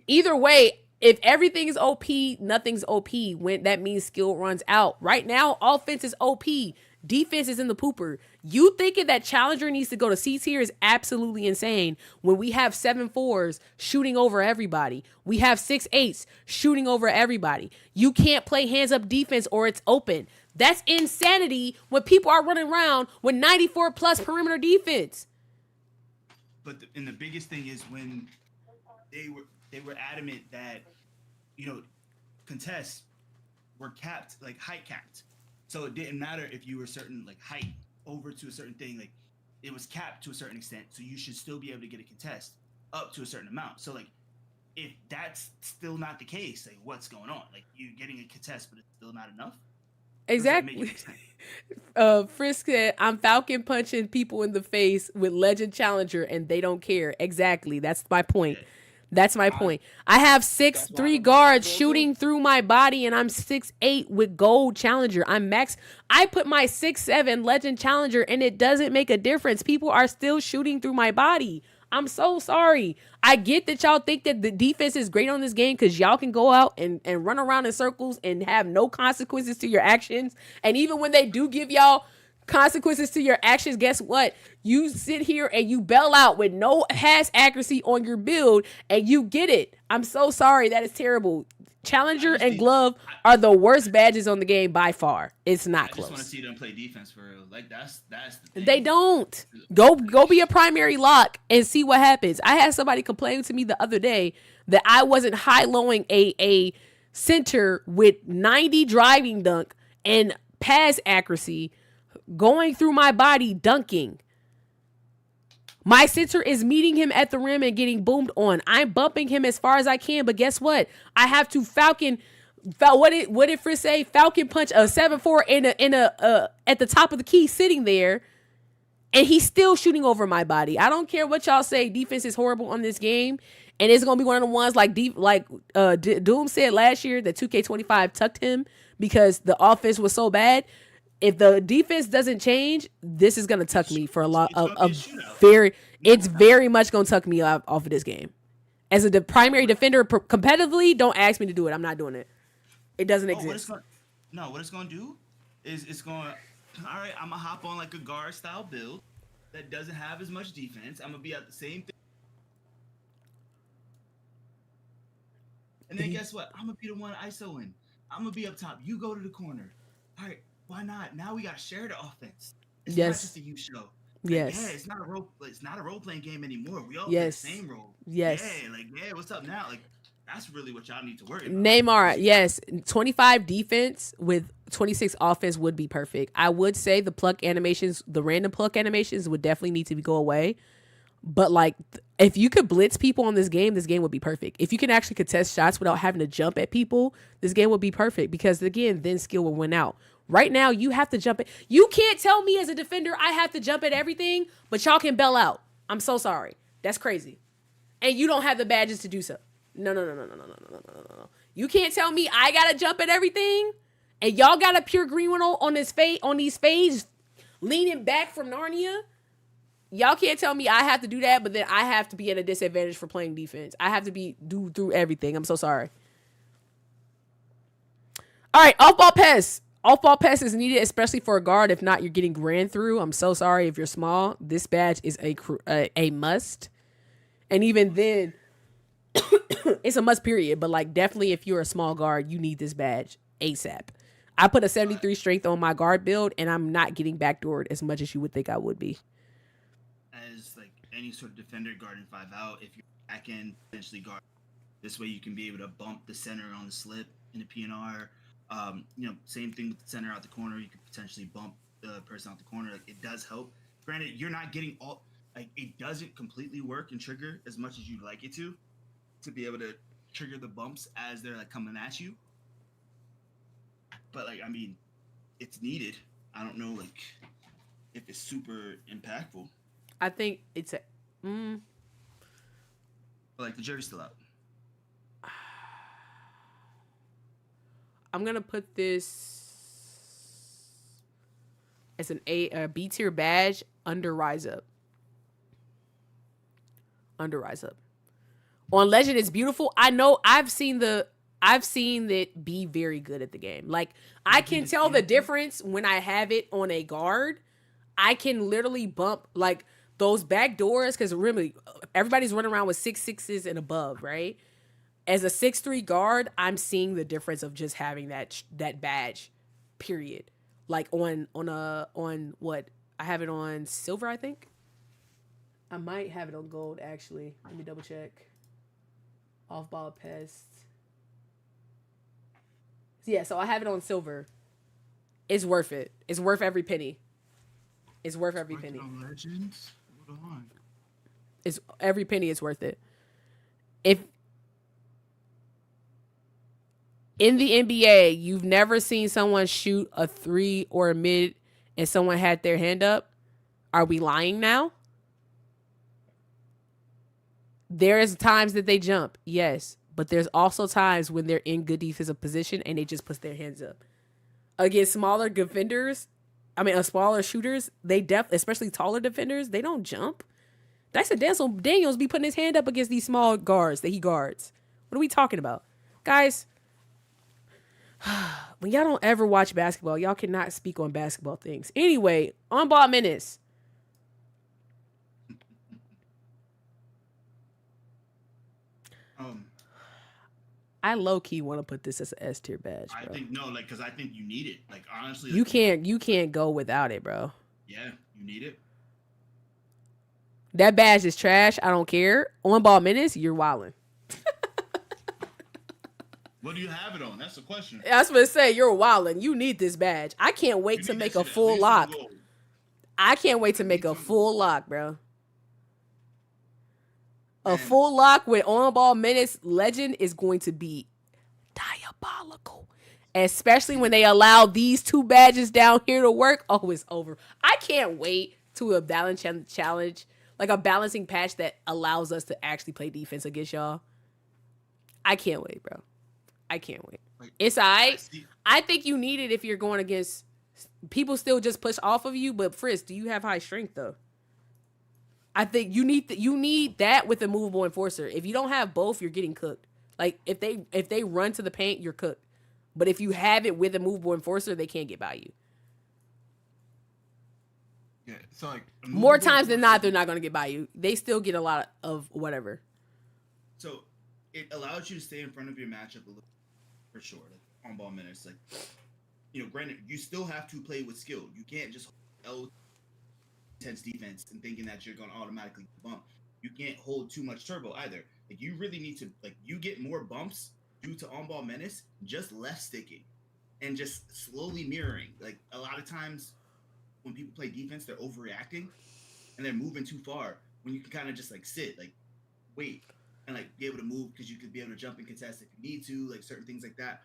Either way, if everything is OP, nothing's OP. When that means skill runs out. Right now, offense is OP. Defense is in the pooper. You thinking that Challenger needs to go to C tier is absolutely insane when we have 7-4s shooting over everybody. We have 6-8s shooting over everybody. You can't play hands up defense or it's open. That's insanity when people are running around with 94 plus perimeter defense. But the biggest thing is when they were adamant that, contests were capped, like height capped. So it didn't matter if you were certain like height over to a certain thing, like it was capped to a certain extent. So you should still be able to get a contest up to a certain amount. So like if that's still not the case, like what's going on? Like you getting a contest, but it's still not enough? Exactly. Frisk said, I'm Falcon punching people in the face with Legend Challenger and they don't care. Exactly. That's my point. That's my point. I have 6'3" guards shooting through my body and I'm 6'8" with gold Challenger. I put my 6'7" Legend Challenger and it doesn't make a difference. People are still shooting through my body. I'm so sorry. I get that y'all think that the defense is great on this game because y'all can go out and run around in circles and have no consequences to your actions. And even when they do give y'all consequences to your actions, guess what? You sit here and you bail out with no pass accuracy on your build and you get it. I'm so sorry. That is terrible. Challenger and Glove are the worst badges on the game by far. It's not close. I just want to see them play defense for real. Like that's the thing. They don't. Go be a primary lock and see what happens. I had somebody complain to me the other day that I wasn't high-lowing a center with 90 driving dunk and pass accuracy going through my body dunking. My center is meeting him at the rim and getting boomed on. I'm bumping him as far as I can, but guess what? I have to what did Fritz say? Falcon punch a 7-4 at the top of the key sitting there, and he's still shooting over my body. I don't care what y'all say. Defense is horrible on this game, and it's gonna be one of the ones like Doom said last year that 2K25 tucked him because the offense was so bad. If the defense doesn't change, this is gonna tuck me for a lot of it's very much gonna tuck me off of this game. As a primary defender, competitively, don't ask me to do it. I'm not doing it. It doesn't exist. What it's gonna do is it's gonna. All right, I'm gonna hop on like a guard style build that doesn't have as much defense. I'm gonna be at the same thing, and then guess what? I'm gonna be the one ISO in. I'm gonna be up top. You go to the corner. All right. Why not? Now we got shared offense. It's not just a you show. Like, yes. Yeah, it's not a role playing game anymore. We all yes. play the same role. Yes. Yeah, what's up now? Like, that's really what y'all need to worry about. Neymar, yes. 25 defense with 26 offense would be perfect. I would say the pluck animations, the random pluck animations would definitely need to go away. But like, if you could blitz people on this game would be perfect. If you can actually contest shots without having to jump at people, this game would be perfect because again, then skill will win out. Right now, you have to jump it. You can't tell me as a defender I have to jump at everything, but y'all can bail out. I'm so sorry. That's crazy. And you don't have the badges to do so. No. You can't tell me I gotta jump at everything, and y'all got a pure green one on these fades leaning back from Narnia. Y'all can't tell me I have to do that, but then I have to be at a disadvantage for playing defense. I have to do through everything. I'm so sorry. All right, off-ball pass. Off-ball pass is needed, especially for a guard. If not, you're getting ran through. I'm so sorry if you're small. This badge is a must. And even then, it's a must period. But like definitely if you're a small guard, you need this badge ASAP. I put a 73 strength on my guard build, and I'm not getting backdoored as much as you would think I would be. As like any sort of defender guarding 5 out, if you're back end, potentially guard. This way you can be able to bump the center on the slip in a PNR. Same thing with the center out the corner. You could potentially bump the person out the corner. Like, it does help. Granted, you're not getting it doesn't completely work and trigger as much as you'd like it to be able to trigger the bumps as they're like coming at you. But like, I mean, it's needed. I don't know like if it's super impactful. I think it's But like the jury's still out. I'm going to put this as a B tier badge under Rise Up. Under Rise Up. On Legend, it's beautiful. I know I've seen it be very good at the game. Like, I can tell the difference when I have it on a guard. I can literally bump like those back doors because really everybody's running around with 6'6" and above, right? As a 6'3" guard, I'm seeing the difference of just having that badge, period. Like on what I have it on silver, I think. I might have it on gold actually. Let me double check. Off ball pest. Yeah, so I have it on silver. It's worth it. It's worth every penny. It's worth every penny. Legends? Hold on. It's every penny is worth it. If in the NBA, you've never seen someone shoot a 3 or a mid and someone had their hand up, are we lying now? There is times that they jump, yes. But there's also times when they're in good defensive position and they just put their hands up. Against smaller defenders, smaller shooters, especially taller defenders, they don't jump. Dyson Daniels be putting his hand up against these small guards that he guards. What are we talking about? Guys, when y'all don't ever watch basketball, y'all cannot speak on basketball things. Anyway, on ball minutes. I low key want to put this as an S tier badge, bro. I think because I think you need it. Like honestly, you can't go without it, bro. Yeah, you need it. That badge is trash. I don't care. On ball minutes, you're wilding. What do you have it on? That's the question. I was gonna say you're wildin'. You need this badge. I can't wait to make a full lock. I can't wait to make a full lock, bro. A full lock with on-ball minutes legend is going to be diabolical. Especially when they allow these two badges down here to work. Oh, it's over. I can't wait to a balance challenge, like a balancing patch that allows us to actually play defense against y'all. I can't wait, bro. I can't wait. It's all right. I think you need it if you're going against people still just push off of you. But Frisk, do you have high strength though? I think you need that with a movable enforcer. If you don't have both, you're getting cooked. Like if they run to the paint, you're cooked. But if you have it with a movable enforcer, they can't get by you. Yeah, so like more times than not, they're not gonna get by you. They still get a lot of whatever. So it allows you to stay in front of your matchup a little, for sure. Like on ball minutes, like granted, you still have to play with skill. You can't just hold intense defense and thinking that you're gonna automatically bump. You can't hold too much turbo either. Like you really need to you get more bumps due to on-ball menace, just left sticking and just slowly mirroring. Like a lot of times when people play defense, they're overreacting and they're moving too far when you can kind of just sit, wait, and be able to move because you could be able to jump and contest if you need to, certain things like that.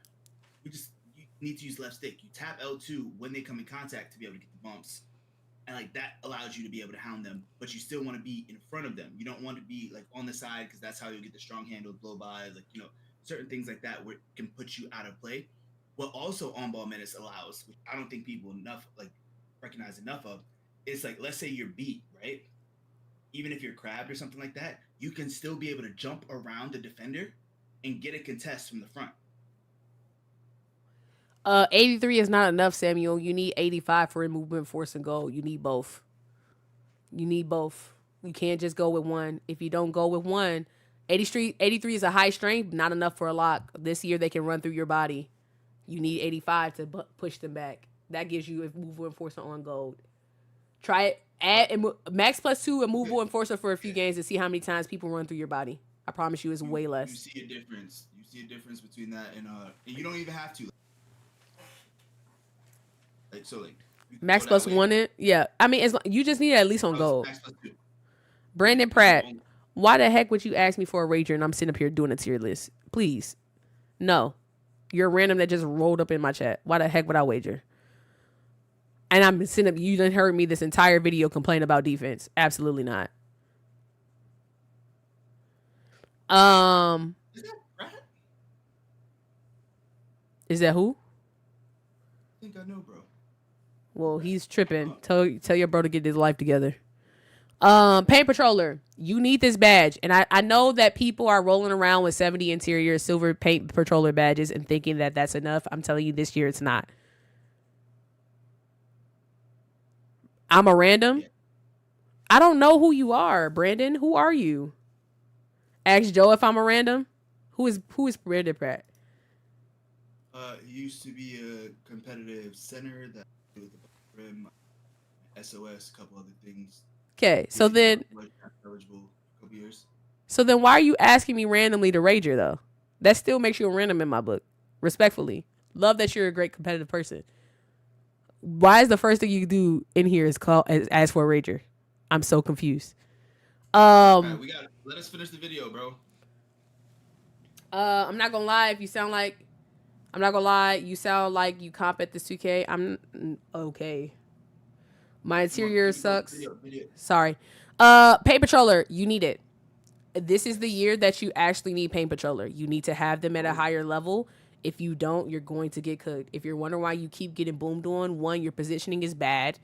You need to use left stick. You tap L2 when they come in contact to be able to get the bumps. And that allows you to be able to hound them, but you still want to be in front of them. You don't want to be on the side because that's how you'll get the strong handle blow by, certain things like that where it can put you out of play. What also on-ball menace allows, which I don't think people recognize enough of, is let's say you're beat, right? Even if you're crabbed or something like that, you can still be able to jump around the defender and get a contest from the front. 83 is not enough, Samuel. You need 85 for movement, force, and goal. You need both. You can't just go with one. If you don't go with one, 83 is a high strength, not enough for a lock. This year they can run through your body. You need 85 to push them back. That gives you a movable enforcer on gold. Try it. Add max +2 a movable enforcer for a few games to see how many times people run through your body. I promise you, it's way less. You see a difference. You see a difference between that and you don't even have to. Max +1 it? Yeah. I mean, you just need it at least on gold. Brandon Pratt, why the heck would you ask me for a rager and I'm sitting up here doing a tier list? Please. No. You're a random that just rolled up in my chat. Why the heck would I wager? And I'm sitting up, you done heard me this entire video complain about defense. Absolutely not. Is that Pratt? Is that who? I think I know, bro. Well, he's tripping. Tell your bro to get his life together. Paint Patroller, you need this badge. And I know that people are rolling around with 70 interior silver Paint Patroller badges and thinking that that's enough. I'm telling you, this year it's not. I'm a random. I don't know who you are, Brandon. Who are you? Ask Joe if I'm a random. Who is Brandon Pratt? He used to be a competitive center that with the rim, SOS, a couple other things. Okay, so then why are you asking me randomly to rager though? That still makes you a random in my book. Respectfully, love that you're a great competitive person. Why is the first thing you do in here is ask for a rager? I'm so confused. Right, let us finish the video, bro. I'm not gonna lie. You sound like you comp at this 2K. I'm okay. My interior sucks. Video. Sorry. Paint Patroller, you need it. This is the year that you actually need Paint Patroller. You need to have them at a higher level. If you don't, you're going to get cooked. If you're wondering why you keep getting boomed on, one, your positioning is bad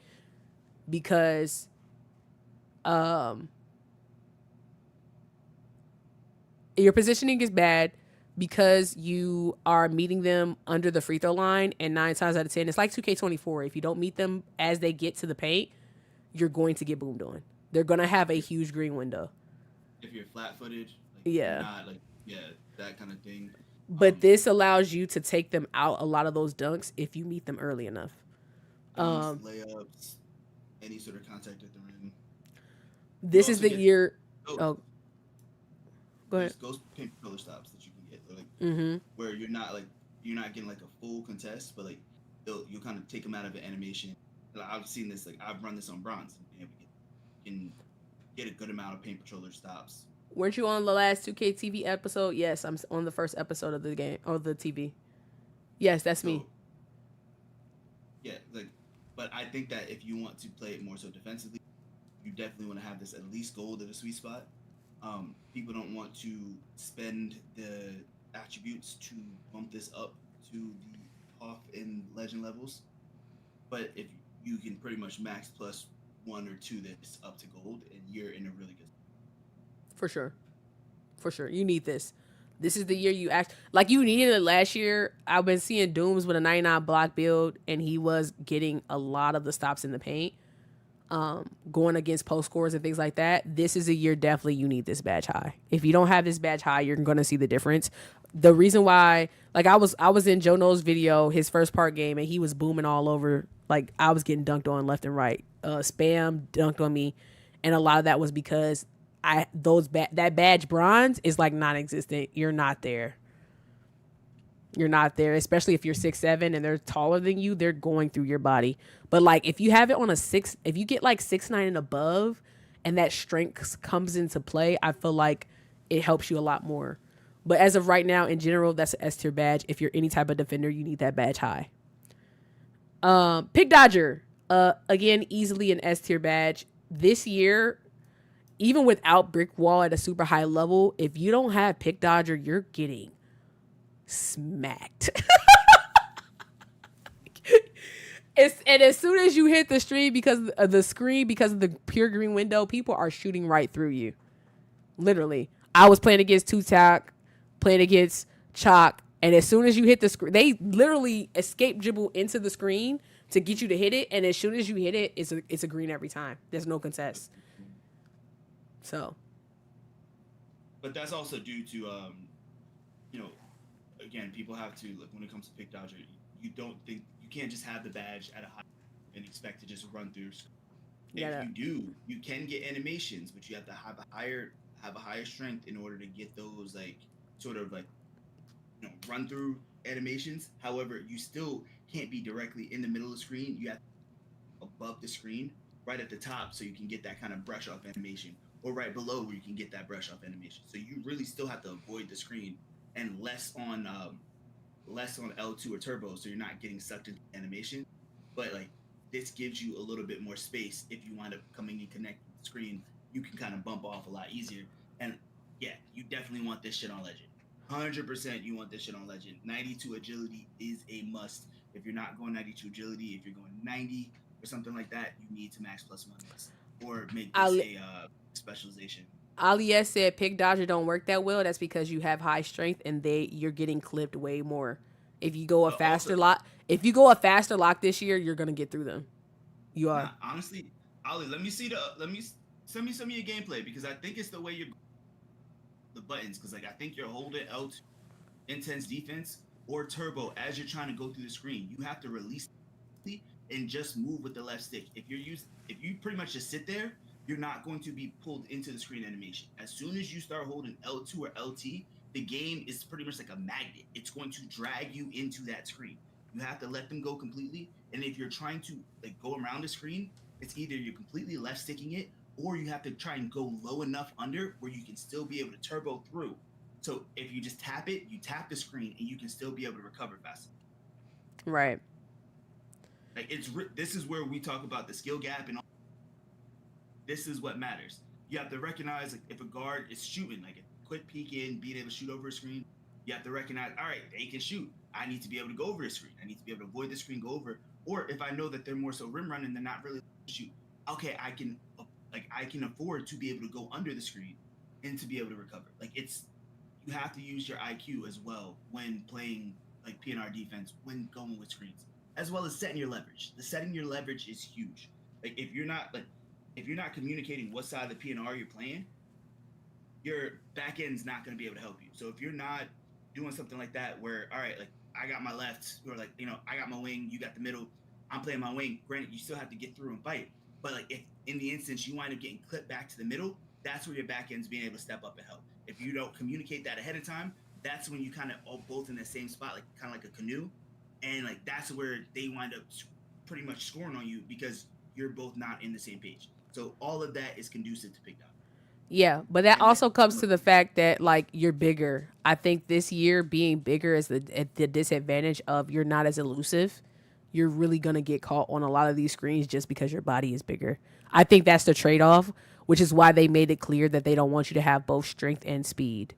because your positioning is bad because you are meeting them under the free throw line, and 9 times out of 10, it's like 2K24. If you don't meet them as they get to the paint, you're going to get boomed on. They're going to have a huge green window. If you're flat-footed, that kind of thing. But this allows you to take them out a lot of those dunks if you meet them early enough. Layups, any sort of contact at the rim. This is the year. Oh, go ahead. Ghost Paint Patroller stops that you can get. where you're not getting like a full contest, but like you'll kind of take them out of an animation. Like, I've seen this, like I've run this on bronze, and you can get a good amount of paint controller stops. Weren't you on the last 2K TV episode? Yes, I'm on the first episode of the game or the TV. Yes, that's me. Yeah, like, but I think that if you want to play it more so defensively, you definitely want to have this at least gold at a sweet spot. People don't want to spend the attributes to bump this up to the off and legend levels, but if you can pretty much max plus 1 or 2 this up to gold, and you're in a really good. For sure, you need this. This is the year you act like you needed it last year. I've been seeing Dooms with a 99 block build, and he was getting a lot of the stops in the paint, going against post scores and things like that. This is a year definitely you need this badge high. If you don't have this badge high, you're going to see the difference. The reason why, like I was in Joe No's video, his first part game, and he was booming all over. Like I was getting dunked on left and right. Spam dunked on me, and a lot of that was because that badge bronze is like non-existent. You're not there, especially if you're 6'7" and they're taller than you. They're going through your body. But like if you have it on if you get like 6'9" and above, and that strength comes into play, I feel like it helps you a lot more. But as of right now, in general, that's an S tier badge. If you're any type of defender, you need that badge high. Pick Dodger, again, easily an S tier badge this year. Even without Brick Wall at a super high level, if you don't have Pick Dodger, you're getting smacked. And as soon as you hit the screen because of the pure green window, people are shooting right through you. Literally. I was playing against Tutak, playing against Chalk, and as soon as you hit the screen, they literally escape dribble into the screen to get you to hit it, and as soon as you hit it, it's a green every time. There's no contest. So, but that's also due to again, people have to, like, when it comes to Pick Dodger, you can't just have the badge at a high and expect to just run through. If you do, you can get animations, but you have to have a higher strength in order to get those, like, sort of like, run through animations. However, you still can't be directly in the middle of the screen. You have to be above the screen, right at the top, so you can get that kind of brush off animation, or right below where you can get that brush off animation. So you really still have to avoid the screen and less on L2 or turbo, so you're not getting sucked into animation. But like this gives you a little bit more space. If you wind up coming and connecting with the screen, you can kind of bump off a lot easier. And yeah, you definitely want this shit on legend. 100% you want this shit on legend. 92 agility is a must. If you're not going 92 agility, if you're going 90 or something like that, you need to max plus 1 this, or make this a specialization. Alias said Pick Dodger don't work that well. That's because you have high strength and you're getting clipped way more. If you go a faster lock this year, you're gonna get through them. You are. Honestly, Ali, send me some of your gameplay, because I think it's the way you're the buttons, because like I think you're holding L2 intense defense or turbo as you're trying to go through the screen. You have to release and just move with the left stick. If you pretty much just sit there, you're not going to be pulled into the screen animation. As soon as you start holding L2 or LT, the game is pretty much like a magnet. It's going to drag you into that screen. You have to let them go completely. And if you're trying to like go around the screen, it's either you're completely left sticking it, or you have to try and go low enough under where you can still be able to turbo through. So if you just tap it, you tap the screen and you can still be able to recover faster. Right. Like this is where we talk about the skill gap and all. This is what matters. You have to recognize, like, if a guard is shooting, like quit peeking, being able to shoot over a screen. You have to recognize, all right, they can shoot. I need to be able to go over a screen. I need to be able to avoid the screen, go over. Or if I know that they're more so rim running, they're not really shoot. Okay, I can afford to be able to go under the screen and to be able to recover. Like you have to use your IQ as well when playing like PNR defense, when going with screens, as well as setting your leverage. The setting your leverage is huge. Like if you're not communicating what side of the PNR you're playing, your back end's not going to be able to help you. So if you're not doing something like that where, all right, like I got my left, or like, I got my wing, you got the middle, I'm playing my wing. Granted, you still have to get through and fight. But like if in the instance you wind up getting clipped back to the middle, that's where your back end's being able to step up and help. If you don't communicate that ahead of time, that's when you kind of all both in the same spot, like kind of like a canoe, and like that's where they wind up pretty much scoring on you because you're both not in the same page. So all of that is conducive to pickdown. Yeah, but that also comes to the fact that like you're bigger. I think this year being bigger is the disadvantage of you're not as elusive. You're really gonna get caught on a lot of these screens just because your body is bigger. I think that's the trade-off, which is why they made it clear that they don't want you to have both strength and speed.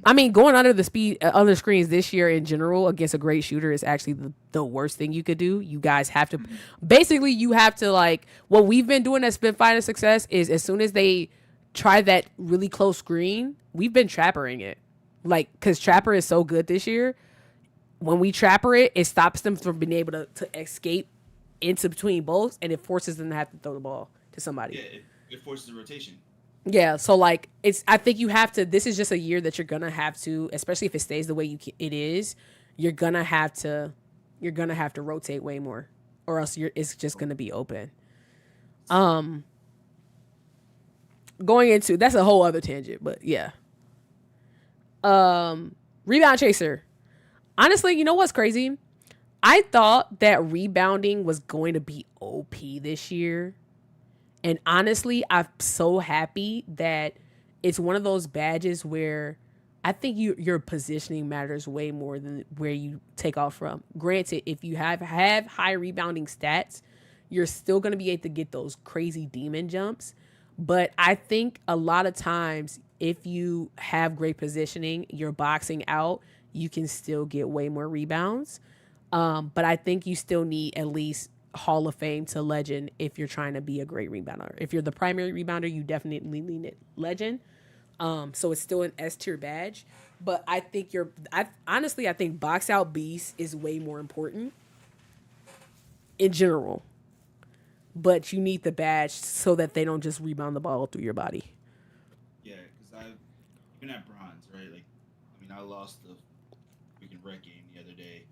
I mean, going under the speed, other screens this year in general against a great shooter is actually the worst thing you could do. You guys have to, basically, you have to like, what we've been doing that's been finding success is as soon as they try that really close screen, we've been trappering it. Like, because trapper is so good this year. When we trapper it, it stops them from being able to escape into between both, and it forces them to have to throw the ball to somebody. Yeah, it forces a rotation. Yeah, so like I think you have to. This is just a year that you're gonna have to, especially if it stays the way it is. You're gonna have to rotate way more, or else it's just gonna be open. Going into that's a whole other tangent, but yeah. Rebound chaser. Honestly, you know what's crazy? I thought that rebounding was going to be OP this year. And honestly, I'm so happy that it's one of those badges where I think your positioning matters way more than where you take off from. Granted, if you have high rebounding stats, you're still going to be able to get those crazy demon jumps. But I think a lot of times, if you have great positioning, you're boxing out, you can still get way more rebounds. But I think you still need at least Hall of Fame to legend if you're trying to be a great rebounder. If you're the primary rebounder, you definitely need it legend. So it's still an S tier badge. But I think honestly, I think box out beast is way more important in general. But you need the badge so that they don't just rebound the ball through your body. Yeah, because I've been at bronze, right? Like, I mean, I lost the freaking rec game the other day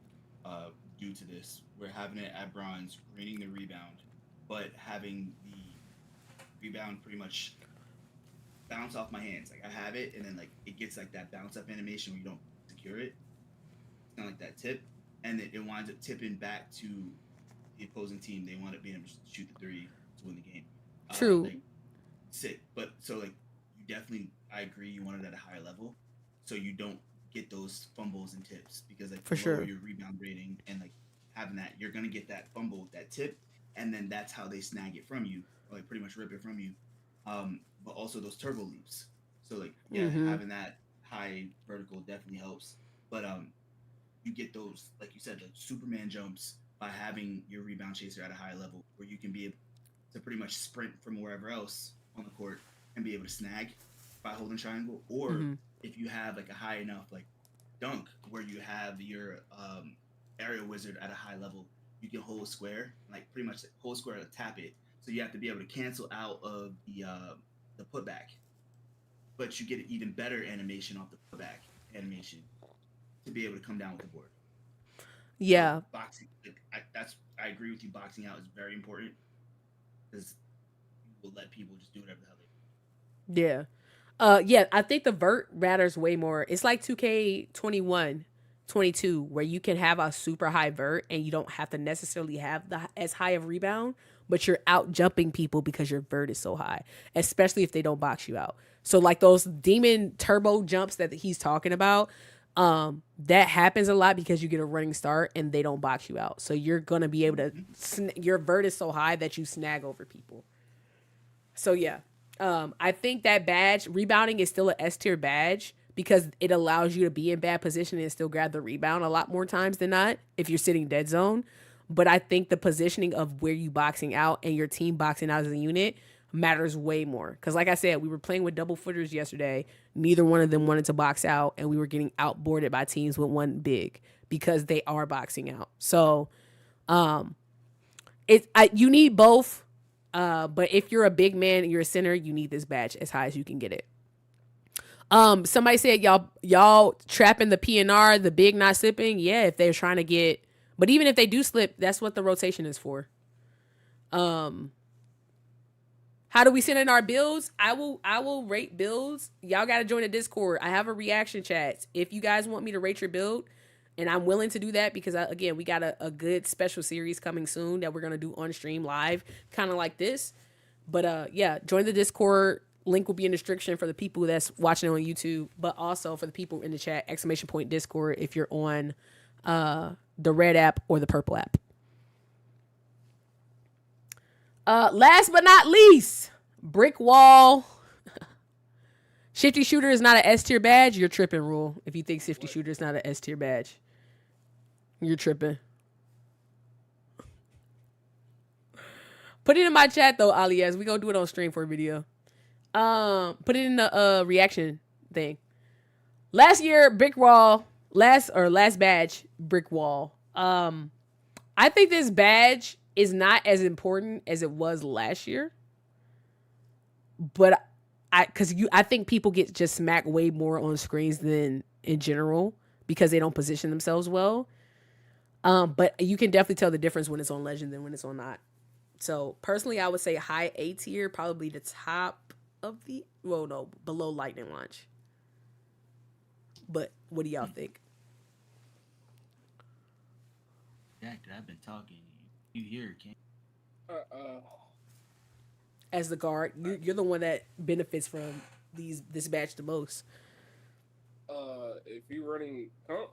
due to this. We're having it at bronze, raining the rebound, but having the rebound pretty much bounce off my hands. Like, I have it, and then, like, it gets, like, that bounce up animation where you don't secure it. It's kind of like that tip. And then it winds up tipping back to the opposing team. They wind up being able to shoot the three to win the game. True. Like, sick. But, so, like, you definitely, I agree, you want it at a higher level so you don't get those fumbles and tips because, like, for sure, your rebound rating and, like, having that, you're going to get that fumble, that tip, and then that's how they snag it from you, or, like, pretty much rip it from you. But also those turbo leaps. So, like, yeah, having that high vertical definitely helps. But you get those, like you said, like Superman jumps by having your rebound chaser at a high level where you can be able to pretty much sprint from wherever else on the court and be able to snag by holding triangle. Or if you have, like, a high enough, like, dunk where you have your aerial wizard at a high level, you can hold square, like, pretty much hold square to tap it. So you have to be able to cancel out of the putback, but you get an even better animation off the putback animation to be able to come down with the board. Yeah, so boxing. I agree with you. Boxing out is very important because you will let people just do whatever the hell they do. Yeah, I think the vert matters way more. It's like 2K21. 22 where you can have a super high vert and you don't have to necessarily have as high of rebound, but you're out jumping people because your vert is so high, especially if they don't box you out. So like those demon turbo jumps that he's talking about, that happens a lot because you get a running start and they don't box you out. So you're going to be able to, your vert is so high that you snag over people. So yeah, I think that badge, rebounding is still an S tier badge, because it allows you to be in bad position and still grab the rebound a lot more times than not if you're sitting dead zone. But I think the positioning of where you boxing out and your team boxing out as a unit matters way more. Because like I said, we were playing with double footers yesterday. Neither one of them wanted to box out, and we were getting outboarded by teams with one big because they are boxing out. So you need both. But if you're a big man and you're a center, you need this badge as high as you can get it. Somebody said y'all trapping the PNR, the big not slipping. Yeah, if they're trying to get, but even if they do slip, that's what the rotation is for. How do we send in our builds? I will rate builds. Y'all got to join the Discord. I have a reaction chat. If you guys want me to rate your build, and I'm willing to do that because, again, we got a good special series coming soon that we're going to do on stream live, kind of like this. But, yeah, join the Discord. Link will be in the description for the people that's watching on YouTube, but also for the people in the chat, !Discord if you're on the red app or the purple app. Last but not least, Brick Wall. Shifty Shooter is not an S tier badge. You're tripping, Rule. If you think Shifty Shooter is not an S tier badge, you're tripping. Put it in my chat though, Alias. We gonna do it on stream for a video. Put it in the reaction thing. Last year, Brick Wall. Last badge, Brick Wall. I think this badge is not as important as it was last year. But I think people get just smacked way more on screens than in general because they don't position themselves well. But you can definitely tell the difference when it's on Legend than when it's on not. So personally, I would say high A tier, probably the top of the, well, no, below Lightning Launch. But what do y'all think? Jack, I've been talking. You here, King? As the guard, you're the one that benefits from this badge the most. If you're running comp,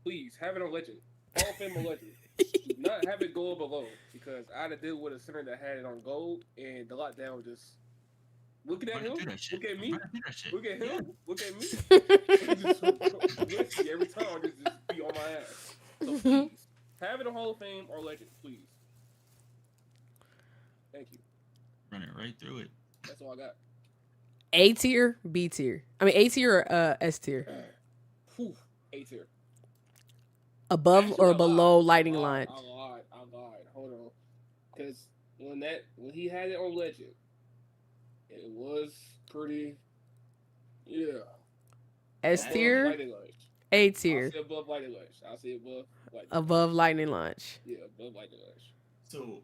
please have it on Legend. Hall of Fame on Legend. Do not have it gold below, because I had to deal with a center that had it on gold, and the lockdown was just looking at him, look at me, look at him, look at me. Just every time, just be on my ass. So please, have it on Hall of Fame or Legend, please. Thank you. Running right through it. That's all I got. A tier, B tier. I mean A tier or S tier. A tier. Above Actually, or below Lightning Launch? I lied. Hold on, because when he had it on Legend, it was pretty. Yeah. S tier. A tier. I'll say above Lightning Launch. I'll say above. Above Lightning Launch. Yeah, above Lightning Launch. So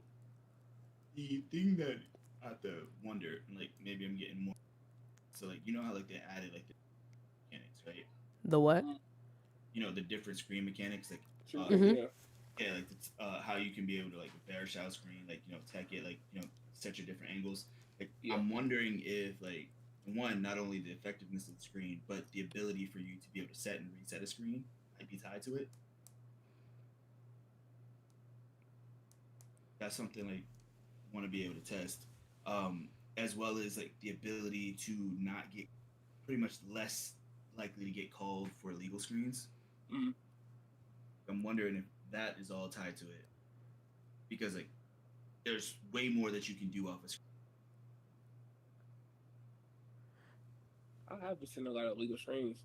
the thing that I have to wonder, like maybe I'm getting more. So like you know how like they added like the mechanics, right? The what? You know the different screen mechanics, like yeah, like how you can be able to like bear shout screen, like tech it, like set your different angles. Like I'm wondering if like one, not only the effectiveness of the screen, but the ability for you to be able to set and reset a screen might be tied to it. That's something like I want to be able to test, as well as like the ability to not get pretty much less likely to get called for illegal screens. Mm-hmm. I'm wondering if that is all tied to it, because like there's way more that you can do off a screen. I have seen a lot of illegal screens.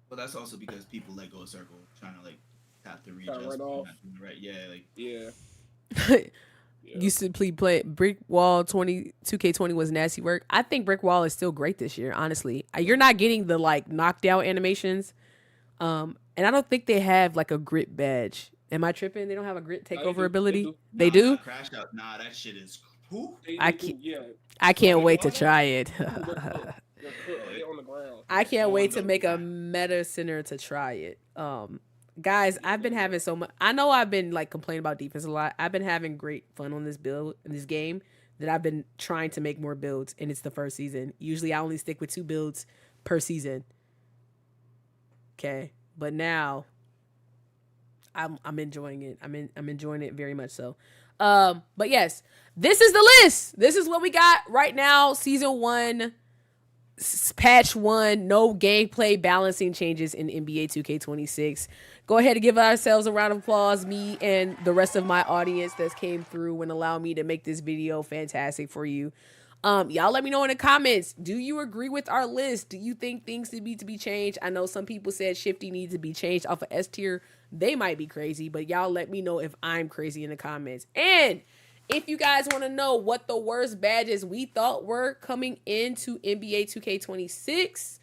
Well, that's also because people let go of circle, trying to like tap the Try readjust. right off. Right? Yeah, like yeah. Used to play Brick Wall 2K20 was nasty work. I think Brick Wall is still great this year, honestly. You're not getting the like knockdown animations. And I don't think they have like a grit badge. Am I tripping? They don't have a grit takeover ability? They do? Crash out. Nah, that shit is I can't wait to try it. I can't wait to make a meta center to try it. Guys, I've been having so much. I know I've been like complaining about defense a lot. I've been having great fun on this build, in this game, that I've been trying to make more builds, and it's the first season. Usually I only stick with 2 builds per season. Okay. But now I'm enjoying it. I'm enjoying it very much so. But yes, this is the list. This is what we got right now. Season 1, patch 1, no gameplay balancing changes in NBA 2K26. Go ahead and give ourselves a round of applause, me and the rest of my audience that came through and allow me to make this video fantastic for you. Y'all let me know in the comments. Do you agree with our list? Do you think things need to be changed? I know some people said Shifty needs to be changed off of S tier. They might be crazy, but y'all let me know if I'm crazy in the comments. And if you guys want to know what the worst badges we thought were coming into NBA 2K26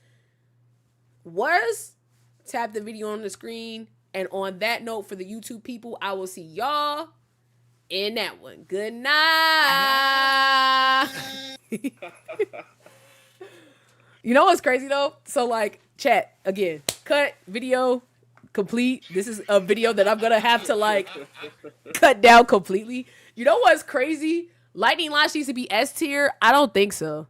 was, tap the video on the screen. And on that note, for the YouTube people, I will see y'all in that one. Good night. You know what's crazy though? So like, chat again, cut video complete. This is a video that I'm gonna have to like cut down completely. You know what's crazy? Lightning Launch needs to be S tier. I don't think so.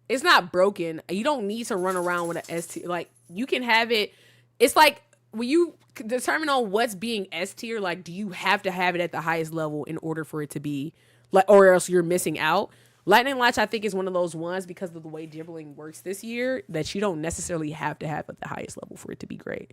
It's not broken. You don't need to run around with an S tier. Like, you can have it. It's like when you determine on what's being S tier, like, do you have to have it at the highest level in order for it to be like, or else you're missing out? Lightning Launch, I think, is one of those ones because of the way dribbling works this year that you don't necessarily have to have at the highest level for it to be great.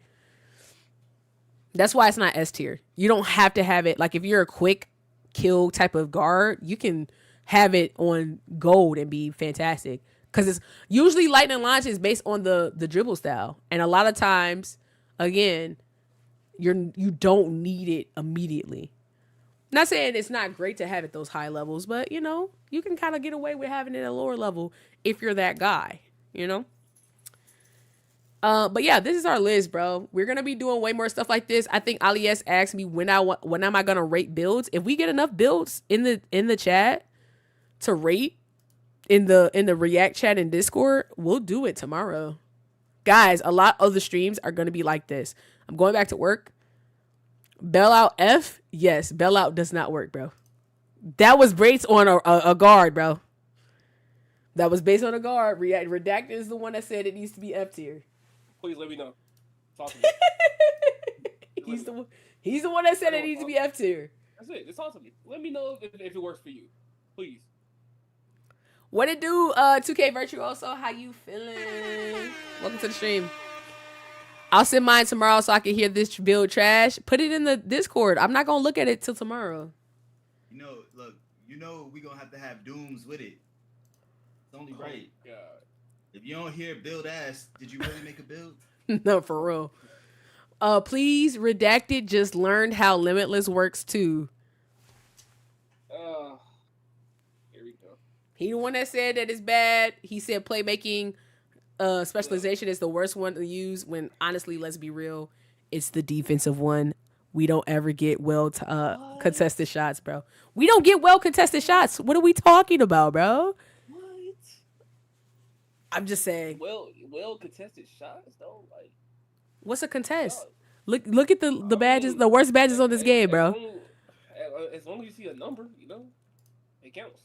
That's why it's not S tier. You don't have to have it. Like, if you're a quick kill type of guard, you can have it on gold and be fantastic. Because it's usually Lightning Launch is based on the dribble style. And a lot of times, again, you don't need it immediately. Not saying it's not great to have it those high levels, but, you know, you can kind of get away with having it at a lower level if you're that guy, you know? But yeah, this is our list, bro. We're going to be doing way more stuff like this. I think Ali S asked me when am I going to rate builds? If we get enough builds in the chat to rate in the React chat and Discord, we'll do it tomorrow. Guys, a lot of the streams are going to be like this. I'm going back to work. Bailout F? Yes, bailout does not work, bro. That was based on a guard, bro. That was based on a guard. Redacted is the one that said it needs to be F tier. Please let me know. Talk to me. He's the one that said it needs to be F tier. That's it. Just talk to me. Let me know if it works for you. Please. What it do, 2K Virtuoso? How you feeling? Welcome to the stream. I'll send mine tomorrow so I can hear this build trash. Put it in the Discord. I'm not going to look at it till tomorrow. You know, look, we're going to have dooms with it. It's only right. God. If you don't hear build ass, did you really make a build? No, for real. Please, Redacted just learned how Limitless works too. Here we go. He the one that said that it's bad. He said playmaking specialization is the worst one to use when, honestly, let's be real, it's the defensive one. We don't ever get contested shots, bro. We don't get contested shots. What are we talking about, bro? What? I'm just saying. Well contested shots though. Like, what's a contest? Look at the badges, the worst badges on this game, bro. As long as you see a number, you know, it counts.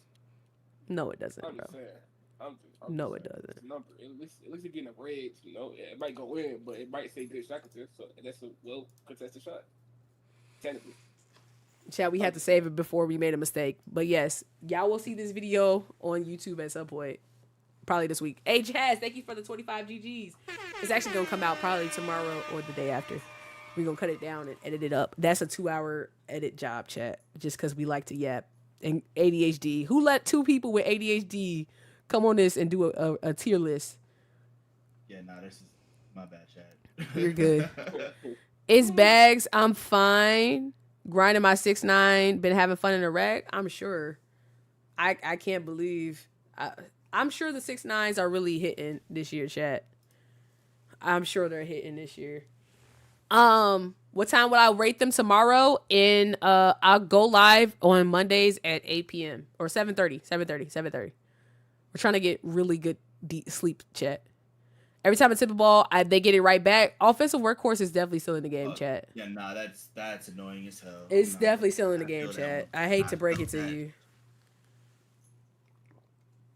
No, it doesn't, I'm bro. just saying. No, it doesn't. It's a number. At least it getting a red, you know. It might go in, but it might say good shot contest. So that's a well contested shot. Technically. Chat, we had to save it before we made a mistake. But yes, y'all will see this video on YouTube at some point. Probably this week. Hey, Jazz, thank you for the 25 GGs. It's actually going to come out probably tomorrow or the day after. We're going to cut it down and edit it up. That's a 2-hour edit job, chat. Just because we like to yap. And ADHD. Who let 2 people with ADHD come on this and do a tier list? Yeah, this is my bad, Chad. You're good. It's bags. I'm fine. Grinding my 6'9". Been having fun in the rack. I'm sure. I can't believe. I'm sure the 6'9s are really hitting this year, chat. I'm sure they're hitting this year. What time would I rate them tomorrow? I'll go live on Mondays at 8 p.m. or 7:30. We're trying to get really good deep sleep, chat. Every time I tip a ball, they get it right back. Offensive workhorse is definitely still in the game, chat. Yeah, that's annoying as hell. It's definitely still in the game, chat. I hate to break it to you.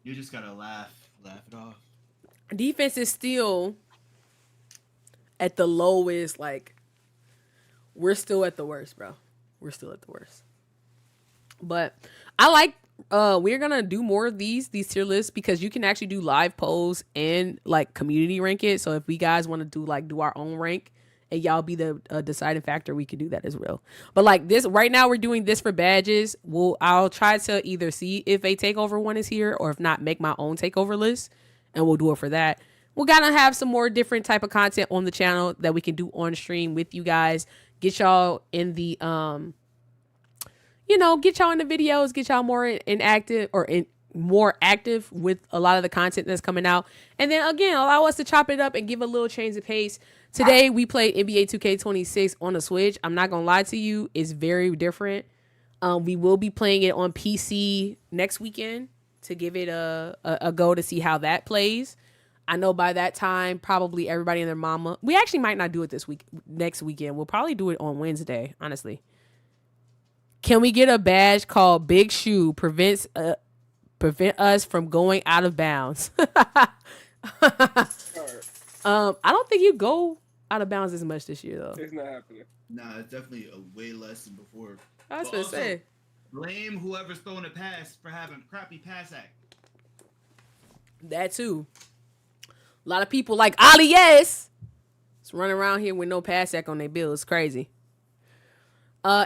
You just gotta laugh it off. Defense is still at the lowest. Like, we're still at the worst, bro. We're still at the worst. But I like. We're gonna do more of these tier lists because you can actually do live polls and like community rank it. So if we guys want to do our own rank and y'all be the deciding factor, we can do that as well. But like this right now, we're doing this for badges. I'll try to either see if a takeover one is here or if not, make my own takeover list and we'll do it for that. We're gonna have some more different type of content on the channel that we can do on stream with you guys. Get y'all in the get y'all in the videos, get y'all more more active with a lot of the content that's coming out. And then again, allow us to chop it up and give a little change of pace. Today, we played NBA 2K26 on the Switch. I'm not going to lie to you. It's very different. We will be playing it on PC next weekend to give it a go to see how that plays. I know by that time, probably everybody and their mama. We actually might not do it next weekend. We'll probably do it on Wednesday, honestly. Can we get a badge called Big Shoe prevent us from going out of bounds? I don't think you go out of bounds as much this year, though. It's not happening. Nah, it's definitely a way less than before. I was gonna say. Blame whoever's throwing a pass for having crappy pass act. That too. A lot of people like Ali, yes, it's running around here with no pass act on their bill. It's crazy.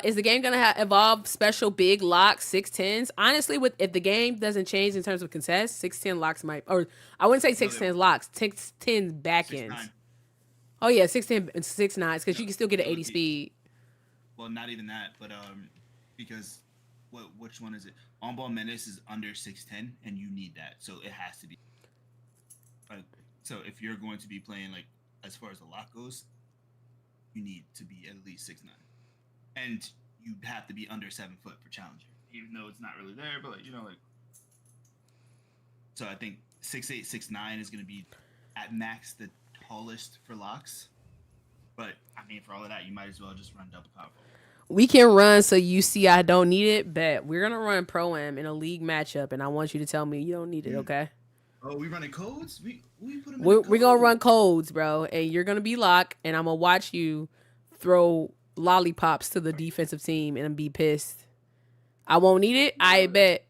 Is the game gonna evolve special big locks 610s? Honestly, if the game doesn't change in terms of contest, 610 locks might, or I wouldn't say 610 locks, 610 back ends. 6'9". Oh yeah, 610 and 6'9", because you can still get an 80 speed. Well, not even that, but because which one is it? On ball menace is under 6'10", and you need that, so it has to be. So if you're going to be playing like as far as the lock goes, you need to be at least 6'9", and you have to be under 7 foot for challenger, even though it's not really there. But so I think 6'8", 6'9" is going to be at max the tallest for locks. But I mean, for all of that, you might as well just run double powerful. We can run so you see I don't need it, but we're gonna run Pro-Am in a league matchup, and I want you to tell me you don't need it, okay? Oh, we running codes? We're gonna run codes, bro, and you're gonna be locked, and I'm gonna watch you throw lollipops to the defensive team and be pissed. I won't need it. I bet.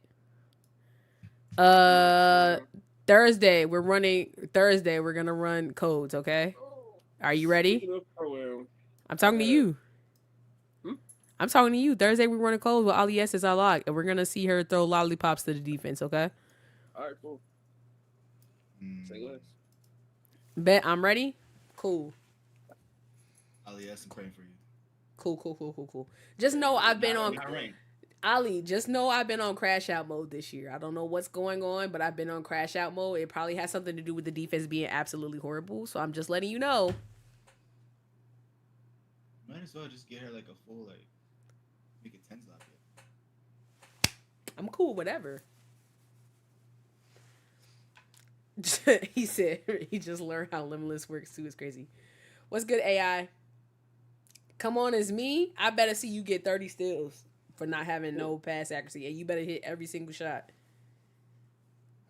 Thursday we're gonna run codes, okay? Are you ready? I'm talking to you. I'm talking to you. Thursday we're running codes with Ali S as our lock, and we're gonna see her throw lollipops to the defense, okay? All right, cool. Say less. Bet I'm ready. Cool. Ali S, I'm praying for you. Cool. Just know I've been on Ali. Just know I've been on crash out mode this year. I don't know what's going on, but I've been on crash out mode. It probably has something to do with the defense being absolutely horrible. So I'm just letting you know. Might as well just get her like a full make it 10 slot. I'm cool, whatever. He said he just learned how Limitless works too. It's crazy. What's good, AI? Come on, it's me. I better see you get 30 steals for not having no pass accuracy, and you better hit every single shot.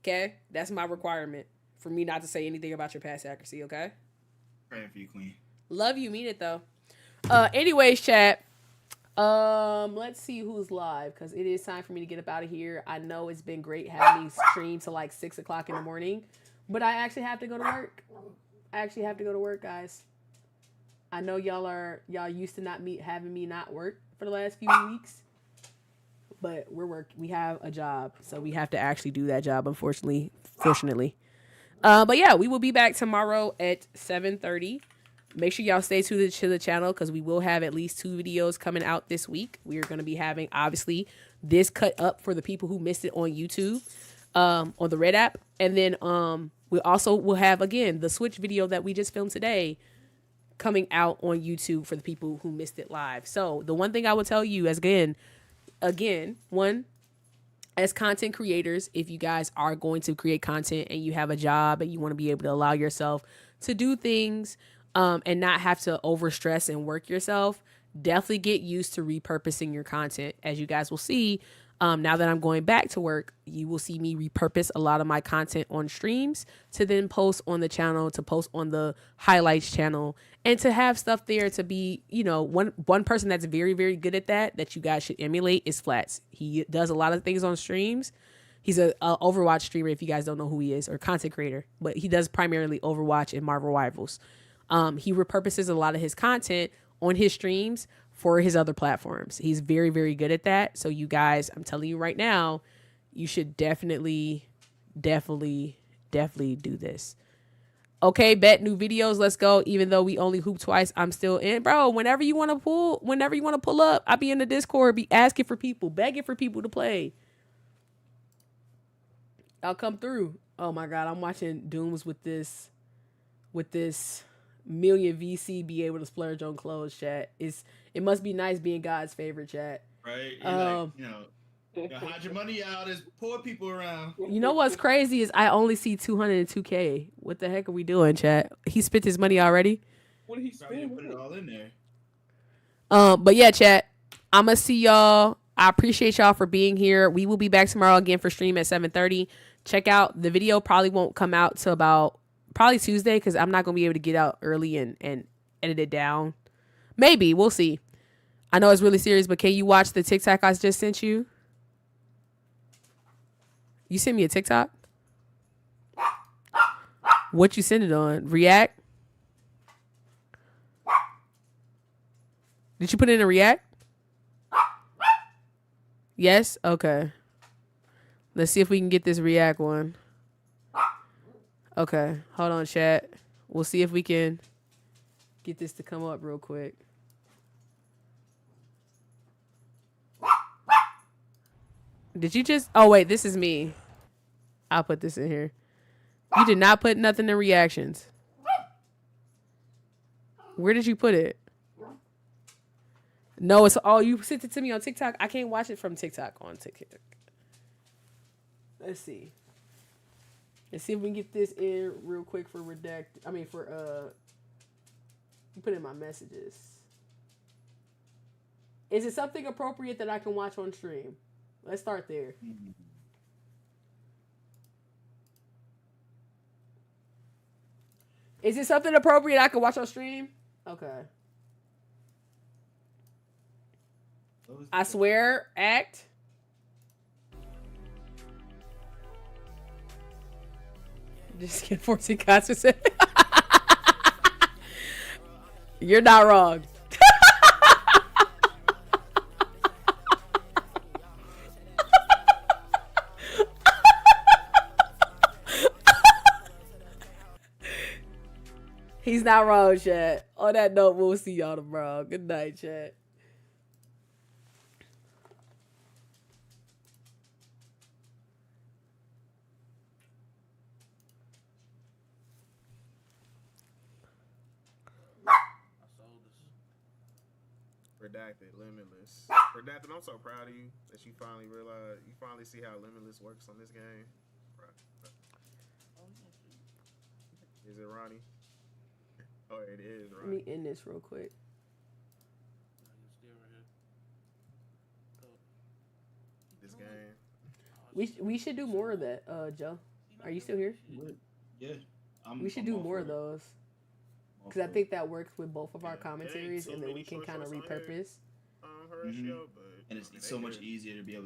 Okay? That's my requirement for me not to say anything about your pass accuracy, okay? Praying for you, Queen. Love you, mean it though. Anyways, chat. Let's see who's live, because it is time for me to get up out of here. I know it's been great having me stream till like 6 o'clock in the morning, but I actually have to go to work. Guys. I know y'all used to having me not work for the last few weeks, but we have a job, so we have to actually do that job, fortunately. But yeah, we will be back tomorrow at 7:30. Make sure y'all stay tuned to the channel, because we will have at least 2 videos coming out this week. We are going to be having, obviously, this cut up for the people who missed it on YouTube, on the Red app. And then we also will have, again, the Switch video that we just filmed today coming out on YouTube for the people who missed it live. So the one thing I will tell you is, as content creators, if you guys are going to create content and you have a job and you want to be able to allow yourself to do things and not have to overstress and work yourself, definitely get used to repurposing your content. As you guys will see, now that I'm going back to work, you will see me repurpose a lot of my content on streams to then post on the channel, to post on the highlights channel, and to have stuff there to be, one person that's very, very good at that you guys should emulate is Flats. He does a lot of things on streams. He's a Overwatch streamer, if you guys don't know who he is, or content creator, but he does primarily Overwatch and Marvel Rivals. He repurposes a lot of his content on his streams for his other platforms. He's very, very good at that. So you guys, I'm telling you right now, you should definitely do this. Okay, bet new videos. Let's go. Even though we only hoop twice, I'm still in. Bro, whenever you want to pull up, I'll be in the Discord, be asking for people, begging for people to play. I'll come through. Oh my God, I'm watching Dooms with this million VC be able to splurge on clothes, chat. It must be nice being God's favorite, chat. right? You're like, hide your money out. There's poor people around. You know what's crazy is I only see 202K. What the heck are we doing, chat? He spent his money already. What did he Probably put it all in there. But yeah, chat. I'ma see y'all. I appreciate y'all for being here. We will be back tomorrow again for stream at 7:30. Check out the video. Probably won't come out till about probably Tuesday because I'm not gonna be able to get out early and edit it down. Maybe we'll see. I know it's really serious, but can you watch the TikTok I just sent you? You sent me a TikTok? What you send it on? React? Did you put it in a React? Yes? Okay. Let's see if we can get this React one. Okay. Hold on, chat. We'll see if we can get this to come up real quick. Did you just... Oh, wait. This is me. I'll put this in here. You did not put nothing in reactions. Where did you put it? No, it's all... You sent it to me on TikTok. I can't watch it from TikTok on TikTok. Let's see. Let's see if we can get this in real quick for redact. I mean, for... You put in my messages. Is it something appropriate that I can watch on stream? Let's start there. Is it something appropriate I can watch on stream? Okay. I swear, act. Just get 14 concerts. You're not wrong. He's not wrong, chat. On that note, we'll see y'all tomorrow. Good night, chat. Redacted, Limitless. Redacted, I'm so proud of you that you finally realize, you finally see how Limitless works on this game. Is it Ronnie? Oh, it is Ronnie. Let me end this real quick. This game. We should do more of that, Joe. Are you still here? Yeah. We should do more of those. Because I think that works with both of our commentaries, and then we can kind of repurpose. And it's so much easier to be able to